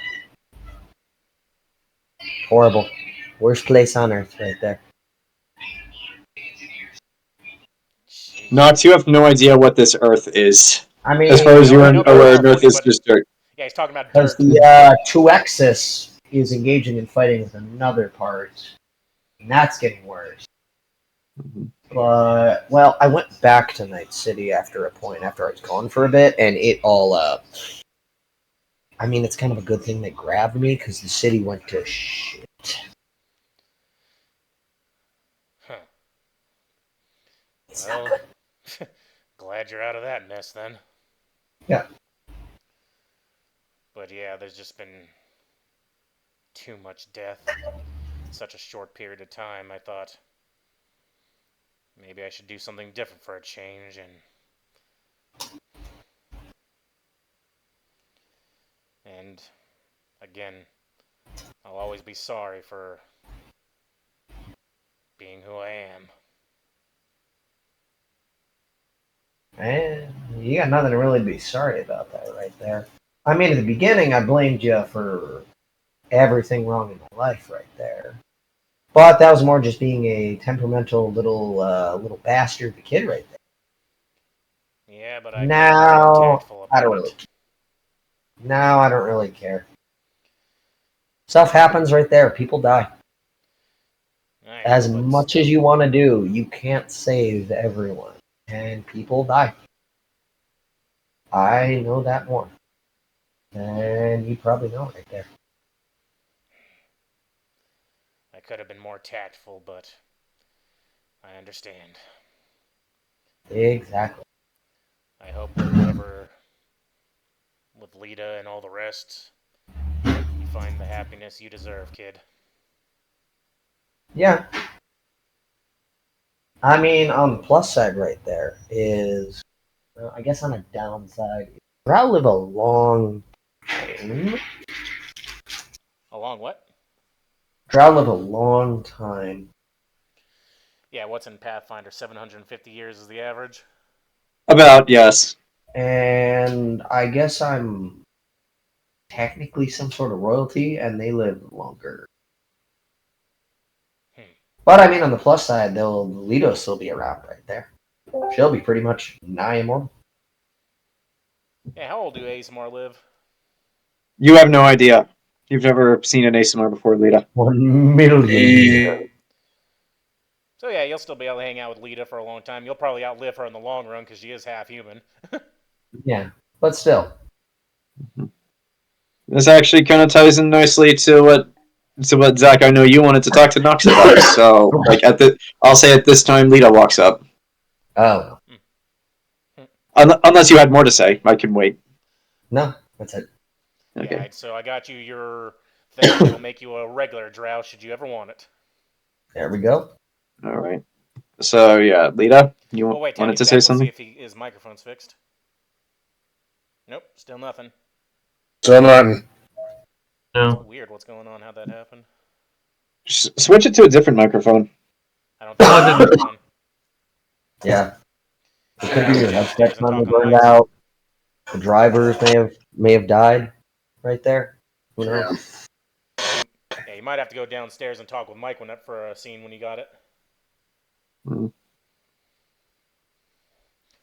Horrible. Worst place on earth right there. Nox, you have no idea what this Earth is. I mean, As far as you're I know aware, about Earth is but- just dirt. Yeah, he's talking about because dirt. the Tuexis is engaging in fighting with another part, and that's getting worse. But, well, I went back to Night City after a point, after I was gone for a bit, and it all, I mean, it's kind of a good thing they grabbed me, because the city went to shit. Huh. It's Well, not good. glad you're out of that mess then. Yeah. But yeah, there's just been too much death in such a short period of time. I thought maybe I should do something different for a change, and again, I'll always be sorry for being who I am. Man, you got nothing to really be sorry about that right there. I mean, at the beginning, I blamed you for everything wrong in my life right there. But that was more just being a temperamental little bastard kid right there. Yeah, but I Now, tactful about I don't really. Now I don't really care. Stuff happens right there. People die. As much as you want to do, you can't save everyone, and people die. I know that more, and you probably know it right there. I could have been more tactful, but I understand. Exactly. I hope that whatever with Lita and all the rest, you find the happiness you deserve, kid. Yeah. I mean, on the plus side right there is, I guess on a downside, I'll live a long time. A long what? I'll live a long time. Yeah, what's in Pathfinder? 750 years is the average? About, yes. And I guess I'm technically some sort of royalty, and they live longer. But I mean, on the plus side, Lita still be around right there. She'll be pretty much nigh immortal. Yeah, how old do Aasimar live? You have no idea. You've never seen an Aasimar before, Lita. 1 million. So yeah, you'll still be able to hang out with Lita for a long time. You'll probably outlive her in the long run because she is half human. Yeah, but still. This actually kind of ties in nicely to what Zach, I know you wanted to talk to Nox about. So, like I'll say at this time, Lita walks up. Oh. Unless you had more to say, I can wait. No, that's it. Okay. Yeah, so I got you your thing that will make you a regular drow should you ever want it. There we go. All right. So yeah, Lita, you Oh wait, wanted Temmy's to back. say Let's something? see if his microphone's fixed. Nope, still nothing. So nothing. No. Weird, what's going on? How'd that happen? Switch it to a different microphone. I don't think it's microphone. Yeah. It could be your headset Doesn't finally talk on burned mics. out. The drivers may have died right there. Who knows? you might have to go downstairs and talk with Mike for a scene when you got it. Mm.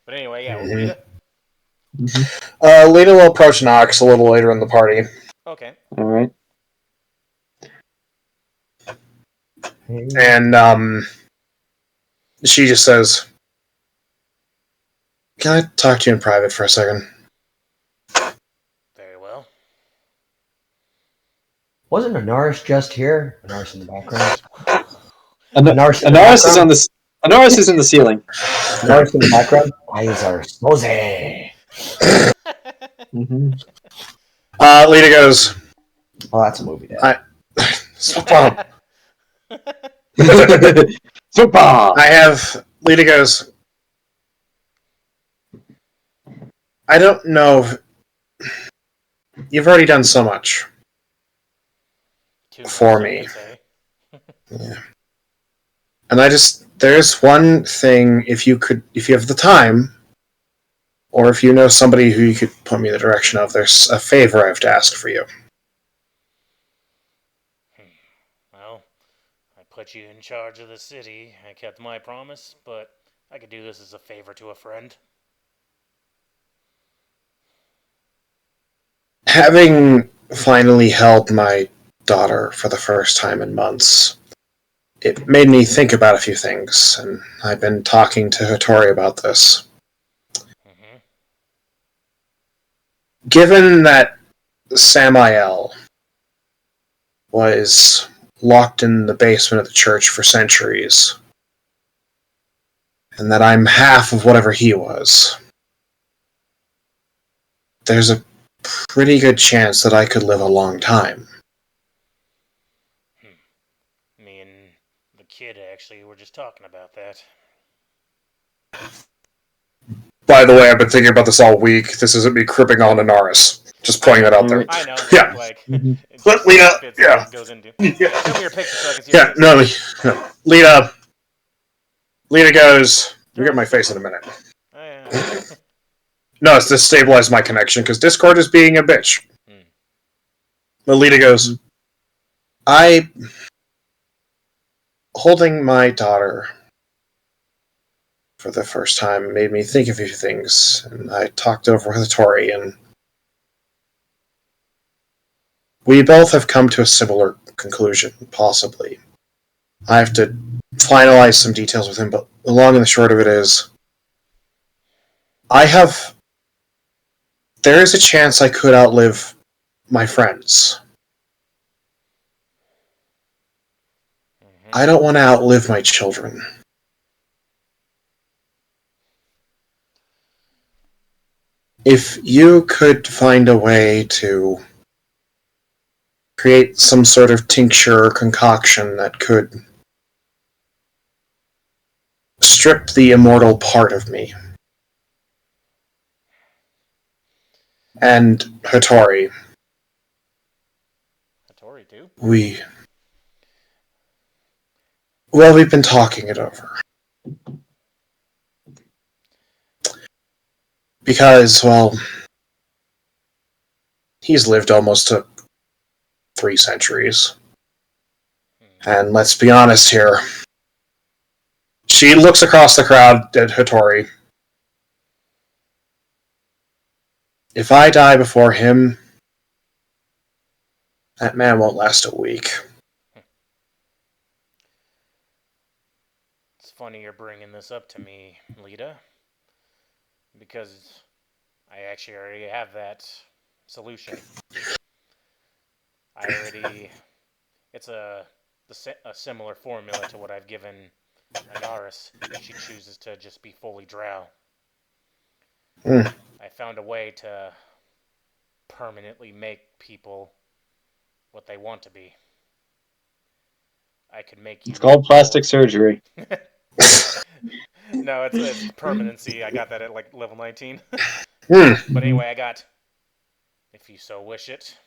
But anyway, yeah, Mhm. Lita. Lita will approach Nox a little later in the party. Okay. All right. And she just says, "Can I talk to you in private for a second?" Very well. Wasn't Anaris just here? Anaris in the background. Anaris is on the Anaris is in the ceiling. Anaris in the background. Eyes are snowy. Mm-hmm. Lita goes, Oh, that's a movie, Dad. "Stop." Super. Lita goes, "I don't know. You've already done so much for me. Yeah. And there's one thing, if you have the time, or if you know somebody who you could put me in the direction of, there's a favor I have to ask for you." Well, I put you in charge of the city. I kept my promise, but I could do this as a favor to a friend. Having finally held my daughter for the first time in months, it made me think about a few things, and I've been talking to Hattori about this. Mm-hmm. Given that Samael was locked in the basement of the church for centuries, and that I'm half of whatever he was, there's a pretty good chance that I could live a long time. Me and the kid actually were just talking about that. By the way, I've been thinking about this all week. This isn't me cripping on Anaris. Just pointing that out there. I know. Yeah. Like, But Lita, it goes into. Yeah. Show me your picture so I can see Yeah, your face. no. Lita goes, "You get my face in a minute." Oh, yeah. No, it's to stabilize my connection, because Discord is being a bitch. But Lita goes, holding my daughter for the first time made me think of a few things, and I talked over with Hattori, and we both have come to a similar conclusion, possibly. I have to finalize some details with him, but the long and the short of it is, there is a chance I could outlive my friends. I don't want to outlive my children. If you could find a way to create some sort of tincture or concoction that could strip the immortal part of me. And Hattori. Hattori too? We've been talking it over. Because, he's lived almost 3 centuries. And let's be honest here. She looks across the crowd at Hattori. If I die before him, that man won't last a week. It's funny you're bringing this up to me, Lita, because I actually already have that solution. It's a similar formula to what I've given Anaris if she chooses to just be fully drow. I found a way to permanently make people what they want to be. I could make you... It's called plastic surgery. No, it's permanency. I got that at like level 19. But anyway, I got, if you so wish it,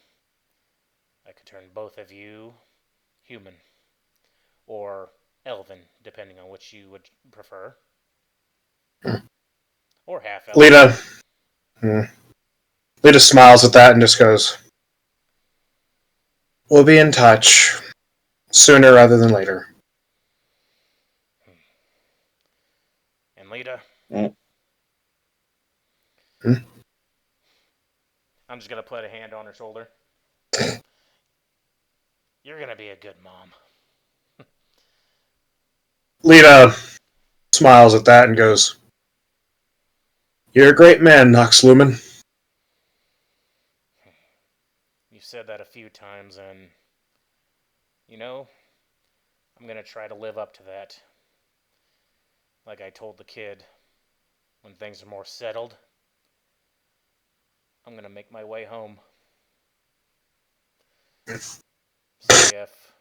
I could turn both of you human. Or elven, depending on which you would prefer. Or half elven. Lita smiles at that and just goes, "We'll be in touch. Sooner rather than later. And Lita? Mm. Hmm? I'm just gonna put a hand on her shoulder. You're gonna be a good mom. Lita smiles at that and goes, "You're a great man, Nox Lumen." You've said that a few times, and you know, I'm gonna try to live up to that. Like I told the kid, when things are more settled, I'm gonna make my way home. See if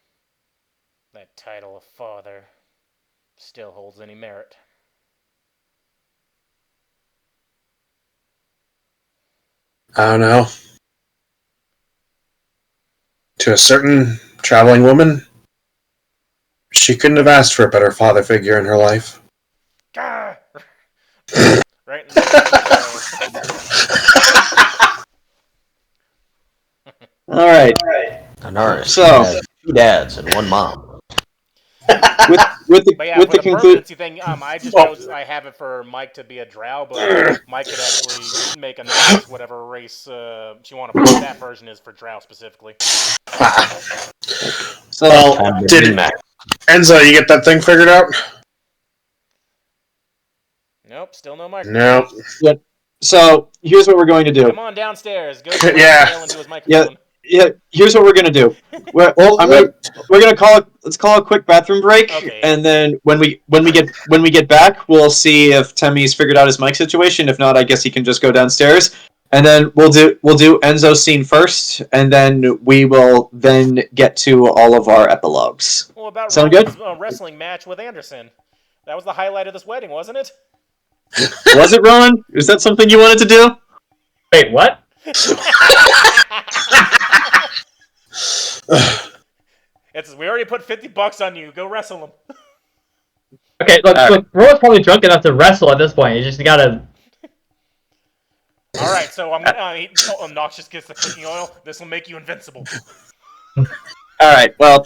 that title of father still holds any merit. I don't know. To a certain traveling woman, she couldn't have asked for a better father figure in her life. Gah! Right in the All right. Anaris So- has 2 dads and 1 mom. With the But yeah, with for the the conclusion. permanency thing, I just chose, I have it for Mike to be a drow, but Mike could actually make Anaris whatever race she want to put. That version is for drow specifically. So Time to did it- remake. Enzo, you get that thing figured out? Nope, still no microphone. No. So here's what we're going to do. Come on downstairs. Go to Yeah. yell into his microphone. Yeah, here's what we're gonna do. We're gonna call it. Let's call a quick bathroom break, Okay. and then when we get back, we'll see if Temme's figured out his mic situation. If not, I guess he can just go downstairs, and then we'll do Enzo's scene first, and then we will then get to all of our epilogues. Well, about Sound Rowan's good? wrestling match with Anderson. That was the highlight of this wedding, wasn't it? Was it, Rowan? Is that something you wanted to do? Wait, what? We already put $50 on you. Go wrestle him. Okay, look, Rowan's probably drunk enough to wrestle at this point. You just gotta. All right, so I'm gonna. Noxious gets the cooking oil. This will make you invincible. All right. Well,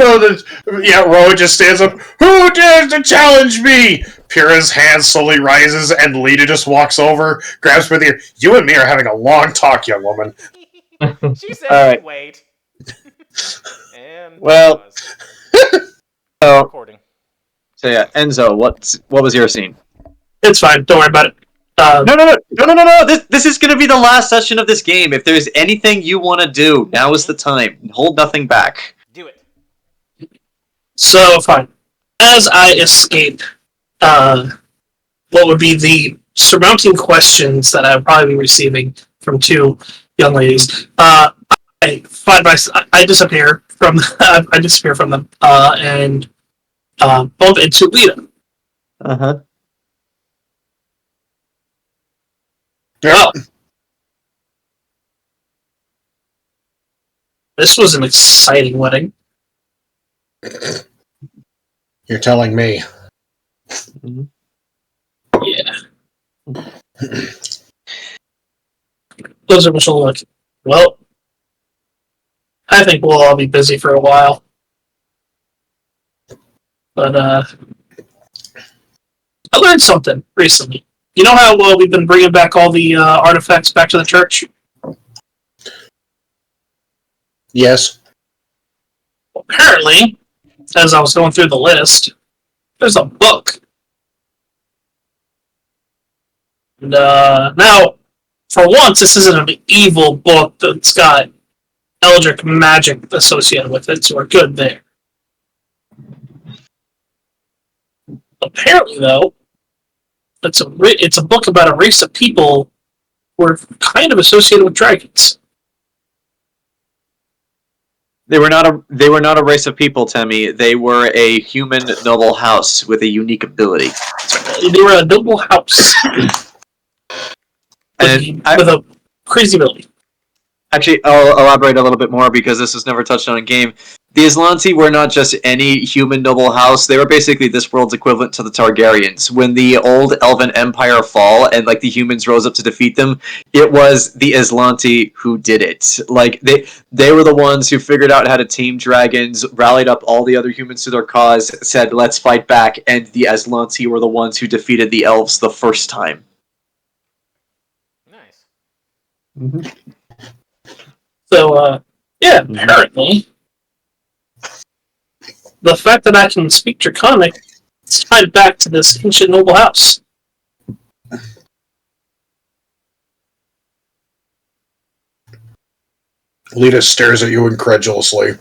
Rowan just stands up. Who dares to challenge me? Pyrrha's hand slowly rises, and Lita just walks over, grabs her by the ear. You and me are having a long talk, young woman. She said, All right. "Wait." And Well- so recording. yeah, Enzo, what was your scene? It's fine. Don't worry about it. No. This is going to be the last session of this game. If there's anything you want to do, now is the time. Hold nothing back. Do it. So, fine. As I escape, what would be the surmounting questions that I would probably be receiving from 2 young ladies, I disappear from I disappear from them and bump into Lita. Uh-huh. Well, this was an exciting wedding. You're telling me. Yeah. Those are Michelle look. Well, I think we'll all be busy for a while. But I learned something recently. You know how we've been bringing back all the artifacts back to the church? Yes. Well, apparently, as I was going through the list, there's a book. And now, for once, this isn't an evil book that's got eldritch magic associated with it, so we're good there. Apparently, though, it's a book about a race of people who are kind of associated with dragons. They were not a race of people, Temme. They were a human noble house with a unique ability. They were a noble house with a crazy ability. Actually, I'll elaborate a little bit more because this was never touched on in game. Aslanti were not just any human noble house. They were basically this world's equivalent to the Targaryens. When the old Elven Empire fall and like the humans rose up to defeat them, it was the Aslanti who did it. Like they were the ones who figured out how to tame dragons, rallied up all the other humans to their cause, said let's fight back, and the Aslanti were the ones who defeated the elves the first time. Nice. So, yeah, apparently, the fact that I can speak Draconic is tied back to this ancient noble house. Lita stares at you incredulously.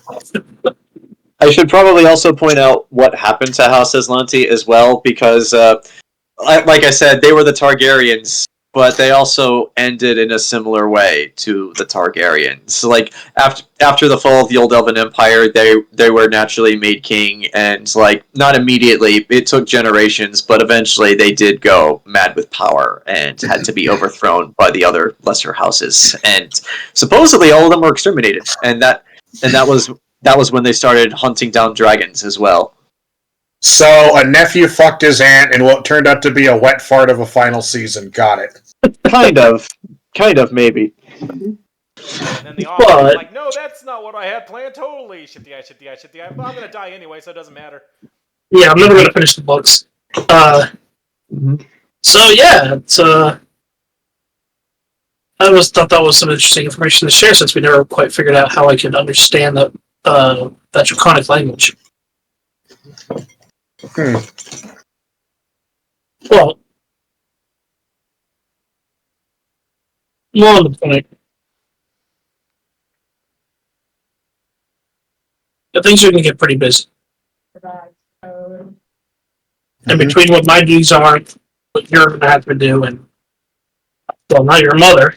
I should probably also point out what happened to House Aslanti as well, because, like I said, they were the Targaryens, but they also ended in a similar way to the Targaryens. Like after the fall of the old Elven Empire, they were naturally made king, and like not immediately. It took generations, but eventually they did go mad with power and had to be overthrown by the other lesser houses. And supposedly all of them were exterminated, and that was when they started hunting down dragons as well. So, a nephew fucked his aunt in what turned out to be a wet fart of a final season. Got it. Kind of, maybe. And then the author was like, no, that's not what I had planned. Totally. Shit the eye. But I'm going to die anyway, so it doesn't matter. Yeah, I'm never going to finish the books. So, yeah, it's, I always thought that was some interesting information to share since we never quite figured out how I could understand that Draconic language. Well, more on the point. Things are going to get pretty busy. And between what my duties are, what you're going to have to do, and, well, not your mother.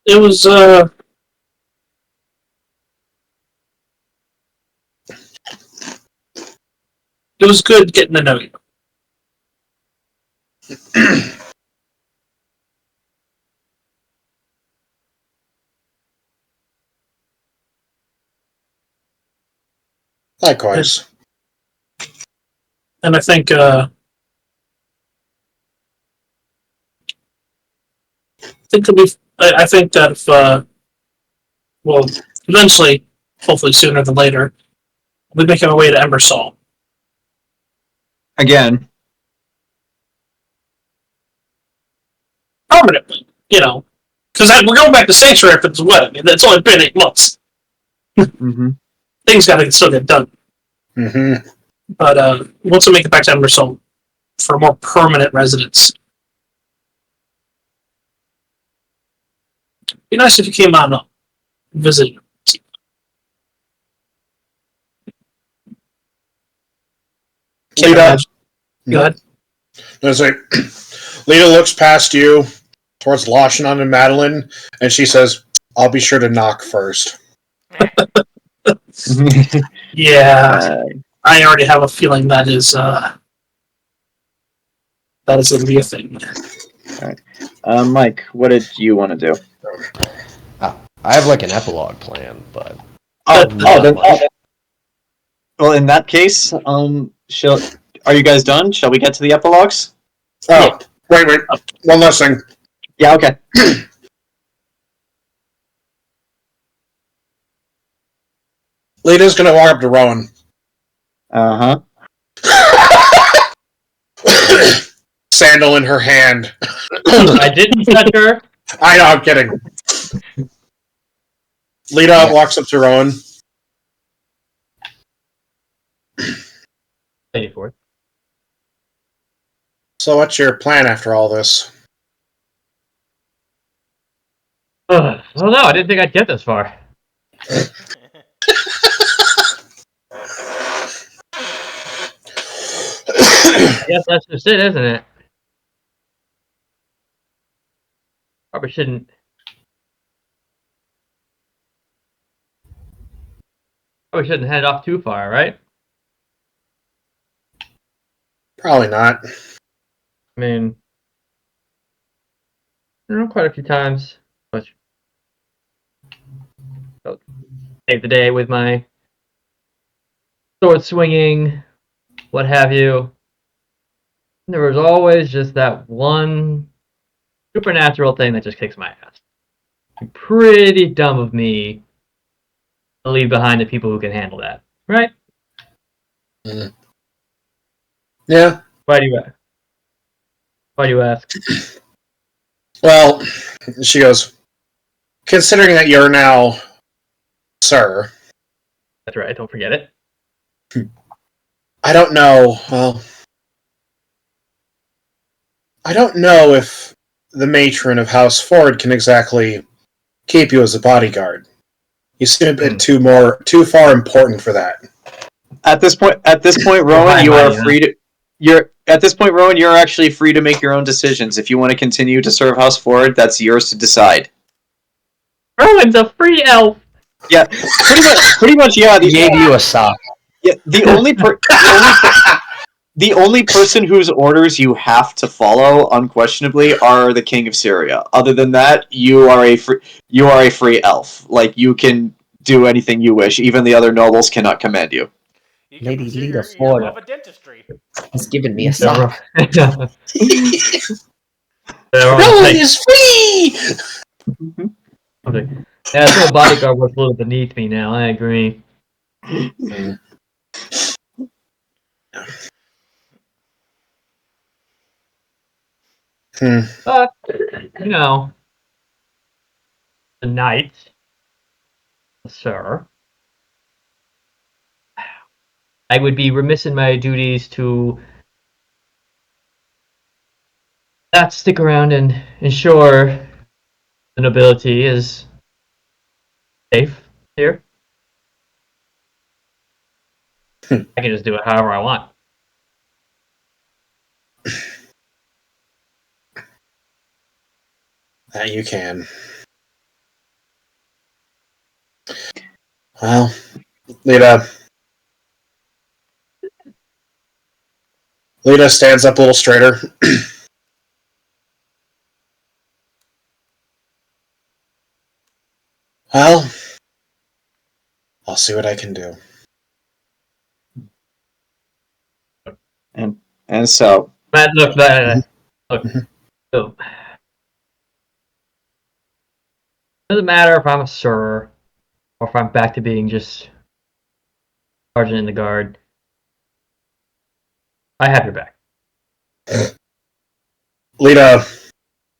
It was, it was good getting to know you. Likewise. And I think, I think that if, well, eventually, hopefully sooner than later, we'll be making our way to Embersol. Again. Permanently, you know. Because we're going back to Sanctuary for this wedding. I mean, it's only been 8 months. Things gotta still get done. But once we make it back to Embersol for a more permanent residence, it'd be nice if you came out and visited. Lita. Go ahead. Lita looks past you towards Lashon and Madeline, and she says, I'll be sure to knock first. Yeah. I already have a feeling that is going to be a thing. Alright. Mike, what did you want to do? I have like an epilogue plan, but... Well, in that case, are you guys done? Shall we get to the epilogues? Oh, wait. One last thing. Yeah, okay. Lita's gonna walk up to Rowan. Sandal in her hand. I didn't touch her. I know, I'm kidding. Lita walks up to Rowan. So what's your plan after all this? Well, no, I didn't think I'd get this far. I guess that's just it, isn't it? Probably shouldn't head off too far, right? Probably not. I mean, quite a few times. But save the day with my sword swinging, what have you. And there was always just that one supernatural thing that just kicks my ass. Pretty dumb of me to leave behind the people who can handle that, right? Mm. Yeah. Why do you ask? Well, she goes, considering that you're now Sir. That's right, don't forget it. I don't know. Well, I don't know if the matron of House Ford can exactly keep you as a bodyguard. You seem a bit too far important for that. At this point, Rowan, Rowan, you're actually free to make your own decisions. If you want to continue to serve House Ford, that's yours to decide. Rowan's a free elf. Yeah, pretty much. Yeah, He gave you a sock. Yeah, the only person whose orders you have to follow, unquestionably, are the King of Syria. Other than that, you are a free elf. Like, you can do anything you wish. Even the other nobles cannot command you. You can Lady pursue Lita your Florida. love of dentistry. He's giving me a sock. Rowan is free! Okay. Yeah, this little bodyguard was a little beneath me now, I agree. But, you know, the knight, sir, I would be remiss in my duties to not stick around and ensure the nobility is safe here. I can just do it however I want. That you can. Well, Lita stands up a little straighter. Well, I'll see what I can do. And so, Look. So, doesn't matter if I'm a sir or if I'm back to being just sergeant in the guard. I have your back. Lita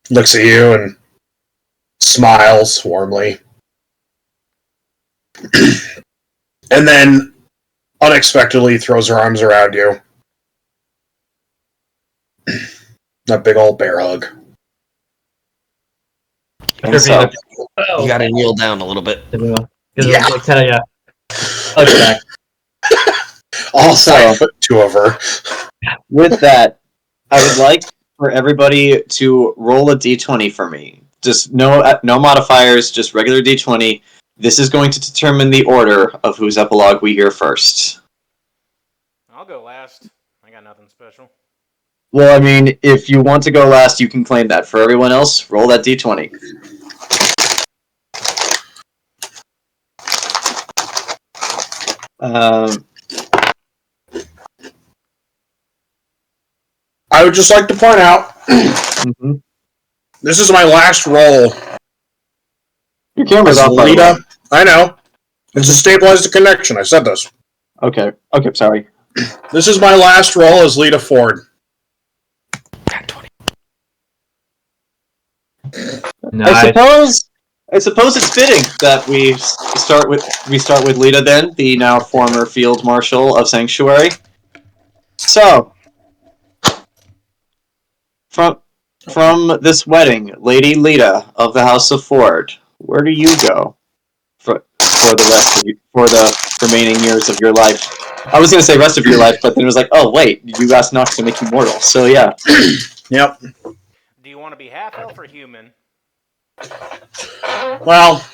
looks at you and smiles warmly. And then unexpectedly throws her arms around you. A big old bear hug. and so You gotta kneel down a little bit. Yeah. Hug back. All 5 foot 2 of her. with that, I would like for everybody to roll a d20 for me. Just no modifiers, just regular d20. This is going to determine the order of whose epilogue we hear first. I'll go last. I got nothing special. Well, I mean, if you want to go last, you can claim that. For everyone else, roll that d20. I would just like to point out, this is my last roll. Your camera's off, by the way. Lita. I know. It's to stabilize the connection. I said this. Okay, sorry. This is my last roll as Lita Ford. Nice. I suppose it's fitting that we start with Lita then, the now former Field Marshal of Sanctuary. So, from this wedding, Lady Lita of the House of Ford, where do you go for the remaining years of your life? I was going to say rest of your life, but then it was like, oh wait, you asked Nox to make you mortal. So yeah. Yep. Do you want to be half elf or human? Well,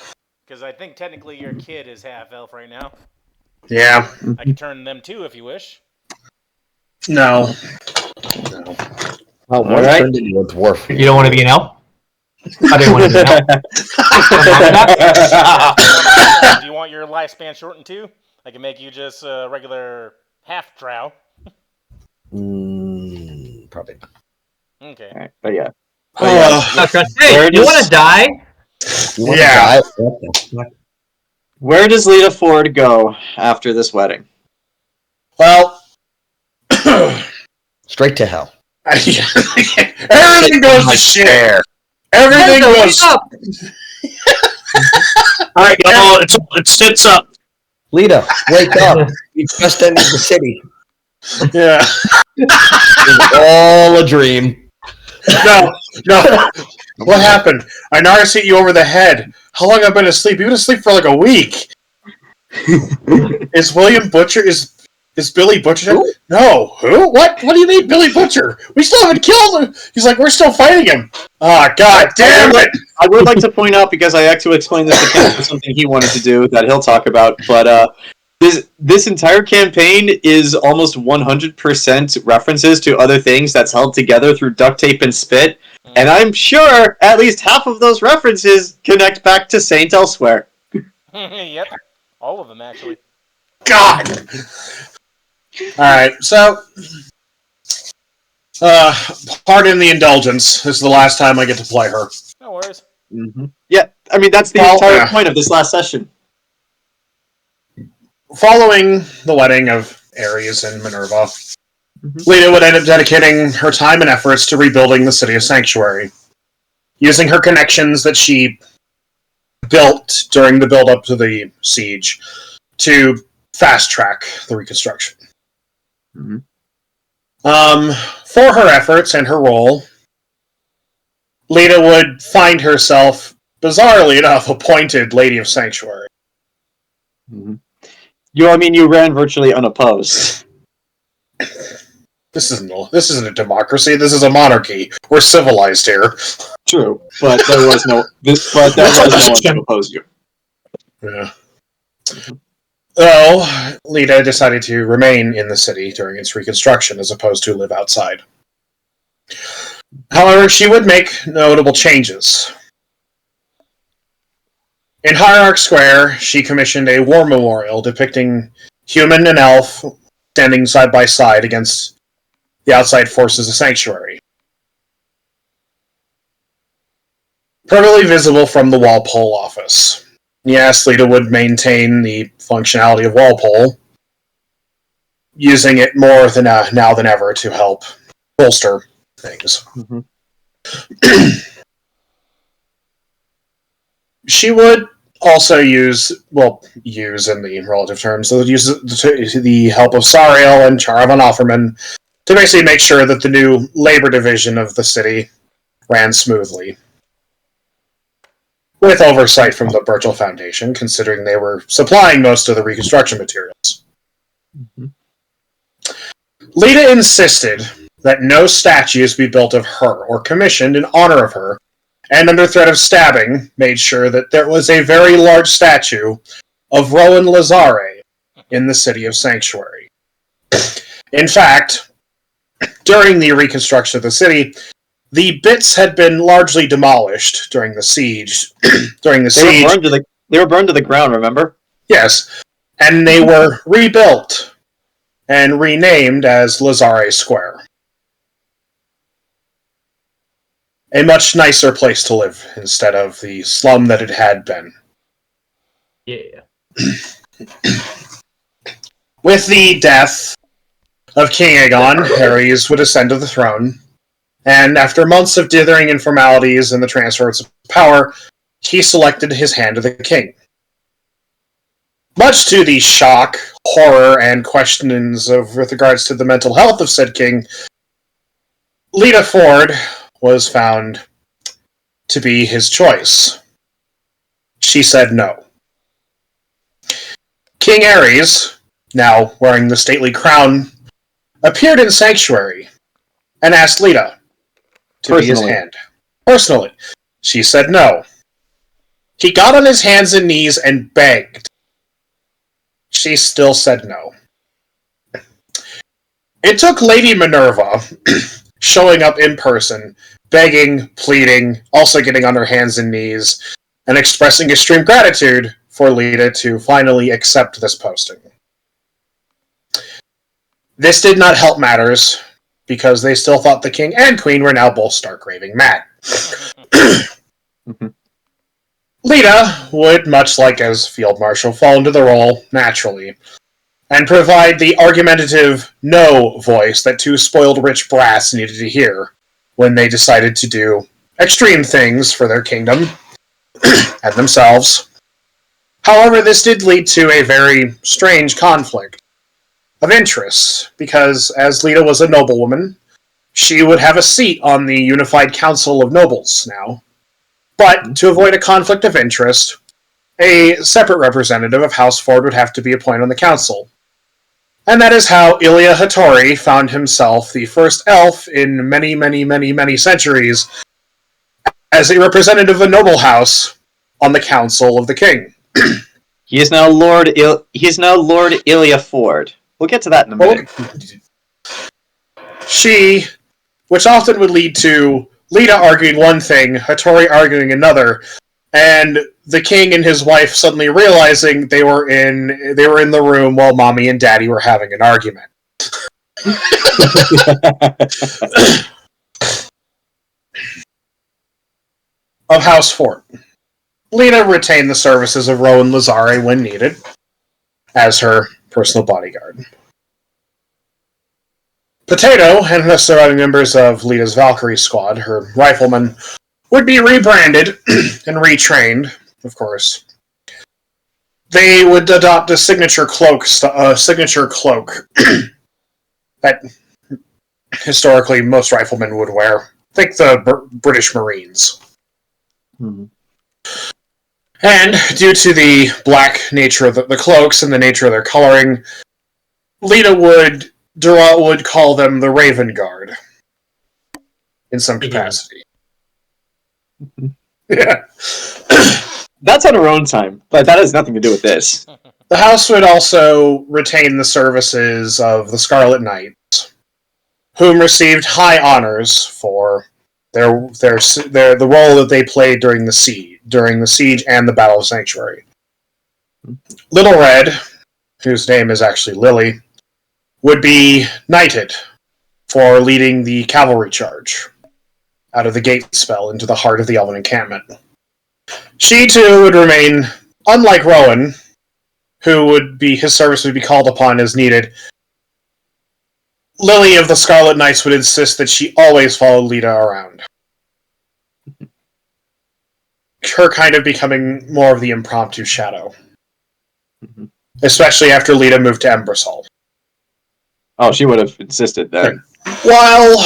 Because I think technically your kid is half elf right now. yeah. I can turn them too if you wish. No. Well, one Alright. turned into a dwarf. You don't want to be an elf? I didn't want to do that. Do you want your lifespan shortened too? I can make you just a regular half-drow. Probably not. Okay. Alright, but yeah. Hey, you want to die? You want Yeah. to die? What the fuck? Where does Lita Ford go after this wedding? Well, Straight to hell. everything goes to shit. Everything Enzo, goes. wake up! Alright, y'all, it's tits up. Lita, wake up. You just entered the city. Yeah. It's all a dream. No. What happened? Anaris hit you over the head. How long have I been asleep? You've been asleep for like a week. Is William Butcher? Is Billy Butcher? Who? No. Who? What? What do you mean, Billy Butcher? We still haven't killed him. He's like, we're still fighting him. Ah, god damn it! I would like to point out, because I actually explained this to Ken for something he wanted to do that he'll talk about, but this entire campaign is almost 100% references to other things that's held together through duct tape and spit, and I'm sure at least half of those references connect back to Saint Elsewhere. Yep. All of them, actually. God! Alright, so... pardon the indulgence. This is the last time I get to play her. No worries. Mm-hmm. Yeah, I mean, that's the Well, entire yeah. point of this last session. Following the wedding of Ares and Minerva, Lita would end up dedicating her time and efforts to rebuilding the city of Sanctuary, using her connections that she built during the build-up to the siege to fast-track the reconstruction. Mm-hmm. For her efforts and her role, Lita would find herself, bizarrely enough, appointed Lady of Sanctuary. Mm-hmm. You ran virtually unopposed. This isn't a democracy. This is a monarchy. We're civilized here. True, but there was no one to oppose you. Yeah. Though Lita decided to remain in the city during its reconstruction as opposed to live outside. However, she would make notable changes. In Hierarch Square, she commissioned a war memorial depicting human and elf standing side by side against the outside forces of Sanctuary. Permanently visible from the Walpole office. Yes, Lita would maintain the functionality of Walpole, using it more than now than ever to help bolster things. Mm-hmm. She would also use in the relative terms, so use the help of Sariel and Charavan Offerman to basically make sure that the new labor division of the city ran smoothly. With oversight from the Burchill Foundation, considering they were supplying most of the reconstruction materials. Mm-hmm. Lita insisted that no statues be built of her or commissioned in honor of her, and under threat of stabbing, made sure that there was a very large statue of Rowan Lazare in the city of Sanctuary. In fact, during the reconstruction of the city, the bits had been largely demolished during the siege. They were burned to the ground, remember? Yes, and they were rebuilt and renamed as Lazare Square. A much nicer place to live instead of the slum that it had been. Yeah. With the death of King Aion, Ares would ascend to the throne, and after months of dithering and formalities and the transfers of power, he selected his hand of the king. Much to the shock, horror, and questionings with regards to the mental health of said king, Lita Ford was found to be his choice. She said no. King Ares, now wearing the stately crown, appeared in Sanctuary and asked Lita to be his hand. Personally. She said no. He got on his hands and knees and begged. She still said no. It took Lady Minerva showing up in person begging, pleading, also getting on her hands and knees, and expressing extreme gratitude for Lita to finally accept this posting. This did not help matters, because they still thought the king and queen were now both stark raving mad. Lita would, much like as Field Marshal, fall into the role naturally, and provide the argumentative no voice that two spoiled rich brats needed to hear when they decided to do extreme things for their kingdom and themselves. However, this did lead to a very strange conflict of interests, because as Lita was a noblewoman, she would have a seat on the Unified Council of Nobles now. But to avoid a conflict of interest, a separate representative of House Ford would have to be appointed on the council. And that is how Ilya Hattori found himself the first elf in many, many, many, many centuries as a representative of a noble house on the council of the king. He is now Lord Ilya Ford. We'll get to that in a minute. She, which often would lead to Lita arguing one thing, Hattori arguing another, and the king and his wife suddenly realizing they were in the room while mommy and daddy were having an argument. Of House Fort. Lita retained the services of Rowan Lazare when needed, as her personal bodyguard. Potato and the surviving members of Lita's Valkyrie squad, her riflemen, would be rebranded and retrained, of course. They would adopt a signature cloak that historically most riflemen would wear. Think the British Marines. Mm-hmm. And due to the black nature of the cloaks and the nature of their coloring, Lita would call them the Raven Guard in some capacity. Yeah. That's on her own time, but that has nothing to do with this. The house would also retain the services of the Scarlet Knights, whom received high honors for the role that they played during the siege and the Battle of Sanctuary. Little Red, whose name is actually Lily, would be knighted for leading the cavalry charge out of the gate spell into the heart of the Elven encampment. She too would remain, unlike Rowan, his service would be called upon as needed. Lily of the Scarlet Knights would insist that she always follow Lita around. Her kind of becoming more of the impromptu shadow. Mm-hmm. Especially after Lita moved to Embersol. Oh, she would have insisted there. While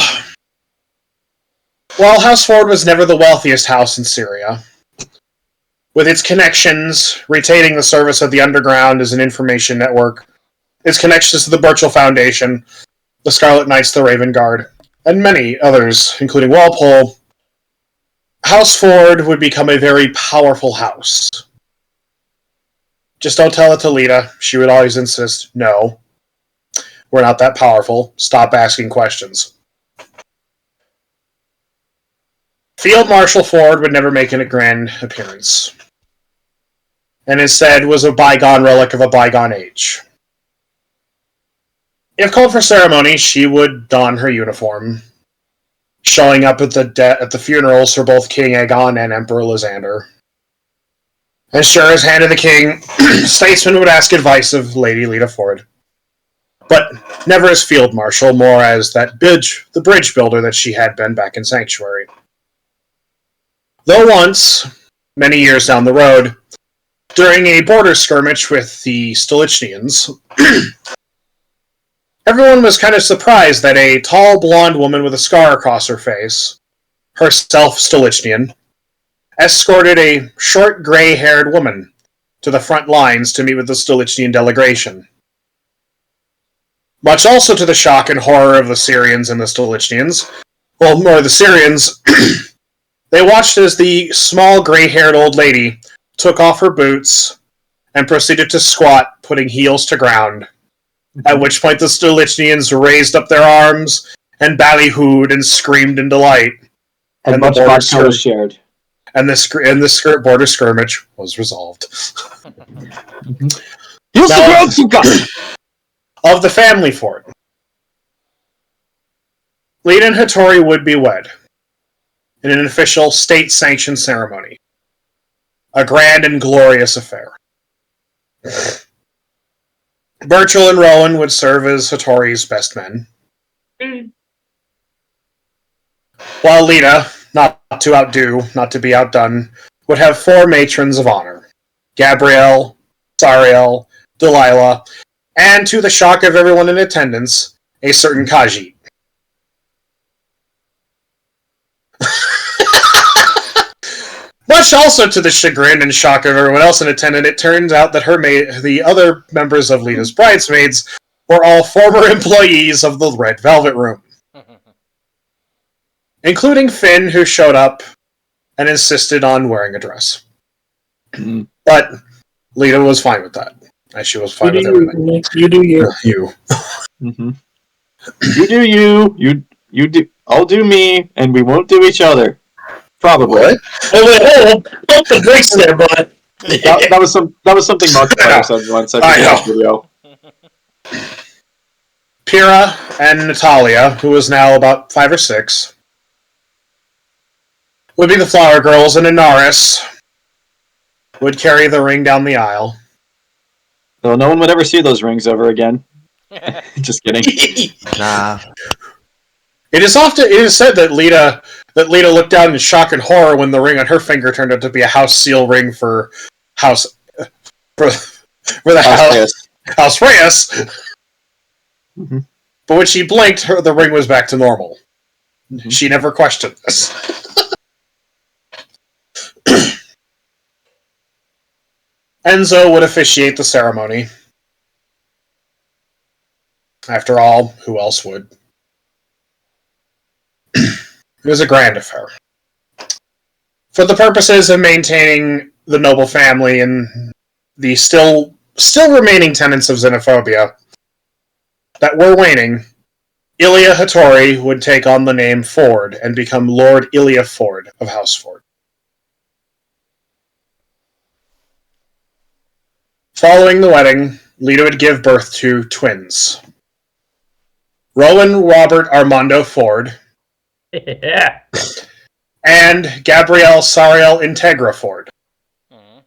House Ford was never the wealthiest house in Syria, with its connections, retaining the service of the Underground as an information network, its connections to the Burchill Foundation, the Scarlet Knights, the Raven Guard, and many others, including Walpole, House Ford would become a very powerful house. Just don't tell it to Lita. She would always insist, no, we're not that powerful. Stop asking questions. Field Marshal Ford would never make a grand appearance, and instead was a bygone relic of a bygone age. If called for ceremony, she would don her uniform, showing up at the funerals for both King Aegon and Emperor Lysander. And sure as hand of the king, statesmen would ask advice of Lady Lita Ford. But never as field marshal, more as the bridge builder that she had been back in Sanctuary. Though once, many years down the road, during a border skirmish with the Stolichnians, everyone was kind of surprised that a tall, blonde woman with a scar across her face, herself Stolichnian, escorted a short, gray-haired woman to the front lines to meet with the Stolichnian delegation. Much also to the shock and horror of the Syrians and the Stolichnians, well, more the Syrians, they watched as the small, gray-haired old lady took off her boots and proceeded to squat, putting heels to ground, at which point the Stolichnians raised up their arms and ballyhooed and screamed in delight, And much vodka was shared. And the border skirmish was resolved. Now, of the family fort, Lita and Hattori would be wed in an official state-sanctioned ceremony. A grand and glorious affair. Burchill and Rowan would serve as Hattori's best men. While Lita, not to be outdone, would have 4 matrons of honor. Gabrielle, Sariel, Delilah, and to the shock of everyone in attendance, a certain Khajiit. Much also to the chagrin and shock of everyone else in attendance, it turns out that the other members of Lita's bridesmaids were all former employees of the Red Velvet Room. Including Finn, who showed up and insisted on wearing a dress. But Lita was fine with that. And she was fine with everything. You do you. You. Mm-hmm. You do you. You do. I'll do me, and we won't do each other. Probably. What? Hold the brakes there, bud. That was something Markiplier said once. I know. Video. Pyrrha and Natalia, who was now about 5 or 6, would be the flower girls, and Anaris would carry the ring down the aisle. Though no one would ever see those rings ever again. Just kidding. Nah. It is said that Lita looked down in shock and horror when the ring on her finger turned out to be a house seal ring for House Reyes. Mm-hmm. But when she blinked, the ring was back to normal. Mm-hmm. She never questioned this. Enzo would officiate the ceremony. After all, who else would? It was a grand affair. For the purposes of maintaining the noble family and the still remaining tenets of xenophobia that were waning, Ilia Hattori would take on the name Ford and become Lord Ilia Ford of House Ford. Following the wedding, Lita would give birth to twins. Rowan Robert Armando Ford. Yeah. And Gabrielle Sariel Integra Ford. Mm-hmm.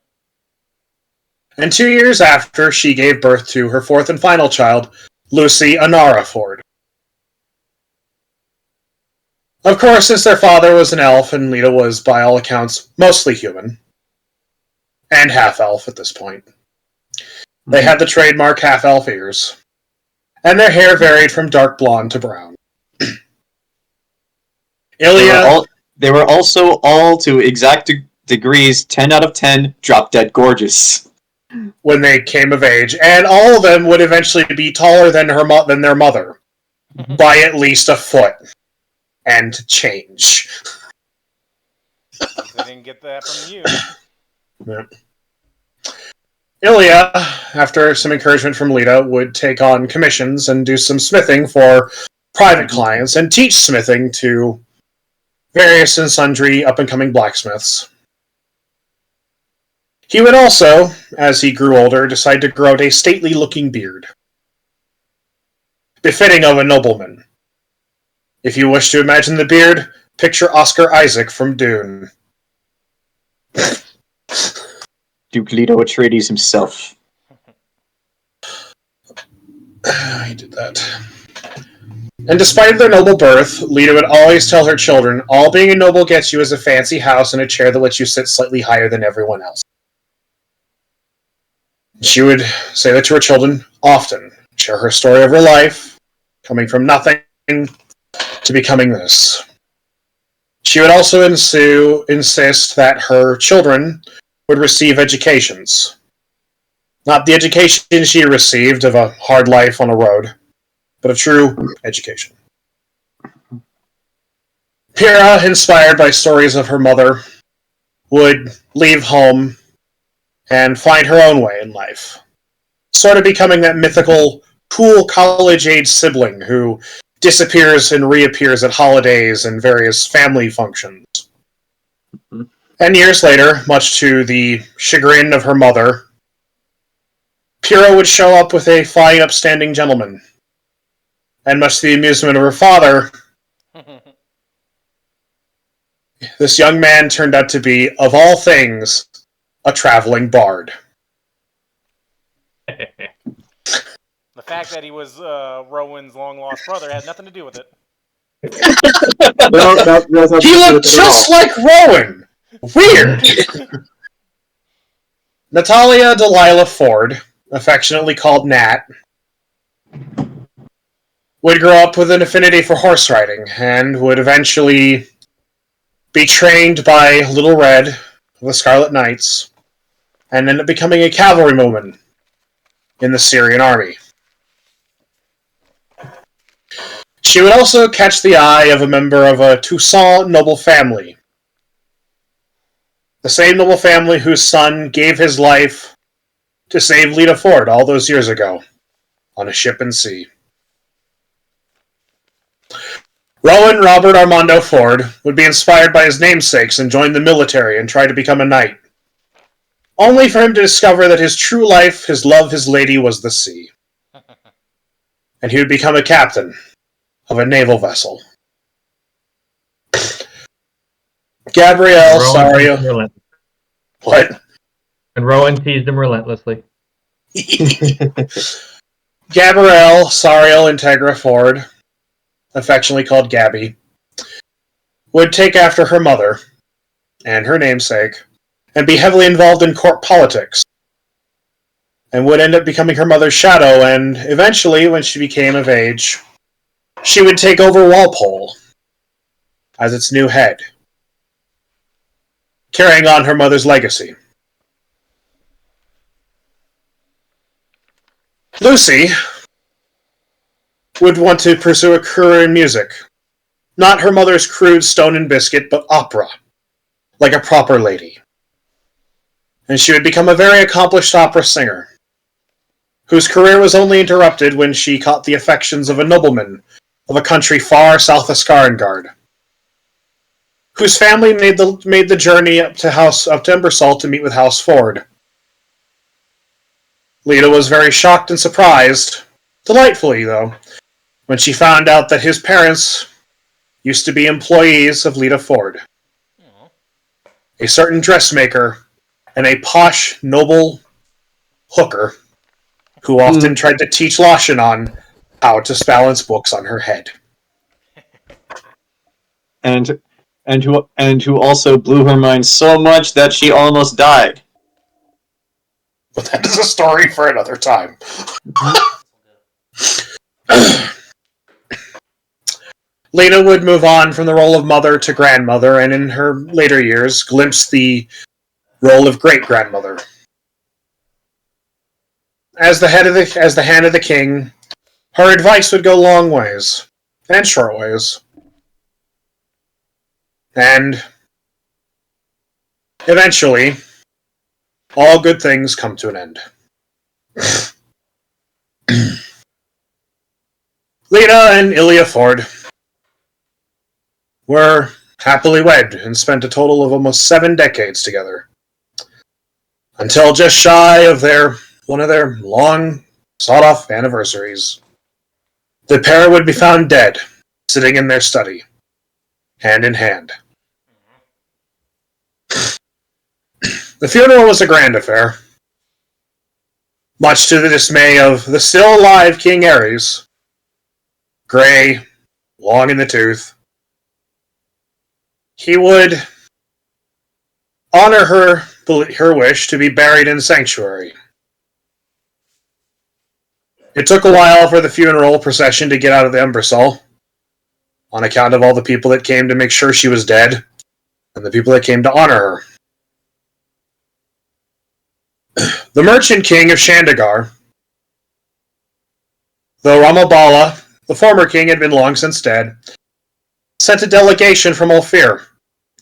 And 2 years after, she gave birth to her 4th and final child, Lucy Anara Ford. Of course, since their father was an elf and Lita was, by all accounts, mostly human, and half-elf at this point, they had the trademark half-elf ears, and their hair varied from dark blonde to brown. They were also all, to exact degrees, 10 out of 10, drop-dead gorgeous. When they came of age, and all of them would eventually be taller than their mother, by at least a foot, and change. They didn't get that from you. Yeah. Ilia, after some encouragement from Lita, would take on commissions and do some smithing for private clients and teach smithing to various and sundry up-and-coming blacksmiths. He would also, as he grew older, decide to grow out a stately-looking beard, befitting of a nobleman. If you wish to imagine the beard, picture Oscar Isaac from Dune. Duke Leto Atreides himself. He did that. And despite their noble birth, Lita would always tell her children, all being a noble gets you is a fancy house and a chair that lets you sit slightly higher than everyone else. She would say that to her children often, share her story of her life, coming from nothing to becoming this. She would also insist that her children would receive educations. Not the education she received of a hard life on a road, but a true education. Pyrrha, inspired by stories of her mother, would leave home and find her own way in life. Sort of becoming that mythical, cool college-age sibling who disappears and reappears at holidays and various family functions. And years later, much to the chagrin of her mother, Pyrrha would show up with a fine, upstanding gentleman. And much to the amusement of her father, this young man turned out to be, of all things, a traveling bard. The fact that he was Rowan's long-lost brother had nothing to do with it. He looked just like Rowan! Weird! Natalia Delilah Ford, affectionately called Nat, would grow up with an affinity for horse riding and would eventually be trained by Little Red of the Scarlet Knights and end up becoming a cavalrywoman in the Syrian army. She would also catch the eye of a member of a Toussaint noble family. The same noble family whose son gave his life to save Lita Ford all those years ago on a ship in sea. Rowan Robert Armando Ford would be inspired by his namesakes and join the military and try to become a knight, only for him to discover that his true life, his love, his lady was the sea. And he would become a captain of a naval vessel. Gabrielle, sorry. What? And Rowan teased him relentlessly. Gabrielle Sariel Integra Ford, affectionately called Gabby, would take after her mother and her namesake and be heavily involved in court politics, and would end up becoming her mother's shadow, and eventually, when she became of age, she would take over Walpole as its new head, carrying on her mother's legacy. Lucy would want to pursue a career in music. Not her mother's crude stone and biscuit, but opera, like a proper lady. And she would become a very accomplished opera singer, whose career was only interrupted when she caught the affections of a nobleman of a country far south of Skarngard, whose family made the journey up to Embersall to meet with House Ford. Lita was very shocked and surprised, delightfully though, when she found out that his parents used to be employees of Lita Ford, a certain dressmaker and a posh, noble hooker who often tried to teach Lashanon how to balance books on her head. And who also blew her mind so much that she almost died. But that is a story for another time. Lita would move on from the role of mother to grandmother, and in her later years, glimpse the role of great-grandmother. As the hand of the king, her advice would go long ways, and short ways. And eventually, all good things come to an end. Lita and Ilya Ford were happily wed and spent a total of almost 7 decades together, until just shy of one of their long sought-off anniversaries, the pair would be found dead, sitting in their study, hand in hand. The funeral was a grand affair, much to the dismay of the still alive King Ares, gray, long in the tooth. He would honor her wish to be buried in sanctuary. It took a while for the funeral procession to get out of the Embersall, on account of all the people that came to make sure she was dead, and the people that came to honor her. The Merchant King of Shandagar, though Ramabala, the former king, had been long since dead, sent a delegation from Ulfir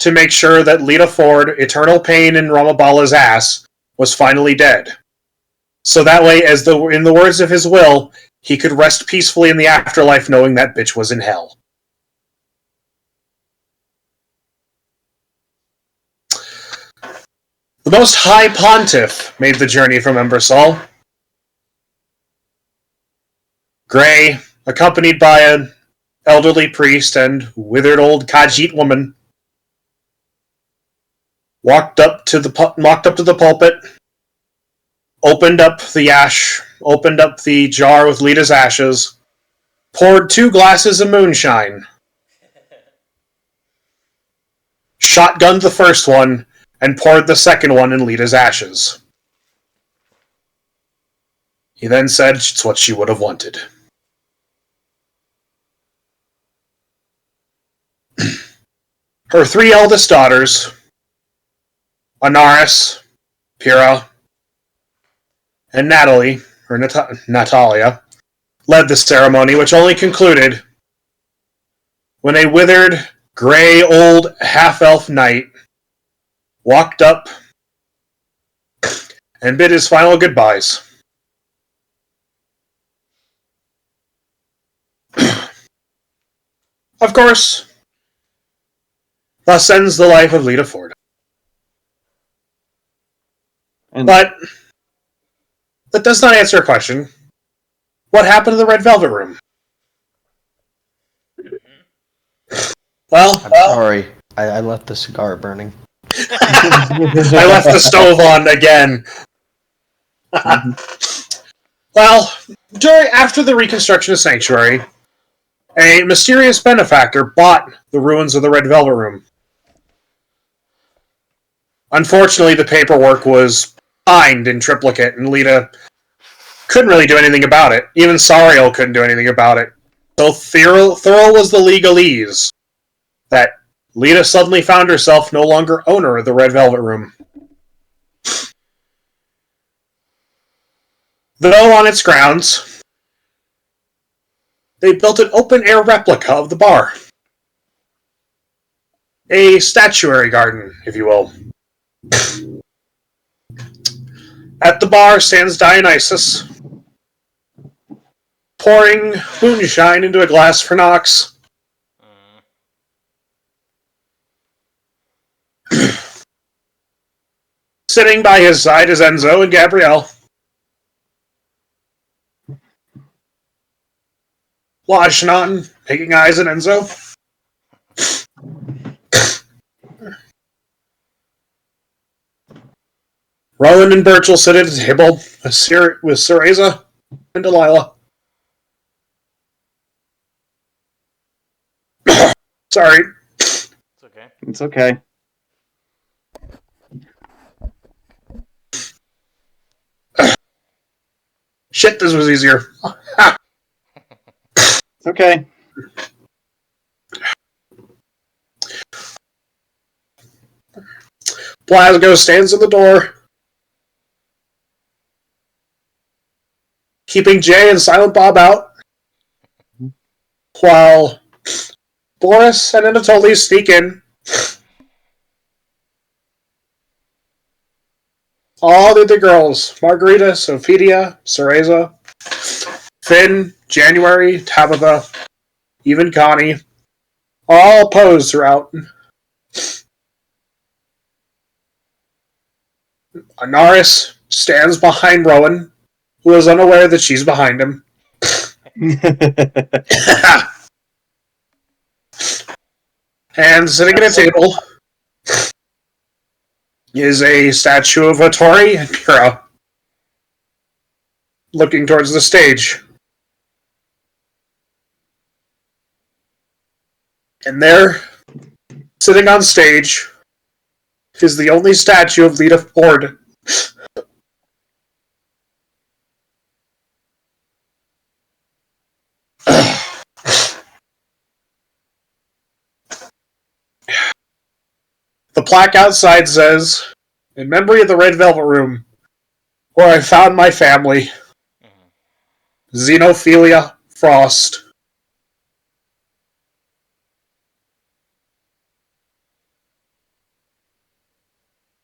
to make sure that Lita Ford, eternal pain in Ramabala's ass, was finally dead. So that way, in the words of his will, he could rest peacefully in the afterlife knowing that bitch was in hell. Most High Pontiff made the journey from Embersol. Gray, accompanied by an elderly priest and withered old Khajiit woman, walked up to the pulpit, opened up the jar with Lita's ashes, poured 2 glasses of moonshine, shotgunned the first one, and poured the second one in Lita's ashes. He then said it's what she would have wanted. Her 3 eldest daughters, Anaris, Pyrrha, and Natalia, led the ceremony, which only concluded when a withered, gray, old half-elf knight walked up and bid his final goodbyes. Of course, thus ends the life of Lita Ford. But that does not answer a question. What happened to the Red Velvet Room? Well, I'm sorry. I left the cigar burning. I left the stove on again. Well, after the reconstruction of Sanctuary, a mysterious benefactor bought the ruins of the Red Velvet Room. Unfortunately, the paperwork was signed in triplicate, and Lita couldn't really do anything about it. Even Sariel couldn't do anything about it. So thorough was the legalese that Lita suddenly found herself no longer owner of the Red Velvet Room. Though on its grounds, they built an open-air replica of the bar. A statuary garden, if you will. At the bar stands Dionysus, pouring moonshine into a glass for Nox. Sitting by his side is Enzo and Gabrielle. Lashnan, making eyes at Enzo. Rowan and Burchill sit at a table with Cereza and Delilah. Sorry. It's okay. It's okay. Shit, this was easier. It's okay. Blasgo stands at the door, keeping Jay and Silent Bob out, while Boris and Anatoly sneak in. All the other girls, Margarita, Sophia, Cereza, Finn, January, Tabitha, even Connie, all opposed throughout. Anaris stands behind Rowan, who is unaware that she's behind him. And sitting at a table is a statue of Otori and Pyrrha, looking towards the stage. And there, sitting on stage, is the only statue of Lita Ford. The plaque outside says, "In memory of the Red Velvet Room, where I found my family, Xenophilia Frost."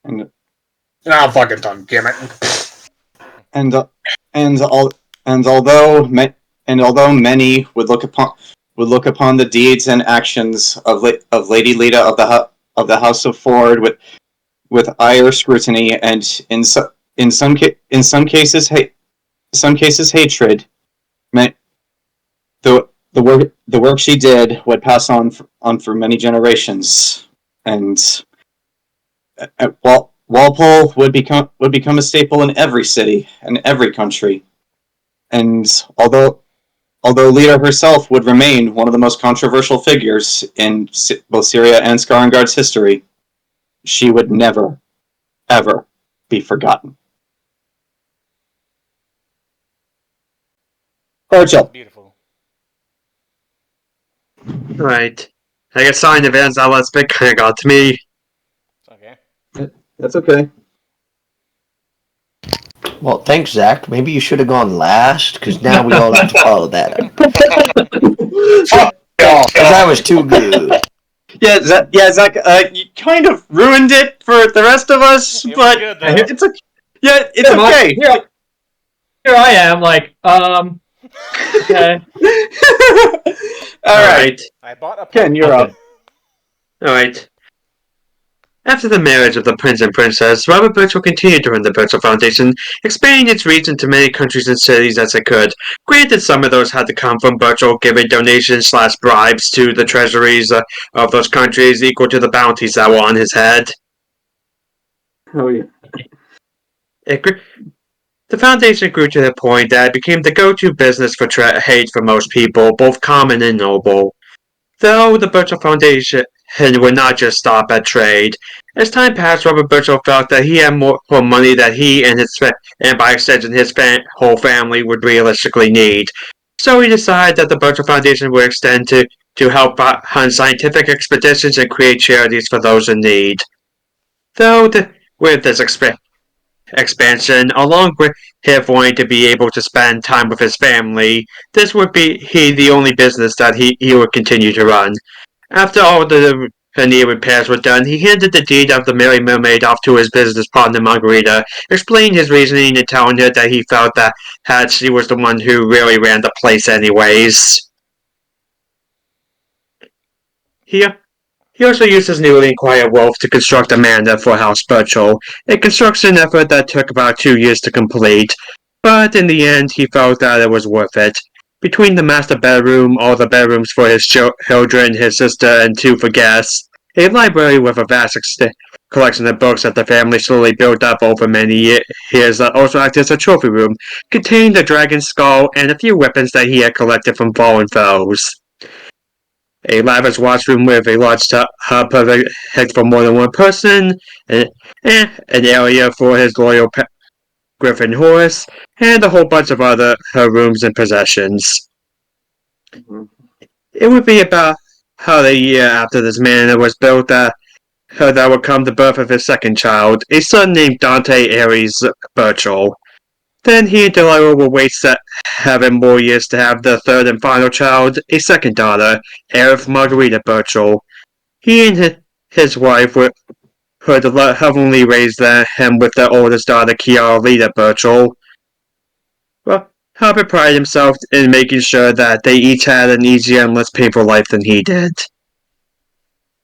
And Fucking tongue, damn it. Although many would look upon the deeds and actions of Lady Lita of the House of Ford with ire scrutiny and in some cases hatred. The work she did would pass on for many generations, and Walpole would become a staple in every city and every country. And although Lita herself would remain one of the most controversial figures in both Syria and Skarngard's history, she would never, ever be forgotten. Burchill. Beautiful. Right. I guess sign of events that was bit kind of got to me. Okay. That's okay. Well, thanks, Zach. Maybe you should have gone last, because now we all have to follow that up. Because that was too good. Yeah, Zach, you kind of ruined it for the rest of us, It was but good, though. it's okay. Yeah, it's okay. Here I am, like, okay. Alright. I bought a Ken, you're up. Alright. After the marriage of the prince and princess, Robert Burchill continued to run the Burchill Foundation, expanding its reach into many countries and cities as it could. Granted, some of those had to come from Burchill giving donations/bribes to the treasuries of those countries equal to the bounties that were on his head. Oh, yeah. The foundation grew to the point that it became the go-to business for trade for most people, both common and noble. Though the Burchill Foundation would not just stop at trade. As time passed, Robert Burchill felt that he had more money that he and by extension his whole family would realistically need. So he decided that the Burchill Foundation would extend to help fund scientific expeditions and create charities for those in need. Though with this expansion, along with him wanting to be able to spend time with his family, this would be the only business that he would continue to run. After all the near repairs were done, he handed the deed of the Merry Mermaid off to his business partner Margarita, explaining his reasoning and telling her that he felt that she was the one who really ran the place anyways. He also used his newly acquired wealth to construct a manor for House Burchill, a construction effort that took about 2 years to complete, but in the end he felt that it was worth it. Between the master bedroom, all the bedrooms for his children, his sister, and 2 for guests, a library with a vast collection of books that the family slowly built up over many years that also acted as a trophy room, contained a dragon's skull and a few weapons that he had collected from fallen foes. A lavish washroom with a large tub perfect for more than one person, an area for his loyal Griffin horse, and a whole bunch of other rooms and possessions. It would be about a year after this manor was built that would come the birth of his second child, a son named Dante Ares Burchill. Then he and Delilah would wait 7 more years to have the third and final child, a second daughter, Aerith Margarita Burchill. He and his wife would heavenly raise him with their oldest daughter, Kiara Lita Burchill. Well, Robert prided himself in making sure that they each had an easier and less painful life than he did.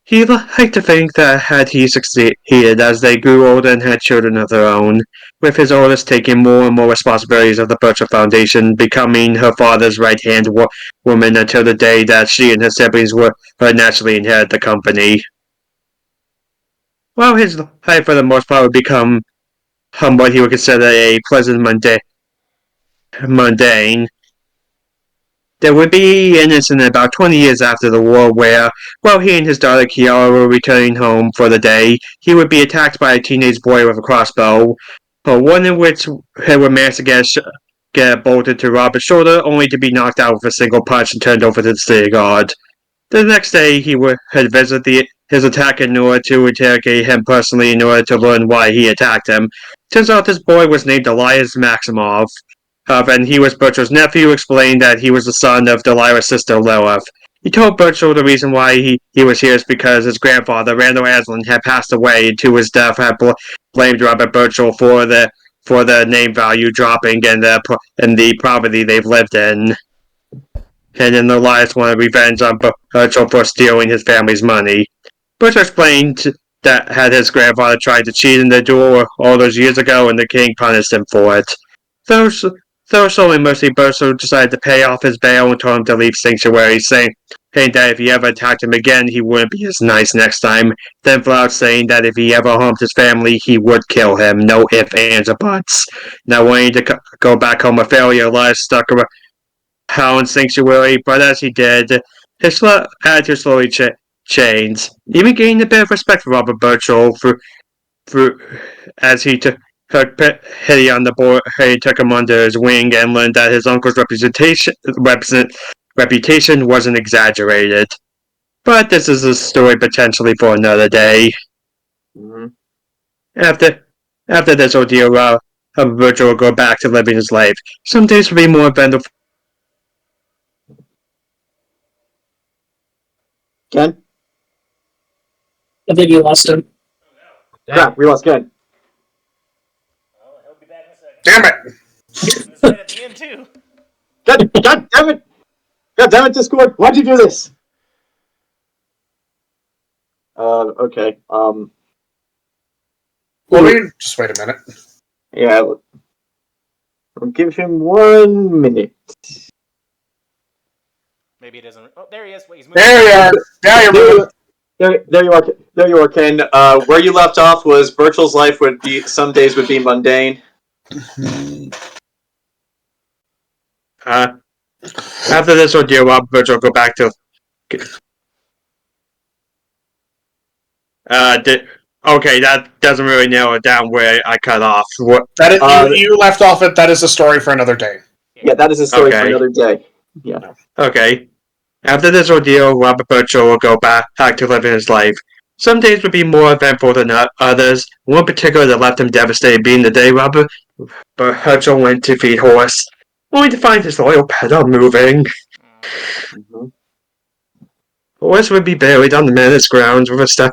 He liked to think that had he succeeded as they grew older and had children of their own, with his oldest taking more and more responsibilities of the Burchill Foundation, becoming her father's right-hand woman until the day that she and her siblings would naturally inherit the company. While his life for the most part would become what he would consider a pleasant mundane, there would be an incident about 20 years after the war where, while he and his daughter Kiara were returning home for the day, he would be attacked by a teenage boy with a crossbow, one in which he would manage to get bolted to Robert's shoulder, only to be knocked out with a single punch and turned over to the city guard. The next day, he would visit his attacker in order to interrogate him personally in order to learn why he attacked him. Turns out this boy was named Elias Maximov. And he was Burchill's nephew, explained that he was the son of Delilah's sister Lilith. He told Burchill the reason why he was here is because his grandfather, Randall Aslan, had passed away and to his death had blamed Robert Burchill for the name value dropping and the poverty they've lived in. And then Elias wanted revenge on Burchill for stealing his family's money. Burchill explained that had his grandfather tried to cheat in the duel all those years ago, and the king punished him for it. Though showing mercy, Burchill decided to pay off his bail and told him to leave Sanctuary, saying that if he ever attacked him again, he wouldn't be as nice next time. Then vowed saying that if he ever harmed his family, he would kill him. No ifs, ands, or buts. Now wanting to go back home a failure, life stuck around Sanctuary, but as he did, his attitude slowly changed. Even gaining a bit of respect for Robert Burchill through as he took pity on the boy, he took him under his wing and learned that his uncle's reputation wasn't exaggerated. But this is a story potentially for another day. Mm-hmm. After this ordeal, Burchill will go back to living his life. Some days will be more eventful. Ken? I think you lost him. Crap, we lost Ken. Oh, he'll be back in a second. Damn it! It's right at the end, too. God damn it! God damn it, Discord! Why'd you do this? Okay. Well, we just wait a minute. Yeah. I'll give him 1 minute. Maybe it doesn't. Oh, there he is. Wait, he's moving. There you are! Now you're moving! There you are. There you are, Ken. Where you left off was Burchill's life would be some days would be mundane. After this ordeal, Burchill will go back to. Okay, that doesn't really narrow it down where I cut off. That is, you left off at that is a story for another day. Yeah, that is a story for another day. Yeah. Okay. After this ordeal, Robert Burchill will go back to living his life. Some days would be more eventful than others. One particular that left him devastated being the day Robert Burchill went to feed Horace, only to find his loyal pet unmoving. Mm-hmm. Horace would be buried on the manor's grounds with a statue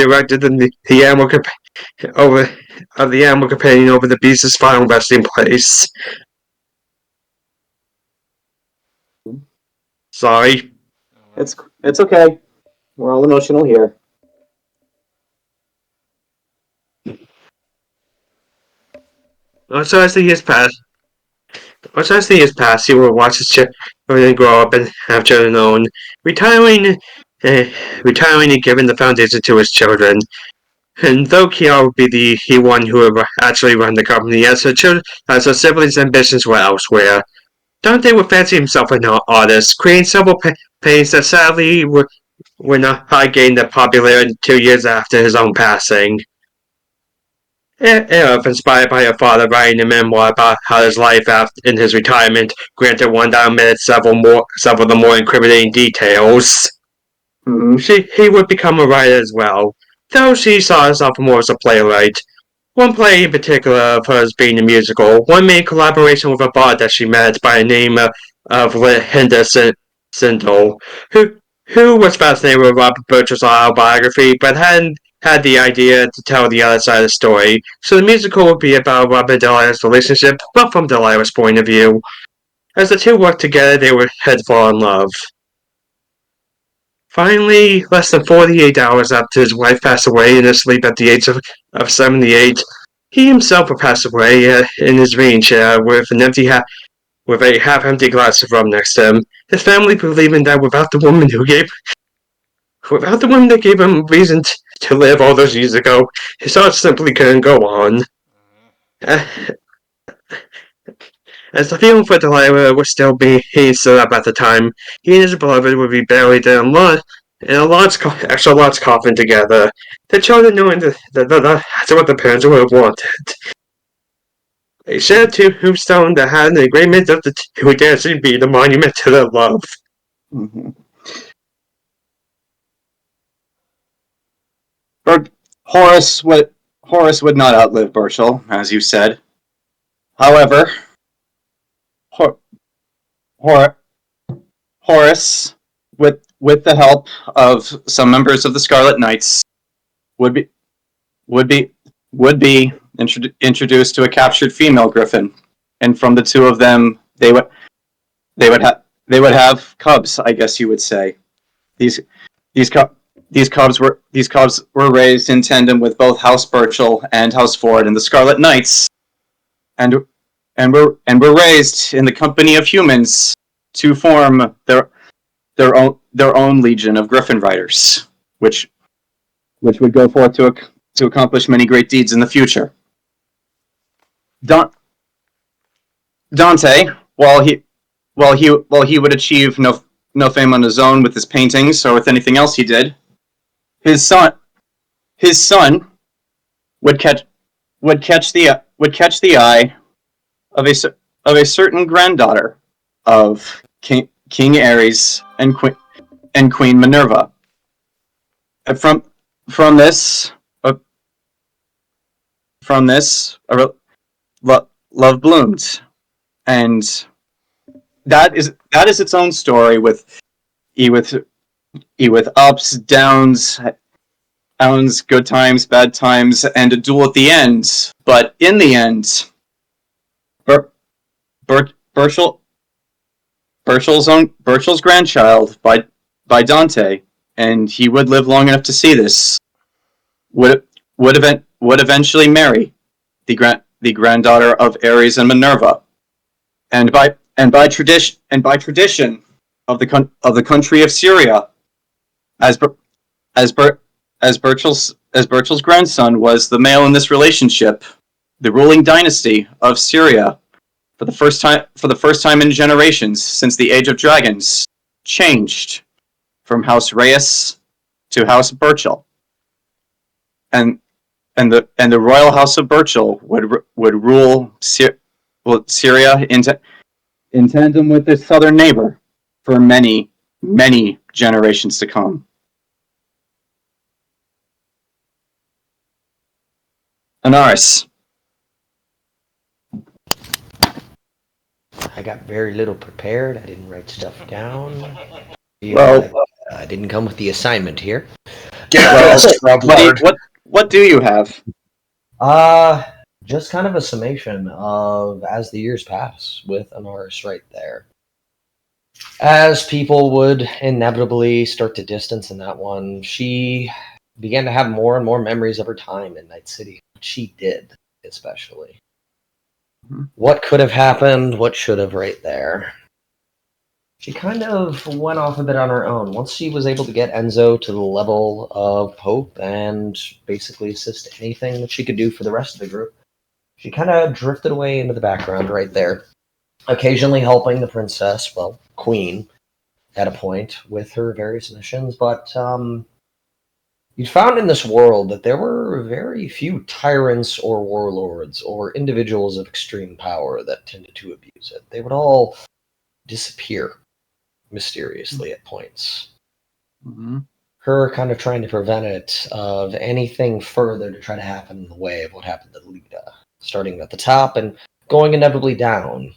erected in the animal companion over the beast's final resting place. Sorry. It's okay. We're all emotional here. Also, as the years pass, he will watch his children grow up and have children own, retiring and giving the foundation to his children. And though Kiara would be the one who would actually run the company, as her siblings' ambitions were elsewhere. Dante would fancy himself an artist, creating several paintings that sadly were not gained the popularity 2 years after his own passing. Inspired by her father writing a memoir about how his life in his retirement, granted one that omitted several of the more incriminating details. Mm-hmm. He would become a writer as well, though she saw herself more as a playwright. One play in particular of hers being a musical, one made collaboration with a bard that she met by the name of Linda Sindel, who was fascinated with Robert Burchill's autobiography, but hadn't had the idea to tell the other side of the story. So the musical would be about Robert and Delilah's relationship, but from Delilah's point of view. As the two worked together, they would fall in love. Finally, less than 48 hours after his wife passed away in his sleep at the age of 78, he himself would pass away in his reading chair with a half-empty glass of rum next to him. His family believing that without the woman that gave him reason to live all those years ago, his heart simply couldn't go on. As the feeling for Delilah was still being stood up at the time, he and his beloved would be buried in a extra large coffin together. The children knowing that's what the parents would have wanted. A shared tombstone that had an agreement of the two who dared to be the monument to their love. Mm-hmm. Horace would not outlive Burchill, as you said. However, Horace, with the help of some members of the Scarlet Knights, would be introduced to a captured female griffin, and from the two of them, they would have cubs, I guess you would say. These these cubs were raised in tandem with both House Burchill and House Ford and the Scarlet Knights, and were raised in the company of humans to form their own legion of Griffin Riders, which would go forth to accomplish many great deeds in the future. Dante, while he would achieve no fame on his own with his paintings or with anything else he did, his son would catch the eye of a certain granddaughter of King Ares and Queen Minerva. From this, love bloomed, and that is its own story with ups, downs, good times, bad times, and a duel at the end. But in the end, Burchill's grandchild by Dante, and he would live long enough to see this, would eventually marry the granddaughter of Ares and Minerva, and by tradition of the country of Syria, as Burchill's grandson was the male in this relationship, the ruling dynasty of Syria, for the first time in generations since the Age of Dragons, changed from House Reyes to House Burchill, and the royal house of Burchill would rule Syria in tandem with its southern neighbor for many generations to come. Anaris. I got very little prepared. I didn't write stuff down. I didn't come with the assignment here. What do you have? Just kind of a summation of as the years pass with Anaris right there. As people would inevitably start to distance in that one, she began to have more and more memories of her time in Night City. She did, especially. Mm-hmm. What could have happened, what should have right there. She kind of went off a bit on her own. Once she was able to get Enzo to the level of Pope and basically assist anything that she could do for the rest of the group, she kind of drifted away into the background right there, occasionally helping the princess, well, queen, at a point with her various missions, but you found in this world that there were very few tyrants or warlords or individuals of extreme power that tended to abuse it. They would all disappear mysteriously at points. Mm-hmm. Her kind of trying to prevent it of anything further to try to happen in the way of what happened to Lita, starting at the top and going inevitably down,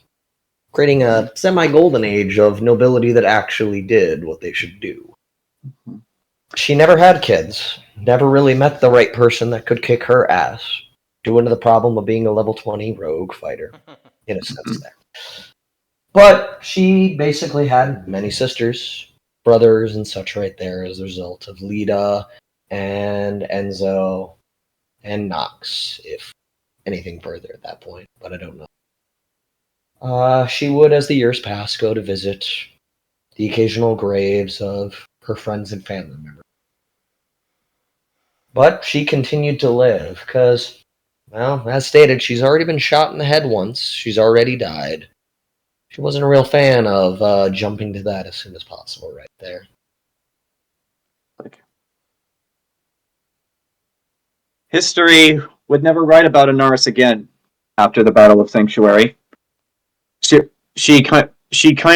creating a semi-golden age of nobility that actually did what they should do. Mm-hmm. She never had kids, never really met the right person that could kick her ass, due into the problem of being a level 20 rogue fighter, in a sense there. But she basically had many sisters, brothers, and such right there as a result of Lita and Enzo and Nox, if anything further at that point, but I don't know. She would, as the years passed, go to visit the occasional graves of her friends and family members. But she continued to live, because, well, as stated, she's already been shot in the head once. She's already died. She wasn't a real fan of jumping to that as soon as possible right there. History would never write about Anaris again after the Battle of Sanctuary. She kind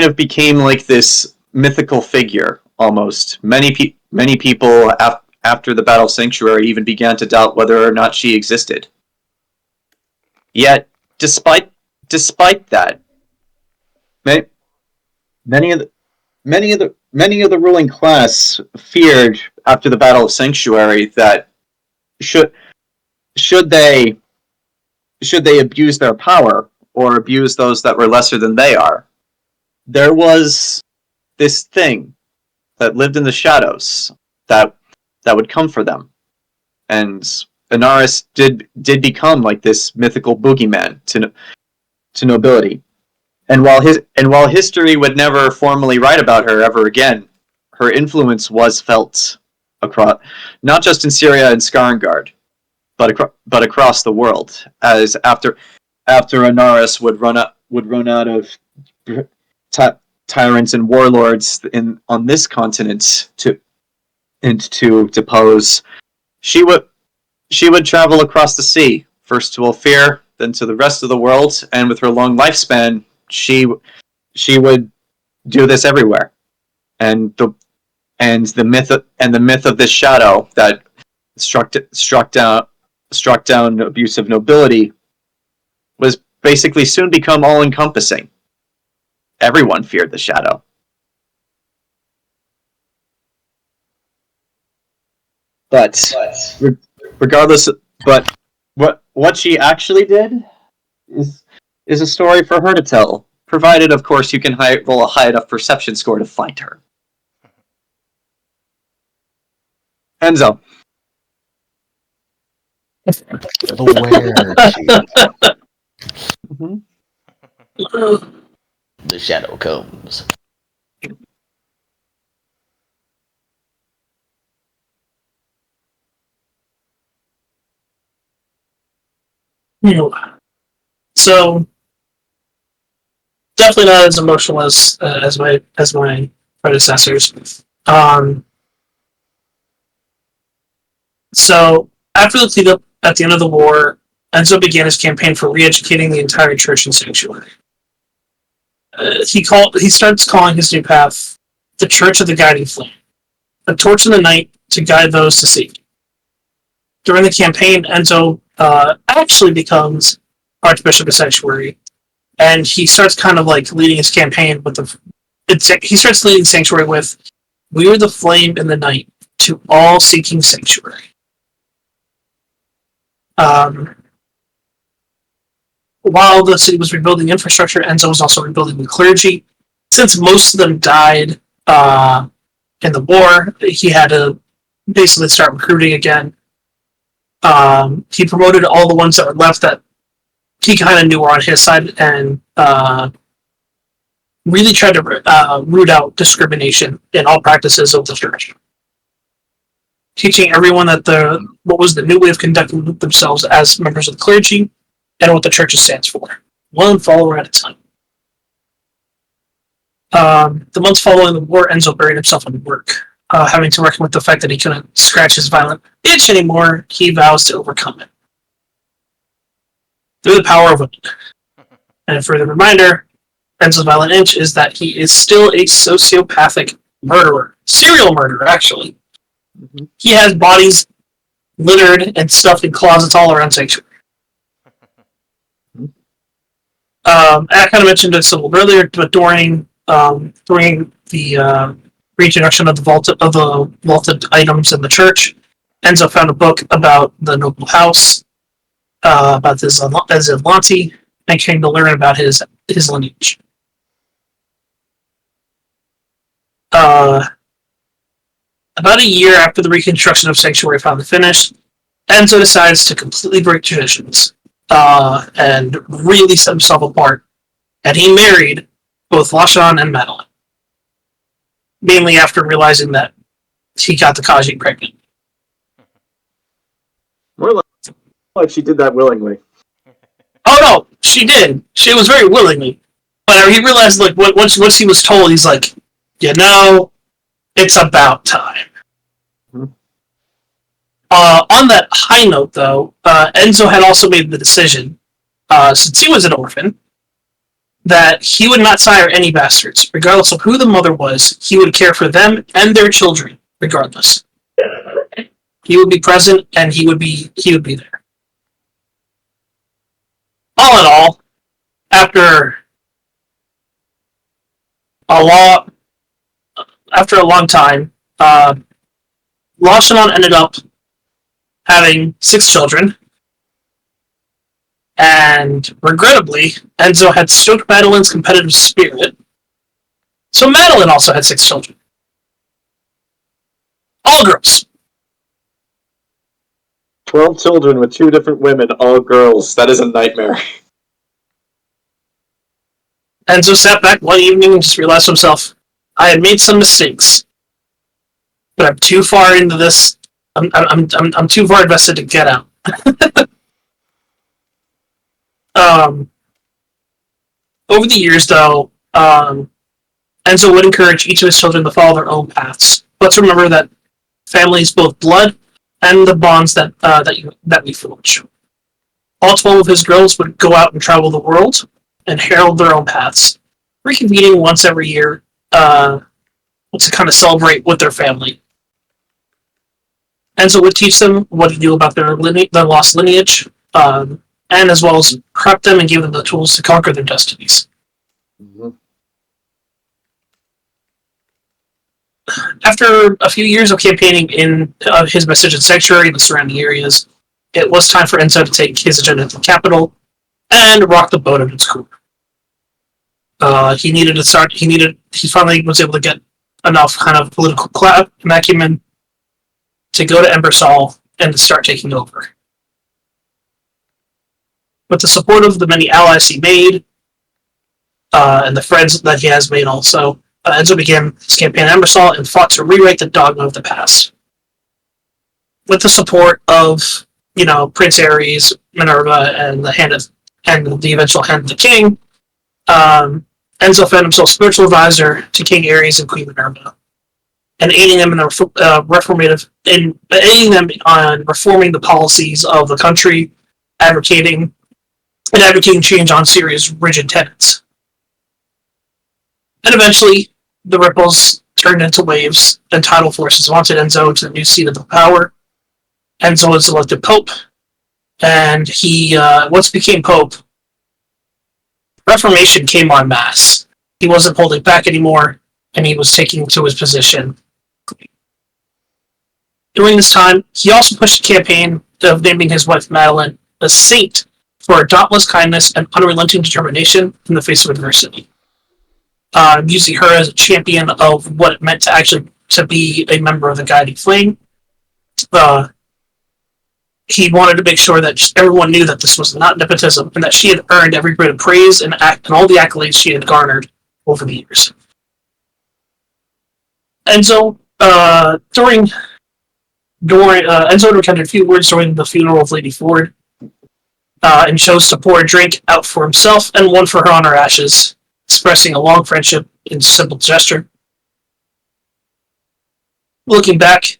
of became like this mythical figure, almost. Many people after the Battle of Sanctuary even began to doubt whether or not she existed. Yet, despite that, many of the ruling class feared after the Battle of Sanctuary that should they abuse their power or abuse those that were lesser than they are, there was this thing that lived in the shadows that that would come for them. And Anaris did become like this mythical boogeyman to nobility. And while history would never formally write about her ever again, her influence was felt across, not just in Syria and Skarngard, but across the world. As after Anaris would run out of tyrants and warlords on this continent to depose, she would travel across the sea, first to Ulfir, then to the rest of the world, and with her long lifespan, she would do this everywhere. And the myth of this shadow that struck down abuse of nobility was basically soon become all encompassing. Everyone feared the shadow. But regardless, what she actually did is a story for her to tell. Provided, of course, you can roll a high enough perception score to find her. Enzo. Where the shadow comes. So definitely not as emotional as my predecessors. So after the cleanup at the end of the war, Enzo began his campaign for re-educating the entire church and sanctuary. He starts calling his new path the Church of the Guiding Flame, a torch in the night to guide those to safety. During the campaign, Enzo actually becomes Archbishop of Sanctuary, and he starts kind of like leading his campaign with he starts leading Sanctuary with, "We are the flame in the night to all seeking sanctuary." While the city was rebuilding infrastructure, Enzo was also rebuilding the clergy. Since most of them died in the war, he had to basically start recruiting again. He promoted all the ones that were left that he kind of knew were on his side, and really tried to root out discrimination in all practices of the church, teaching everyone that what was the new way of conducting themselves as members of the clergy and what the church stands for, one follower at a time. The months following the war, Enzo buried himself in work, having to reckon with the fact that he couldn't scratch his violent itch anymore. He vows to overcome it through the power of women. And for the reminder, Enzo's violent itch is that he is still a sociopathic murderer, serial murderer, actually. Mm-hmm. He has bodies littered and stuffed in closets all around Sanctuary. I kind of mentioned this a little earlier, but during the reintroduction of the vaulted items in the church, Enzo found a book about the noble house, about the Zidlanti, and came to learn about his lineage. About a year after the reconstruction of Sanctuary finally finished, Enzo decides to completely break traditions and really set himself apart. And he married both Lashan and Madeline, mainly after realizing that he got the Kaji pregnant. More like she did that willingly. Oh no, she did. She was very willingly. But he realized, like, once he was told, he's like, it's about time. On that high note, though, Enzo had also made the decision, since he was an orphan, that he would not sire any bastards, regardless of who the mother was. He would care for them and their children, regardless. He would be present, and he would be there. All in all, after a long time, Lashanon ended up having 6 children, and regrettably, Enzo had stoked Madeline's competitive spirit, so Madeline also had 6 children. All girls. 12 children with 2 different women, all girls. That is a nightmare. Enzo sat back one evening and just realized to himself, I had made some mistakes, but I'm too far into this. I'm too far invested to get out. Over the years, though, Enzo would encourage each of his children to follow their own paths, but to remember that family is both blood and the bonds that we forge. All 12 of his girls would go out and travel the world and herald their own paths, reconvening once every year to kind of celebrate with their family. Enzo would teach them what he knew about their lost lineage, and as well as prep them and give them the tools to conquer their destinies. Mm-hmm. After a few years of campaigning in his message in Sanctuary and the surrounding areas, it was time for Enzo to take his agenda to the capital and rock the boat at its core. He needed to start. He finally was able to get enough kind of political acumen to go to Embersol and to start taking over. With the support of the many allies he made, and the friends that he has made also, Enzo began his campaign in Embersol and fought to rewrite the dogma of the past. With the support of, Prince Ares, Minerva, and the eventual Hand of the King, Enzo found himself spiritual advisor to King Ares and Queen Minerva, and aiding them on reforming the policies of the country, advocating change on Syria's rigid tenets. And eventually, the ripples turned into waves, and tidal forces wanted Enzo to the new seat of the power. Enzo was elected Pope, and he, once became Pope, Reformation came en masse. He wasn't holding back anymore, and he was taking to his position. During this time, he also pushed a campaign of naming his wife Madeline a saint for her dauntless kindness and unrelenting determination in the face of adversity. Using her as a champion of what it meant to be a member of the Guiding Flame. He wanted to make sure that everyone knew that this was not nepotism and that she had earned every bit of praise and all the accolades she had garnered over the years. Enzo, Enzo recounted a few words during the funeral of Lady Ford, and chose to pour a drink out for himself and one for her on her ashes, expressing a long friendship in simple gesture. Looking back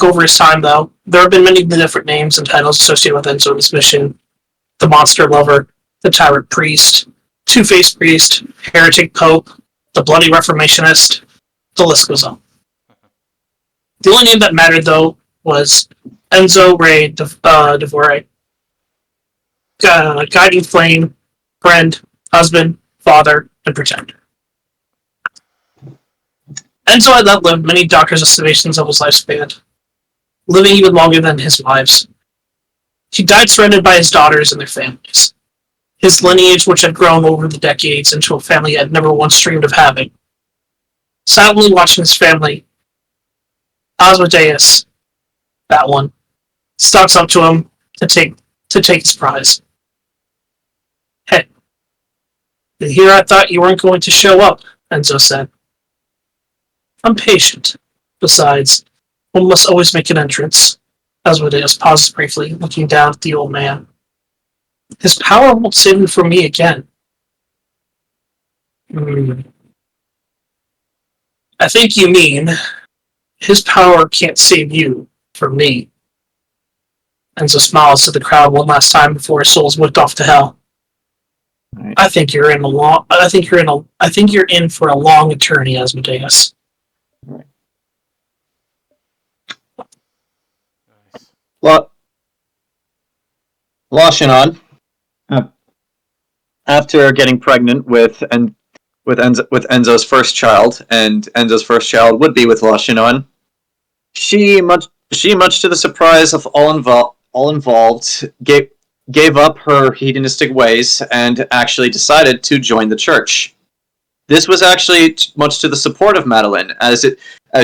over his time, though, there have been many different names and titles associated with Enzo and his mission: the Monster Lover, the Tyrant Priest, Two-Faced Priest, Heretic Pope, the Bloody Reformationist. The list goes on. The only name that mattered, though, was Enzo Ray Devore, Guiding Flame, friend, husband, father, and protector. Enzo had outlived many doctors' estimations of his lifespan, living even longer than his wives. He died surrounded by his daughters and their families. His lineage, which had grown over the decades into a family he had never once dreamed of having. Silently watching his family, Asmodeus, that one, stalks up to him to take his prize. Hey, here I thought you weren't going to show up, Enzo said. I'm patient. Besides, one must always make an entrance. Asmodeus paused briefly, looking down at the old man. His power won't save him from me again. I think you mean his power can't save you from me. Enzo smiles to the crowd one last time before his soul's whipped off to hell. Right. I think you're in for a long eternity, Asmodeus. Right. Nice. Lashinon, after getting pregnant with Enzo's first child, and Enzo's first child would be with Lashinon, she much to the surprise of all involved, gave up her hedonistic ways and actually decided to join the church. This was actually much to the support of Madeline, as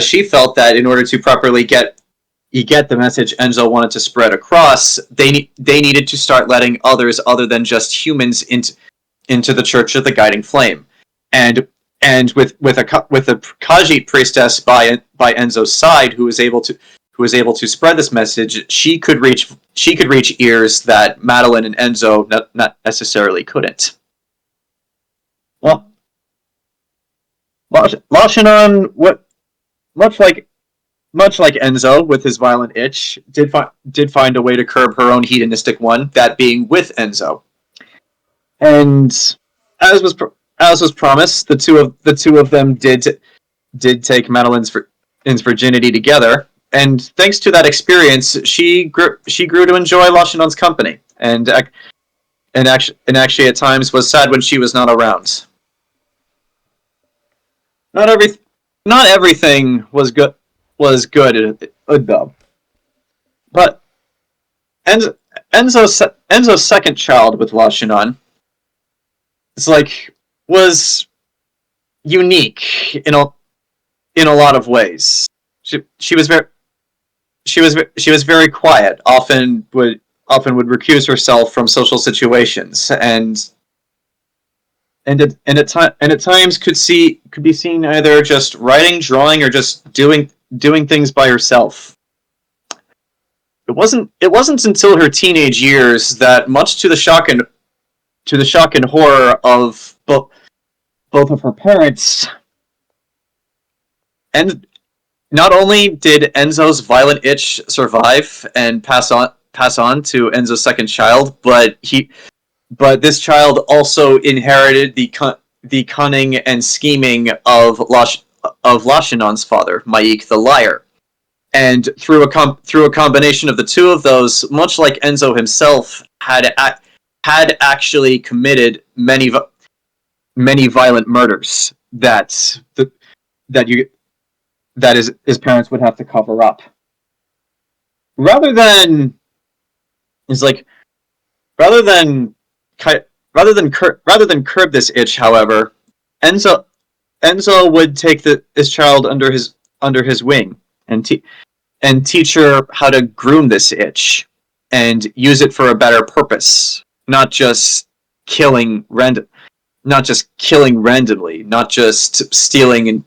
she felt that in order to properly get you get the message Enzo wanted to spread across. They needed to start letting others other than just humans into the Church of the Guiding Flame, and with a Khajiit priestess by Enzo's side who was able to spread this message, she could reach ears that Madeline and Enzo not necessarily couldn't. Well, Lashinon, much like Enzo with his violent itch, did find a way to curb her own hedonistic one, that being with Enzo. And as was promised, the two of them did take Madeline's virginity together, and thanks to that experience, she grew to enjoy Lashinon's company, and actually at times was sad when she was not around. Not everything was good though. But Enzo's second child with Lashinon was unique in a lot of ways. She was very quiet. Often would recuse herself from social situations, and at times could be seen either just writing, drawing, or just doing things by herself. It wasn't until her teenage years that, much to the shock and horror of both of her parents, and not only did Enzo's violent itch survive and pass on to Enzo's second child, but this child also inherited the cunning and scheming of Lashinon's father, Maik the Liar. And through a combination of the two of those, much like Enzo himself, had actually committed many violent murders that his parents would have to cover up. Rather than curb this itch, however, Enzo would take this child under his wing and teach her how to groom this itch and use it for a better purpose, not just killing randomly, not just stealing and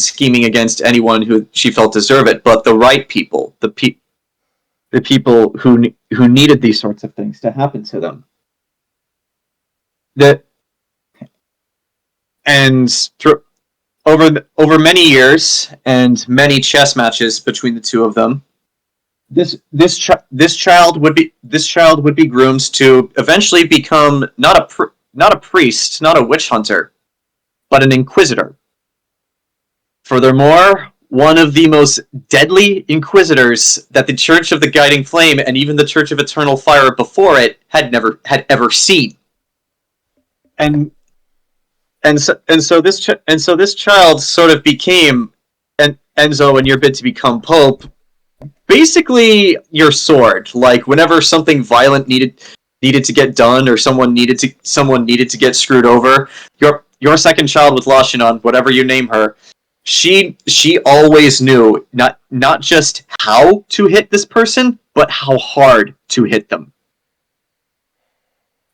scheming against anyone who she felt deserved it, but the right people, the people who needed these sorts of things to happen to them. Over many years and many chess matches between the two of them, this child would be groomed to eventually become not a priest, not a witch hunter, but an inquisitor. Furthermore, one of the most deadly inquisitors that the Church of the Guiding Flame and even the Church of Eternal Fire before it had ever seen. And so this child sort of became Enzo, in your bid to become Pope, basically your sword. Like, whenever something violent needed to get done, or someone needed to get screwed over, your second child with Lashinon, whatever you name her, she always knew not just how to hit this person, but how hard to hit them.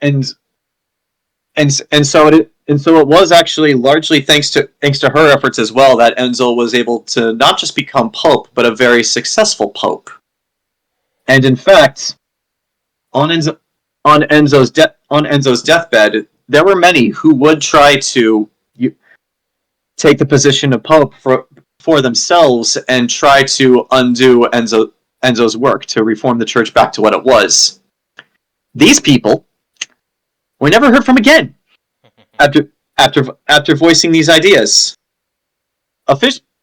And so it was actually largely thanks to her efforts as well that Enzo was able to not just become Pope, but a very successful Pope. And in fact, on Enzo's deathbed, there were many who would try to take the position of Pope for themselves and try to undo Enzo's work to reform the church back to what it was. These people were never heard from again after voicing these ideas.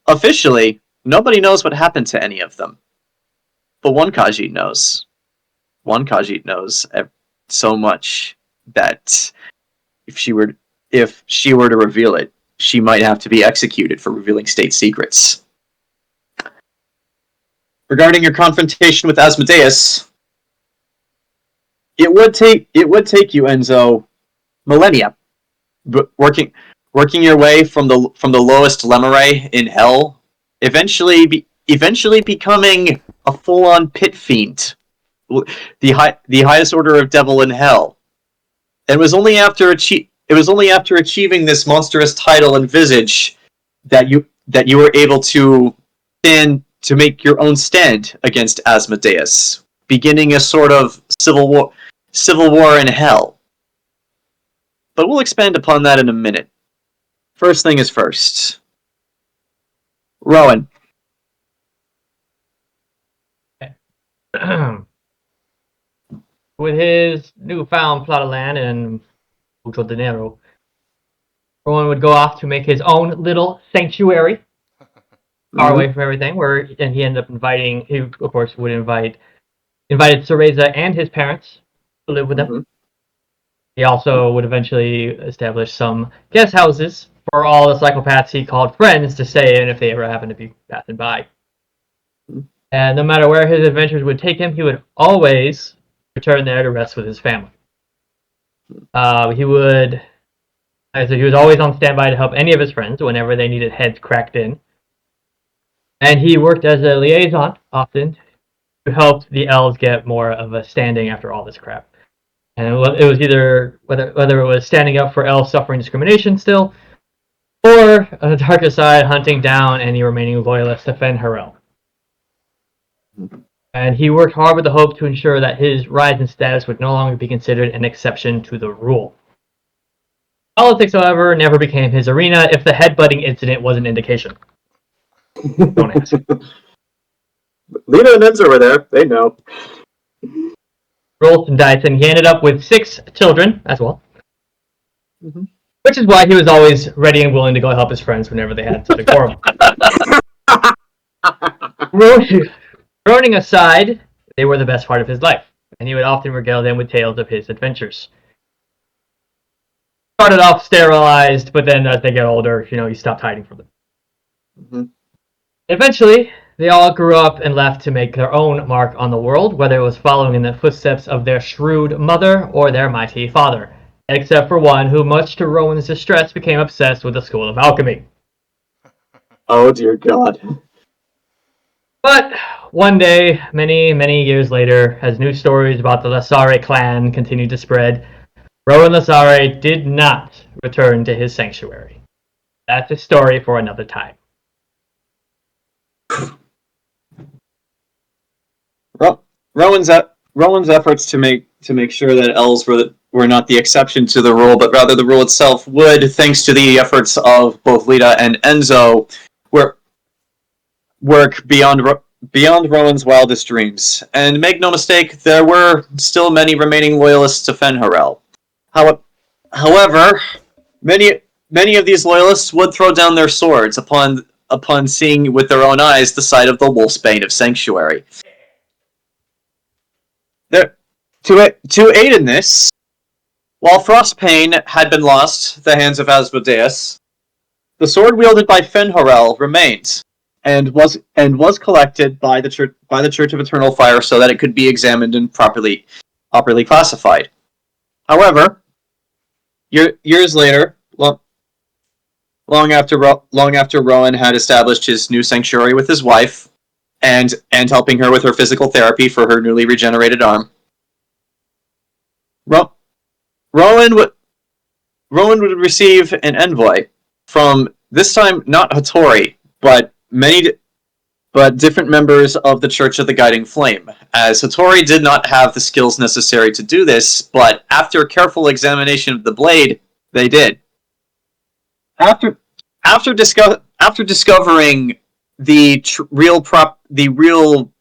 Officially, nobody knows what happened to any of them, but one Khajiit knows. One Khajiit knows so much that if she were to reveal it, she might have to be executed for revealing state secrets. Regarding your confrontation with Asmodeus, it would take you, Enzo, millennia, but working your way from the lowest Lemure in hell, eventually becoming a full-on pit fiend, the highest order of devil in hell. And it was only after achieving this monstrous title and visage that you were able to make your own stand against Asmodeus, beginning a sort of civil war in hell. But we'll expand upon that in a minute. First thing is first. Rowan. With his newfound plot of land and mucho dinero, Rowan would go off to make his own little sanctuary, far away from everything. And he ended up inviting. He, of course, would invited Cereza and his parents to live with them. He also would eventually establish some guest houses for all the psychopaths he called friends to stay in if they ever happened to be passing by. And no matter where his adventures would take him, he would always return there to rest with his family. He was always on standby to help any of his friends whenever they needed heads cracked in. And he worked as a liaison often to help the elves get more of a standing after all this crap. And it was either whether it was standing up for elves suffering discrimination still, or on the darker side, hunting down any remaining loyalists to Fen Harel. And he worked hard with the hope to ensure that his rise in status would no longer be considered an exception to the rule. Politics, however, never became his arena if the headbutting incident was an indication. Don't ask. Lita and Enzo were there. They know. Rolled some dice, and he ended up with 6 children as well. Which is why he was always ready and willing to go help his friends whenever they had something horrible. Groaning aside, they were the best part of his life, and he would often regale them with tales of his adventures. Started off sterilized, but then as they get older, he stopped hiding from them. Eventually, they all grew up and left to make their own mark on the world, whether it was following in the footsteps of their shrewd mother or their mighty father, except for one who, much to Rowan's distress, became obsessed with the school of alchemy. Oh dear God. But one day, many, many years later, as new stories about the Lasare clan continued to spread, Rowan Lasare did not return to his sanctuary. That's a story for another time. Rowan's efforts to make sure that elves were not the exception to the rule, but rather the rule itself would, thanks to the efforts of both Lita and Enzo, work beyond Rowan's wildest dreams. And make no mistake, there were still many remaining loyalists to Fen Harel. However, many of these loyalists would throw down their swords upon seeing with their own eyes the sight of the Wolfsbane of Sanctuary. To aid in this, while Frostbane had been lost to the hands of Asmodeus, the sword wielded by Fen Harel remained, and was collected by the Church of Eternal Fire so that it could be examined and properly classified. However, years later, long after Rowan had established his new sanctuary with his wife, and helping her with her physical therapy for her newly regenerated arm, Rowan would receive an envoy from, this time not Hattori, but different members of the Church of the Guiding Flame, as Hattori did not have the skills necessary to do this, but after careful examination of the blade, they did. After discovering the real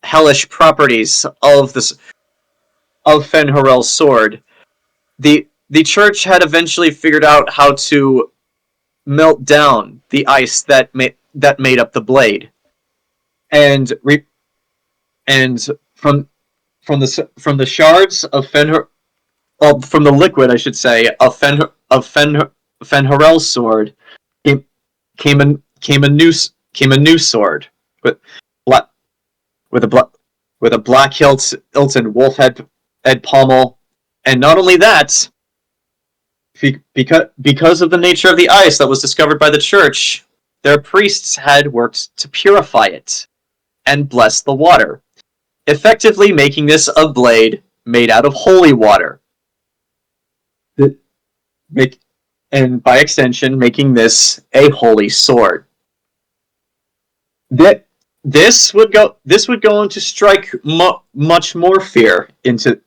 hellish properties of Fen Harel's sword, the church had eventually figured out how to melt down the ice that made up the blade, and from the shards of from the liquid, I should say, of Fen Harel's sword came a new sword with a black hilted wolf head pommel. And not only that, because of the nature of the ice that was discovered by the church, their priests had worked to purify it. and bless the water, effectively making this a blade made out of holy water. And by extension, making this a holy sword. This would go on to strike much more fear into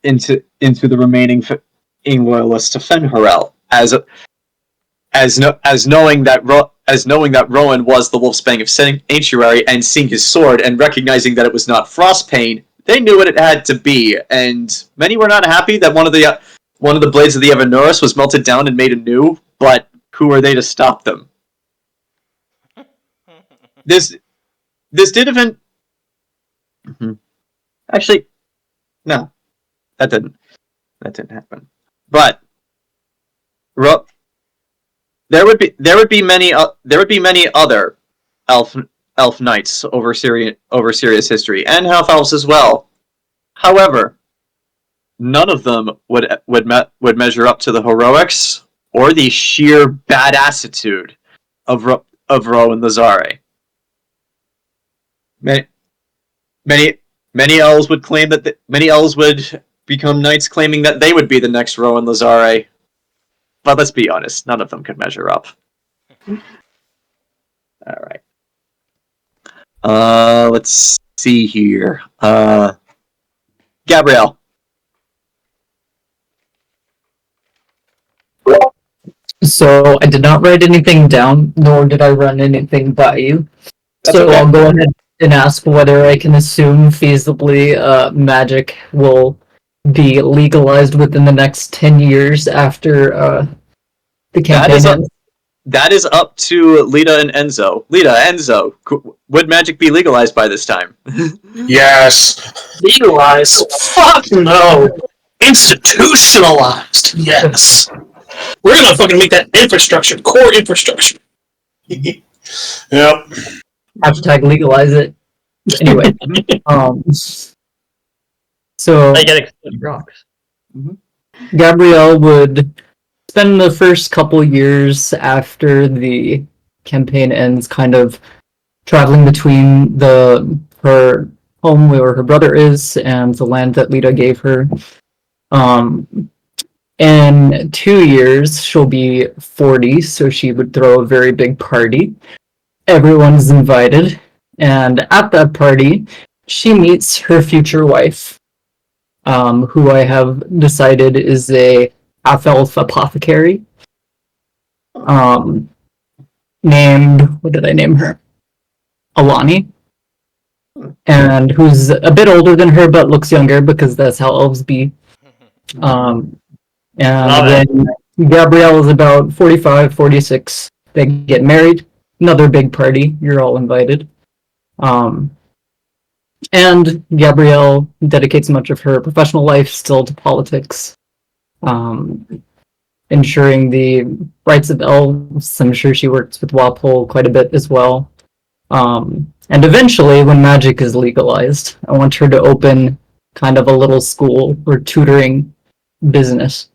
the remaining loyalists to Fenharel, as knowing that Rowan was the Wolfsbane of Sanctuary, and seeing his sword and recognizing that it was not Frostbane, they knew what it had to be, and many were not happy that one of the blades of the Anaris was melted down and made anew. But who are they to stop them? This did event. Actually, no, that didn't happen. But there would be many other elf knights over Syria's history, and half elves as well. However, none of them would measure up to the heroics or the sheer badassitude of Rowan Lazare. Many elves would claim that many elves would become knights, claiming that they would be the next Rowan Lazare. But let's be honest, none of them could measure up. All right. Let's see here. Gabrielle. So I did not write anything down, nor did I run anything by you. That's so okay. I'll go ahead and ask whether I can assume feasibly magic will be legalized within the next 10 years after the campaign ends. That is up to Lita and Enzo. Enzo, would magic be legalized by this time? Yes. Legalized? Fuck no. Institutionalized. Yes. We're gonna fucking make that infrastructure, core infrastructure. Yep. Hashtag legalize it. Anyway, so I get exploding rocks. Gabrielle would spend the first couple years after the campaign ends kind of traveling between her home where her brother is and the land that Lita gave her. In 2 years, she'll be 40, so she would throw a very big party. Everyone's invited, and at that party, she meets her future wife, who I have decided is a half-elf apothecary, named, what did I name her? Alani, and who's a bit older than her, but looks younger, because that's how elves be. And when Gabrielle is about 45, 46, they get married. Another big party. You're all invited. And Gabrielle dedicates much of her professional life still to politics, ensuring the rights of elves. I'm sure she works with Walpole quite a bit as well. And eventually, when magic is legalized, I want her to open kind of a little school or tutoring business.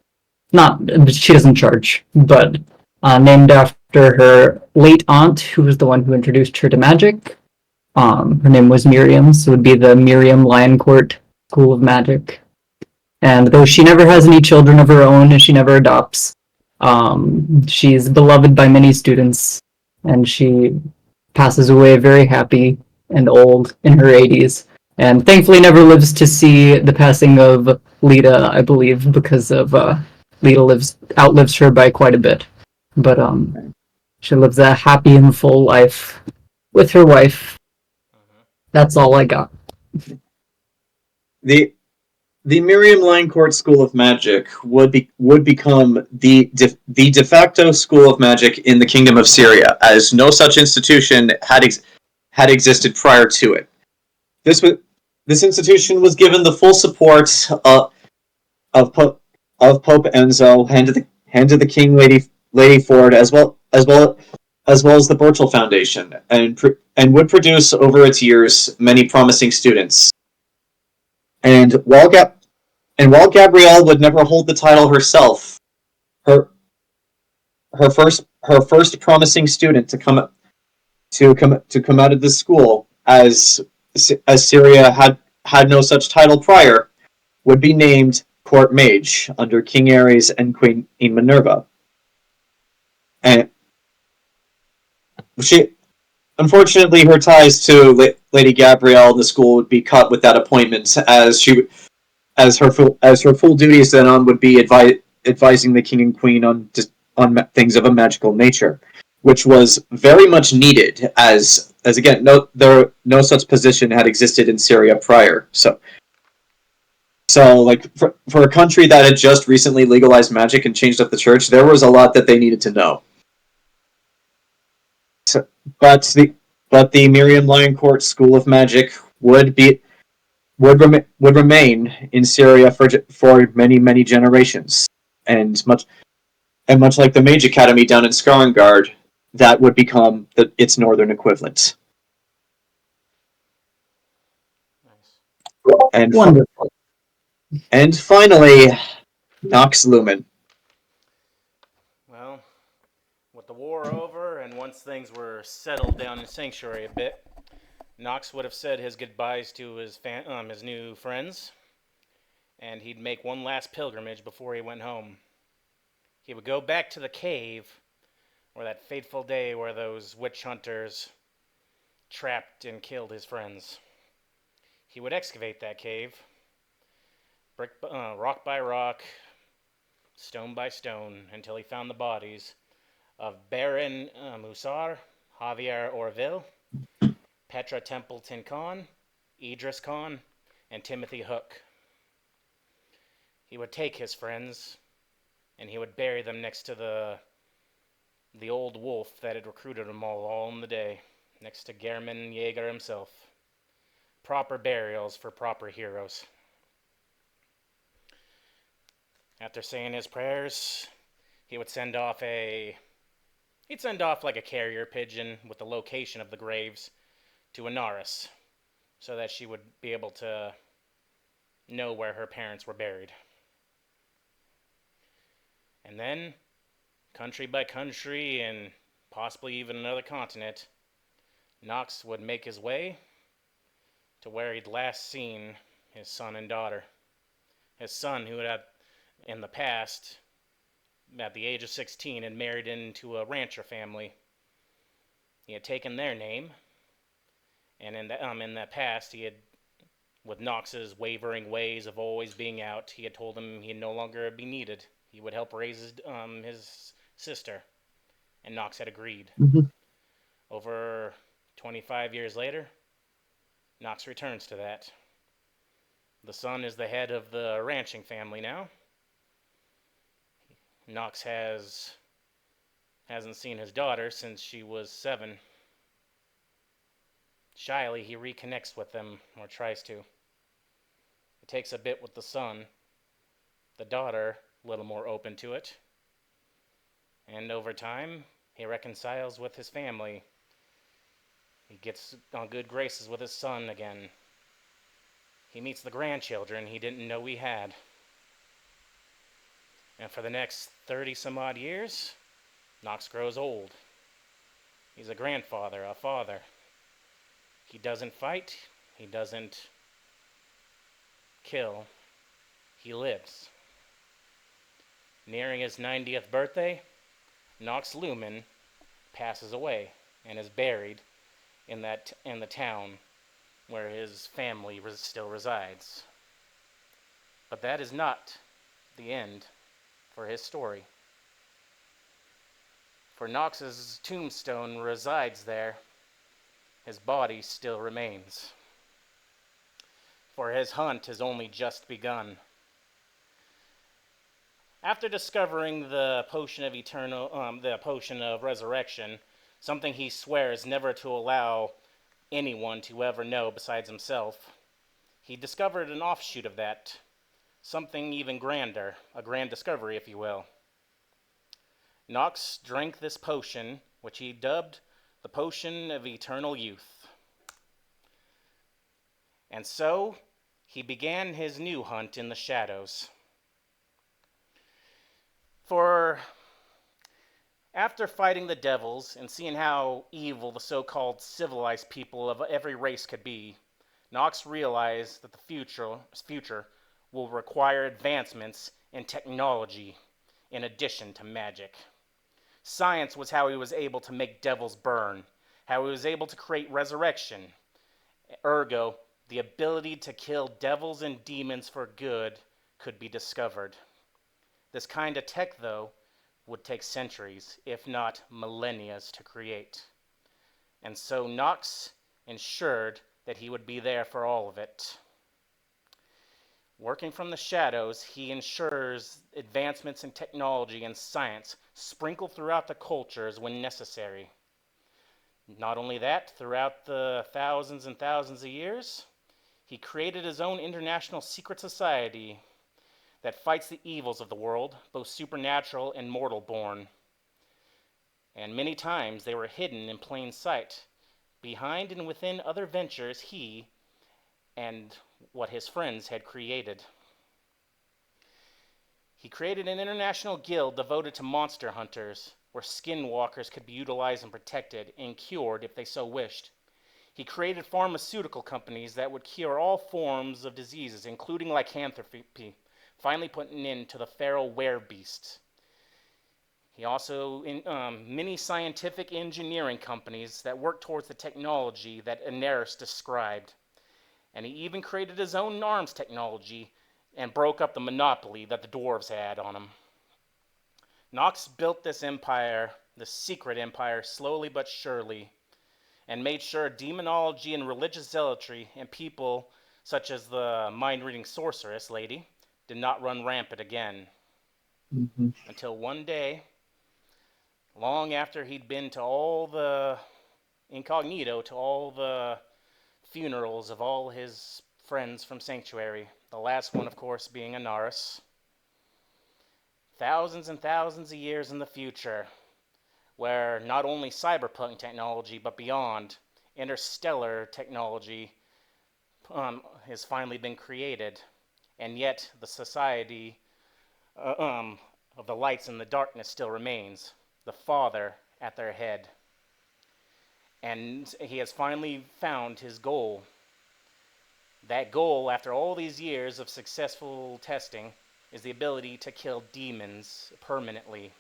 She doesn't charge, but named after her late aunt, who was the one who introduced her to magic. Her name was Miriam, so it would be the Miriam Lioncourt School of Magic. And though she never has any children of her own and she never adopts, she's beloved by many students, and she passes away very happy and old in her 80s. And thankfully never lives to see the passing of Lita, I believe, because of Lita outlives her by quite a bit. But she lives a happy and full life with her wife. That's all I got. The Miriam Lioncourt School of Magic would become the de facto school of magic in the Kingdom of Syria, as no such institution had existed prior to it. This institution was given the full support of Pope Enzo, hand to the King Lady Ford, as well as the Burchill Foundation, and would produce over its years many promising students. And while Gabrielle would never hold the title herself, her first promising student to come out of this school as Syria had no such title prior, would be named Court Mage under King Ares and Queen Minerva. And she, unfortunately, her ties to Lady Gabrielle in the school would be cut with that appointment, as her full duties then on would be advising the king and queen on things of a magical nature, which was very much needed, as again no such position had existed in Syria prior. So like for a country that had just recently legalized magic and changed up the church, there was a lot that they needed to know. So, but the Miriam Lioncourt School of Magic would remain in Syria for many generations, and much like the Mage Academy down in Skarngard, that would become its northern equivalent. Nice. And Wonderful. And finally, Nox Lumen. Well, with the war over and once things were settled down in Sanctuary a bit, Nox would have said his goodbyes to his new friends, and he'd make one last pilgrimage before he went home. He would go back to the cave, where that fateful day where those witch hunters trapped and killed his friends. He would excavate that cave, rock by rock, stone by stone, until he found the bodies of Baron Musar, Javier Orville, Petra Templeton Khan, Idris Khan, and Timothy Hook. He would take his friends, and he would bury them next to the old wolf that had recruited them all in the day, next to Gehrman Jaeger himself. Proper burials for proper heroes. After saying his prayers, he would send off like a carrier pigeon with the location of the graves to Anaris, so that she would be able to know where her parents were buried. And then, country by country and possibly even another continent, Nox would make his way to where he'd last seen his son and daughter. His son, who had in the past, at the age of 16, had married into a rancher family. He had taken their name, and in that past, he had, with Nox's wavering ways of always being out, he had told him he'd no longer be needed. He would help raise his sister, and Nox had agreed. Mm-hmm. Over 25 years later, Nox returns to that. The son is the head of the ranching family now. Nox hasn't seen his daughter since she was 7. Shyly, he reconnects with them, or tries to. It takes a bit with the son. The daughter, a little more open to it. And over time, he reconciles with his family. He gets on good graces with his son again. He meets the grandchildren he didn't know he had. And for the next 30-some-odd years, Nox grows old. He's a grandfather, a father. He doesn't fight. He doesn't kill. He lives. Nearing his 90th birthday, Nox Lumen passes away and is buried in the town where his family still resides. But that is not the end for his story. For Nox's tombstone resides there, his body still remains. For his hunt has only just begun. After discovering the potion of resurrection, something he swears never to allow anyone to ever know besides himself, he discovered an offshoot of that, something even grander, a grand discovery, if you will. Nox drank this potion, which he dubbed the Potion of Eternal Youth. And so, he began his new hunt in the shadows. For After fighting the devils and seeing how evil the so-called civilized people of every race could be, Nox realized that the future will require advancements in technology in addition to magic. Science was how he was able to make devils burn, how he was able to create resurrection. Ergo, the ability to kill devils and demons for good could be discovered. This kind of tech, though, would take centuries, if not millennia, to create. And so Nox ensured that he would be there for all of it. Working from the shadows, he ensures advancements in technology and science sprinkle throughout the cultures when necessary. Not only that, throughout the thousands and thousands of years, he created his own international secret society that fights the evils of the world, both supernatural and mortal born. And many times they were hidden in plain sight, behind and within other ventures he and what his friends had created. He created an international guild devoted to monster hunters, where skinwalkers could be utilized and protected and cured if they so wished. He created pharmaceutical companies that would cure all forms of diseases, including lycanthropy, finally putting an end to the feral werebeasts. He also many scientific engineering companies that worked towards the technology that Anaris described. And he even created his own arms technology and broke up the monopoly that the dwarves had on him. Nox built this empire, the secret empire, slowly but surely, and made sure demonology and religious zealotry and people such as the mind-reading sorceress lady did not run rampant again. Mm-hmm. Until one day, long after he'd been to all the incognito, to all the funerals of all his friends from Sanctuary, the last one, of course, being Anaris. Thousands and thousands of years in the future, where not only cyberpunk technology, but beyond, interstellar technology has finally been created, and yet the society of the lights and the darkness still remains, the Father at their head. And he has finally found his goal. That goal, after all these years of successful testing, is the ability to kill demons permanently.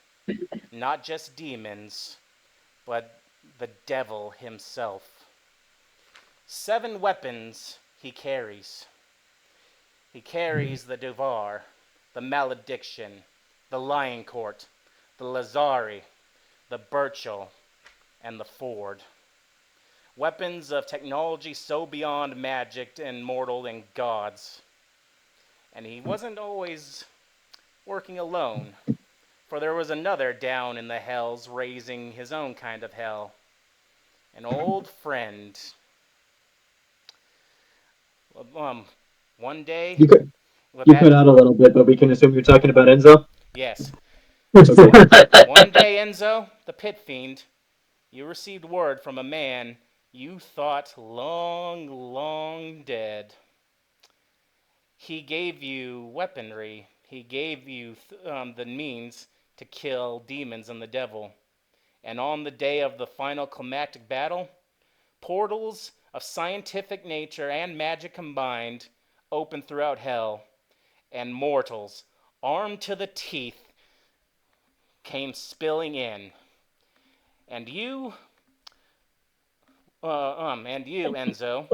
Not just demons, but the devil himself. 7 weapons he carries. He carries the Devar, the Malediction, the Lion Court, the Lazari, the Burchill, and the Ford. Weapons of technology so beyond magic and mortal and gods. And he wasn't always working alone, for there was another down in the hells raising his own kind of hell. An old friend. One day... You cut out a little bit, but we can assume you're talking about Enzo? Yes. Okay. One day, Enzo, the pit fiend, you received word from a man you thought long, long dead. He gave you weaponry. He gave you the means to kill demons and the devil. And on the day of the final climactic battle, portals of scientific nature and magic combined opened throughout hell, and mortals, armed to the teeth, came spilling in. And you, Enzo,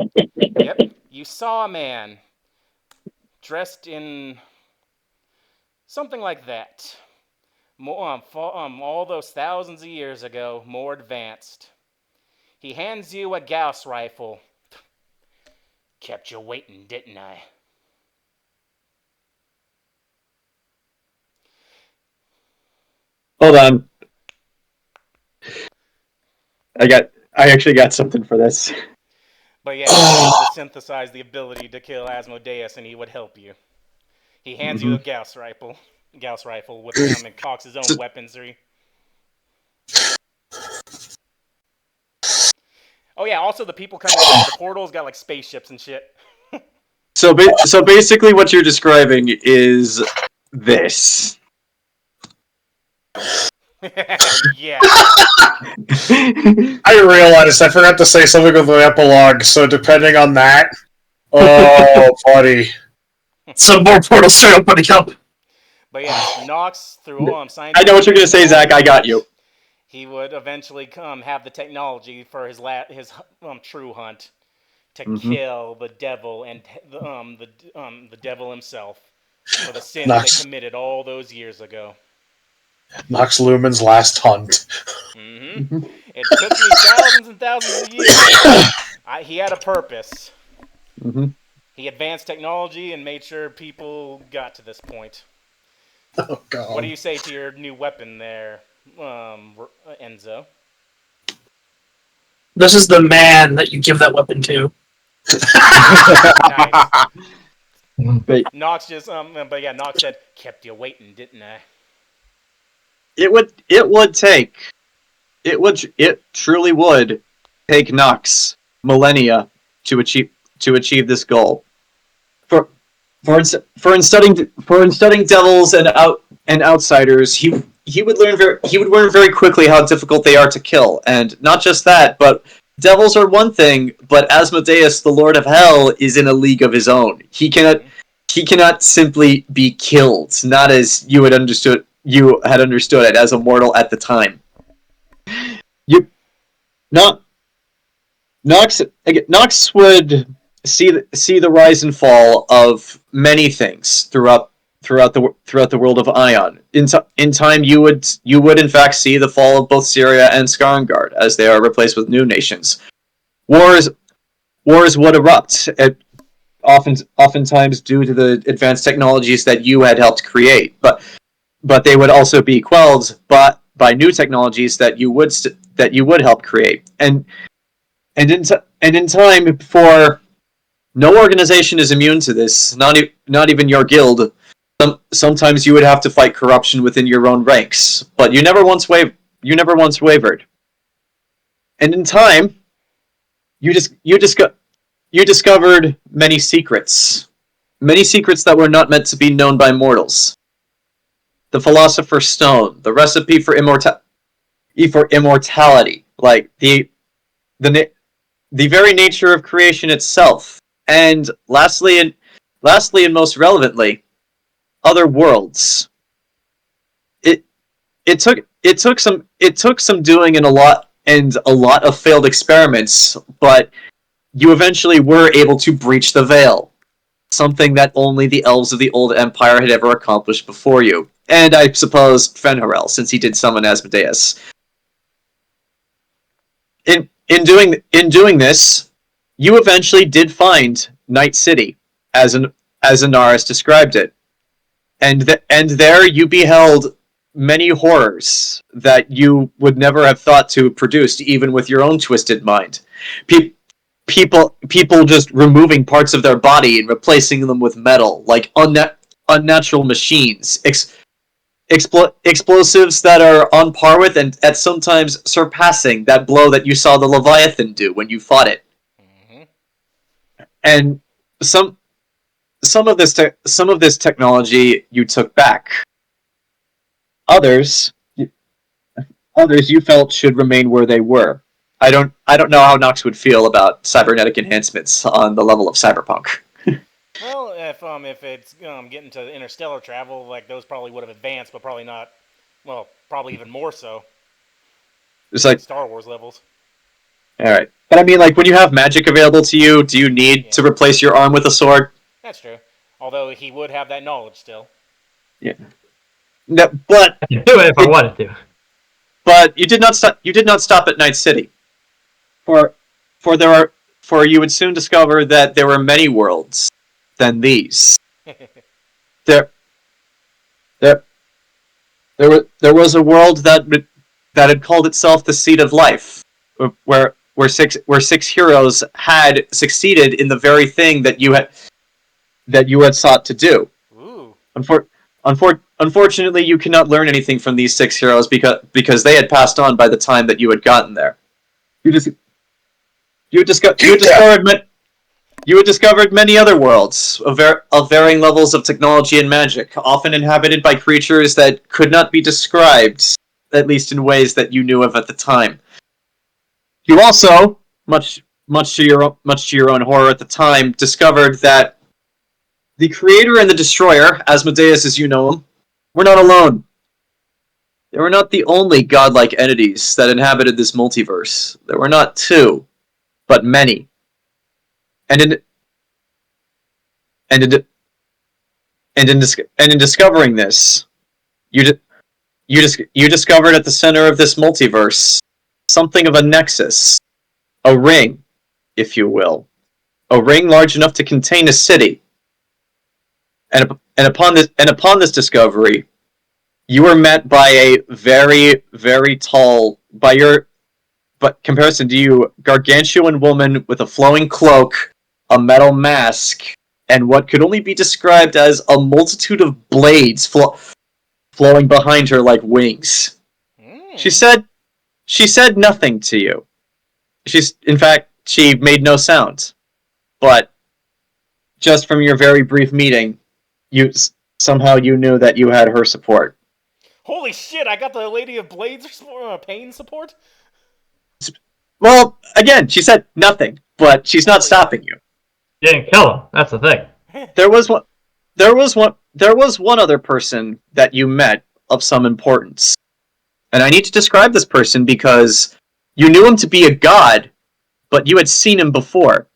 yep, you saw a man dressed in something like that. All those thousands of years ago, more advanced. He hands you a Gauss rifle. Kept you waiting, didn't I? Hold on. I actually got something for this. But yeah, he needs to synthesize the ability to kill Asmodeus, and he would help you. He hands you a Gauss rifle with him and cocks his own weaponry. Oh yeah, also the people coming out of the portals got like spaceships and shit. So basically what you're describing is this. Yeah. I realized I forgot to say something with the epilogue, so depending on that... Oh, buddy. So more portals start opening up. But yes, Nox through science. I know what you're gonna say, Zach. I got you. He would eventually have the technology for his true hunt to kill the devil and the devil himself for the sin that they committed all those years ago. Nox Lumen's last hunt. It took me thousands and thousands of years. He had a purpose. He advanced technology and made sure people got to this point. Oh, God. What do you say to your new weapon there, Enzo? This is the man that you give that weapon to. Nice. Nox just Nox said, "Kept you waiting, didn't I?" It truly would take Nox millennia to achieve this goal. For studying devils and outsiders, he would learn very quickly how difficult they are to kill, and not just that, but devils are one thing, but Asmodeus, the Lord of Hell, is in a league of his own. He cannot simply be killed, not as you had understood it as a mortal at the time. Nox would see the rise and fall of many things throughout the world of Aion. In time, you would in fact see the fall of both Syria and Skarngard as they are replaced with new nations. Wars would erupt, oftentimes due to the advanced technologies that you had helped create, but they would also be quelled by new technologies that you would help create. And in time, for no organization is immune to this, not even your guild. Sometimes you would have to fight corruption within your own ranks, but you never once wavered. And in time, you discovered many secrets that were not meant to be known by mortals. The Philosopher's Stone, the recipe for immortality, like the very nature of creation itself, and lastly and most relevantly, other worlds. It took some doing and a lot of failed experiments, but you eventually were able to breach the veil, something that only the elves of the Old Empire had ever accomplished before you, and I suppose Fenharel, since he did summon Asmodeus. In doing this, you eventually did find Night City, as Anaris described it, and there you beheld many horrors that you would never have thought to have produced, even with your own twisted mind. People just removing parts of their body and replacing them with metal, like unnatural machines. Explosives that are on par with and at sometimes surpassing that blow that you saw the Leviathan do when you fought it. And some of this technology you took back. Others you felt should remain where they were. I don't know how Nox would feel about cybernetic enhancements on the level of cyberpunk. Well, if it's getting to interstellar travel, like those probably would have advanced, but probably not. Well, probably even more so. It's like Star Wars levels. All right, but I mean, like when you have magic available to you, do you need to replace your arm with a sword? That's true. Although he would have that knowledge still. Yeah. No, but I could do it if I wanted to. But you did not stop. You did not stop at Night City, for you would soon discover that there were many worlds than these. There was a world that had called itself the Seat of Life, where six heroes had succeeded in the very thing that you had sought to do. Ooh. Unfortunately, you cannot learn anything from these six heroes because they had passed on by the time that you had gotten there. You had discovered many other worlds of varying levels of technology and magic, often inhabited by creatures that could not be described at least in ways that you knew of at the time. You also, much to your own horror at the time, discovered that the Creator and the Destroyer, Asmodeus as you know him, were not alone. They were not the only godlike entities that inhabited this multiverse. There were not two, but many. And in discovering this, you discovered at the center of this multiverse something of a nexus, a ring, if you will, a ring large enough to contain a city. And upon this discovery, you were met by a very, very tall, but comparison to you, gargantuan woman with a flowing cloak, a metal mask, and what could only be described as a multitude of blades flowing behind her like wings. She said nothing to you. In fact, she made no sound. But just from your very brief meeting, somehow you knew that you had her support. Holy shit! I got the Lady of Blades pain support. Well, again, she said nothing, but she's not stopping you. You didn't kill him. That's the thing. There was one other person that you met of some importance. And I need to describe this person because you knew him to be a god, but you had seen him before.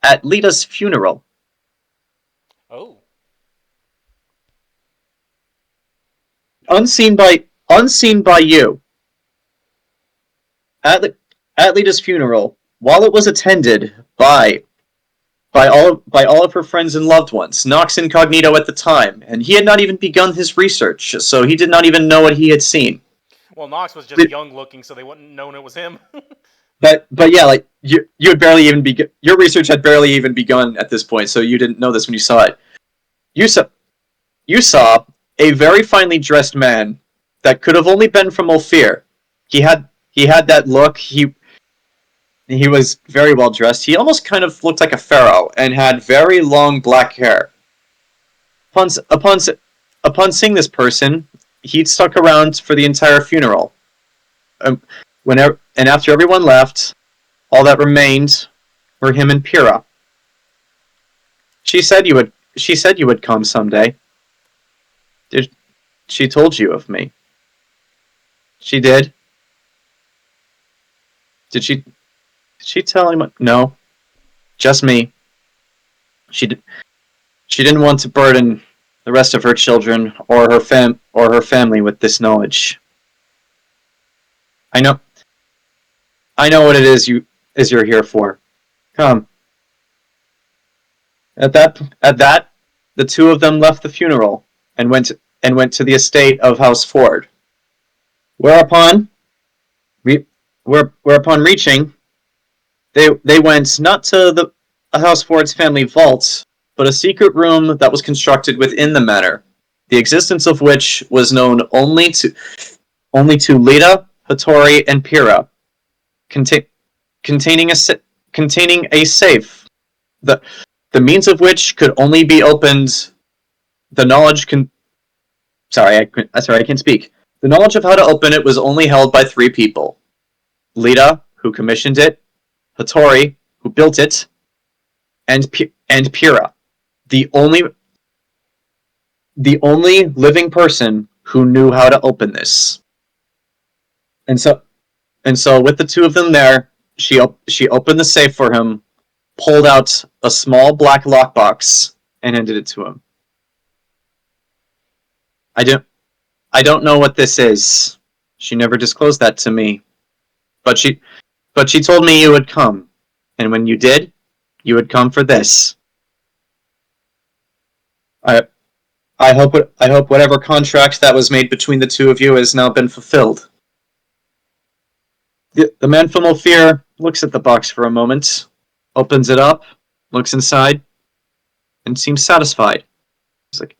At Lita's funeral. Oh. Unseen by you. At Lita's funeral, while it was attended by all of her friends and loved ones, Nox incognito at the time, and he had not even begun his research, so he did not even know what he had seen. Well, Nox was just young looking, so they wouldn't known it was him. But yeah, like you had barely even your research had barely even begun at this point, so you didn't know this when you saw it. You saw a very finely dressed man that could have only been from Ophir. He had that look. He was very well dressed. He almost kind of looked like a pharaoh and had very long black hair. Upon seeing this person, he'd stuck around for the entire funeral. And after everyone left, all that remained were him and Pyrrha. She said you would come someday. She told you of me. She did. Did she tell anyone? No. Just me. She didn't want to burden the rest of her children or her family with this knowledge. I know what it is you're here for. Come. At that, the two of them left the funeral and went to the estate of House Ford. Whereupon reaching, they went not to the House Ford's family vault, but a secret room that was constructed within the manor, the existence of which was known only to Lita, Hattori, and Pyrrha, containing a safe, the means of which could only be opened. The knowledge I can't speak. The knowledge of how to open it was only held by three people: Lita, who commissioned it; Hattori, who built it; and Pyrrha, the only living person who knew how to open this. And so with the two of them there, she opened the safe for him, pulled out a small black lockbox, and handed it to him. I don't know what this is. She never disclosed that to me. But she told me you would come. And when you did, you would come for this. I hope whatever contract that was made between the two of you has now been fulfilled. The man from Ophir looks at the box for a moment, opens it up, looks inside, and seems satisfied. He's like,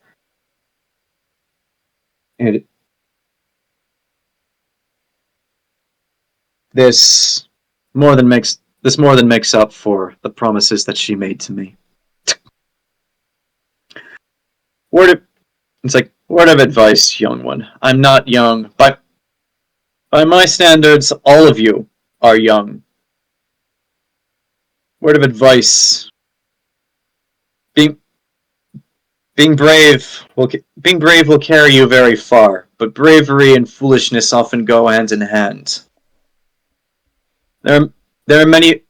and this more than makes up for the promises that she made to me. Word of advice, young one. I'm not young, but By my standards, all of you are young. Word of advice. Being brave will carry you very far, but bravery and foolishness often go hand in hand. There are many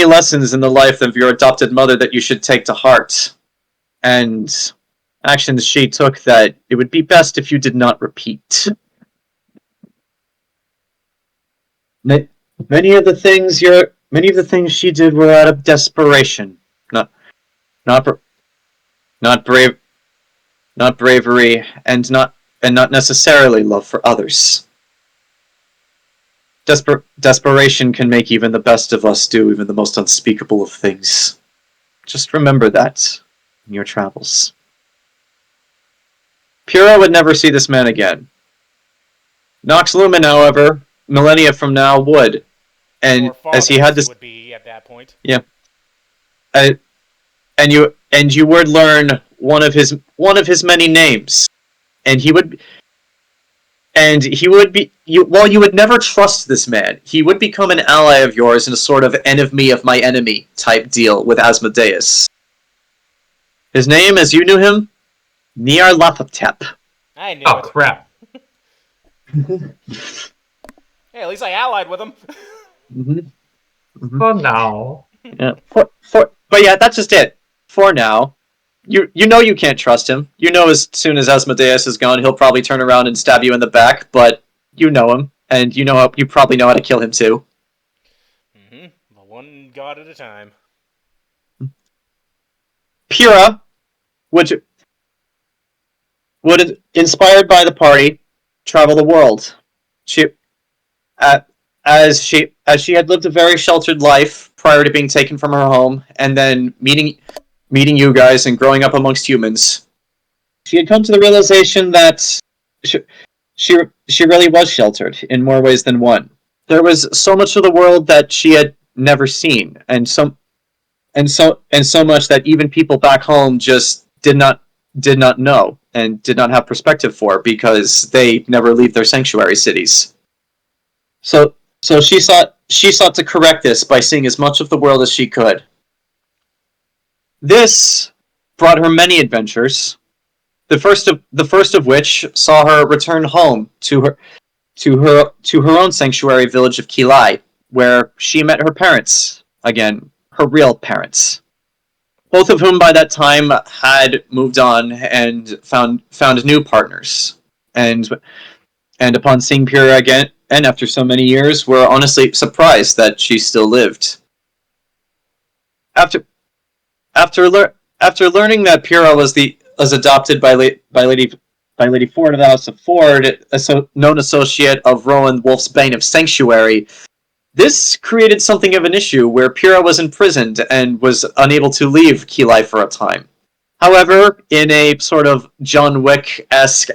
lessons in the life of your adopted mother that you should take to heart, and actions she took that it would be best if you did not repeat. Many of the things she did were out of desperation, not bravery, and not necessarily love for others. Desperation can make even the best of us do even the most unspeakable of things. Just remember that in your travels. Pyrrha would never see this man again. Nox Lumen, however, millennia from now would, and as he had this, would be at that point. yeah, and you would learn one of his many names, and he would be while you would never trust this man, he would become an ally of yours in a sort of enemy of my enemy type deal with Asmodeus. His name, as you knew him, Nyarlathotep. I knew Oh it. crap! Hey, at least I allied with him. Oh no. Yeah. But yeah, that's just it. For now, you know you can't trust him. You know as soon as Asmodeus is gone, he'll probably turn around and stab you in the back. But you know him, and you probably know how to kill him too. One god at a time. Pyrrha would, inspired by the party, travel the world. As she had lived a very sheltered life prior to being taken from her home, and then meeting you guys and growing up amongst humans, she had come to the realization that she really was sheltered in more ways than one. There was so much of the world that she had never seen, and so much that even people back home just did not know and did not have perspective for, because they never leave their sanctuary cities. So she sought to correct this by seeing as much of the world as she could. This brought her many adventures. The first of which saw her return home to her own sanctuary village of Kilai, where she met her parents again, her real parents, both of whom by that time had moved on and found new partners. And upon seeing Pyrrha again, and after so many years, were honestly surprised that she still lived. After learning that Pyrrha was adopted by Lady Ford of the House of Ford, a known associate of Rowan Wolfsbane of Sanctuary, this created something of an issue where Pyrrha was imprisoned and was unable to leave Kilai for a time. However, in a sort of John Wick-esque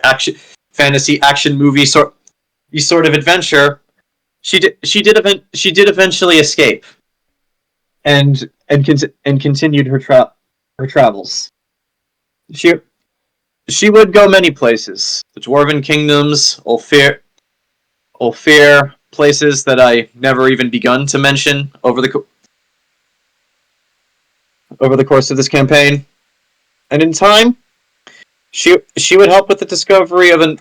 fantasy action movie sort of adventure, she did eventually escape, and continued her travels. She would go many places: the Dwarven kingdoms, Ulfir, places that I never even begun to mention over the course of this campaign. And in time, she would help with the discovery of a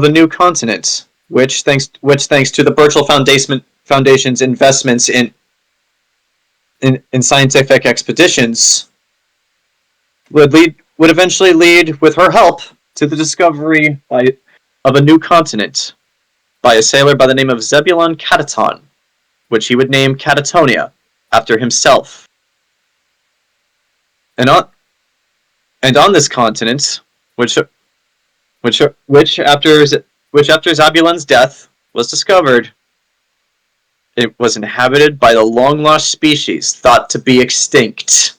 new continent, which thanks to the Burchill Foundation's investments in scientific expeditions, would eventually lead, with her help, to the discovery of a new continent by a sailor by the name of Zebulon Cataton, which he would name Catatonia after himself. And on this continent, which after Zebulon's death was discovered, it was inhabited by the long-lost species thought to be extinct.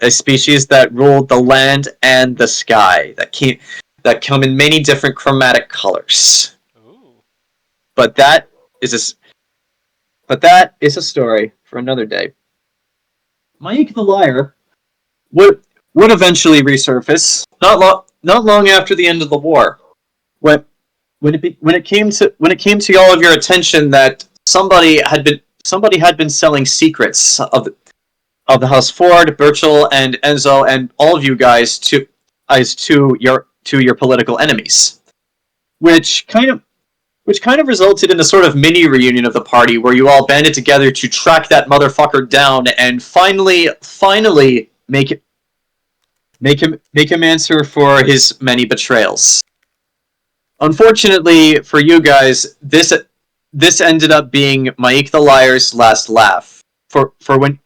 A species that ruled the land and the sky, that come in many different chromatic colors. Ooh. But that is a story for another day. Mike the Liar would eventually resurface, not long after the end of the war, when it came to all of your attention that somebody had been selling secrets of the House Ford, Burchill, and Enzo, and all of you guys to your political enemies, which kind of resulted in a sort of mini reunion of the party where you all banded together to track that motherfucker down and finally make him answer for his many betrayals. Unfortunately for you guys, this ended up being Mike the Liar's last laugh. For when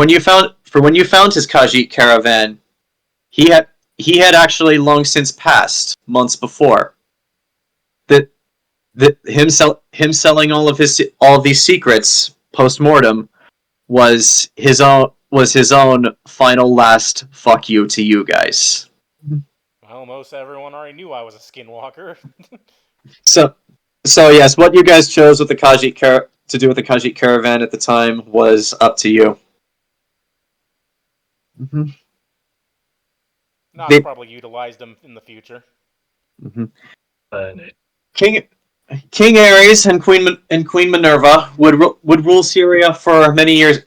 you found his Khajiit caravan, he had actually long since passed months before. Him selling all of these secrets post mortem was his own final last fuck you to you guys. Well, most everyone already knew I was a Skinwalker. So yes, what you guys chose with the Khajiit to do with the Khajiit caravan at the time was up to you. Mm-hmm. Nox probably utilized them in the future. Mm-hmm. King Ares and Queen Minerva would rule Syria for many years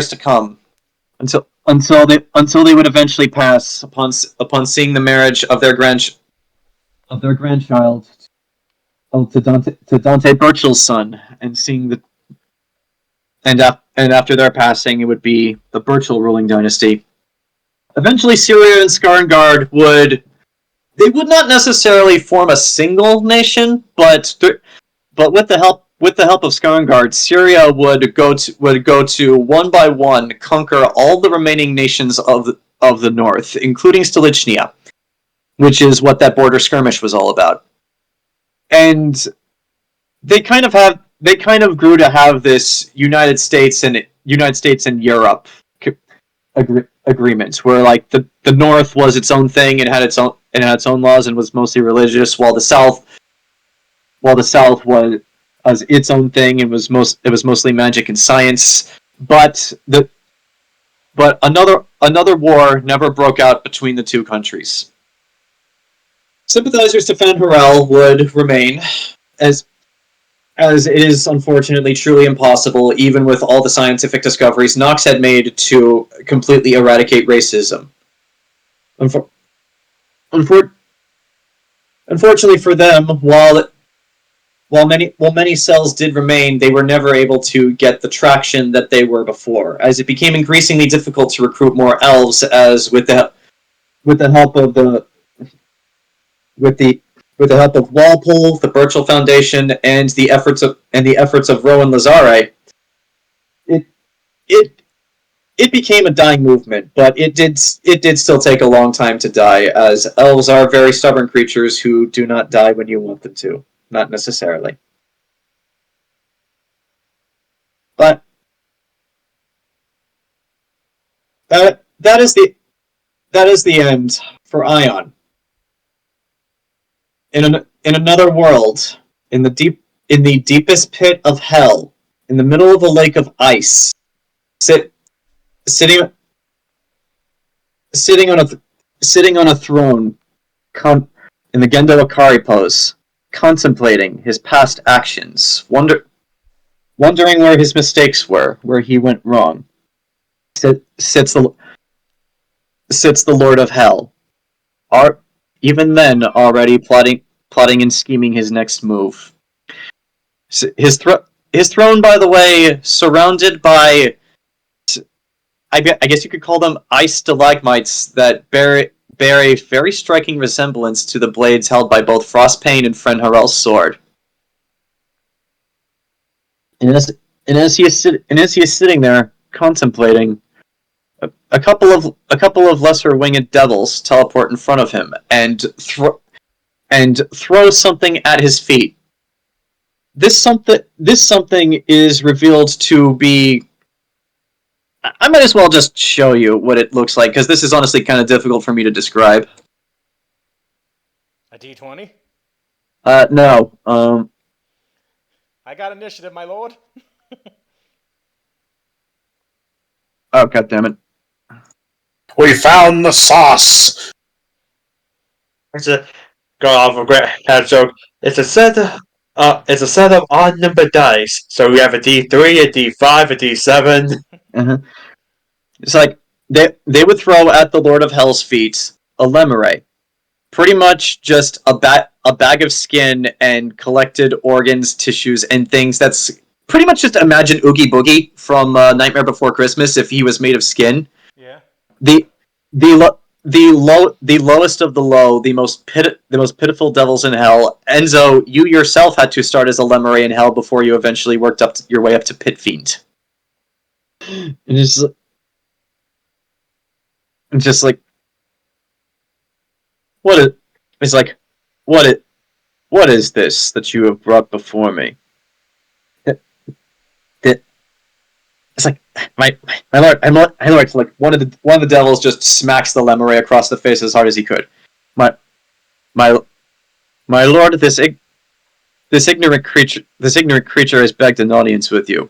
to come, until they would eventually pass upon seeing the marriage of their grandchild to Dante Burchill's son, and seeing the and after their passing, it would be the Burchill ruling dynasty. Eventually, Syria and Skarngard would not necessarily form a single nation, but with the help of Skarngard, Syria would go to one by one conquer all the remaining nations of the north, including Stolichnia, which is what that border skirmish was all about. And they kind of grew to have this United States and Europe agreement, where like the north was its own thing and had its own laws and was mostly religious, while the south was its own thing and was mostly magic and science. But another war never broke out between the two countries. Sympathizers to Fen Harel would remain, as it is unfortunately truly impossible, even with all the scientific discoveries Nox had made to completely eradicate racism. Unfortunately for them, while many cells did remain, they were never able to get the traction that they were before, as it became increasingly difficult to recruit more elves, as with the help of Walpole, the Burchill Foundation, and the efforts of Rowan Lazare, it became a dying movement, but it did still take a long time to die, as elves are very stubborn creatures who do not die when you want them to. Not necessarily. But that is the end for Aion. In another world, in the deepest pit of hell, in the middle of a lake of ice, sitting on a throne, in the Gendo Akari pose, contemplating his past actions, wondering where his mistakes were, where he went wrong, sits the Lord of Hell. Even then, already plotting and scheming his next move. His throne, by the way, surrounded by, I guess you could call them ice stalagmites that bear a very striking resemblance to the blades held by both Frostpain and Fen Harel's sword. And as he is sitting there contemplating, a couple of lesser winged devils teleport in front of him and throw something at his feet. This something is revealed to be. I might as well just show you what it looks like, because this is honestly kind of difficult for me to describe. A D20? No. I got initiative, my lord. Oh, goddammit. We found the sauce! It's a go off a great head joke. it's a set of odd number dice. So we have a D3, a D5, a D7. Uh-huh. It's like they would throw at the Lord of Hell's feet a lemure, pretty much just a bag of skin and collected organs, tissues, and things. That's pretty much just imagine Oogie Boogie from Nightmare Before Christmas if he was made of skin. Yeah. The lowest of the low, the most pitiful devils in hell. Enzo, you yourself had to start as a lemure in hell before you eventually worked up your way up to pit fiend. And it's just like what is this that you have brought before me? It's like my lord, like one of the devils just smacks the lemure across the face as hard as he could. My lord, this ignorant creature has begged an audience with you.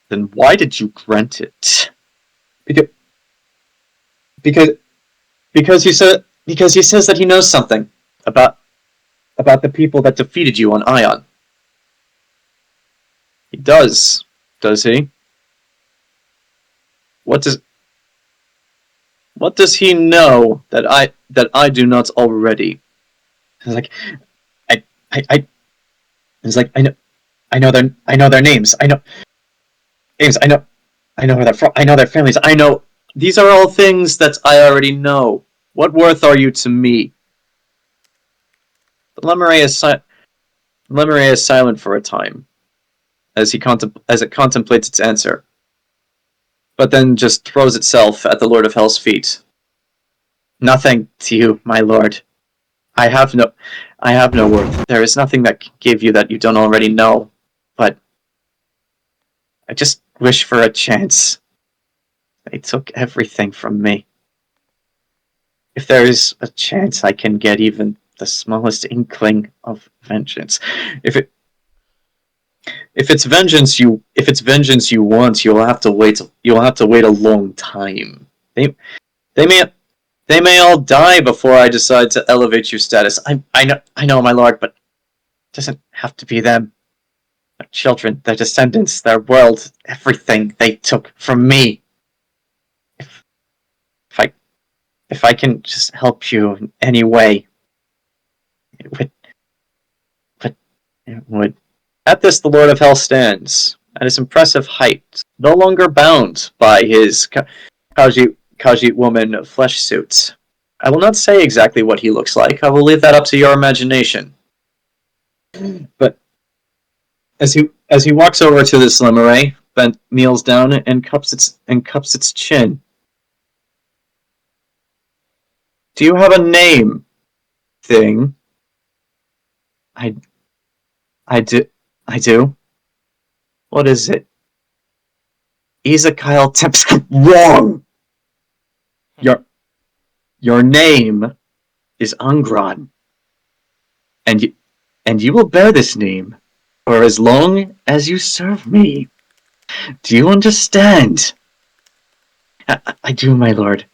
Then why did you grant it? Because he says that he knows something about the people that defeated you on Aion. He does he? What does he know that I do not already? It's like it's like I know their names. I know where they're from. I know their families. I know these are all things that I already know. What worth are you to me? The lemure is silent for a time as it contemplates its answer, but then just throws itself at the Lord of Hell's feet. Nothing to you, my lord. I have no worth. There is nothing that can give you that you don't already know. But I just wish for a chance. They took everything from me. If there is a chance I can get even the smallest inkling of vengeance, if it's vengeance you want, you'll have to wait a long time. They may all die before I decide to elevate your status. I know, my lord, but it doesn't have to be them. Their children, their descendants, their world, everything they took from me. If I can just help you in any way, it would. At this, the Lord of Hell stands at his impressive height, no longer bound by his Khajiit woman flesh suit. I will not say exactly what he looks like. I will leave that up to your imagination. But as he walks over to this lemure, bent kneels down and cups its chin. Do you have a name, thing? I do. What is it? Kyle Temps. Wrong! Your name is Angron. And you will bear this name for as long as you serve me. Do you understand? I do, my lord.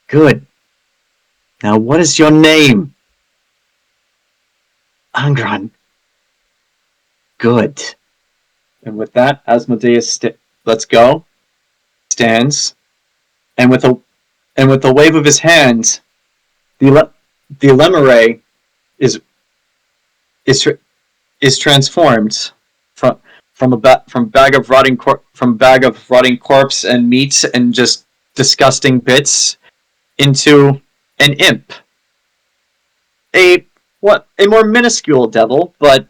Good. Now, what is your name? Angron. Good. And with that, Asmodeus lets go, stands, and with a wave of his hand, the lemure is transformed from bag of rotting corpse and meat and just disgusting bits into an imp, a more minuscule devil, but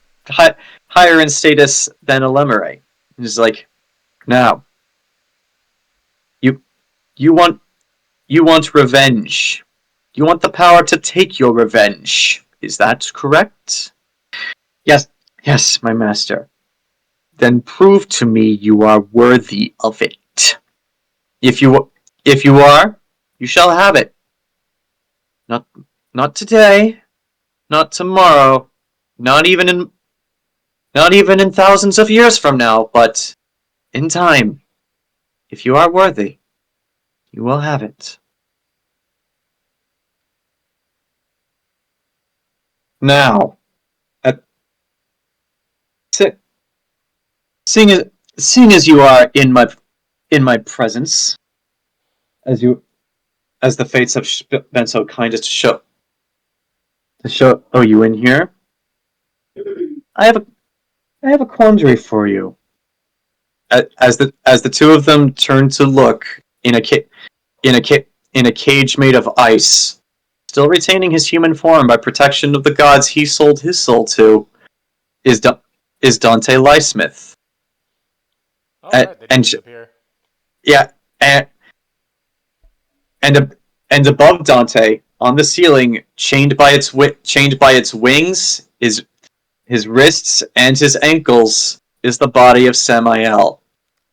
higher in status than a lemure. He's like, now, you want revenge. You want the power to take your revenge. Is that correct? Yes, my master. Then prove to me you are worthy of it. If you are, you shall have it. Not today, not tomorrow, not even in thousands of years from now, but in time. If you are worthy, you will have it. Now, at seeing as you are in my presence, as the fates have been so kind as to show you in here, I have a quandary for you. As the two of them turn to look in a cage made of ice, still retaining his human form by protection of the gods he sold his soul to, is Dante Lysmith. Oh, right, they did disappear. Yeah, and above Dante, on the ceiling, chained by its wings, his wrists and his ankles, is the body of Samael.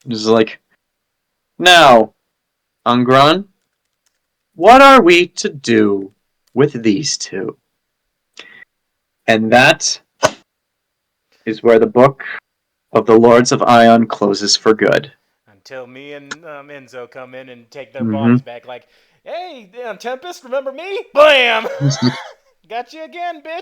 It's like, now, Ungron, what are we to do with these two? And that is where the book of the Lords of Aion closes for good. Until me and Enzo come in and take their bodies back, like, hey, Tempest, remember me? Bam! Got you again, bitch!